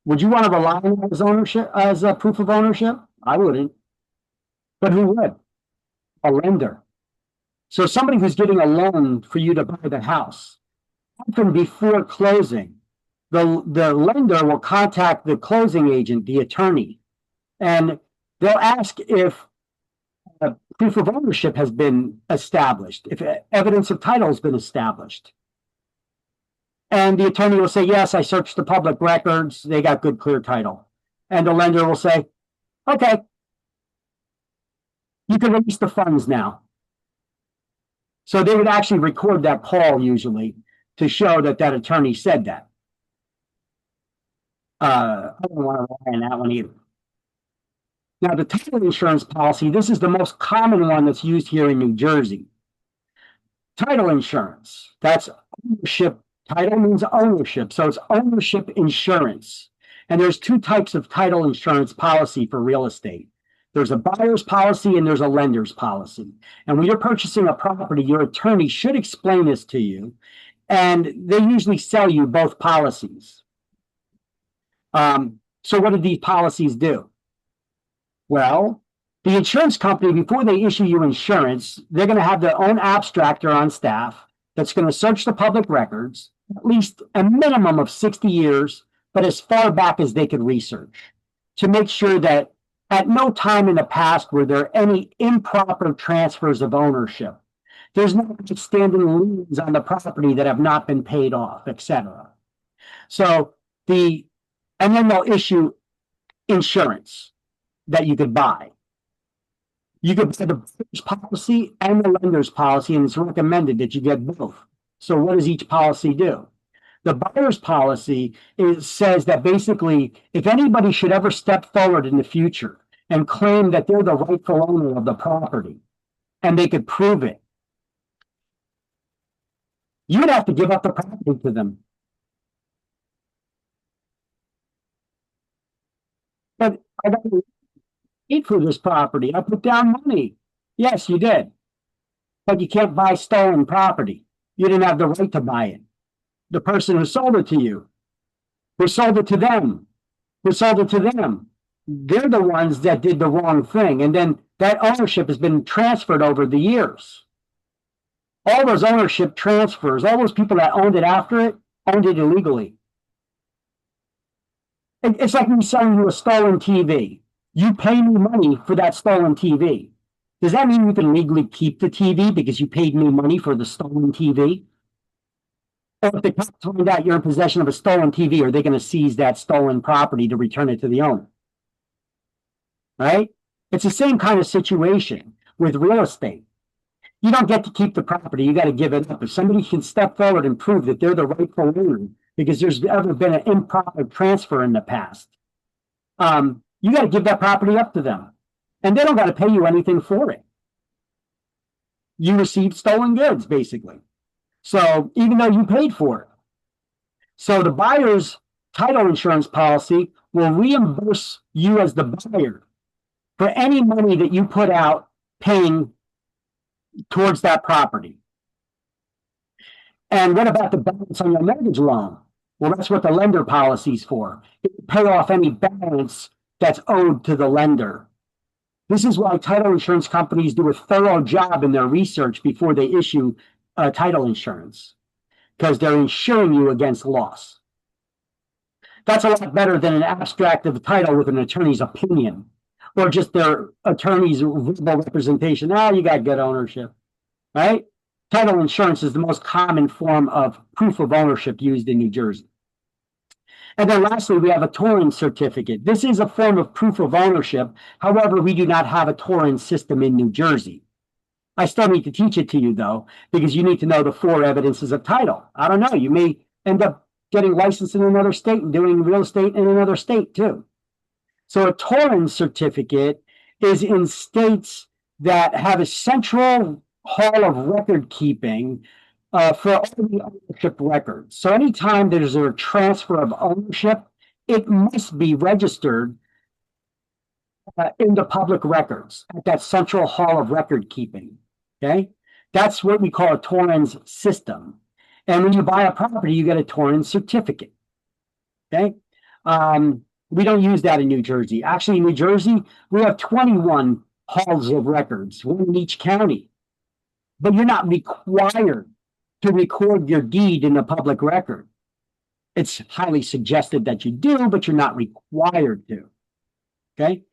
Would you want to rely on that as ownership, as a proof of ownership? I wouldn't. But who would? A lender. So somebody who's getting a loan for you to buy the house, often before closing, the lender will contact the closing agent, the attorney, and they'll ask if proof of ownership has been established, if evidence of title has been established. And the attorney will say, yes, I searched the public records, they got good, clear title. And the lender will say, okay, you can release the funds now. So they would actually record that call usually to show that that attorney said that. I don't want to rely on that one either. Now, the title insurance policy, this is the most common one that's used here in New Jersey. Title insurance, that's ownership. Title means ownership, so it's ownership insurance. And there's 2 types of title insurance policy for real estate. There's a buyer's policy and there's a lender's policy. And when you're purchasing a property, your attorney should explain this to you and they usually sell you both policies. So what do these policies do? Well, the insurance company, before they issue you insurance, they're going to have their own abstractor on staff that's going to search the public records, at least a minimum of 60 years, but as far back as they could research, to make sure that at no time in the past were there any improper transfers of ownership. There's no outstanding liens on the property that have not been paid off, etc. So and then they'll issue insurance that you could buy. You could buy the buyer's policy and the lender's policy, and it's recommended that you get both. So what does each policy do? The buyer's policy says that basically, if anybody should ever step forward in the future and claim that they're the rightful owner of the property, and they could prove it, you'd have to give up the property to them. But I got to eat for this property. I put down money. Yes, you did. But you can't buy stolen property. You didn't have the right to buy it. The person who sold it to you, who sold it to them, who sold it to them, they're the ones that did the wrong thing. And then that ownership has been transferred over the years. All those ownership transfers, all those people that owned it after it, owned it illegally. It's like me selling you a stolen TV. You pay me money for that stolen TV. Does that mean you can legally keep the TV because you paid me money for the stolen TV? Or if the cops find out you're in possession of a stolen TV, are they going to seize that stolen property to return it to the owner? Right? It's the same kind of situation with real estate. You don't get to keep the property. You got to give it up. If somebody can step forward and prove that they're the rightful owner because there's ever been an improper transfer in the past, you got to give that property up to them. And they don't got to pay you anything for it. You received stolen goods, basically. So even though you paid for it. So the buyer's title insurance policy will reimburse you as the buyer for any money that you put out paying towards that property. And what about the balance on your mortgage loan? Well, that's what the lender policy is for. It will pay off any balance that's owed to the lender. This is why title insurance companies do a thorough job in their research before they issue title insurance, because they're insuring you against loss. That's a lot better than an abstract of the title with an attorney's opinion, or just their attorney's verbal representation. Oh, you got good ownership, right? Title insurance is the most common form of proof of ownership used in New Jersey. And then lastly, we have a Torrens certificate. This is a form of proof of ownership. However, we do not have a Torrens system in New Jersey. I still need to teach it to you, though, because you need to know the 4 evidences of title. I don't know. You may end up getting licensed in another state and doing real estate in another state, too. So a Torrens certificate is in states that have a central hall of record keeping for all the ownership records. So anytime there's a transfer of ownership, it must be registered in the public records at that central hall of record keeping. Okay, that's what we call a Torrens system. And when you buy a property, you get a Torrens certificate. Okay, we don't use that in New Jersey. Actually, in New Jersey, we have 21 halls of records, one in each county. But you're not required to record your deed in a public record. It's highly suggested that you do, but you're not required to. Okay,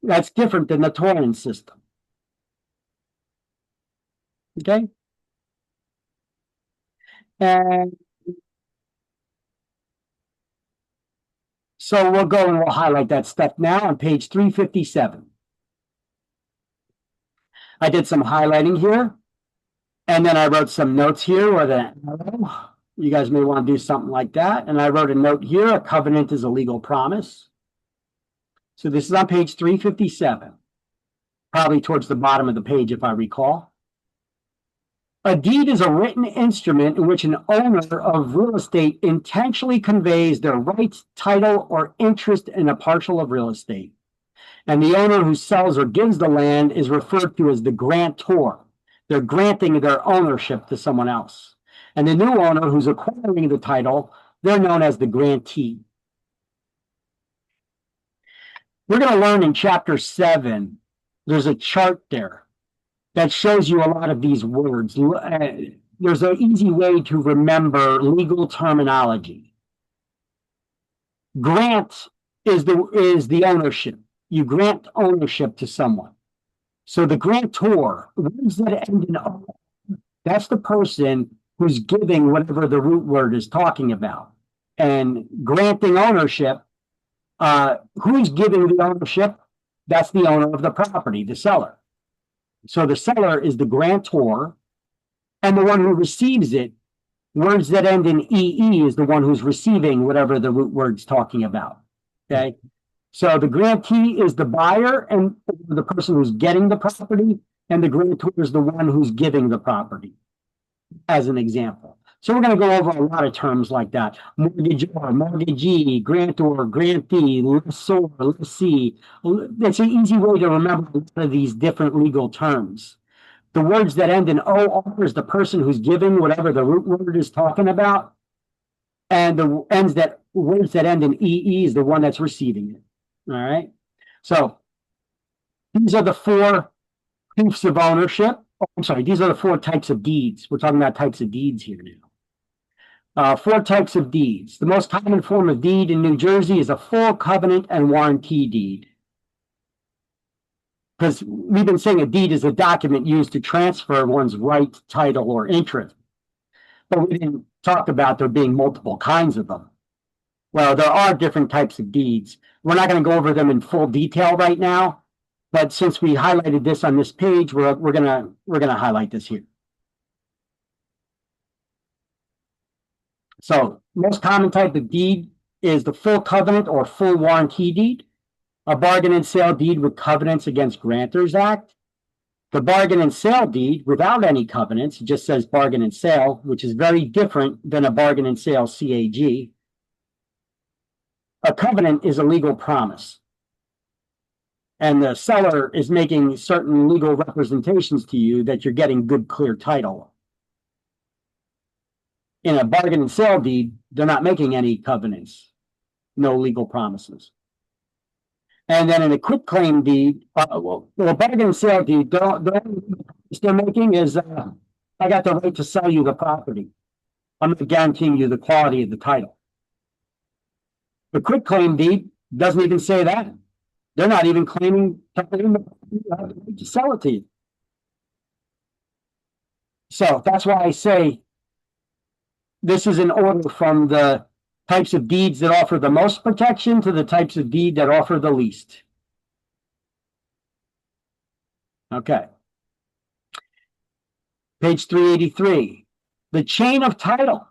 that's different than the Torrens system. Okay, and so we'll go and we'll highlight that stuff now on page 357. I did some highlighting here, and then I wrote some notes here with an arrow. You guys may want to do something like that. And I wrote a note here: a covenant is a legal promise. So this is on page 357, probably towards the bottom of the page, if I recall. A deed is a written instrument in which an owner of real estate intentionally conveys their rights, title, or interest in a parcel of real estate. And the owner who sells or gives the land is referred to as the grantor. They're granting their ownership to someone else. And the new owner who's acquiring the title, they're known as the grantee. We're going to learn in chapter 7, there's a chart there that shows you a lot of these words. There's an easy way to remember legal terminology. Grant is the ownership. You grant ownership to someone. So the grantor, words that end in O, that's the person who's giving whatever the root word is talking about. And granting ownership, who's giving the ownership? That's the owner of the property, the seller. So the seller is the grantor, and the one who receives it, words that end in EE, is the one who's receiving whatever the root word's talking about. Okay? So the grantee is the buyer and the person who's getting the property, and the grantor is the one who's giving the property, as an example. So we're going to go over a lot of terms like that. Mortgagor, mortgagee, grantor, grantee, lessor, lessee. It's an easy way to remember a lot of these different legal terms. The words that end in OR is the person who's giving whatever the root word is talking about. And the words that end in EE is the one that's receiving it. All right. So these are the 4 proofs of ownership. Oh, I'm sorry. These are the 4 types of deeds. We're talking about types of deeds here now. 4 types of deeds. The most common form of deed in New Jersey is a full covenant and warranty deed. Because we've been saying a deed is a document used to transfer one's right, title, or interest. But we didn't talk about there being multiple kinds of them. Well, there are different types of deeds. We're not going to go over them in full detail right now, but since we highlighted this on this page, we're gonna highlight this here. So, most common type of deed is the full covenant or full warranty deed, a bargain and sale deed with covenants against Grantors Act, the bargain and sale deed without any covenants, it just says bargain and sale, which is very different than a bargain and sale CAG. A covenant is a legal promise, and the seller is making certain legal representations to you that you're getting good, clear title. In a bargain and sale deed, they're not making any covenants, no legal promises. And then in a quitclaim deed, a bargain and sale deed, they're making is, I got the right to sell you the property. I'm not guaranteeing you the quality of the title. The quitclaim deed doesn't even say that. They're not even claiming to sell it to you. So that's why I say this is an order from the types of deeds that offer the most protection to the types of deed that offer the least. Okay. Page 383. The chain of title.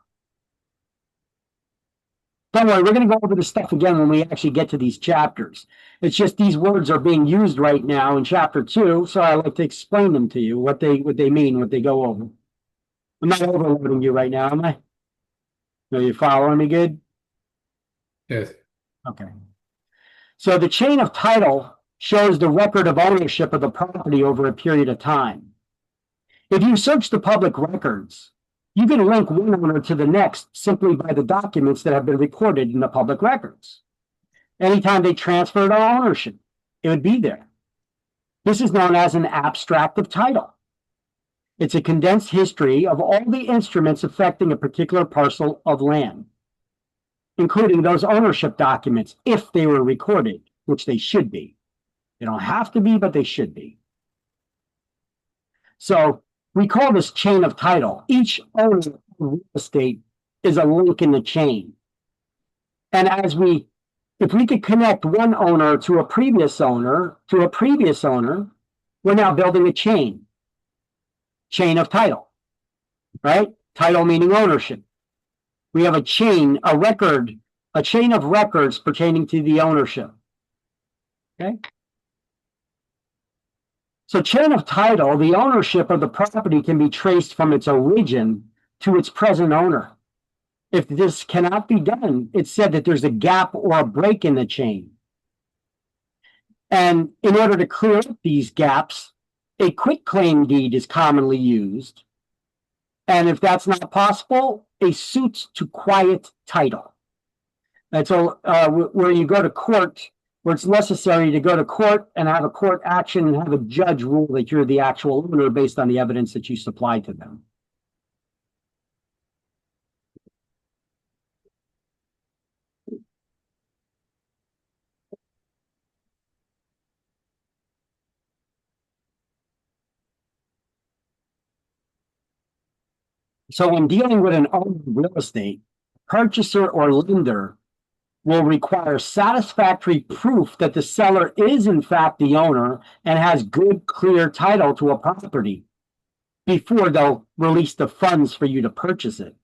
Don't worry, we're going to go over this stuff again when we actually get to these chapters. It's just these words are being used right now in chapter 2, so I like to explain them to you, what they mean, what they go over. I'm not overloading you right now, am I? Are you following me good? Yes. Okay. So the chain of title shows the record of ownership of the property over a period of time. If you search the public records, you can link one owner to the next simply by the documents that have been recorded in the public records. Anytime they transferred ownership, it would be there. This is known as an abstract of title. It's a condensed history of all the instruments affecting a particular parcel of land, including those ownership documents, if they were recorded, which they should be. They don't have to be, but they should be. So we call this chain of title. Each owner of real estate is a link in the chain. And if we could connect one owner to a previous owner, we're now building a chain. Chain of title, right? Title meaning ownership. We have a chain, a chain of records pertaining to the ownership. Okay? So chain of title, the ownership of the property can be traced from its origin to its present owner. If this cannot be done, it's said that there's a gap or a break in the chain. And in order to clear up these gaps, a quitclaim deed is commonly used. And if that's not possible, a suit to quiet title. That's where you go to court, where it's necessary to go to court and have a court action and have a judge rule that you're the actual owner based on the evidence that you supplied to them. So when dealing with an owner of real estate, purchaser or lender will require satisfactory proof that the seller is in fact the owner and has good, clear title to a property before they'll release the funds for you to purchase it.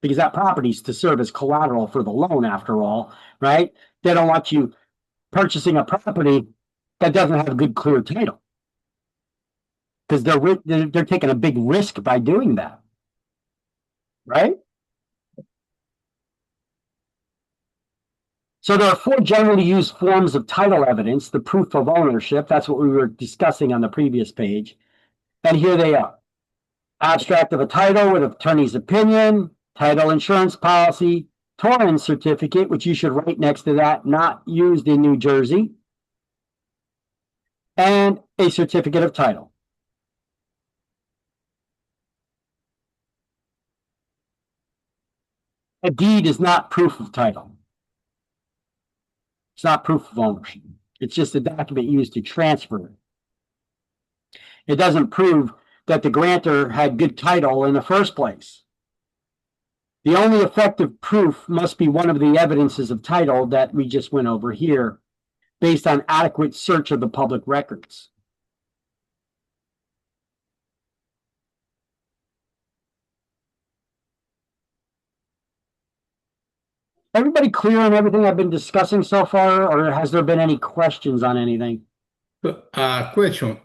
Because that property is to serve as collateral for the loan, after all, right? They don't want you purchasing a property that doesn't have a good, clear title. Because they're taking a big risk by doing that. Right? So there are 4 generally used forms of title evidence, the proof of ownership. That's what we were discussing on the previous page. And here they are. Abstract of a title with attorney's opinion, title insurance policy, Torrens certificate, which you should write next to that, not used in New Jersey, and a certificate of title. A deed is not proof of title. It's not proof of ownership. It's just a document used to transfer it. It doesn't prove that the grantor had good title in the first place. The only effective proof must be one of the evidences of title that we just went over here, based on adequate search of the public records. Everybody clear on everything I've been discussing so far, or has there been any questions on anything? Question.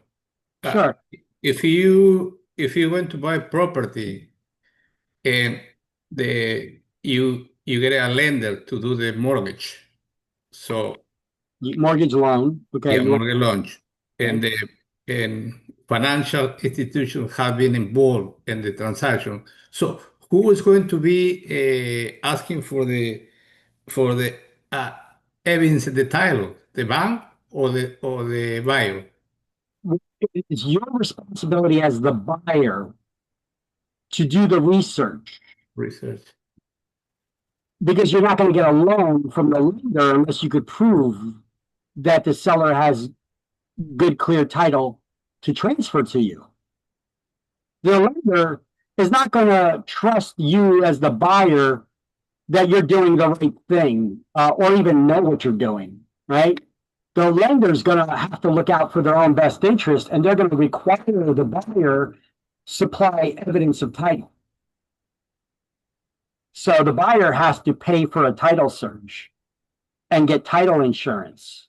Sure. If you went to buy property and you get a lender to do the mortgage, so Mortgage loan. Okay. yeah, mortgage loan, and financial institutions have been involved in the transaction. So who is going to be asking for the evidence of the title, the bank or the buyer? It's your responsibility as the buyer to do the research, because you're not going to get a loan from the lender unless you could prove that the seller has good, clear title to transfer to you. The lender is not going to trust you as the buyer that you're doing the right thing, or even know what you're doing, right? The lender's going to have to look out for their own best interest, and they're going to require the buyer supply evidence of title. So the buyer has to pay for a title search and get title insurance.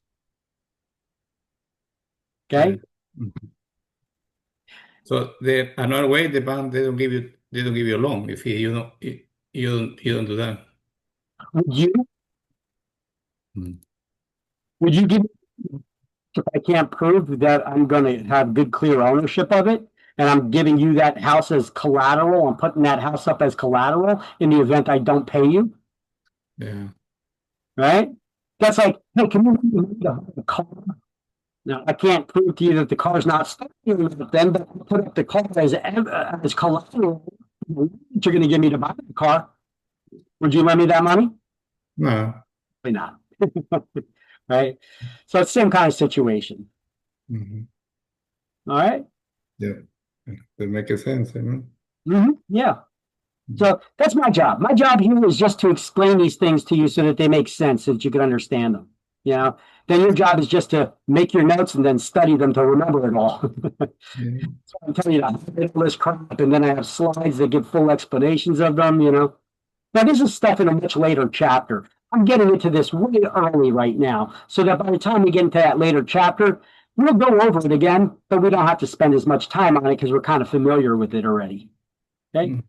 Okay? Mm-hmm. So another way, the bank, they don't give you a loan if you don't do that. Would you? Hmm. Would you give, if I can't prove that I'm going to have good, clear ownership of it, and I'm giving you that house as collateral, I'm putting that house up as collateral in the event I don't pay you? Yeah. Right? That's like, hey, can you lend me the car? Now, I can't prove to you that the car's not stolen then, but I'll put up the car as collateral. What you're going to give me to buy the car? Would you lend me that money? No. Probably not. Right? So it's the same kind of situation. Mm-hmm. All right? Yeah. That makes sense, you know? Mm-hmm. Yeah. So that's my job. My job here is just to explain these things to you so that they make sense, so that you can understand them. You know, then your job is just to make your notes and then study them to remember it all. Yeah. So I'm telling you that all this crap, and then I have slides that give full explanations of them, you know. Now, this is stuff in a much later chapter. I'm getting into this way early right now, so that by the time we get into that later chapter, we'll go over it again, but we don't have to spend as much time on it because we're kind of familiar with it already. Okay? Mm.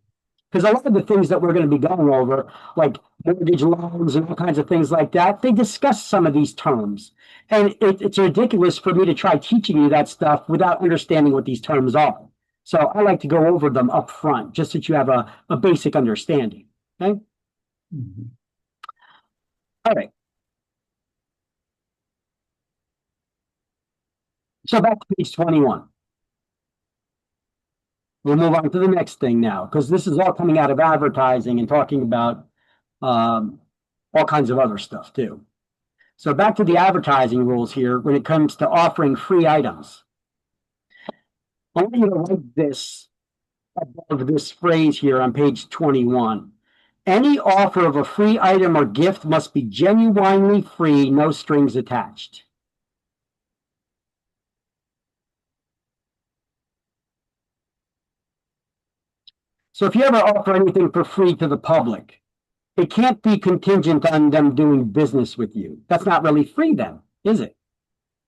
Because a lot of the things that we're going to be going over, like mortgage loans and all kinds of things like that, they discuss some of these terms. And it's ridiculous for me to try teaching you that stuff without understanding what these terms are. So I like to go over them up front, just so that you have a basic understanding. Okay. Mhm. All right. So back to page 21. We'll move on to the next thing now, because this is all coming out of advertising and talking about all kinds of other stuff too. So back to the advertising rules here when it comes to offering free items. I want you to write this above this phrase here on page 21. Any offer of a free item or gift must be genuinely free, no strings attached. So if you ever offer anything for free to the public, it can't be contingent on them doing business with you. That's not really free then, is it?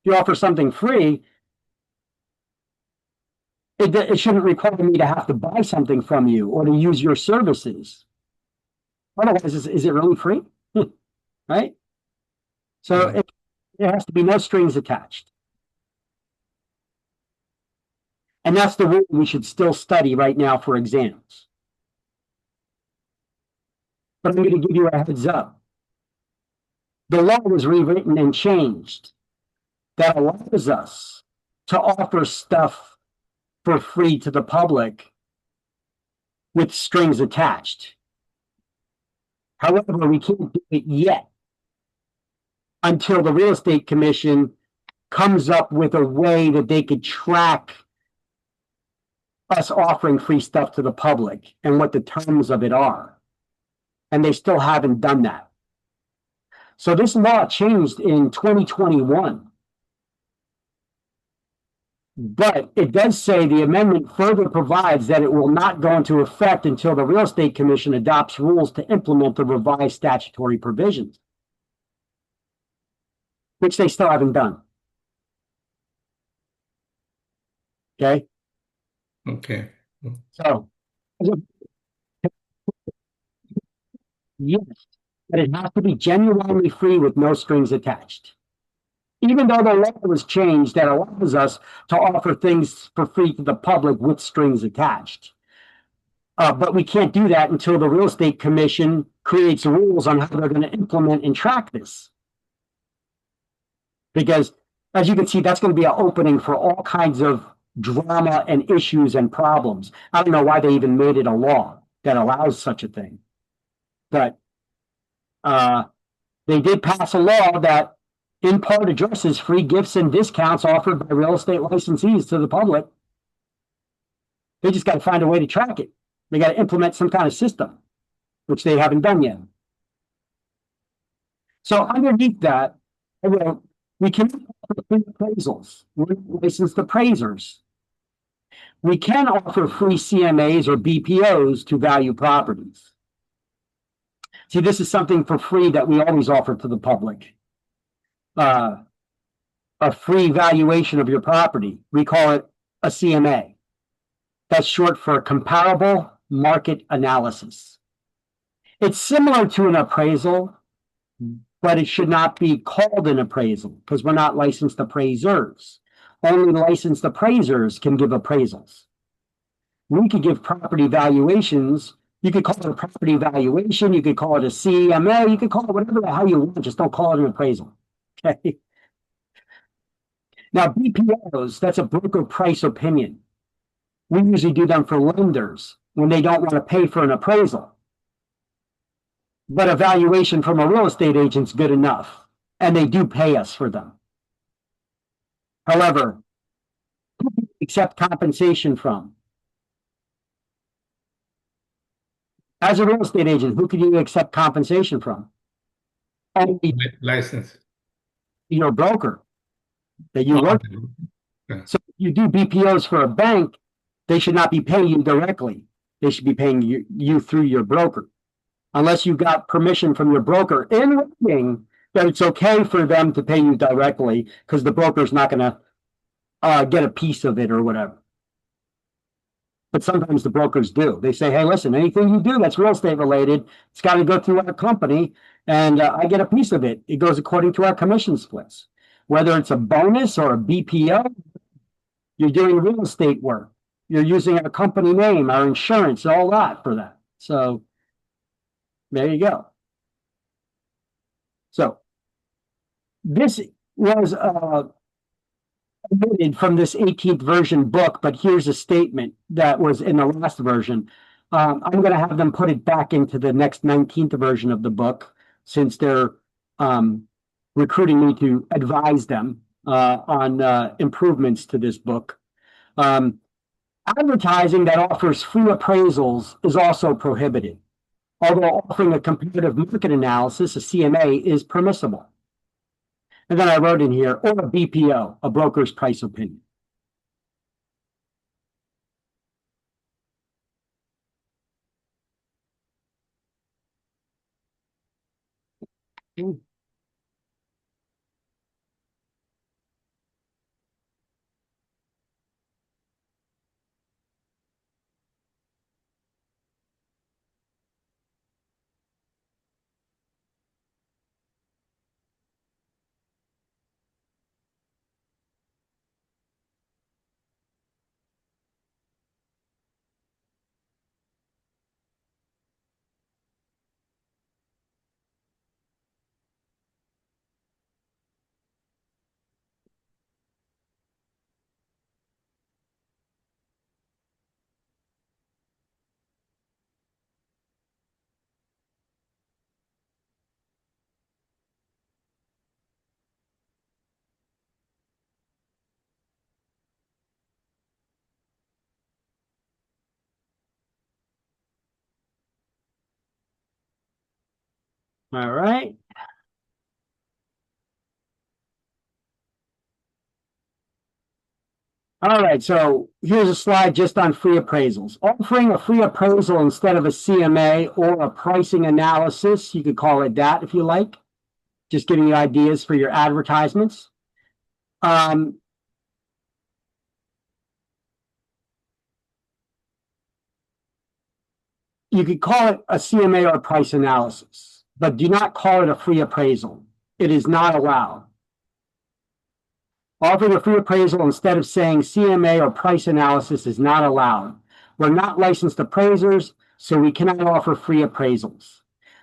If you offer something free, it shouldn't require me to have to buy something from you or to use your services. Otherwise, is it really free? Right? So it has to be no strings attached. And that's the rule we should still study right now for exams. But I'm going to give you a heads up. The law was rewritten and changed that allows us to offer stuff for free to the public with strings attached. However, we can't do it yet until the Real Estate Commission comes up with a way that they could track us offering free stuff to the public and what the terms of it are. And they still haven't done that. So this law changed in 2021. But it does say the amendment further provides that it will not go into effect until the Real Estate Commission adopts rules to implement the revised statutory provisions, which they still haven't done. Okay? Okay. So, yes, but it has to be genuinely free with no strings attached. Even though the law was changed that allows us to offer things for free to the public with strings attached. But we can't do that until the Real Estate Commission creates rules on how they're going to implement and track this. Because, as you can see, that's going to be an opening for all kinds of drama and issues and problems. I don't know why they even made it a law that allows such a thing. But they did pass a law that in part addresses free gifts and discounts offered by real estate licensees to the public. They just got to find a way to track it. They got to implement some kind of system, which they haven't done yet. So underneath that, I wrote, we can offer free appraisals, licensed appraisers. We can offer free CMAs or BPOs to value properties. See, this is something for free that we always offer to the public. A free valuation of your property. We call it a CMA. That's short for comparable market analysis. It's similar to an appraisal, but it should not be called an appraisal because we're not licensed appraisers. Only licensed appraisers can give appraisals. We could give property valuations. You could call it a property valuation. You could call it a CMA. You could call it whatever the hell you want. Just don't call it an appraisal. Okay. Now, BPOs, that's a broker price opinion. We usually do them for lenders when they don't want to pay for an appraisal. But a valuation from a real estate agent's good enough, and they do pay us for them. However, who do you accept compensation from? As a real estate agent, who can you accept compensation from? Only License. your broker that you work with. Yeah. So if you do BPOs for a bank, they should not be paying you directly. They should be paying you through your broker. Unless you got permission from your broker in writing that it's okay for them to pay you directly because the broker's not going to get a piece of it or whatever. But sometimes the brokers do. They say, hey, listen, anything you do that's real estate related, it's got to go through our company and I get a piece of it. It goes according to our commission splits. Whether it's a bonus or a BPO, you're doing real estate work. You're using our company name, our insurance, all that for that. So there you go. So this was omitted from this 18th version book, but here's a statement that was in the last version. I'm going to have them put it back into the next 19th version of the book, since they're recruiting me to advise them on improvements to this book. Advertising that offers free appraisals is also prohibited, although offering a comparative market analysis, a CMA, is permissible. And then I wrote in here, or a BPO, a broker's price opinion. All right. All right, so here's a slide just on free appraisals. Offering a free appraisal instead of a CMA or a pricing analysis, you could call it that if you like. Just giving you ideas for your advertisements. You could call it a CMA or a price analysis, but do not call it a free appraisal. It is not allowed. Offering a free appraisal instead of saying CMA or price analysis is not allowed. We're not licensed appraisers, so we cannot offer free appraisals.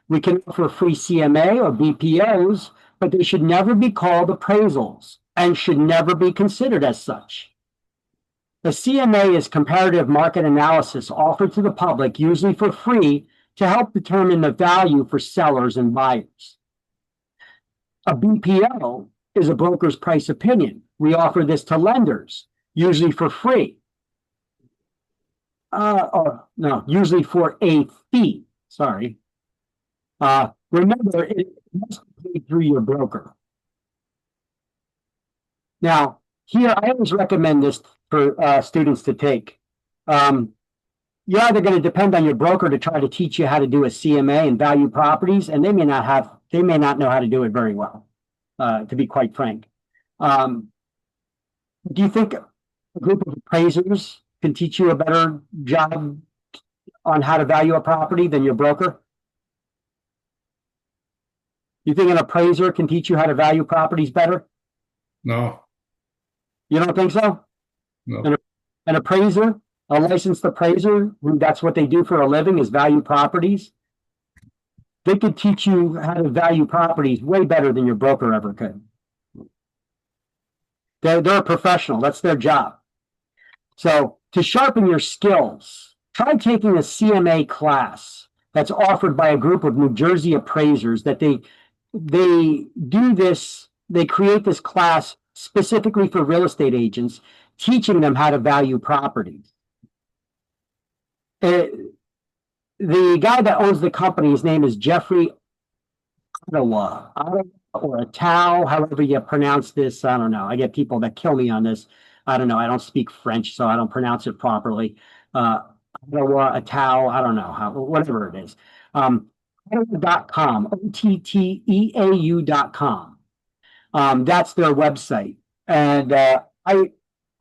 We can offer free CMA or BPOs, but they should never be called appraisals and should never be considered as such. The CMA is comparative market analysis offered to the public, usually for free, to help determine the value for sellers and buyers. A BPO is a broker's price opinion. We offer this to lenders, usually for free. Usually for a fee. Sorry. Remember, it must be paid through your broker. Now, here, I always recommend this for students to take. You're either going to depend on your broker to try to teach you how to do a CMA and value properties, and they may not know how to do it very well, to be quite frank. Do you think a group of appraisers can teach you a better job on how to value a property than your broker? You think an appraiser can teach you how to value properties better? No. You don't think so? No. An appraiser, a licensed appraiser, that's what they do for a living, is value properties. They could teach you how to value properties way better than your broker ever could. They're a professional. That's their job. So to sharpen your skills, try taking a CMA class that's offered by a group of New Jersey appraisers. That they do this, they create this class specifically for real estate agents, teaching them how to value properties. The guy that owns the company, his name is Jeffrey Ottawa, or Attal, however you pronounce this. I don't know. I get people that kill me on this. I don't know. I don't speak French, so I don't pronounce it properly. Ottawa, Attal, I don't know, whatever it is. Ottawa.com, OTTEAU.com. That's their website. And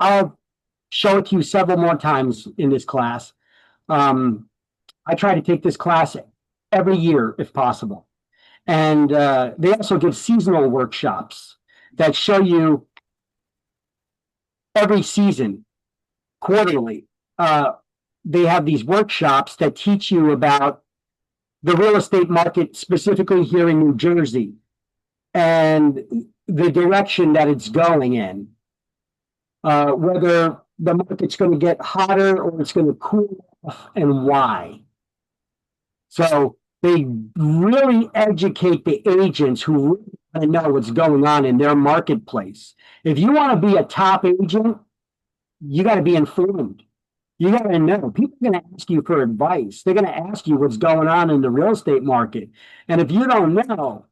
I'll show it to you several more times in this class. I try to take this class every year if possible. And they also give seasonal workshops that show you every season, quarterly, they have these workshops that teach you about the real estate market, specifically here in New Jersey, and the direction that it's going in. Whether the market's going to get hotter or it's going to cool off, and why. So they really educate the agents who really want to know what's going on in their marketplace. If you want to be a top agent, you got to be informed. You got to know. People are going to ask you for advice. They're going to ask you what's going on in the real estate market. And if you don't know,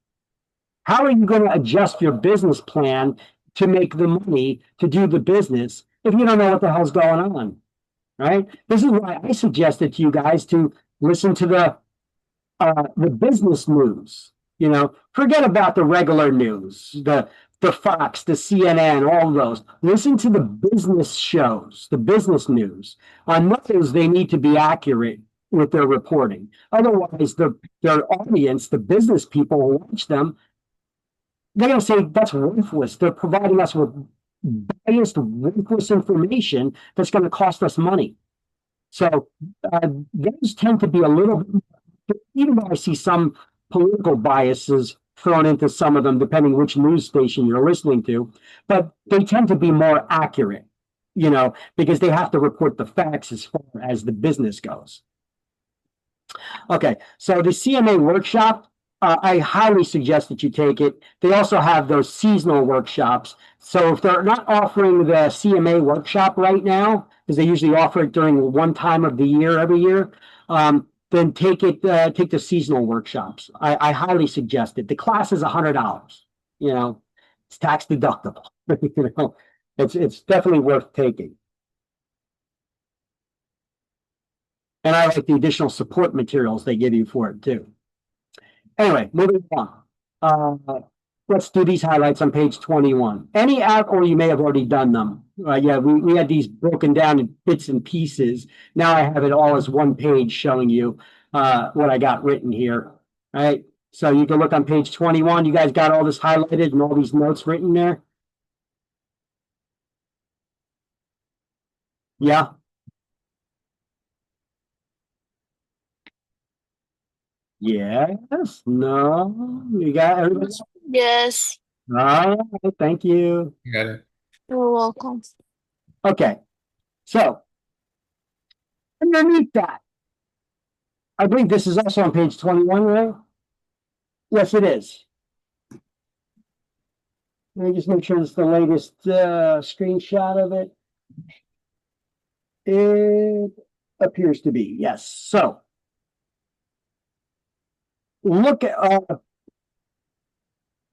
how are you going to adjust your business plan to make the money to do the business if you don't know what the hell's going on? Right? This is why I suggested to you guys to listen to the business news. You know, forget about the regular news, the Fox, the CNN, all those. Listen to the business shows, the business news. On those, they need to be accurate with their reporting. Otherwise, their audience, the business people who watch them, they're going to say that's worthless. They're providing us with biased, worthless information that's going to cost us money. So those tend to be a little bit, even though I see some political biases thrown into some of them, depending which news station you're listening to, but they tend to be more accurate, you know, because they have to report the facts as far as the business goes. Okay, so the CMA workshop, I highly suggest that you take it. They also have those seasonal workshops. So if they're not offering the CMA workshop right now, because they usually offer it during one time of the year every year, then take the seasonal workshops. I highly suggest it. The class is $100. You know, it's tax deductible. You know, it's definitely worth taking. And I like the additional support materials they give you for it too. Anyway, moving on. Let's do these highlights on page 21. Any app, or you may have already done them. Yeah, we had these broken down in bits and pieces. Now I have it all as one page showing you what I got written here. All right, so you can look on page 21. You guys got all this highlighted and all these notes written there? Yeah. Yes. No. You got everybody? Yes, All right. Thank you. Got it. you're welcome. Okay. So underneath that, I believe this is also on page 21, right? Yes, it is. Let me just make sure it's the latest screenshot of it. It appears to be, yes. So look at,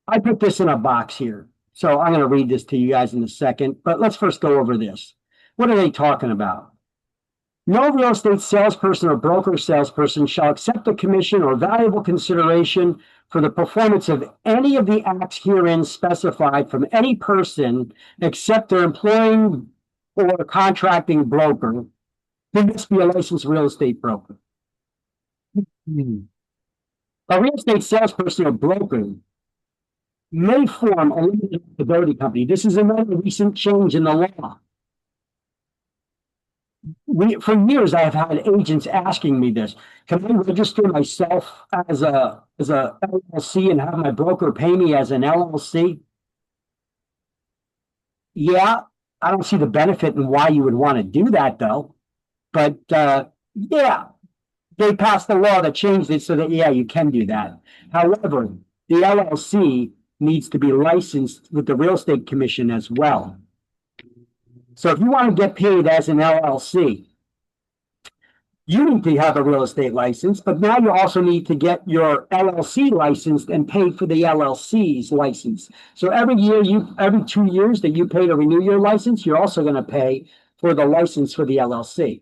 I put this in a box here. So I'm going to read this to you guys in a second, but let's first go over this. What are they talking about? No real estate salesperson or broker salesperson shall accept a commission or valuable consideration for the performance of any of the acts herein specified from any person except their employing or contracting broker. Who must be a licensed real estate broker. A real estate salesperson or broker may form a limited liability company. This is another recent change in the law. For years, I have had agents asking me this. Can I register myself as a LLC and have my broker pay me as an LLC? Yeah, I don't see the benefit in why you would want to do that, though. But yeah, they passed a law that changed it so that, yeah, you can do that. However, the LLC needs to be licensed with the Real Estate Commission as well. So if you want to get paid as an LLC, you need to have a real estate license, but now you also need to get your LLC licensed and pay for the LLC's license. So every 2 years that you pay to renew your license, you're also going to pay for the license for the LLC.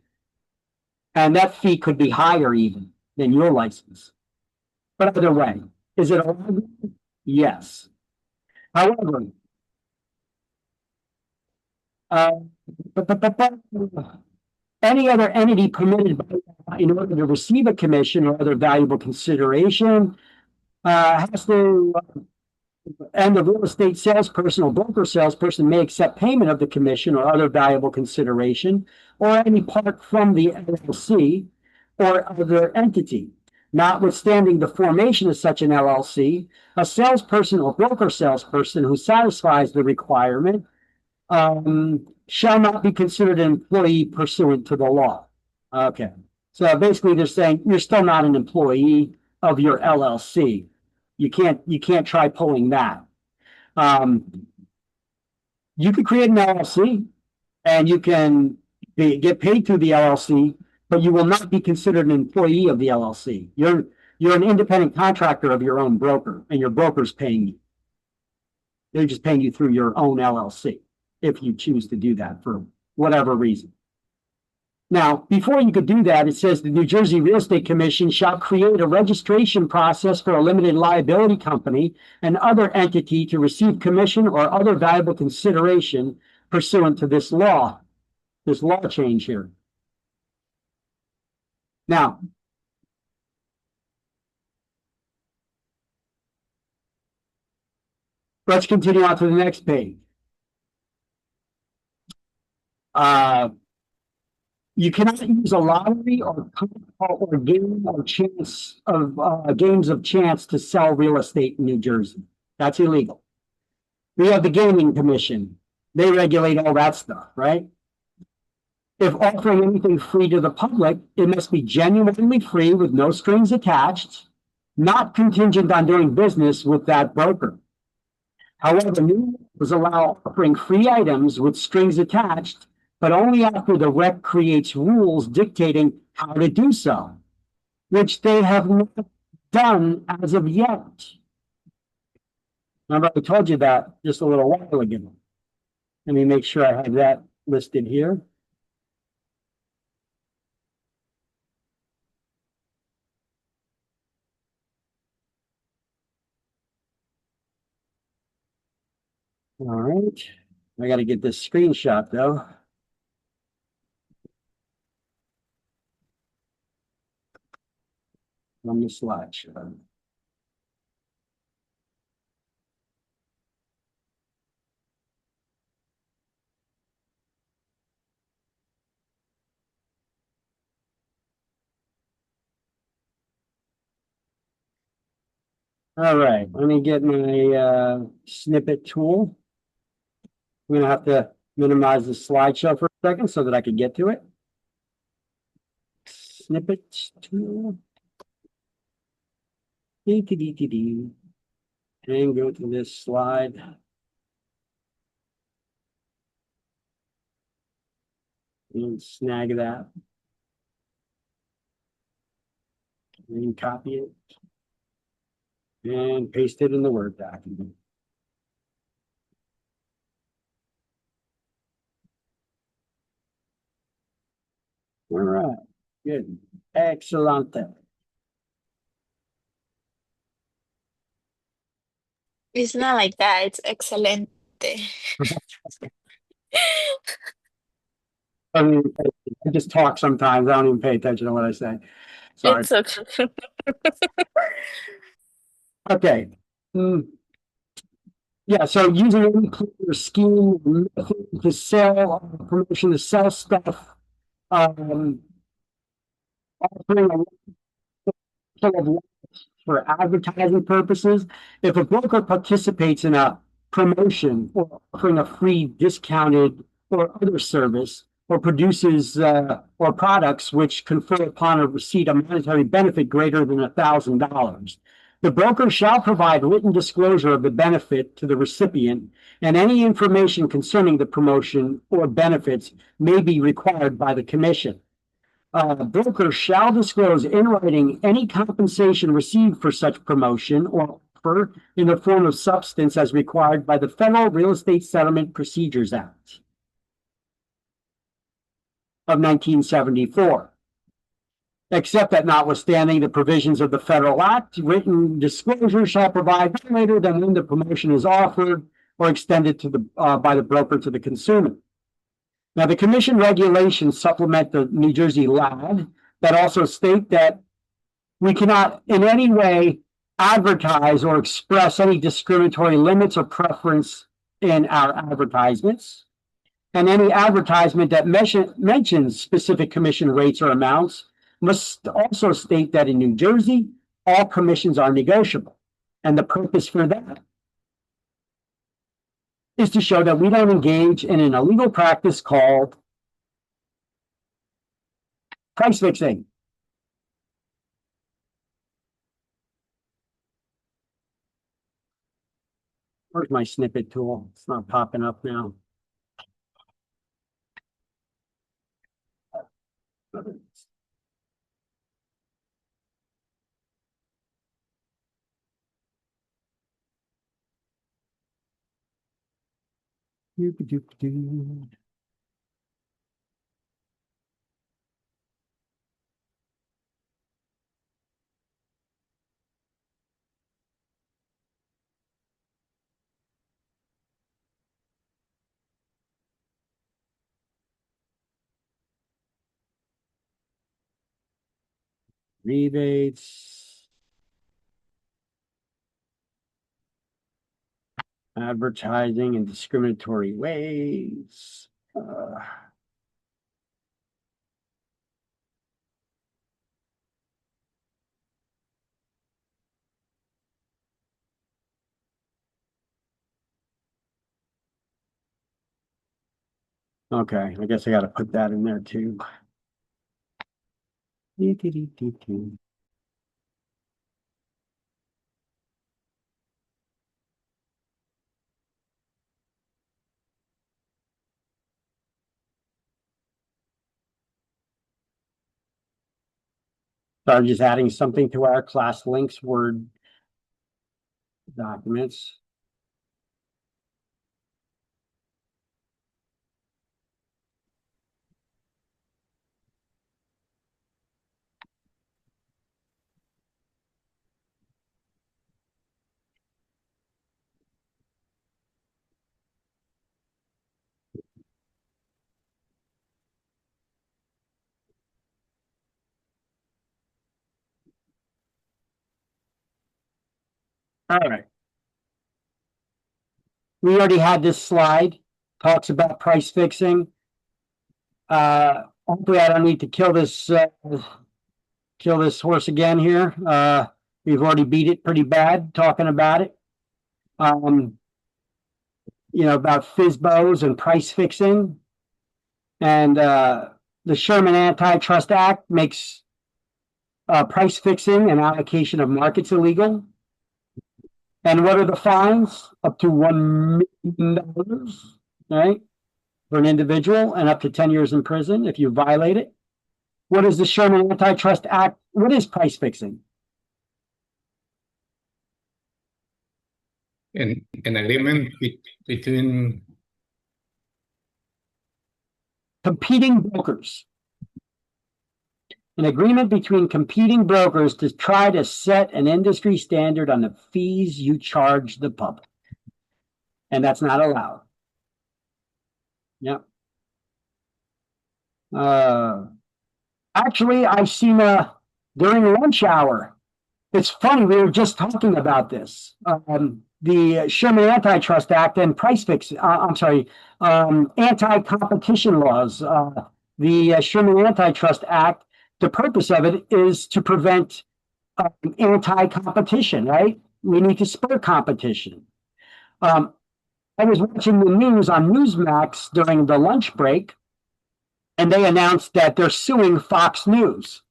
And that fee could be higher even than your license. But either way, is it allowed? Yes. However, any other entity permitted in order to receive a commission or other valuable consideration has to And the real estate salesperson or broker salesperson may accept payment of the commission or other valuable consideration or any part from the LLC or other entity. Notwithstanding the formation of such an LLC, a salesperson or broker salesperson who satisfies the requirement shall not be considered an employee pursuant to the law. Okay, so basically they're saying you're still not an employee of your LLC. You can't try pulling that. You could create an LLC and you can get paid through the LLC, but you will not be considered an employee of the LLC. You're an independent contractor of your own broker, and your broker's paying you. They're just paying you through your own LLC if you choose to do that for whatever reason. Now, before you could do that, it says the New Jersey Real Estate Commission shall create a registration process for a limited liability company and other entity to receive commission or other valuable consideration pursuant to this law change here. Now, let's continue on to the next page. You cannot use a lottery or game or chance of games of chance to sell real estate in New Jersey. That's illegal. We have the Gaming Commission. They regulate all that stuff, right? If offering anything free to the public, it must be genuinely free with no strings attached, not contingent on doing business with that broker. However, new laws allow offering free items with strings attached, but only after the rec creates rules dictating how to do so, which they have not done as of yet. Remember, I told you that just a little while ago. Let me make sure I have that listed here. All right, I got to get this screenshot though. On the slideshow. All right, let me get my snippet tool. I'm gonna have to minimize the slideshow for a second so that I can get to it. Snippet tool. And go to this slide. And snag that. And copy it. And paste it in the Word document. All right, good. Excellent. It's not like that. It's excelente. I mean, I just talk sometimes. I don't even pay attention to what I say. Sorry. It's okay. Okay. Yeah, so using any clear scheme method to sell, promotion to sell stuff, offering a for advertising purposes. If a broker participates in a promotion or offering a free, discounted, or other service, or produces or products which confer upon a receipt a monetary benefit greater than $1,000, the broker shall provide written disclosure of the benefit to the recipient, and any information concerning the promotion or benefits may be required by the commission. Broker shall disclose in writing any compensation received for such promotion or offer in the form of substance as required by the Federal Real Estate Settlement Procedures Act of 1974. Except that notwithstanding the provisions of the Federal Act, written disclosure shall provide no later than when the promotion is offered or extended to the by the broker to the consumer. Now, the commission regulations supplement the New Jersey LAD that also state that we cannot in any way advertise or express any discriminatory limits or preference in our advertisements. And any advertisement that mentions specific commission rates or amounts must also state that in New Jersey, all commissions are negotiable. And the purpose for that is to show that we don't engage in an illegal practice called price fixing. Where's my snippet tool? It's not popping up now. Doop-a-doop-a-doo. Rebates, advertising in discriminatory ways. Okay, I guess I got to put that in there too. So I'm just adding something to our class links Word documents. All right. We already had this slide, talks about price fixing. Hopefully I don't need to kill this horse again here. We've already beat it pretty bad talking about it. About FSBOs and price fixing. And the Sherman Antitrust Act makes price fixing and allocation of markets illegal. And what are the fines? Up to $1 million, right? For an individual, and up to 10 years in prison if you violate it. What is the Sherman Antitrust Act? What is price fixing? An agreement between competing brokers. An agreement between competing brokers to try to set an industry standard on the fees you charge the public. And that's not allowed. Yep. Actually, I've seen during lunch hour. It's funny, we were just talking about this. The Sherman Antitrust Act and price fix, anti-competition laws. The Sherman Antitrust Act, the purpose of it is to prevent anti-competition, right? We need to spur competition. I was watching the news on Newsmax during the lunch break, and they announced that they're suing Fox News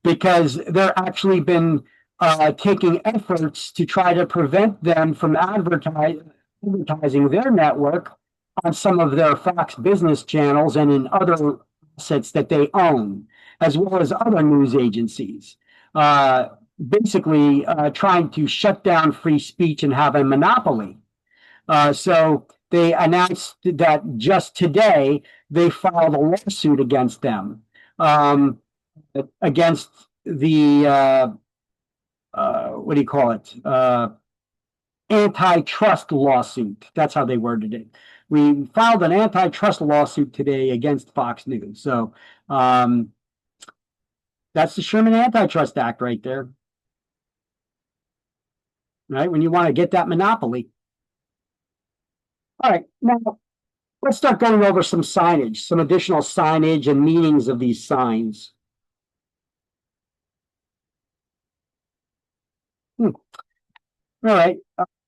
because they're actually been taking efforts to try to prevent them from advertising their network on some of their Fox business channels and in other assets that they own, as well as other news agencies. Basically trying to shut down free speech and have a monopoly. So they announced that just today they filed a lawsuit against them, against the what do you call it? Antitrust lawsuit. That's how they worded it. We filed an antitrust lawsuit today against Fox News. So that's the Sherman Antitrust Act right there. right? When you want to get that monopoly. All right, now let's start going over some signage, some additional signage and meanings of these signs. All right,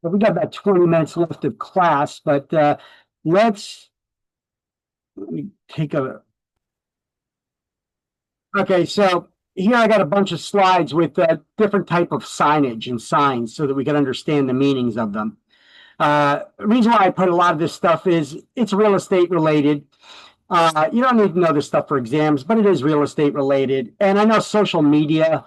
we got about 20 minutes left of class, but let me take a. Okay, so here I got a bunch of slides with different type of signage and signs so that we can understand the meanings of them. The reason why I put a lot of this stuff is it's real estate related. You don't need to know this stuff for exams, but it is real estate related. And I know social media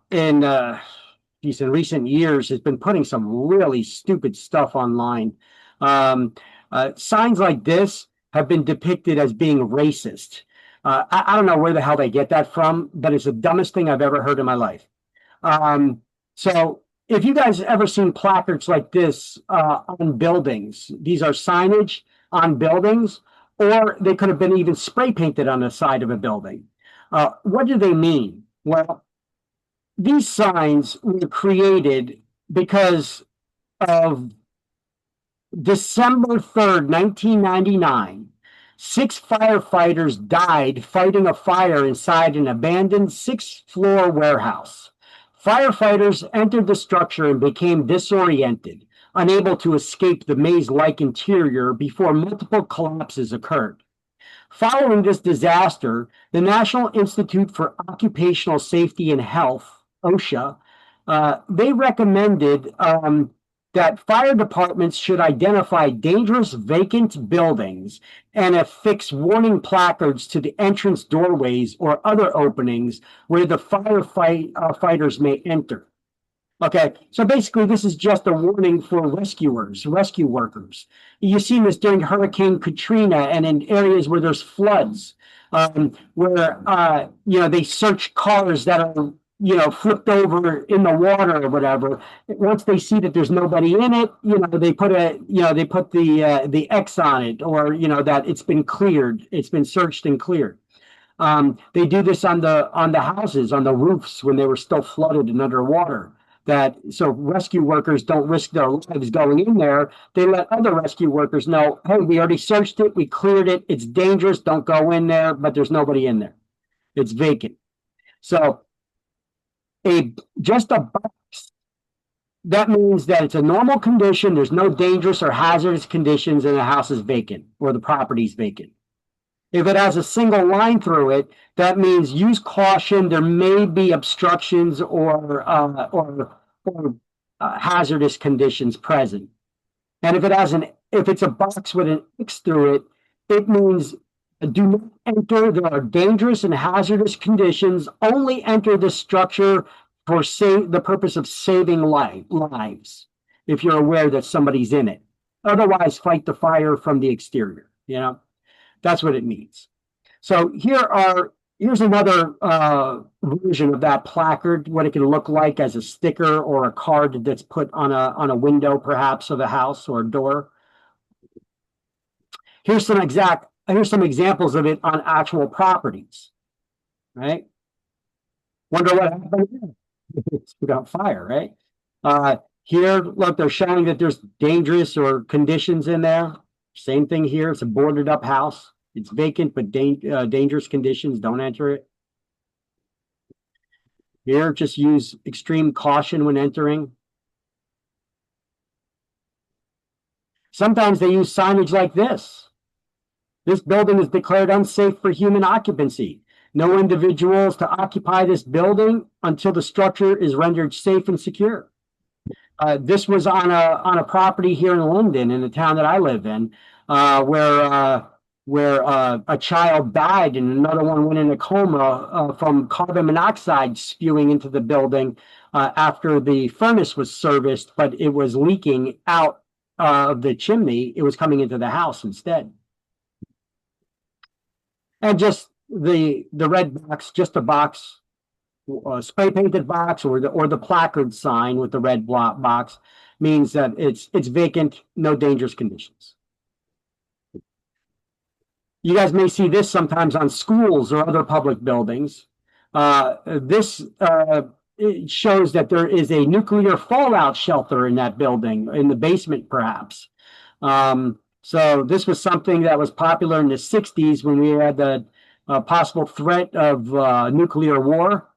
in recent years has been putting some really stupid stuff online. Signs like this have been depicted as being racist. I don't know where the hell they get that from, but it's the dumbest thing I've ever heard in my life. So if you guys ever seen placards like this on buildings, these are signage on buildings, or they could have been even spray painted on the side of a building. What do they mean? Well, these signs were created because of December 3rd, 1999. 6 firefighters died fighting a fire inside an abandoned 6th-floor warehouse. Firefighters entered the structure and became disoriented, unable to escape the maze-like interior before multiple collapses occurred. Following this disaster, the National Institute for Occupational Safety and Health, OSHA, they recommended that fire departments should identify dangerous vacant buildings and affix warning placards to the entrance doorways or other openings where the firefighters may enter. Okay, so basically this is just a warning for rescue workers. You've seen this during Hurricane Katrina and in areas where there's floods, where they search cars that are flipped over in the water or whatever. Once they see that there's nobody in it, they put the X on it, or that it's been cleared, it's been searched and cleared. They do this on the houses, on the roofs when they were still flooded and underwater. So rescue workers don't risk their lives going in there. They let other rescue workers know, hey, we already searched it, we cleared it, it's dangerous, don't go in there, but there's nobody in there. It's vacant. So just a box, that means that it's a normal condition, there's no dangerous or hazardous conditions, and the house is vacant or the property is vacant. If it has a single line through it, that means use caution. There may be obstructions or hazardous conditions present. And if it's a box with an X through it, it means do not enter. There are dangerous and hazardous conditions. Only enter the structure for the purpose of saving lives. If you're aware that somebody's in it, otherwise fight the fire from the exterior. That's what it means. So here's another version of that placard, what it can look like as a sticker or a card that's put on a window, perhaps, of a house or a door. Here's some examples of it on actual properties. Right? Wonder what happened. It's put out fire, right? Here, look, they're showing that there's dangerous or conditions in there. Same thing here. It's a boarded up house. It's vacant, but dangerous conditions. Don't enter it. Here, just use extreme caution when entering. Sometimes they use signage like this. This building is declared unsafe for human occupancy. No individuals to occupy this building until the structure is rendered safe and secure. This was on a property here in London, in the town that I live in, where a child died and another one went in a coma from carbon monoxide spewing into the building after the furnace was serviced, but it was leaking out of the chimney. It was coming into the house instead. And just the red box, just a box, spray painted box, or the placard sign with the red box means that it's vacant, no dangerous conditions. You guys may see this sometimes on schools or other public buildings. This it shows that there is a nuclear fallout shelter in that building, in the basement, perhaps. So this was something that was popular in the 60s when we had the possible threat of nuclear war.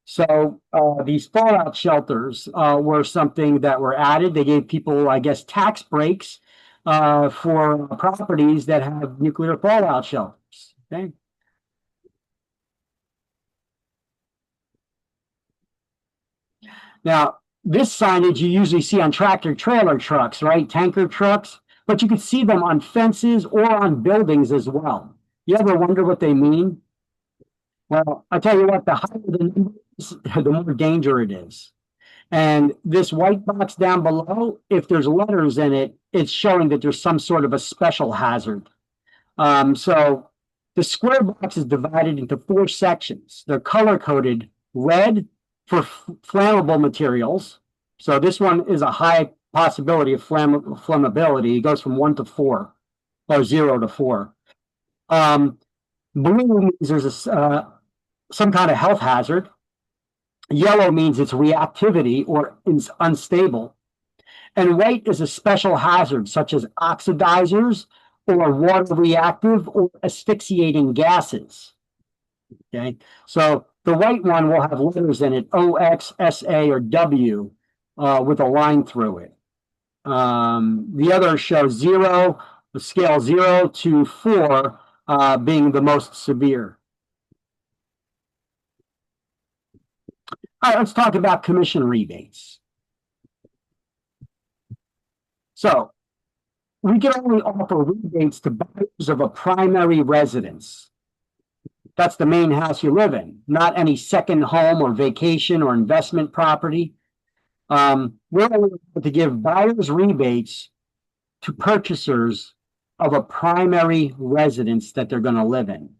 So these fallout shelters were something that were added. They gave people, I guess, tax breaks for properties that have nuclear fallout shelters. Okay. Now, this signage you usually see on tractor trailer trucks, right? Tanker trucks, but you could see them on fences or on buildings as well. You ever wonder what they mean? Well, I tell you what, the higher the numbers, the more danger it is. And this white box down below, if there's letters in it, it's showing that there's some sort of a special hazard. So the square box is divided into 4 sections. They're color coded: red for flammable materials. So this one is a high possibility of flammability. It goes from 1 to 4, or 0 to 4. Blue means there's some kind of health hazard. Yellow means it's reactivity or it's unstable. And white is a special hazard, such as oxidizers or water reactive or asphyxiating gases. Okay, so the white one will have letters in it: O, X, S, A, or W, with a line through it. The other shows 0, the scale 0 to 4 being the most severe. All right, let's talk about commission rebates. So we can only offer rebates to buyers of a primary residence. That's the main house you live in, not any second home or vacation or investment property. We're only able to give buyers rebates to purchasers of a primary residence that they're going to live in.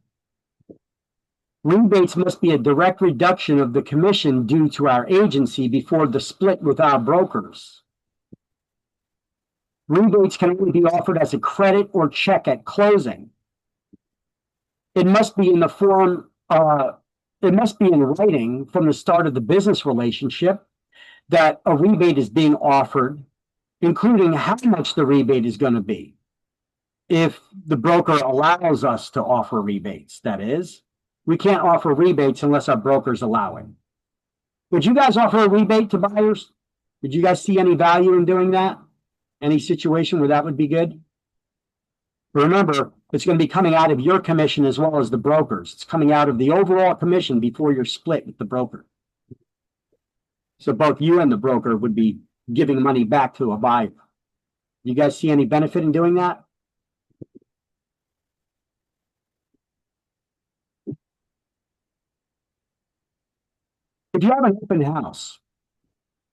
Rebates must be a direct reduction of the commission due to our agency before the split with our brokers. Rebates can only be offered as a credit or check at closing. It must be in the form, it must be in writing from the start of the business relationship that a rebate is being offered, including how much the rebate is going to be. If the broker allows us to offer rebates, that is. We can't offer rebates unless our brokers allow it. Would you guys offer a rebate to buyers? Did you guys see any value in doing that? Any situation where that would be good? Remember, it's going to be coming out of your commission as well as the brokers. It's coming out of the overall commission before you're split with the broker. So both you and the broker would be giving money back to a buyer. You guys see any benefit in doing that? If you have an open house,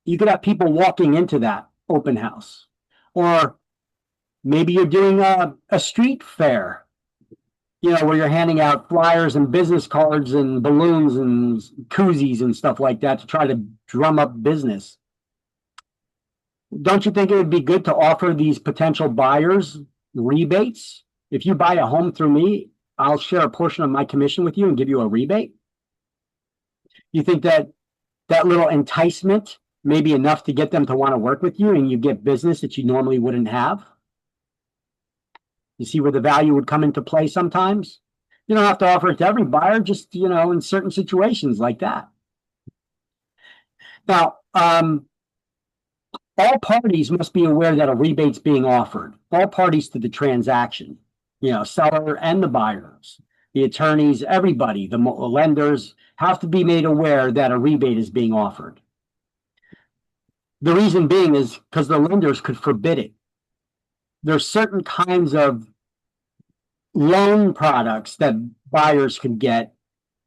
you could have people walking into that open house. Or maybe you're doing a street fair, where you're handing out flyers and business cards and balloons and koozies and stuff like that to try to drum up business. Don't you think it would be good to offer these potential buyers rebates? If you buy a home through me, I'll share a portion of my commission with you and give you a rebate. You think that little enticement may be enough to get them to want to work with you and you get business that you normally wouldn't have? You see where the value would come into play sometimes? You don't have to offer it to every buyer, just, in certain situations like that. Now, all parties must be aware that a rebate's being offered. All parties to the transaction, seller and the buyers, the attorneys, everybody, the lenders have to be made aware that a rebate is being offered. The reason being is because the lenders could forbid it. There's certain kinds of loan products that buyers can get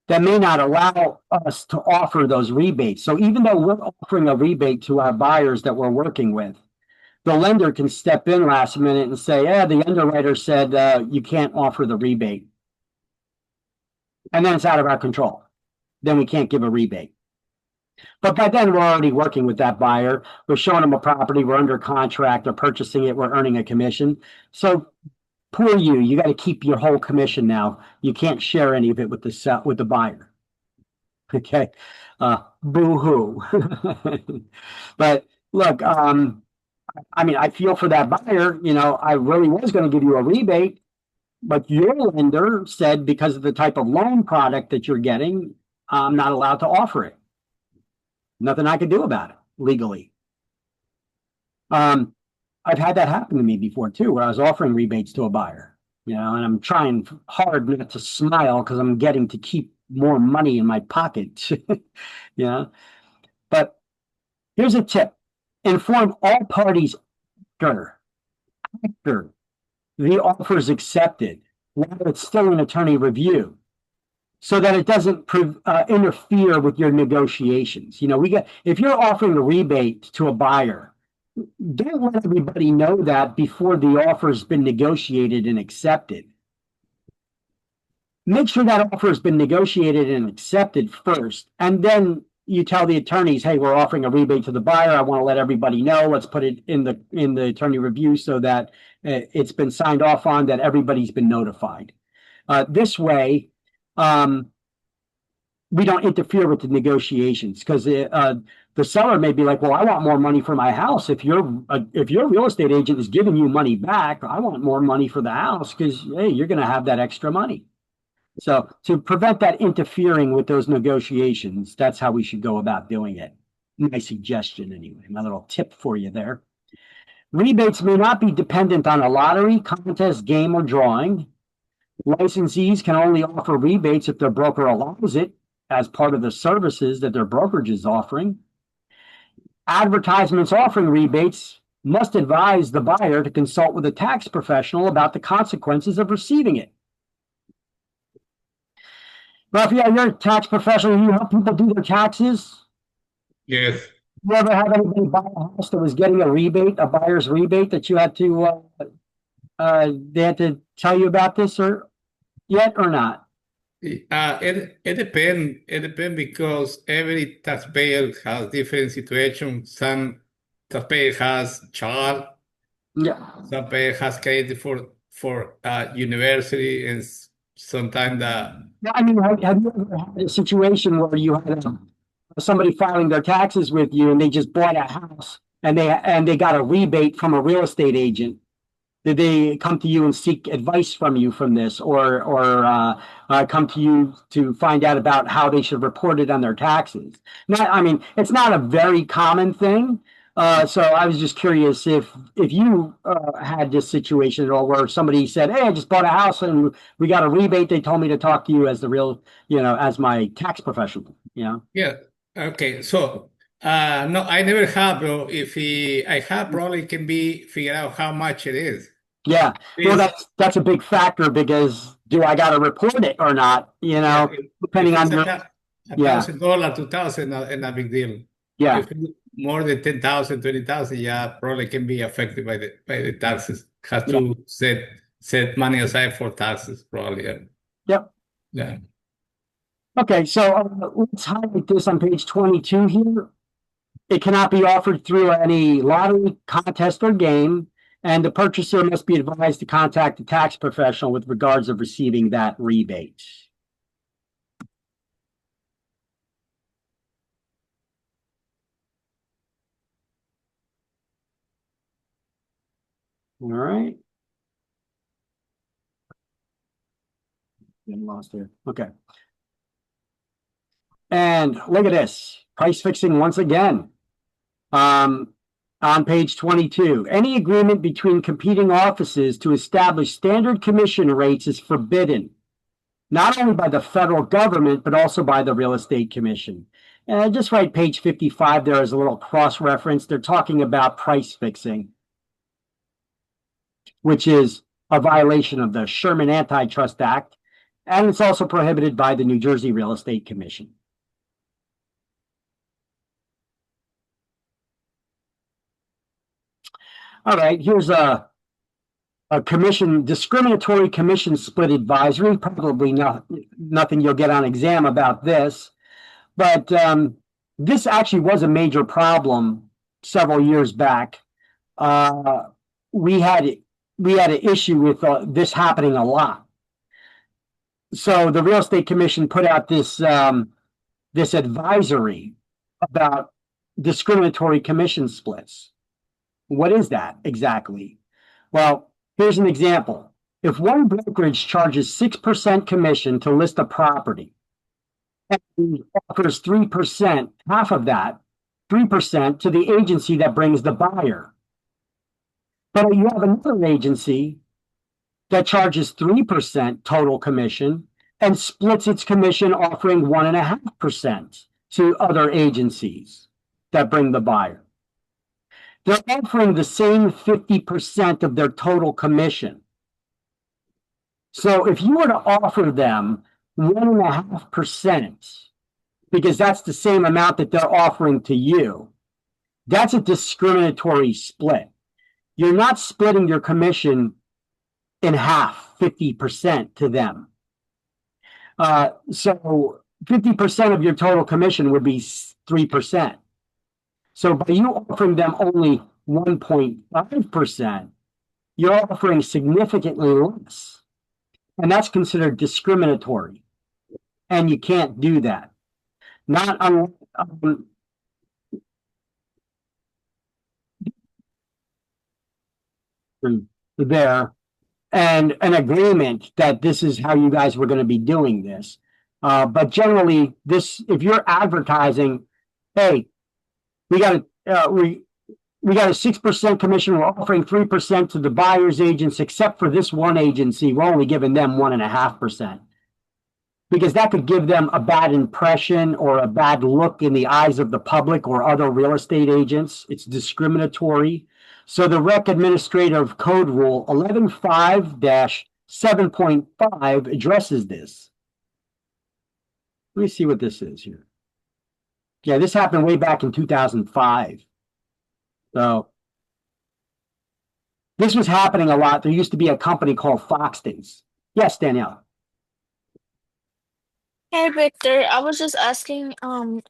that may not allow us to offer those rebates. So even though we're offering a rebate to our buyers that we're working with, the lender can step in last minute and say, the underwriter said you can't offer the rebate. And then it's out of our control. Then we can't give a rebate. But by then, we're already working with that buyer. We're showing them a property. We're under contract. They're purchasing it. We're earning a commission. So poor you. You got to keep your whole commission now. You can't share any of it with the buyer. Okay. Boo-hoo. But look, I mean, I feel for that buyer. I really was going to give you a rebate, but your lender said because of the type of loan product that you're getting, I'm not allowed to offer it. Nothing I could do about it legally. I've had that happen to me before too, where I was offering rebates to a buyer, and I'm trying hard not to smile because I'm getting to keep more money in my pocket. But here's a tip. Inform all parties after the offer is accepted, while it's still in attorney review, so that it doesn't interfere with your negotiations. If you're offering a rebate to a buyer, don't let everybody know that before the offer has been negotiated and accepted. Make sure that offer has been negotiated and accepted first, and then you tell the attorneys, hey, we're offering a rebate to the buyer. I want to let everybody know. Let's put it in the attorney review so that it's been signed off on, that everybody's been notified. This way, we don't interfere with the negotiations, because the seller may be like, well, I want more money for my house. If your real estate agent is giving you money back, I want more money for the house, because, hey, you're going to have that extra money. So to prevent that interfering with those negotiations, that's how we should go about doing it. My suggestion, anyway, my little tip for you there. Rebates may not be dependent on a lottery, contest, game, or drawing. Licensees can only offer rebates if their broker allows it as part of the services that their brokerage is offering. Advertisements offering rebates must advise the buyer to consult with a tax professional about the consequences of receiving it. Raphael, you're a tax professional. You help people do their taxes. Yes. You ever have anybody buy a house that was getting a rebate, a buyer's rebate, that you had to they had to tell you about this or not? It depends. It depends because every taxpayer has different situations. Some taxpayer has child, Yeah. some taxpayer has credit for university, and sometimes Yeah, I mean, have you ever had a situation where you had somebody filing their taxes with you and they just bought a house and they got a rebate from a real estate agent? Did they come to you and seek advice from you from this, or come to you to find out about how they should report it on their taxes? I mean, it's not a very common thing. So I was just curious if you had this situation at all where somebody said, hey, I just bought a house and we got a rebate. They told me to talk to you as the real, as my tax professional, Yeah. Okay. So, no, I never have, bro. If I have, probably can be figure out how much it is. Yeah. Well, that's a big factor, because do I got to report it or not? Depending on your, $1,000, 2,000, and a big deal. Yeah. If more than 10,000, 20,000, yeah, probably can be affected by the taxes. Have to set money aside for taxes, probably. Yeah. Yep. Yeah. Okay, so let's highlight this on page 22 here. It cannot be offered through any lottery, contest, or game, and the purchaser must be advised to contact the tax professional with regards of receiving that rebate. All right. Getting lost here. Okay. And look at this, price fixing once again. On page 22, any agreement between competing offices to establish standard commission rates is forbidden, not only by the federal government, but also by the Real Estate Commission. And just write page 55 there as a little cross-reference. They're talking about price fixing, which is a violation of the Sherman Antitrust Act, and it's also prohibited by the New Jersey Real Estate Commission. All right, here's a discriminatory commission split advisory. Probably nothing you'll get on exam about this, but this actually was a major problem several years back. We had an issue with this happening a lot. So the Real Estate Commission put out this this advisory about discriminatory commission splits. What is that exactly? Well, here's an example. If one brokerage charges 6% commission to list a property and offers 3%, half of that, 3% to the agency that brings the buyer. But you have another agency that charges 3% total commission and splits its commission offering 1.5% to other agencies that bring the buyer. They're offering the same 50% of their total commission. So if you were to offer them 1.5%, because that's the same amount that they're offering to you, that's a discriminatory split. You're not splitting your commission in half, 50% to them. So 50% of your total commission would be 3%. So by you offering them only 1.5%, you're offering significantly less. And that's considered discriminatory. And you can't do that. Not there and an agreement that this is how you guys were going to be doing this. But generally, this, if you're advertising, hey, we got a 6% commission. We're offering 3% to the buyer's agents, except for this one agency. We're only giving them 1.5%. Because that could give them a bad impression or a bad look in the eyes of the public or other real estate agents. It's discriminatory. So the Rec Administrative Code Rule 11.5-7.5 addresses this. Let me see what this is here. Yeah, this happened way back in 2005. So this was happening a lot. There used to be a company called Foxtons. Yes, Danielle. Hey Victor, I was just asking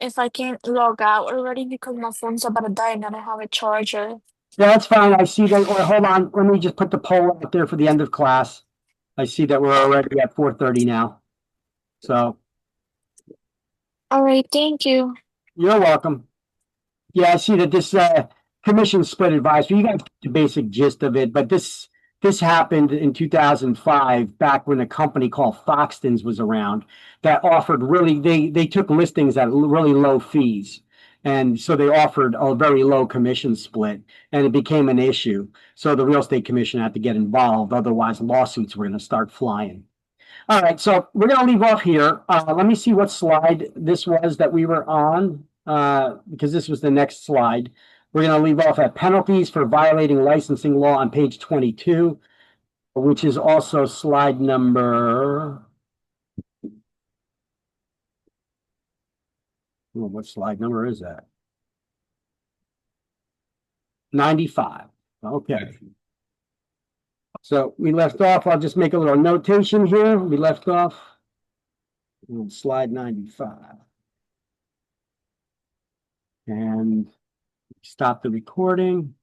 if I can log out already because my phone's about to die and I don't have a charger. Yeah, that's fine. I see that. Or hold on. Let me just put the poll out there for the end of class. I see that we're already at 4:30 now. So All right, thank you. you're welcome. Yeah, I see that this commission split advisory, you got the basic gist of it, but this happened in 2005, back when a company called Foxtons was around that offered really, they took listings at really low fees. And so they offered a very low commission split, and it became an issue. So the real estate commission had to get involved. Otherwise, lawsuits were going to start flying. All right, so we're going to leave off here. Let me see what slide this was that we were on, because this was the next slide. We're going to leave off at penalties for violating licensing law on page 22, which is also slide number. Oh, what slide number is that? 95. Okay. So we left off, I'll just make a little notation here. We left off on slide 95. And stop the recording.